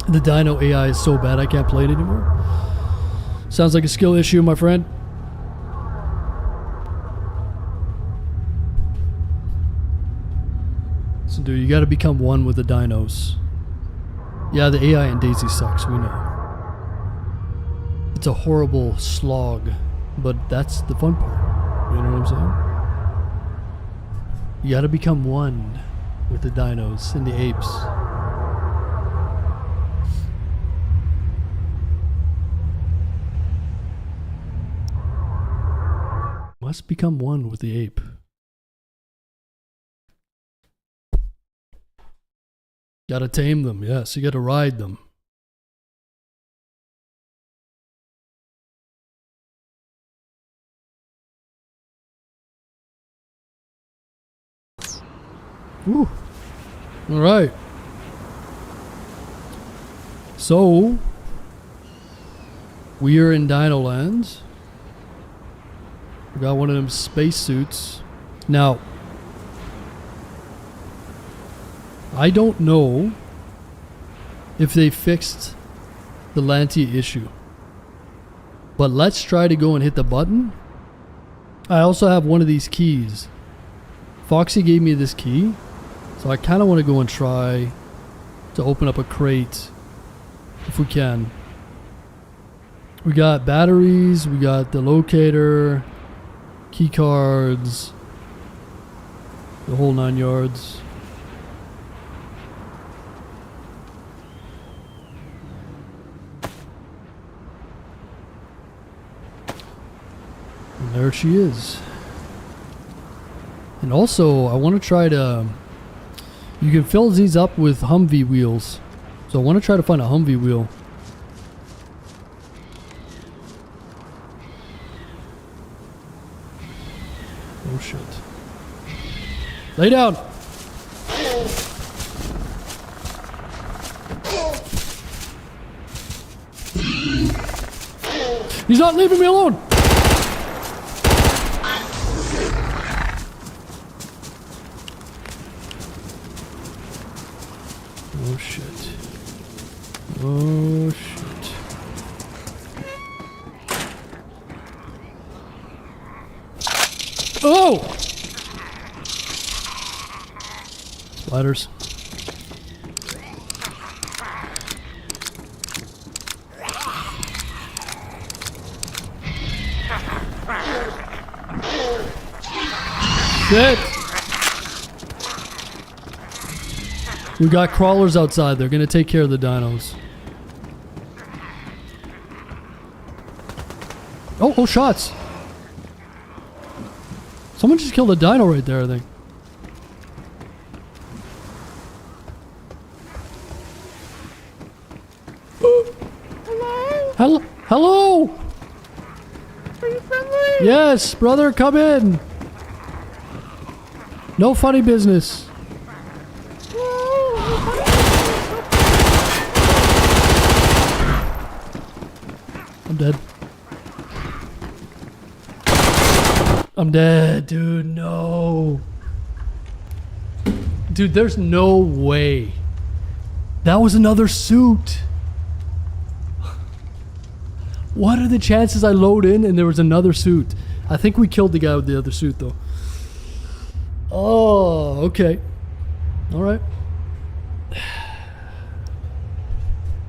The Dino AI is so bad I can't play it anymore. Sounds like a skill issue, my friend. So dude, you gotta become one with the dinos. Yeah, the AI in DayZ sucks, we know. It's a horrible slog, but that's the fun part. You know what I'm saying? You gotta become one with the dinos and the apes. Must become one with the ape. Gotta tame them, yes. You gotta ride them. Woo. All right. So we are in Dino Land. We got one of them spacesuits. Now, I don't know if they fixed the Lantia issue, but let's try to go and hit the button. I also have one of these keys. Foxy gave me this key, so I kind of want to go and try to open up a crate if we can. We got batteries, we got the locator, key cards, the whole 9 yards. And there she is. And also, I want to try to... You can fill these up with Humvee wheels. So I want to try to find a Humvee wheel. Oh shit. Lay down! He's not leaving me alone! Oh shit. Oh shit. Oh! Spiders. Shit! We got crawlers outside. They're gonna take care of the dinos. Oh, shots! Someone just killed a dino right there, I think.
Hello?
Hello?
Are you friendly?
Yes, brother, come in. No funny business. I'm dead. I'm dead, dude. No. Dude, there's no way. That was another suit. What are the chances I load in and there was another suit? I think we killed the guy with the other suit, though. Oh, okay. All right.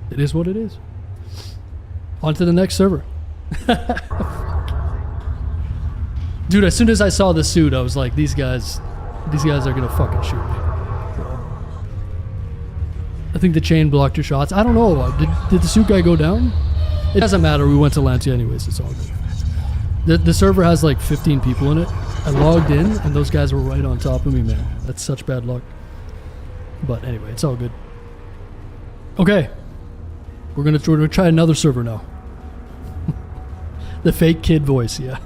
It is what it is. On to the next server. Dude, as soon as I saw the suit, I was like, these guys are gonna fucking shoot me. I think the chain blocked your shots. I don't know. Did the suit guy go down? It doesn't matter. We went to Lantia anyways. It's all good. The server has like 15 people in it. I logged in and those guys were right on top of me, man. That's such bad luck. But anyway, it's all good. Okay. We're gonna try another server now. The fake kid voice, yeah.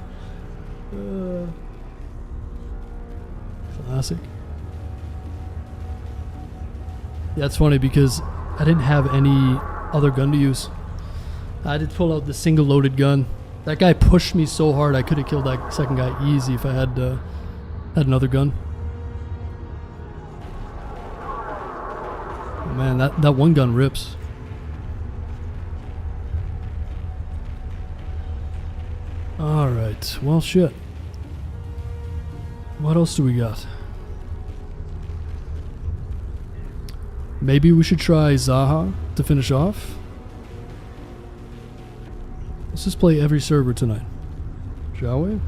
Classic. Yeah, it's funny because I didn't have any other gun to use. I did pull out the single loaded gun. That guy pushed me so hard I could have killed that second guy easy if I had another gun. Oh, man, that one gun rips. Alright, well shit. What else do we got? Maybe we should try Zaha to finish off. Let's just play every server tonight, shall we?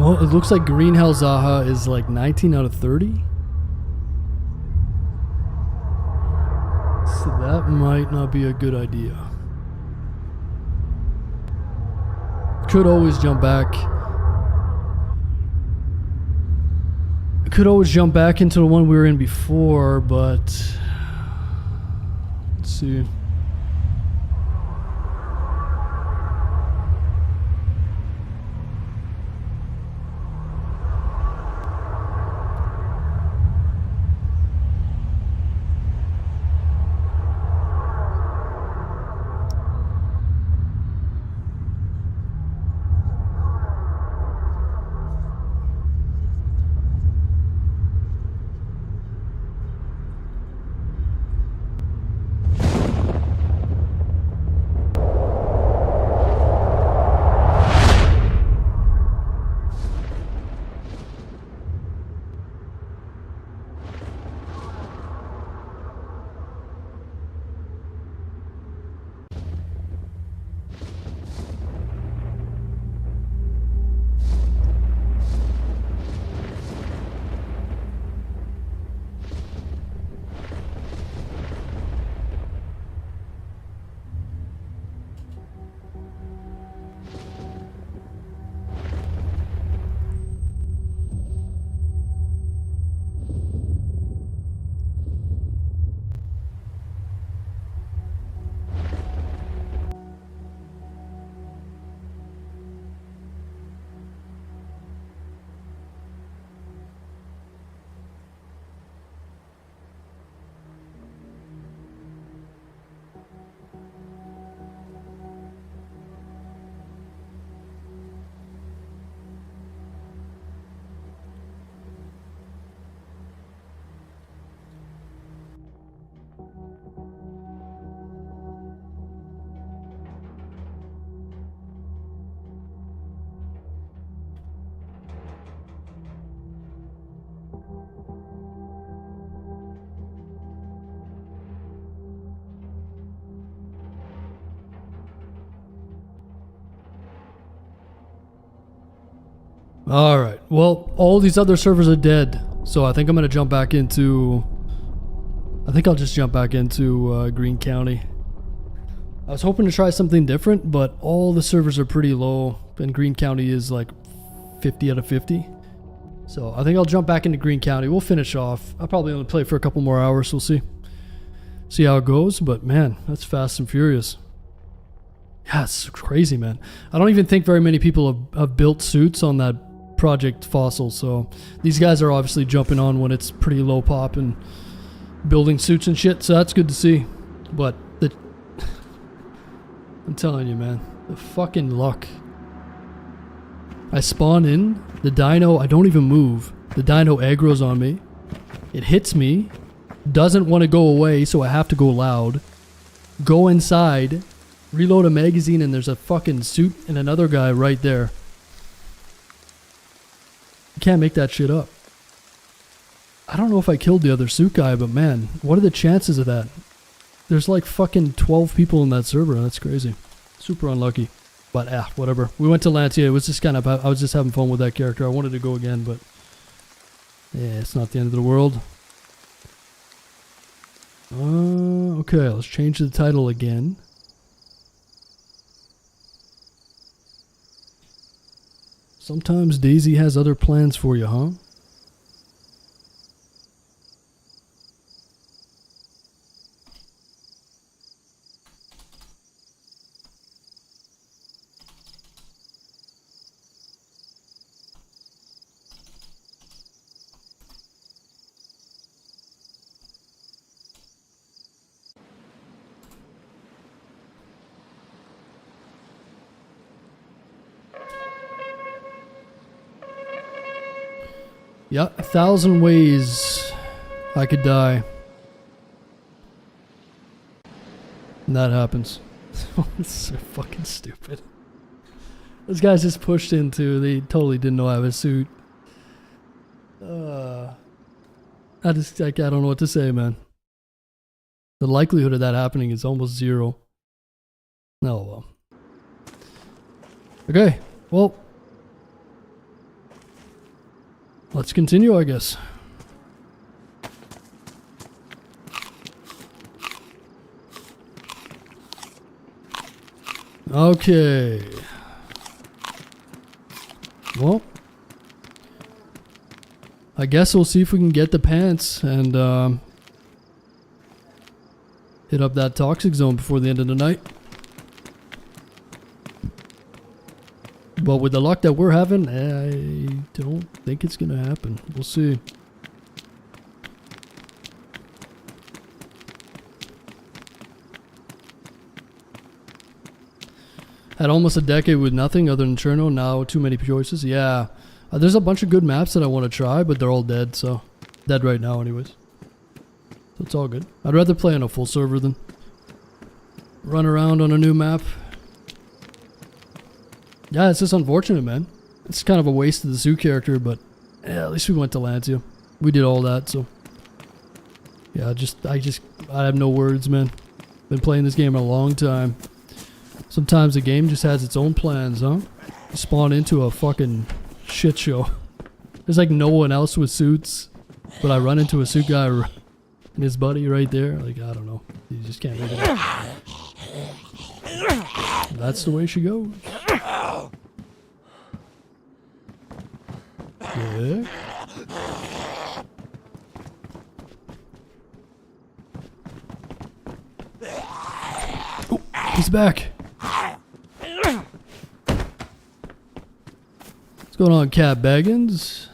Oh, it looks like Green Hell Zaha is like 19 out of 30. So that might not be a good idea. Could always jump back. Could always jump back into the one we were in before, but let's see. All right. Well, all these other servers are dead, so I think I'm gonna jump back into. I think I'll just jump back into Green County. I was hoping to try something different, but all the servers are pretty low, and Green County is like 50 out of 50. So I think I'll jump back into Green County. We'll finish off. I'll probably only play for a couple more hours. We'll see. See how it goes. But man, that's Fast and Furious. Yeah, it's crazy, man. I don't even think very many people have built suits on that Project Fossil, so these guys are obviously jumping on when it's pretty low pop and building suits and shit, so that's good to see. But I'm telling you, man, the fucking luck. I spawn in, the dino, I don't even move. The dino aggro's on me. It hits me, doesn't want to go away, so I have to go loud. Go inside, reload a magazine, and there's a fucking suit and another guy right there. You can't make that shit up. I don't know if I killed the other suit guy, but man, what are the chances of that? There's like fucking 12 people in that server. That's crazy. Super unlucky. But whatever. We went to Lancia. It was just kind of, I was just having fun with that character. I wanted to go again, but yeah, it's not the end of the world. Okay, let's change the title again. Sometimes DayZ has other plans for you, huh? Yeah, 1,000 ways I could die. And that happens. It's so fucking stupid. Those guys just pushed into, they totally didn't know I have a suit. I don't know what to say, man. The likelihood of that happening is almost zero. Oh well. Okay, well. Let's continue, I guess. Okay. Well, I guess we'll see if we can get the pants and hit up that toxic zone before the end of the night. But with the luck that we're having, I don't think it's going to happen. We'll see. Had almost a decade with nothing other than Cherno. Now too many choices. Yeah. There's a bunch of good maps that I want to try, but they're all dead, so... Dead right now anyways. So it's all good. I'd rather play on a full server than run around on a new map. Yeah, it's just unfortunate, man. It's kind of a waste of the Zoo character, but... Yeah, at least we went to Lancia. We did all that, so... Yeah, I have no words, man. Been playing this game a long time. Sometimes the game just has its own plans, huh? You spawn into a fucking shit show. There's like no one else with suits, but I run into a suit guy and his buddy right there. Like, I don't know. You just can't make it up. That's the way she goes. Yeah. Oh, he's back. What's going on, Cat Baggins?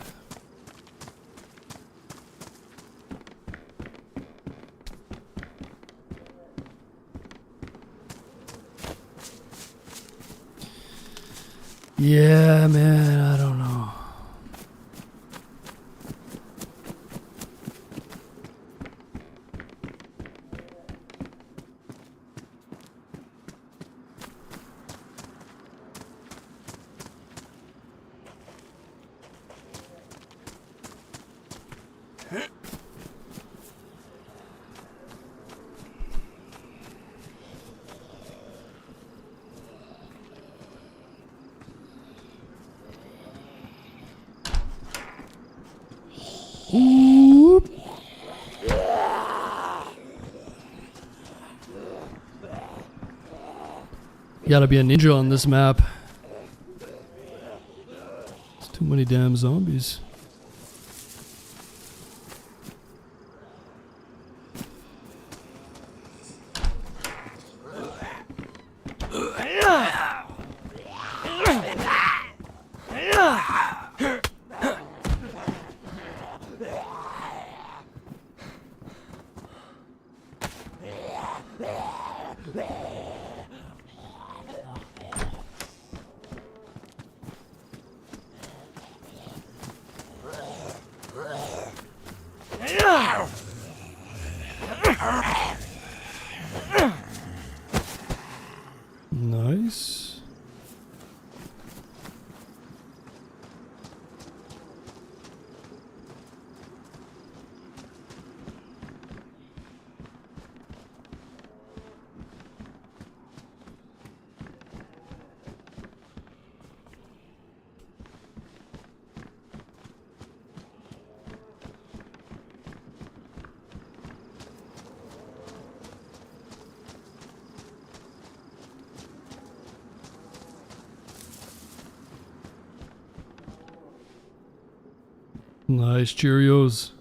Yeah, man, I don't know. Oop. You gotta be a ninja on this map. There's too many damn zombies. Nice. Nice Cheerios.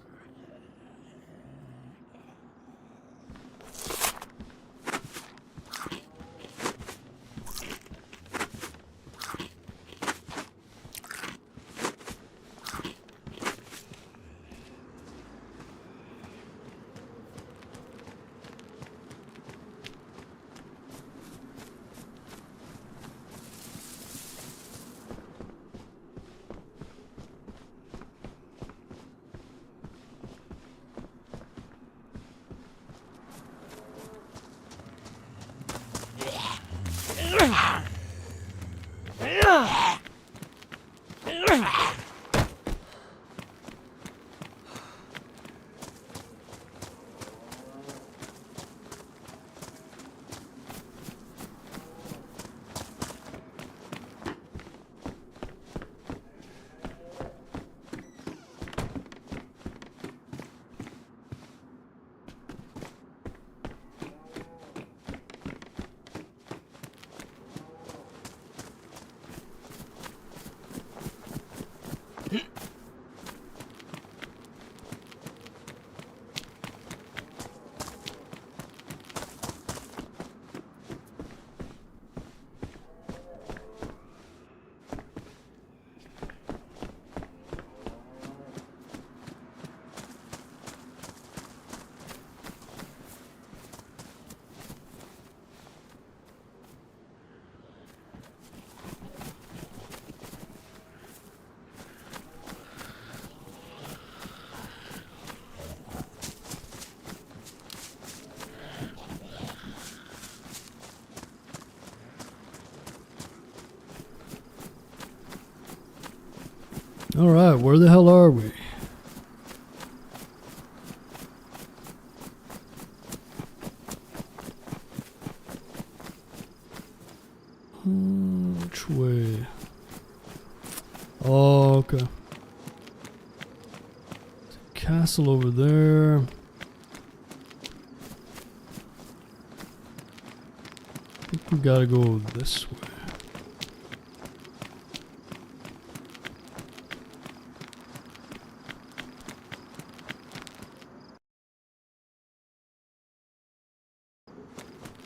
Alright, where the hell are we? Which way? Oh, okay. There's a castle over there. I think we gotta go this way.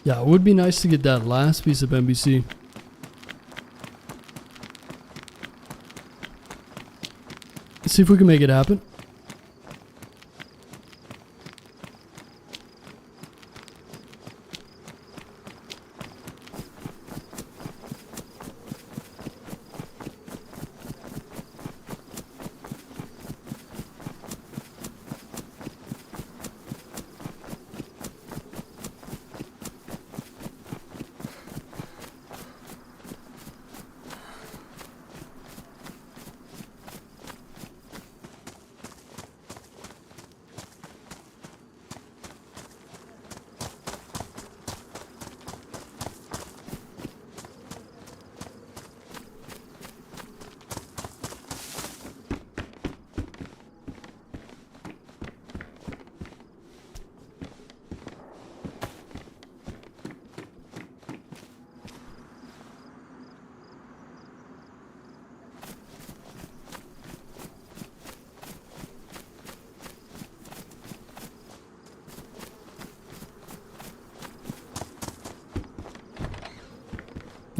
Yeah, it would be nice to get that last piece of NBC. Let's see if we can make it happen.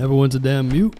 Everyone's a damn mute.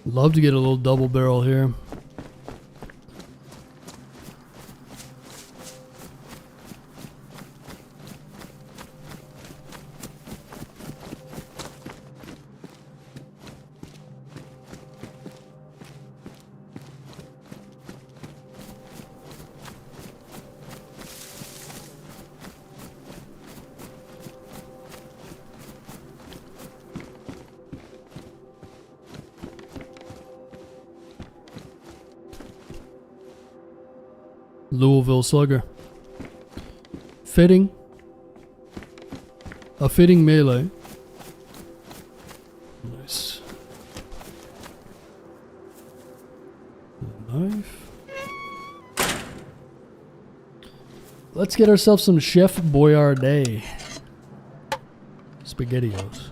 Love to get a little double barrel here. Louisville Slugger. Fitting. A fitting melee. Nice. Knife. Let's get ourselves some Chef Boyardee. SpaghettiOs.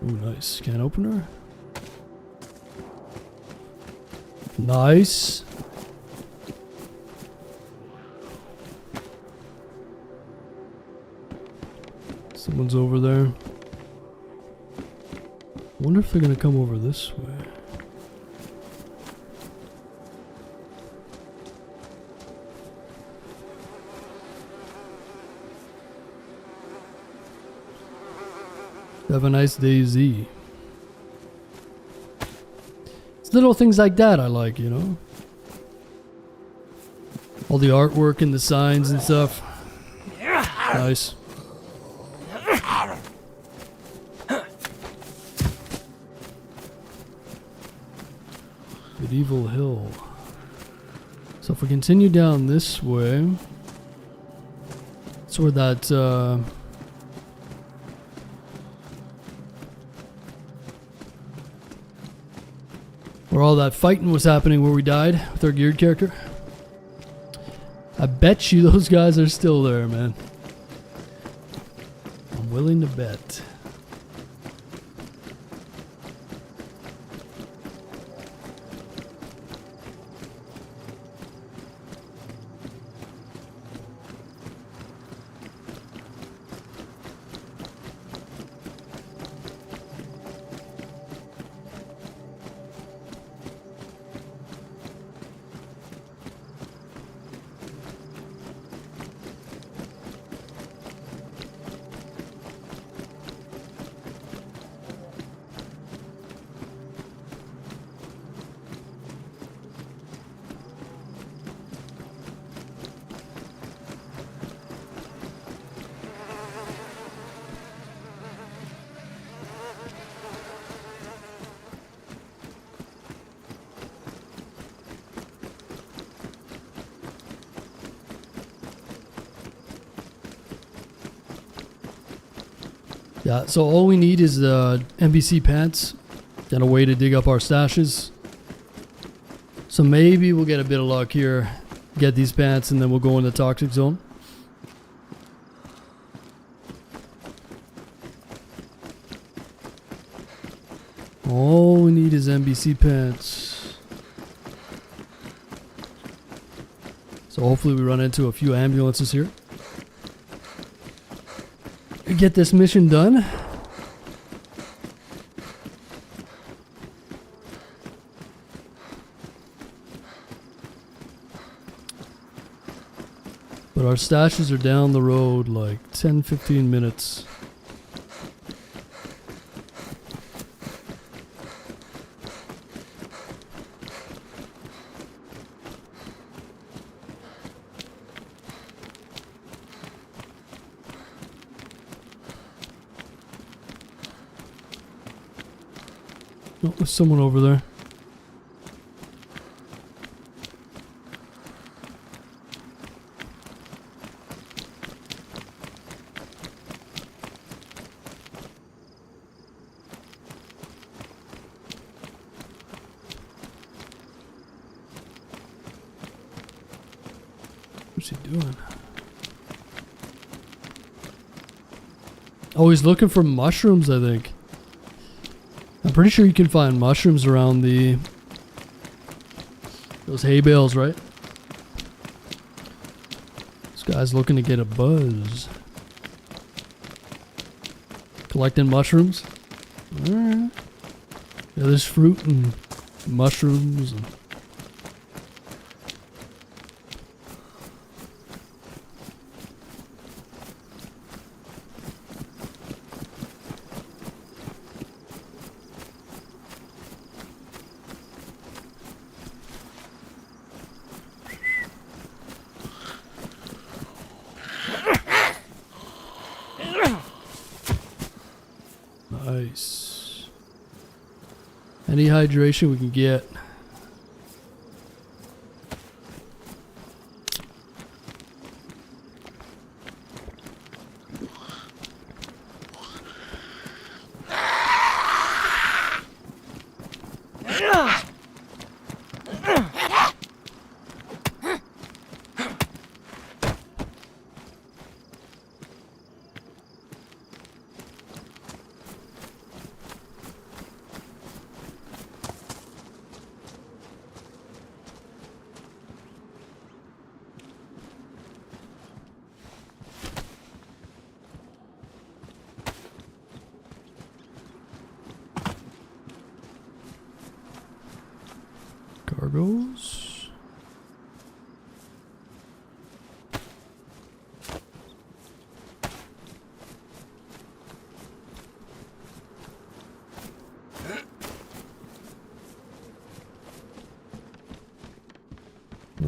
Ooh, nice. Can opener. Nice. Someone's over there. Wonder if they're gonna come over this way. Have a nice DayZ. It's little things like that I like, you know? All the artwork and the signs and stuff. Nice. Medieval Hill. So if we continue down this way, that's where that where all that fighting was happening, where we died with our geared character. I bet you those guys are still there, man. I'm willing to bet. Yeah, so all we need is NPC pants and a way to dig up our stashes. So maybe we'll get a bit of luck here, get these pants, and then we'll go in the toxic zone. All we need is NPC pants. So hopefully we run into a few ambulances here. Get this mission done. But our stashes are down the road like 10-15 minutes. Oh, there's someone over there. What's he doing? Oh, he's looking for mushrooms, I think. I'm pretty sure you can find mushrooms around those hay bales, right? This guy's looking to get a buzz. Collecting mushrooms. Alright. Yeah, there's fruit and mushrooms. And nice. Any hydration we can get. Cargoes.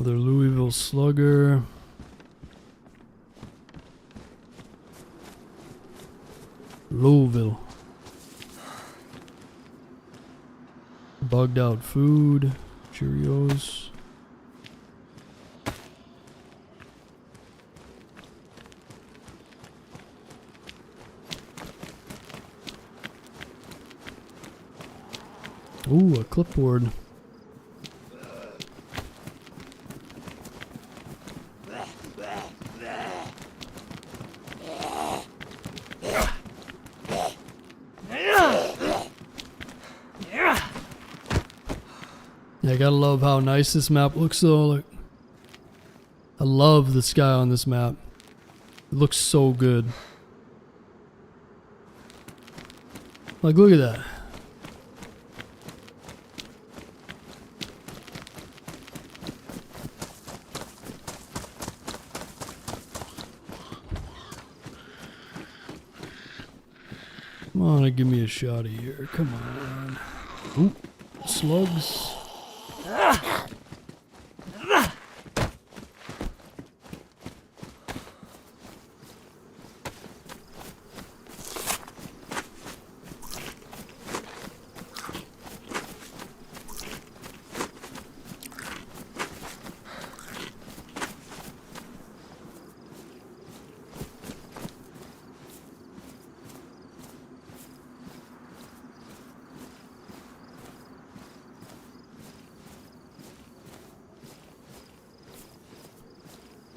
Another Louisville Slugger. Louisville. Bugged out food. Cheerios. Ooh, a clipboard. Yeah, I gotta love how nice this map looks though. Like, I love the sky on this map. It looks so good. Like, look at that. Come on, give me a shot of here. Come on. Ooh, slugs.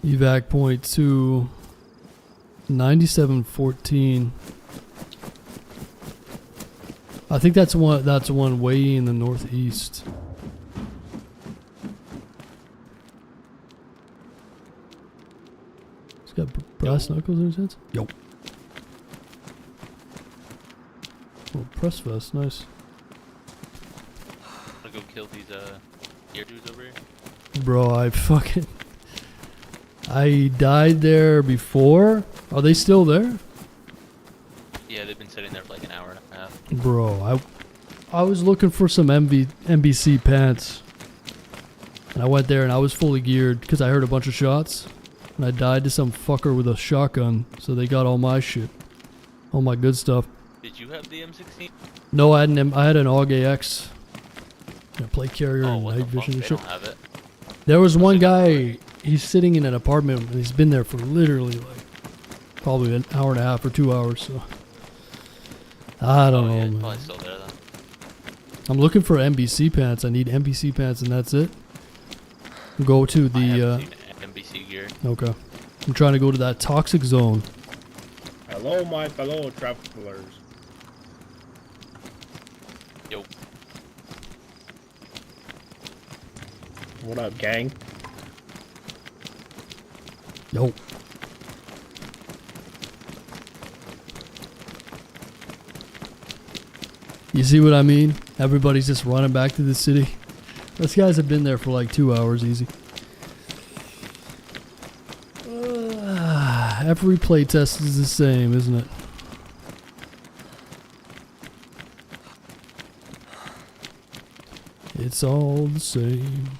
Evac point to 9714. I think that's one way in the northeast. It's got brass knuckles in his hands. Yo. Oh, press vest, nice.
I'm gonna go kill these ear dudes over here.
Bro, I died there before. Are they still there?
Yeah, they've been sitting there for like an hour and a half.
Bro, I was looking for some NBC pants. And I went there and I was fully geared because I heard a bunch of shots. And I died to some fucker with a shotgun. So they got all my shit. All my good stuff.
Did you have the M16?
No, I had an AUG AX. A plate carrier and
what
night
the fuck?
vision and
They
shit.
don't have it.
There was one guy, he's sitting in an apartment and he's been there for literally like probably an hour and a half or 2 hours. So I don't know,
Yeah,
man.
probably still there then.
I'm looking for NBC pants. I need NBC pants and that's it. Go to
I
the
haven't seen NBC gear.
okay. I'm trying to go to that toxic zone.
Hello, my fellow travelers.
Yo,
What up, gang?
Yo. You see what I mean? Everybody's just running back to the city. Those guys have been there for like 2 hours easy. Every playtest is the same, isn't it? It's all the same.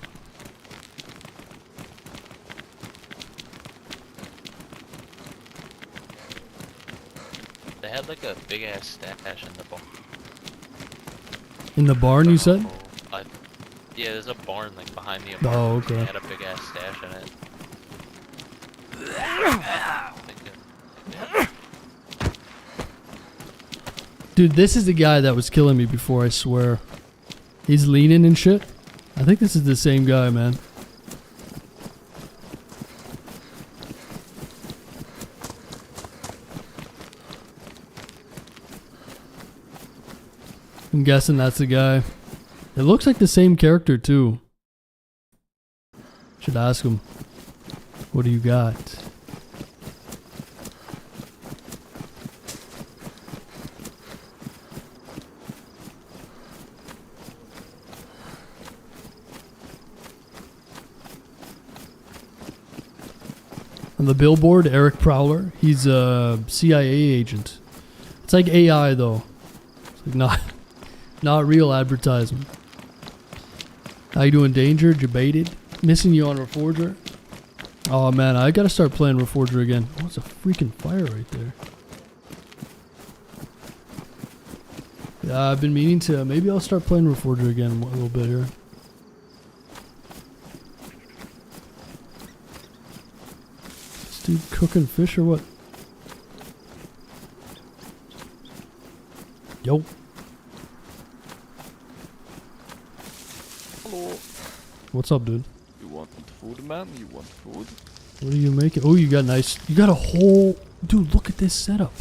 they had like a big ass stash in the barn.
In the barn, you said?
Yeah, there's a barn like behind the
Oh,
apartment.
okay.
They had a big ass stash in it.
Dude, this is the guy that was killing me before, I swear. He's leaning and shit. I think this is the same guy, man. I'm guessing that's the guy. It looks like the same character, too. Should ask him. What do you got? On the billboard, Eric Prowler. He's a CIA agent. It's like AI, though. It's like not real advertisement. How you doing, Danger? Debated? Missing you on Reforger. Oh man, I gotta start playing Reforger again. Oh, it's a freaking fire right there. Yeah, I've been meaning to. Maybe I'll start playing Reforger again a little bit here. This dude cooking fish or what? Yo.
Hello.
What's up, dude?
You want food, man? You want food?
What are you making? Oh, you got nice. You got a whole. Dude, look at this setup.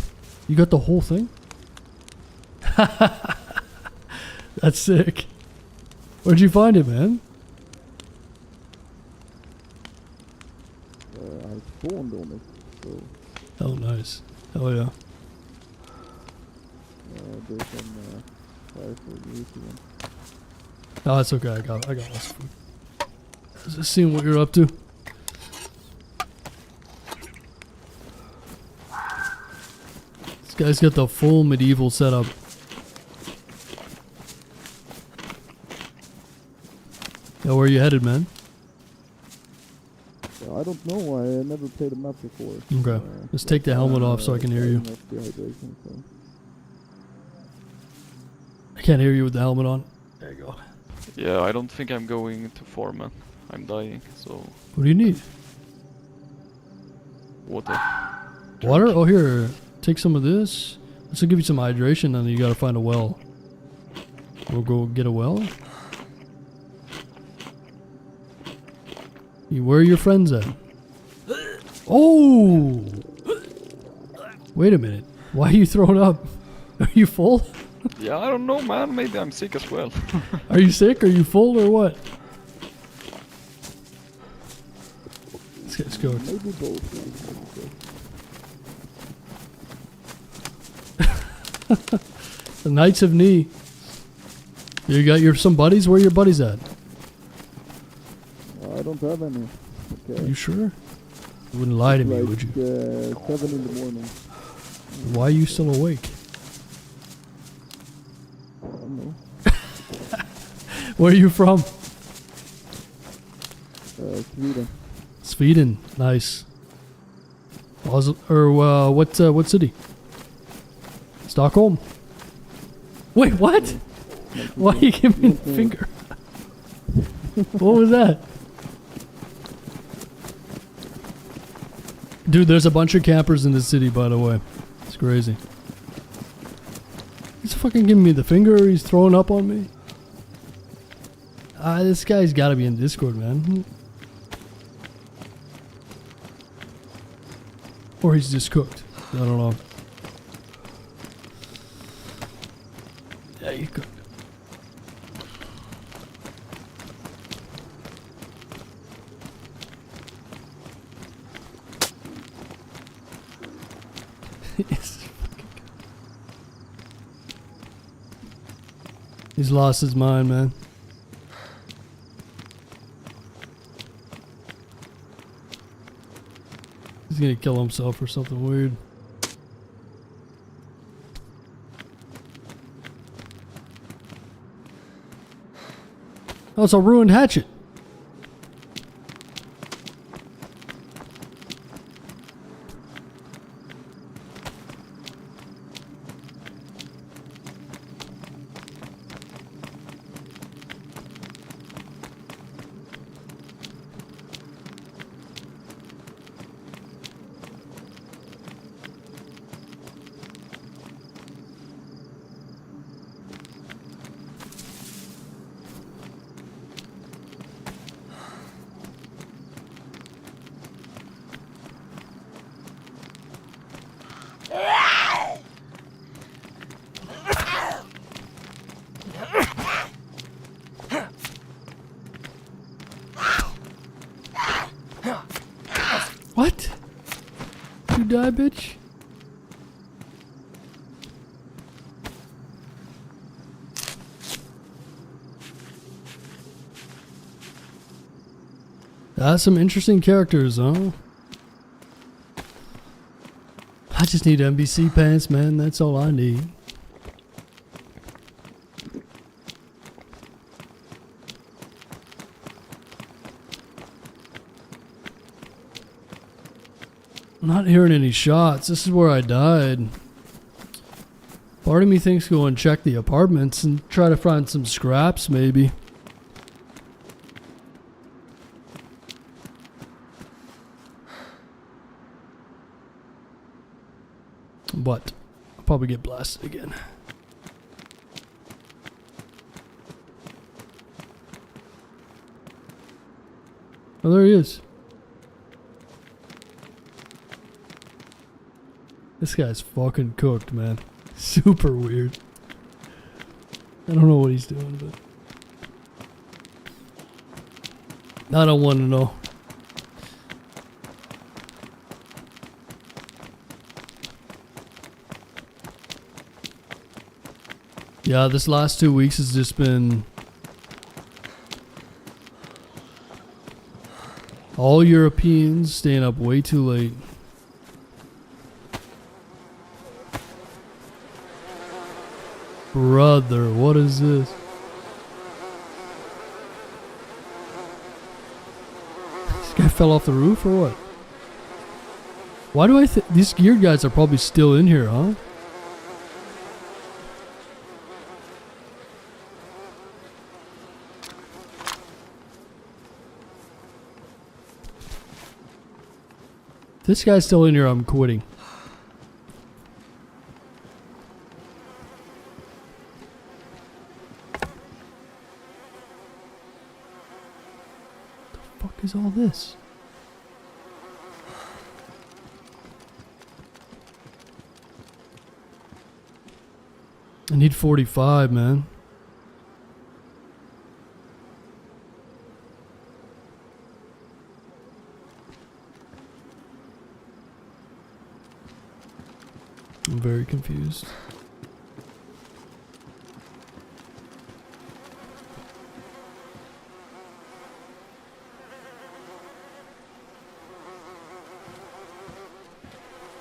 You got the whole thing? That's sick. Where'd you find it, man?
I spawned on it, so
Oh, nice. Hell yeah.
there's some fire for you too.
Oh, that's okay. I got lots of food. Just seeing what you're up to. This guy's got the full medieval setup. Yeah, where are you headed, man?
I don't know. I never played a map before.
Okay. Just take the helmet off so I can hear you.
Dehydration, so.
I can't hear you with the helmet on. There you go.
Yeah, I don't think I'm going to Foreman. I'm dying, so
What do you need?
water.
Water? Oh, here. Take some of this. This will give you some hydration, and you gotta find a well. We'll go get a well. Where are your friends at? Oh! Wait a minute. Why are you throwing up? Are you full?
Yeah, I don't know, man. Maybe I'm sick as well.
Are you sick? Are you full or what? Let's go.
Maybe both.
The Knights of Knee. You got some buddies? Where are your buddies at?
I don't have any. Okay.
You sure? You wouldn't lie to me,
Like,
would you?
7 in the morning.
Why are you still awake?
I don't know.
Where are you from?
Sweden.
Sweden. Nice. What city? Stockholm. Wait, what? Why are you giving me the finger? What was that? Dude, there's a bunch of campers in the city, by the way. It's crazy. He's fucking giving me the finger. He's throwing up on me. This guy's got to be in Discord, man. Or he's just cooked. I don't know. Yeah, you cooked. He's lost his mind, man. He's gonna kill himself or something weird. Oh, it's a ruined hatchet. What? You die, bitch? That's some interesting characters, huh? I just need NBC pants, man. That's all I need. I'm not hearing any shots. This is where I died. Part of me thinks go and check the apartments and try to find some scraps maybe. But I'll probably get blasted again. Oh, there he is. This guy's fucking cooked, man. Super weird. I don't know what he's doing, but I don't want to know. Yeah, this last 2 weeks has just been all Europeans staying up way too late. Brother, what is this? This guy fell off the roof or what? Why do I think these geared guys are probably still in here, huh? If this guy's still in here, I'm quitting. What the fuck is all this? I need 45, man. I'm very confused.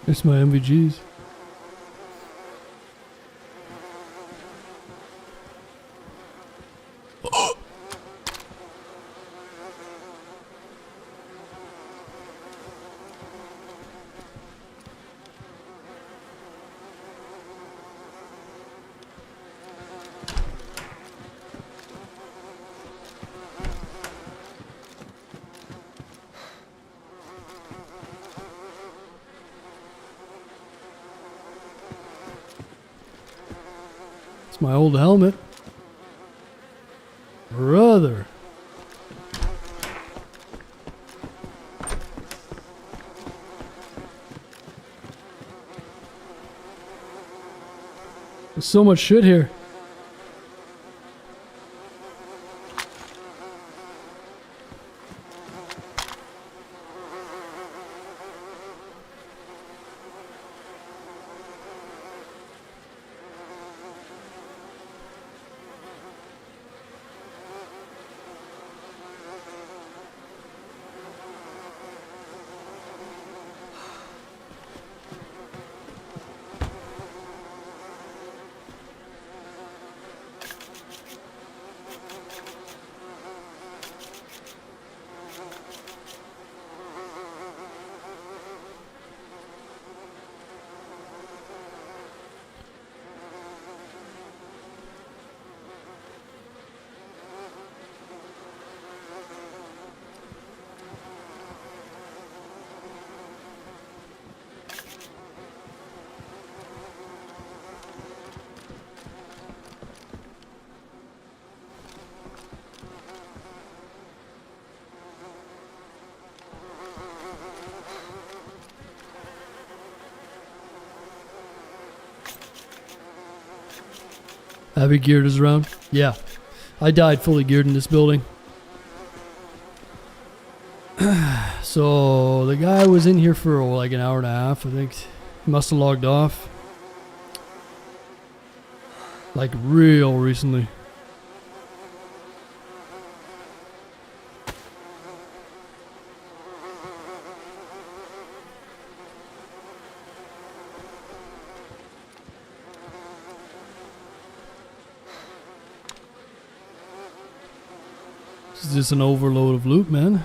It's my MVGs. It's my old helmet. Brother. There's so much shit here. Heavy geared is around? Yeah. I died fully geared in this building. So the guy was in here for like an hour and a half, I think. He must have logged off. Like real recently. This is just an overload of loot, man.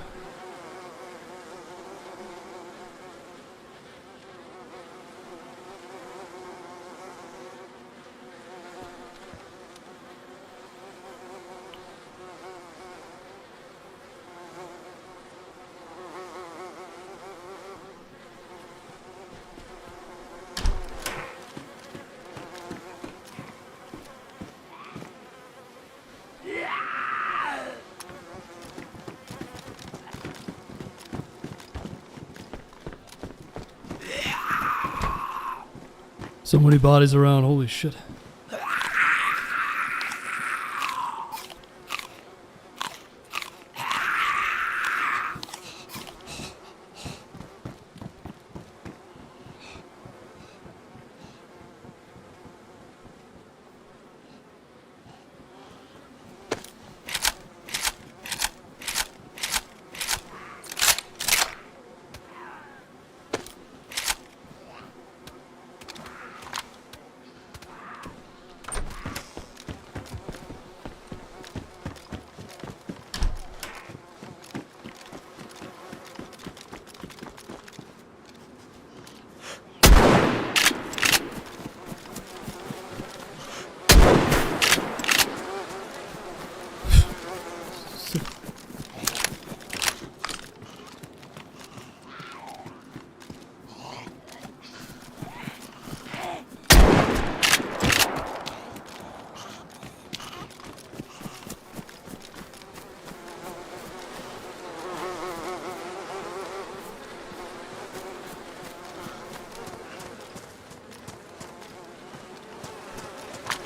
So many bodies around, holy shit.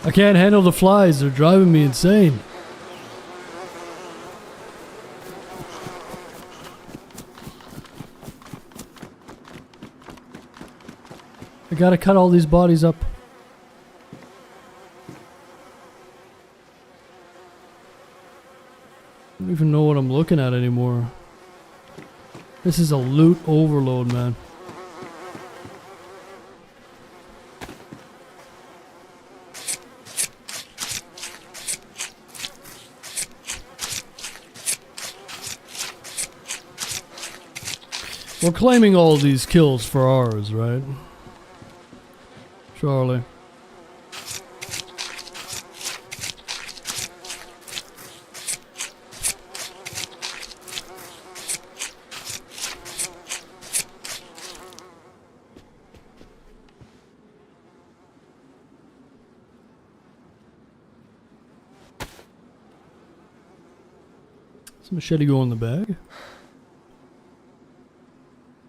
I can't handle the flies, they're driving me insane. I gotta cut all these bodies up. I don't even know what I'm looking at anymore. This is a loot overload, man. We're claiming all these kills for ours, right? Charlie. Does machete go in the bag?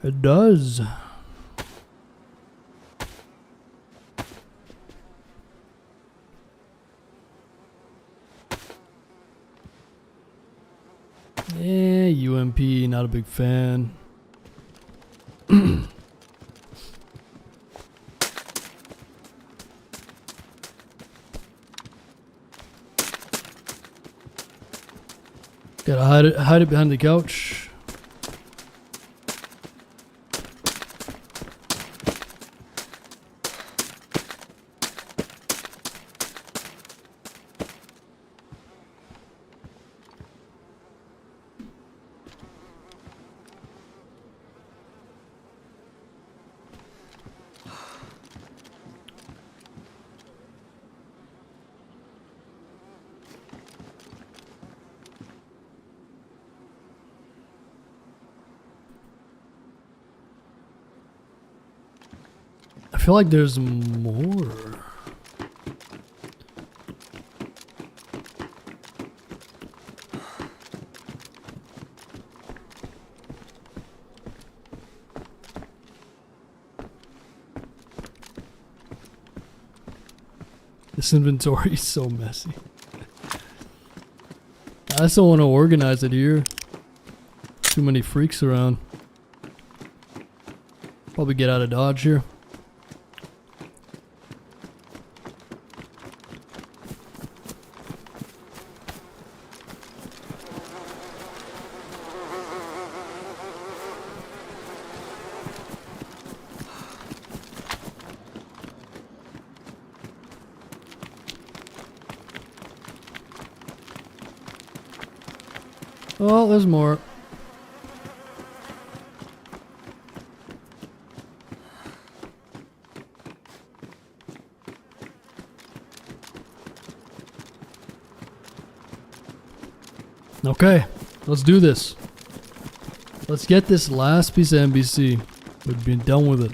It does. Yeah, UMP, not a big fan. Gotta hide it behind the couch. I feel like there's more. This inventory is so messy. I just don't want to organize it here. Too many freaks around. Probably get out of Dodge here. Oh, there's more. Okay, let's do this. Let's get this last piece of NBC. We've been done with it.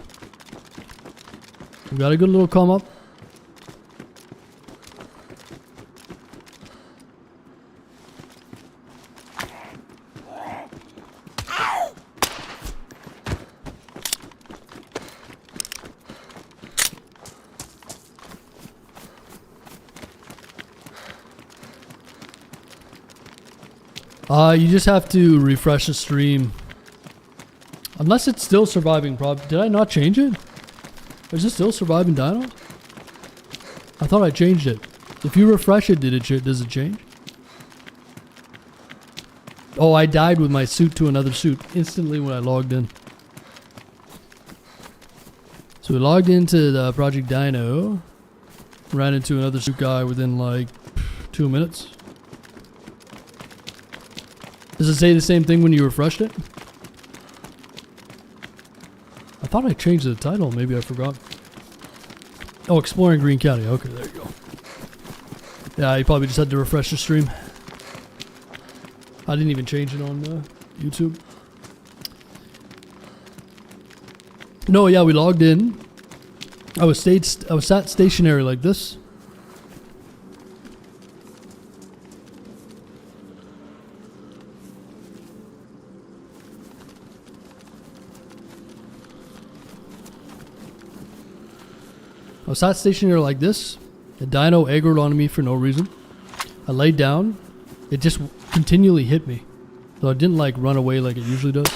We got a good little come up. You just have to refresh the stream. Unless it's still surviving, did I not change it? Is it still surviving dinos? I thought I changed it. If you refresh it, does it change? Oh, I died with my suit to another suit instantly when I logged in. So we logged into the Project Dino, ran into another suit guy within like 2 minutes. Does it say the same thing when you refreshed it? I thought I changed the title. Maybe I forgot. Oh, Exploring Green County. Okay, there you go. Yeah, you probably just had to refresh the stream. I didn't even change it on YouTube. No, yeah, we logged in. I was sat stationary like this. I was sat stationary like this. The dino aggroed on me for no reason. I laid down. It just continually hit me. So it didn't like run away like it usually does.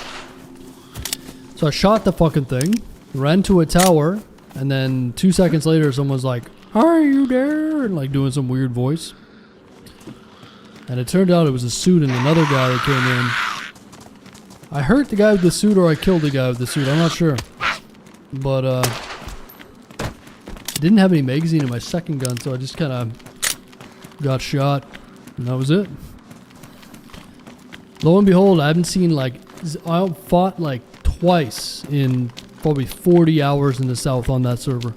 So I shot the fucking thing, ran to a tower, and then 2 seconds later someone's like, "Are you there?" and like doing some weird voice. And it turned out it was a suit and another guy that came in. I hurt the guy with the suit or I killed the guy with the suit, I'm not sure. But didn't have any magazine in my second gun, so I just kind of got shot. And that was it. Lo and behold, I haven't seen like... I fought like twice in probably 40 hours in the south on that server.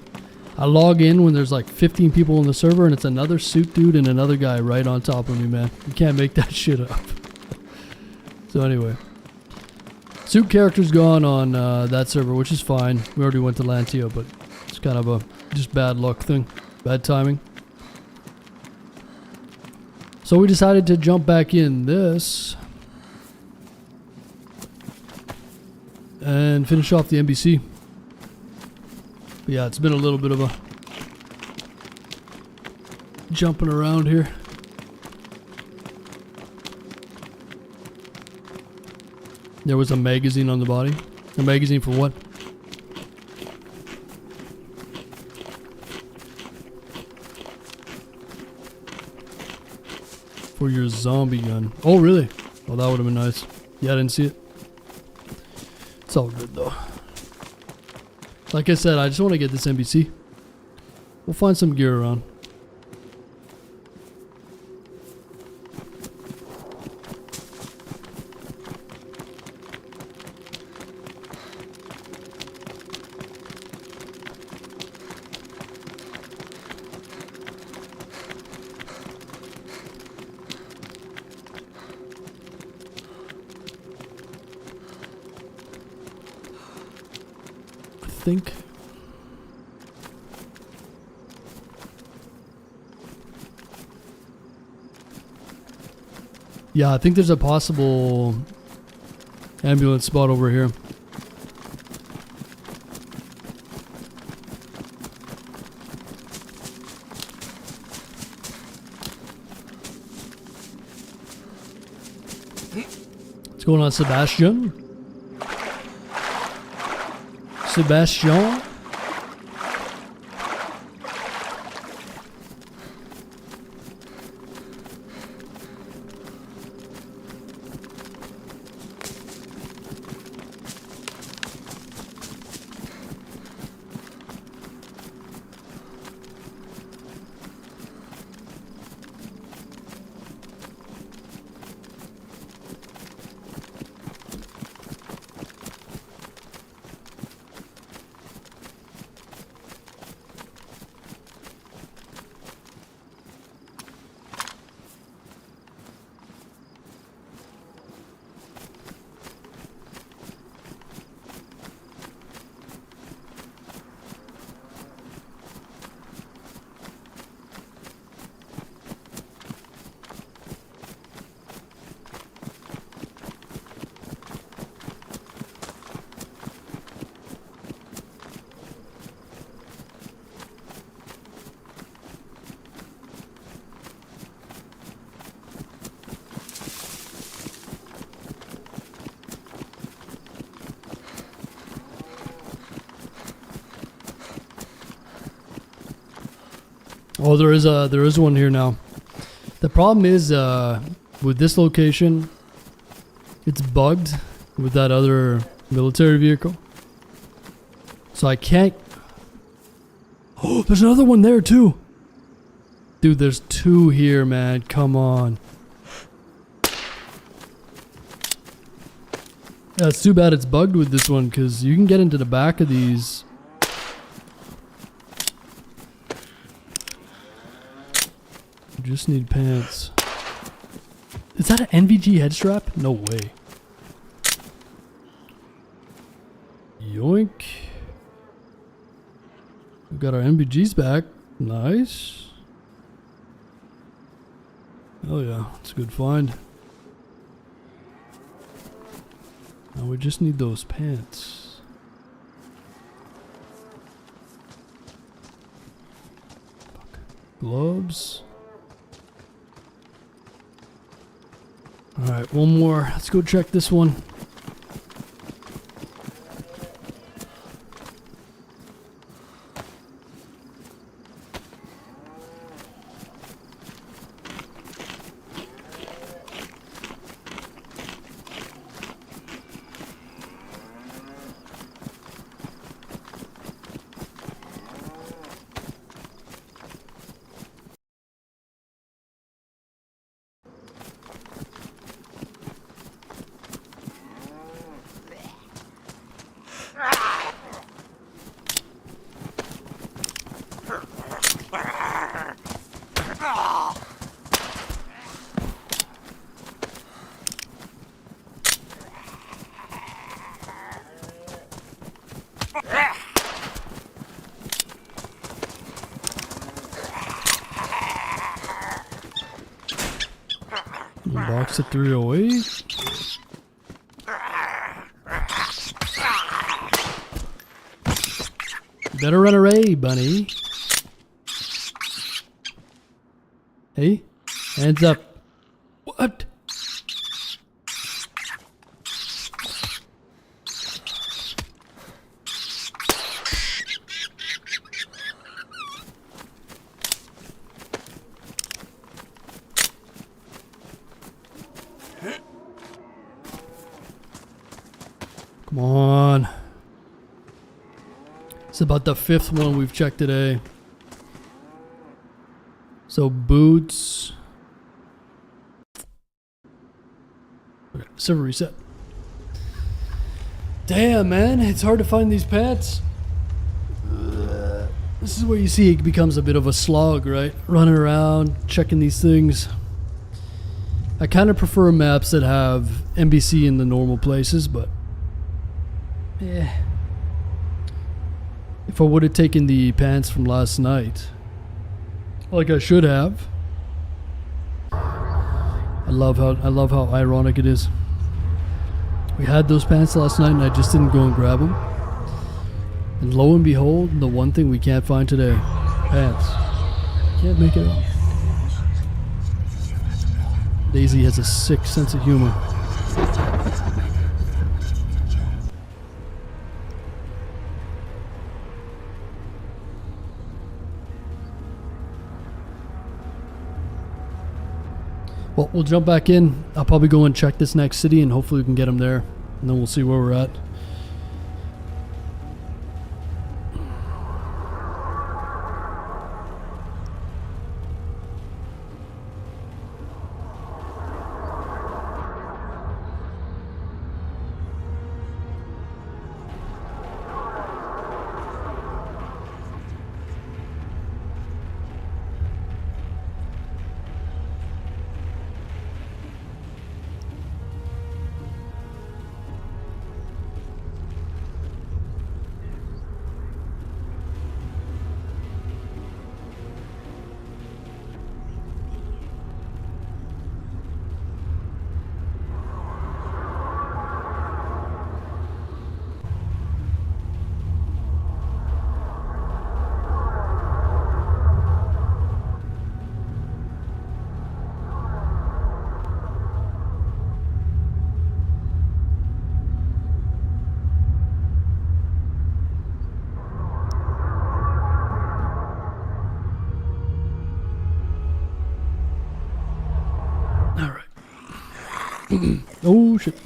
I log in when there's like 15 people in the server and it's another suit dude and another guy right on top of me, man. You can't make that shit up. So anyway. Suit character's gone on that server, which is fine. We already went to Lantio, but it's kind of a just bad luck thing. Bad timing. So we decided to jump back in this and finish off the NBC. But yeah, it's been a little bit of a jumping around here. There was a magazine on the body. A magazine for what? For your zombie gun. Oh, really? Oh, that would have been nice. Yeah, I didn't see it. It's all good, though. Like I said, I just want to get this NBC. We'll find some gear around. Think. Yeah, I think there's a possible ambulance spot over here. What's going on, Sebastian? Sebastian? Oh, there is one here now. The problem is with this location, it's bugged with that other military vehicle. So I can't. Oh, there's another one there too. Dude, there's two here, man. Come on. Yeah, it's too bad it's bugged with this one because you can get into the back of these. You just need pants. Is that an NVG head strap? No way. Yoink. We got our NVGs back. Nice. Oh yeah, it's a good find. Now we just need those pants. Fuck. Gloves. Alright, one more. Let's go check this one. Box at 308. Better run away, bunny. Hey, hands up. What? Come on. It's about the fifth one we've checked today. So boots. Okay, server reset. Damn, man, it's hard to find these pants. This is where you see it becomes a bit of a slog, right? Running around, checking these things. I kind of prefer maps that have NBC in the normal places, but yeah. If I would have taken the pants from last night, like I should have. I love how ironic it is. We had those pants last night and I just didn't go and grab them. And lo and behold, the one thing we can't find today, pants. Can't make it up. DayZ has a sick sense of humor. Well, we'll jump back in. I'll probably go and check this next city and hopefully we can get them there. And then we'll see where we're at. All right. Oh shit.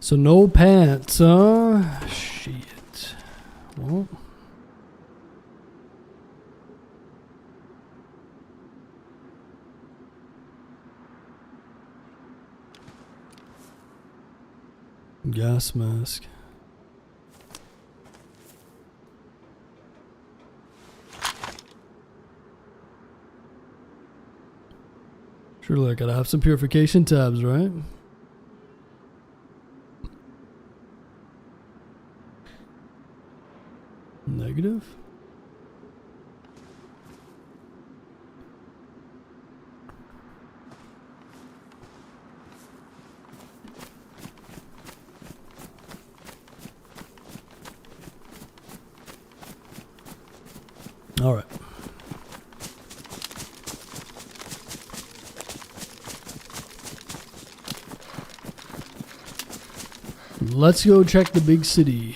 So no pants, huh? Shit. Well. Gas mask. Surely I gotta have some purification tabs, right? Negative? All right. Let's go check the big city.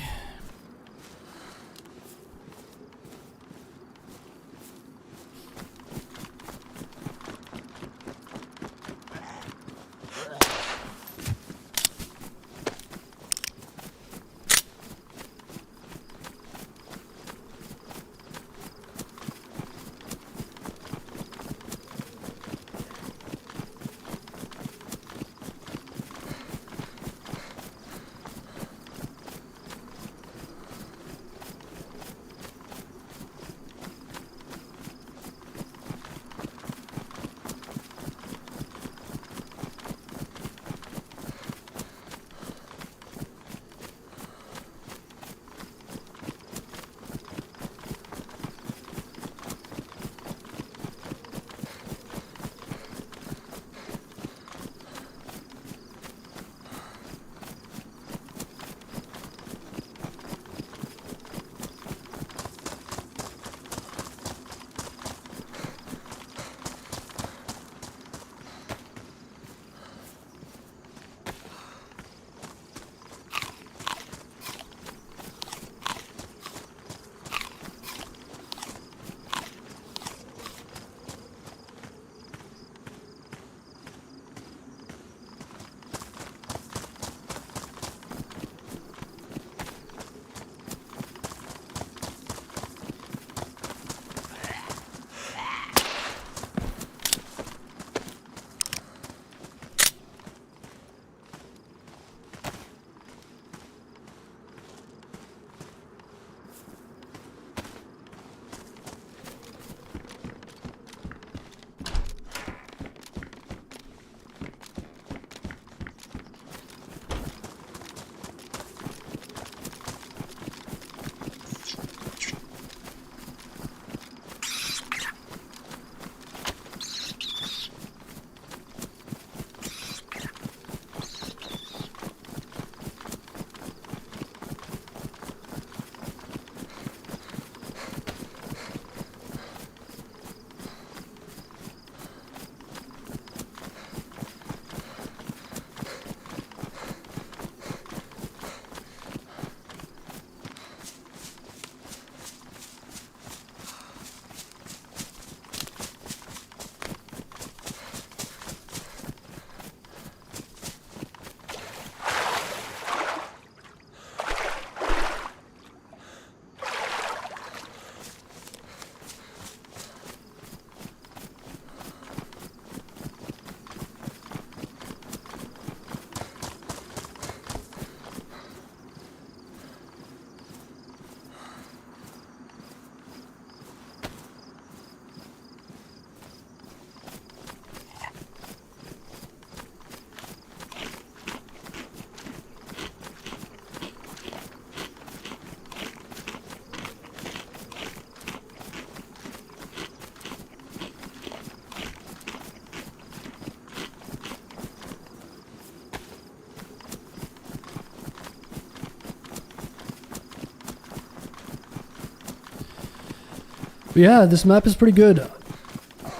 But yeah, this map is pretty good.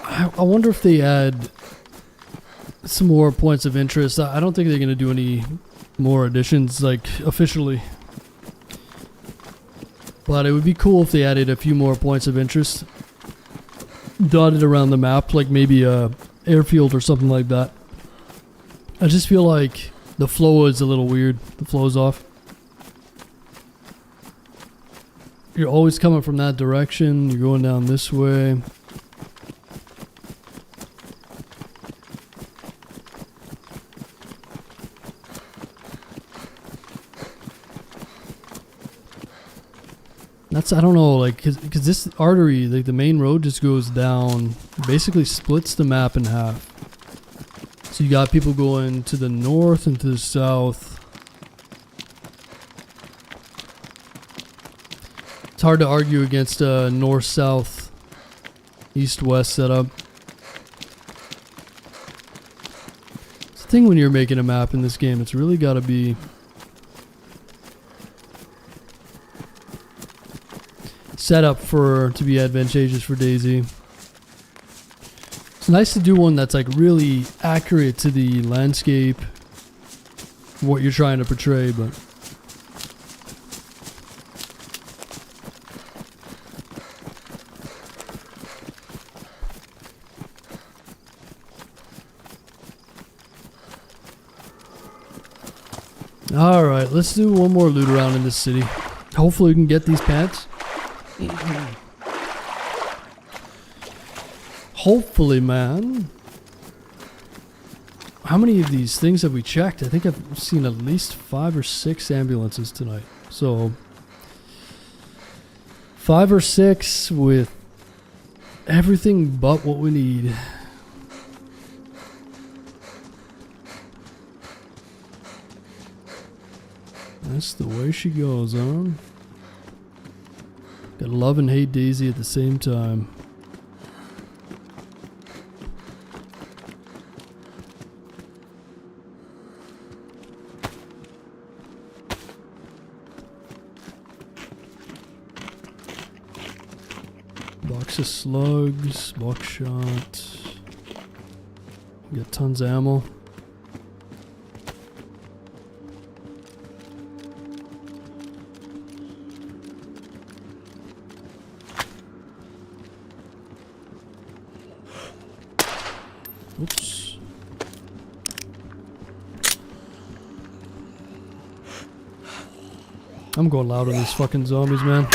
I wonder if they add some more points of interest. I don't think they're going to do any more additions, like, officially. But it would be cool if they added a few more points of interest dotted around the map, like maybe a airfield or something like that. I just feel like the flow is a little weird. The flow's off. You're always coming from that direction. You're going down this way. That's, I don't know, like, cause this artery, like the main road just goes down, basically splits the map in half. So you got people going to the north and to the south. It's hard to argue against a north-south, east-west setup. It's the thing when you're making a map in this game, it's really gotta be set up to be advantageous for DayZ. It's nice to do one that's like really accurate to the landscape, what you're trying to portray, but alright, let's do one more loot around in this city. Hopefully we can get these pants. Hopefully, man. How many of these things have we checked? I think I've seen at least 5 or 6 ambulances tonight. So 5 or 6 with everything but what we need. That's the way she goes, huh? Gotta love and hate DayZ at the same time. Box of slugs, buckshot. We got tons of ammo. Oops. I'm going loud on these fucking zombies, man.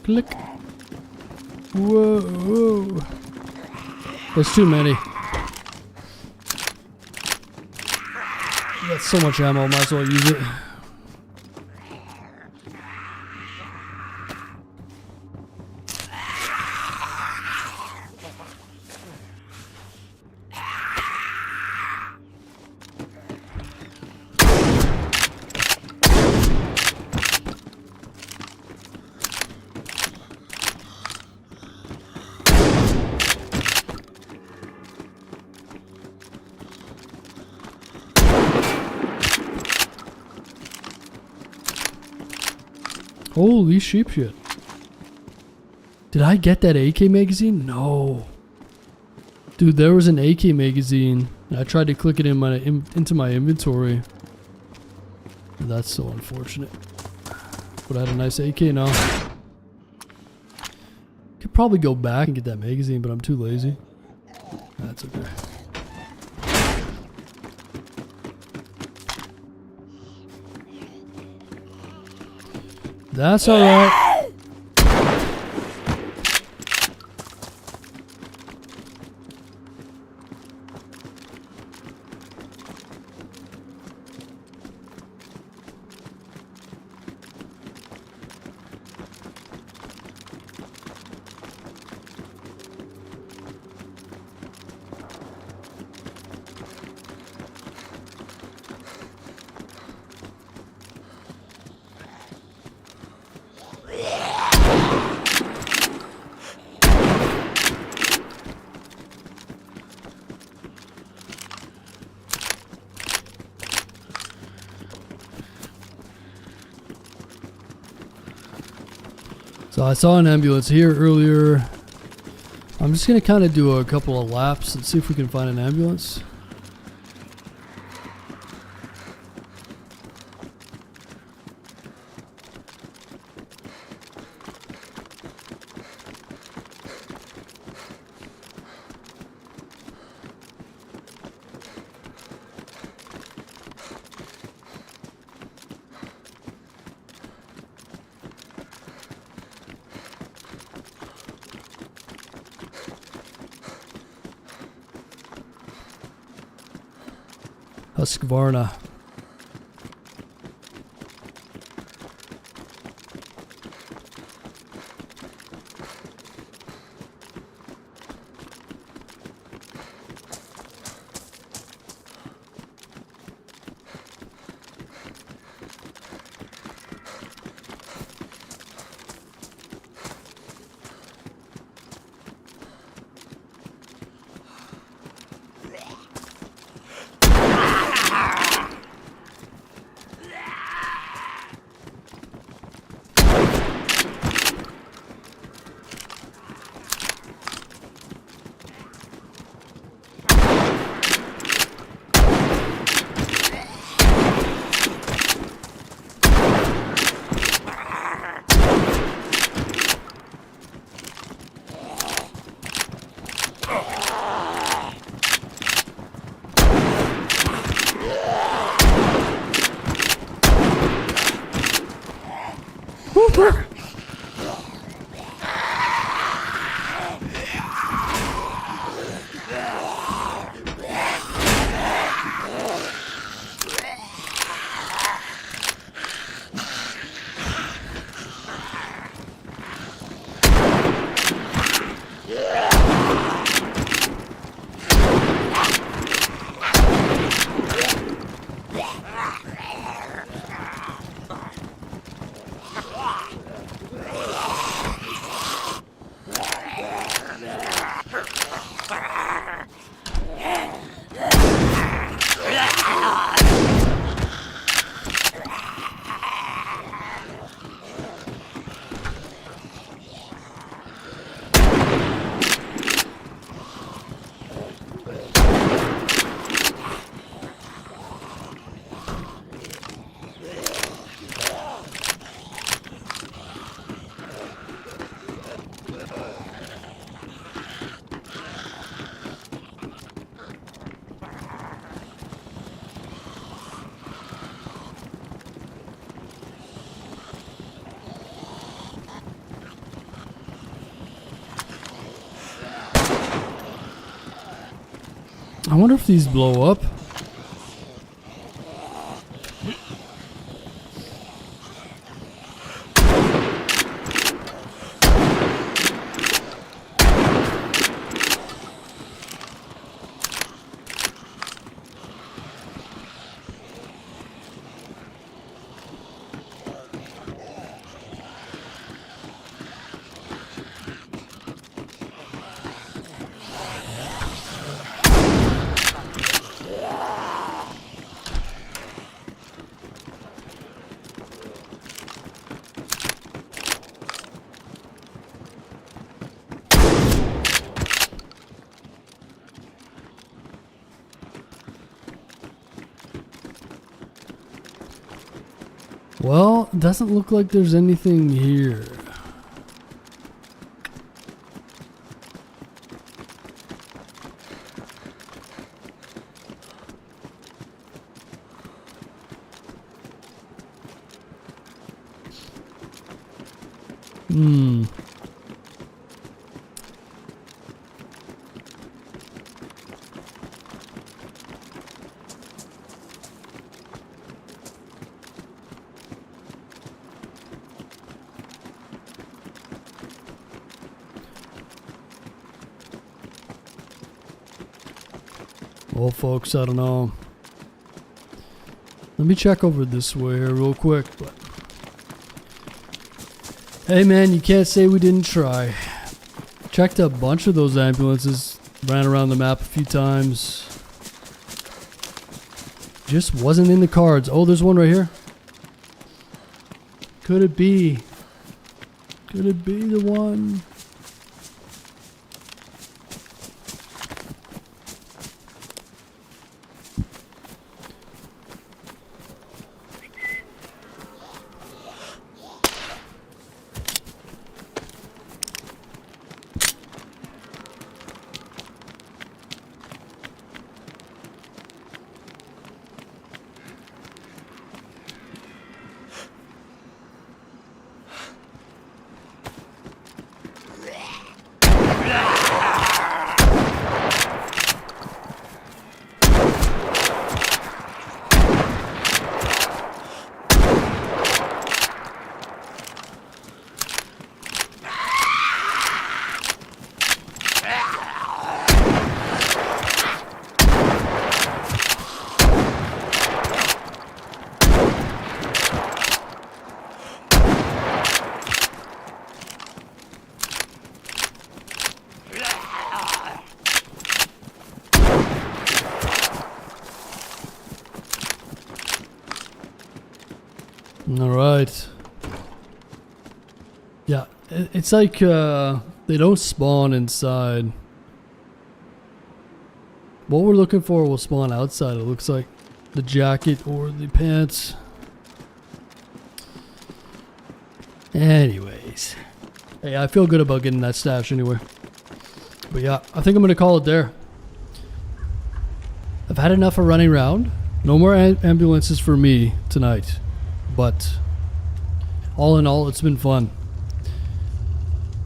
Click. Whoa, whoa. There's too many. Got so much ammo, might as well use it. Holy sheep shit. Did I get that AK magazine? No. Dude, there was an AK magazine. I tried to click it into my inventory. That's so unfortunate. But I had a nice AK now. Could probably go back and get that magazine, but I'm too lazy. That's okay. That's alright. So I saw an ambulance here earlier. I'm just going to kind of do a couple of laps and see if we can find an ambulance. Husqvarna. I wonder if these blow up. Well, it doesn't look like there's anything here. Well, folks, I don't know. Let me check over this way here real quick. But hey, man, you can't say we didn't try. Checked a bunch of those ambulances. Ran around the map a few times. Just wasn't in the cards. Oh, there's one right here. Could it be Could it be the one? All right. Yeah, it's like they don't spawn inside. What we're looking for will spawn outside. It looks like the jacket or the pants. Anyways, hey, I feel good about getting that stash anyway. But yeah, I think I'm gonna call it there. I've had enough of running around. No more ambulances for me tonight. But all in all, it's been fun.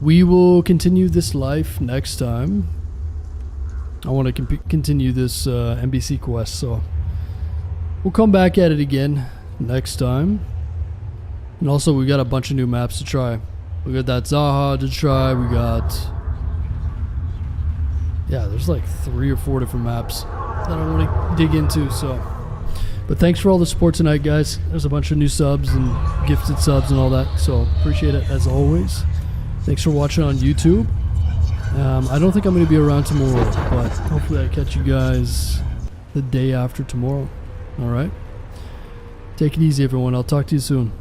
We will continue this life next time. I want to continue this NBC quest, so we'll come back at it again next time. And also, we got a bunch of new maps to try. We got that Zaha to try. We got... yeah, there's like 3 or 4 different maps that I want to dig into, so... But thanks for all the support tonight, guys. There's a bunch of new subs and gifted subs and all that, so appreciate it as always. Thanks for watching on YouTube. I don't think I'm going to be around tomorrow, but hopefully I catch you guys the day after tomorrow. All right? Take it easy, everyone. I'll talk to you soon.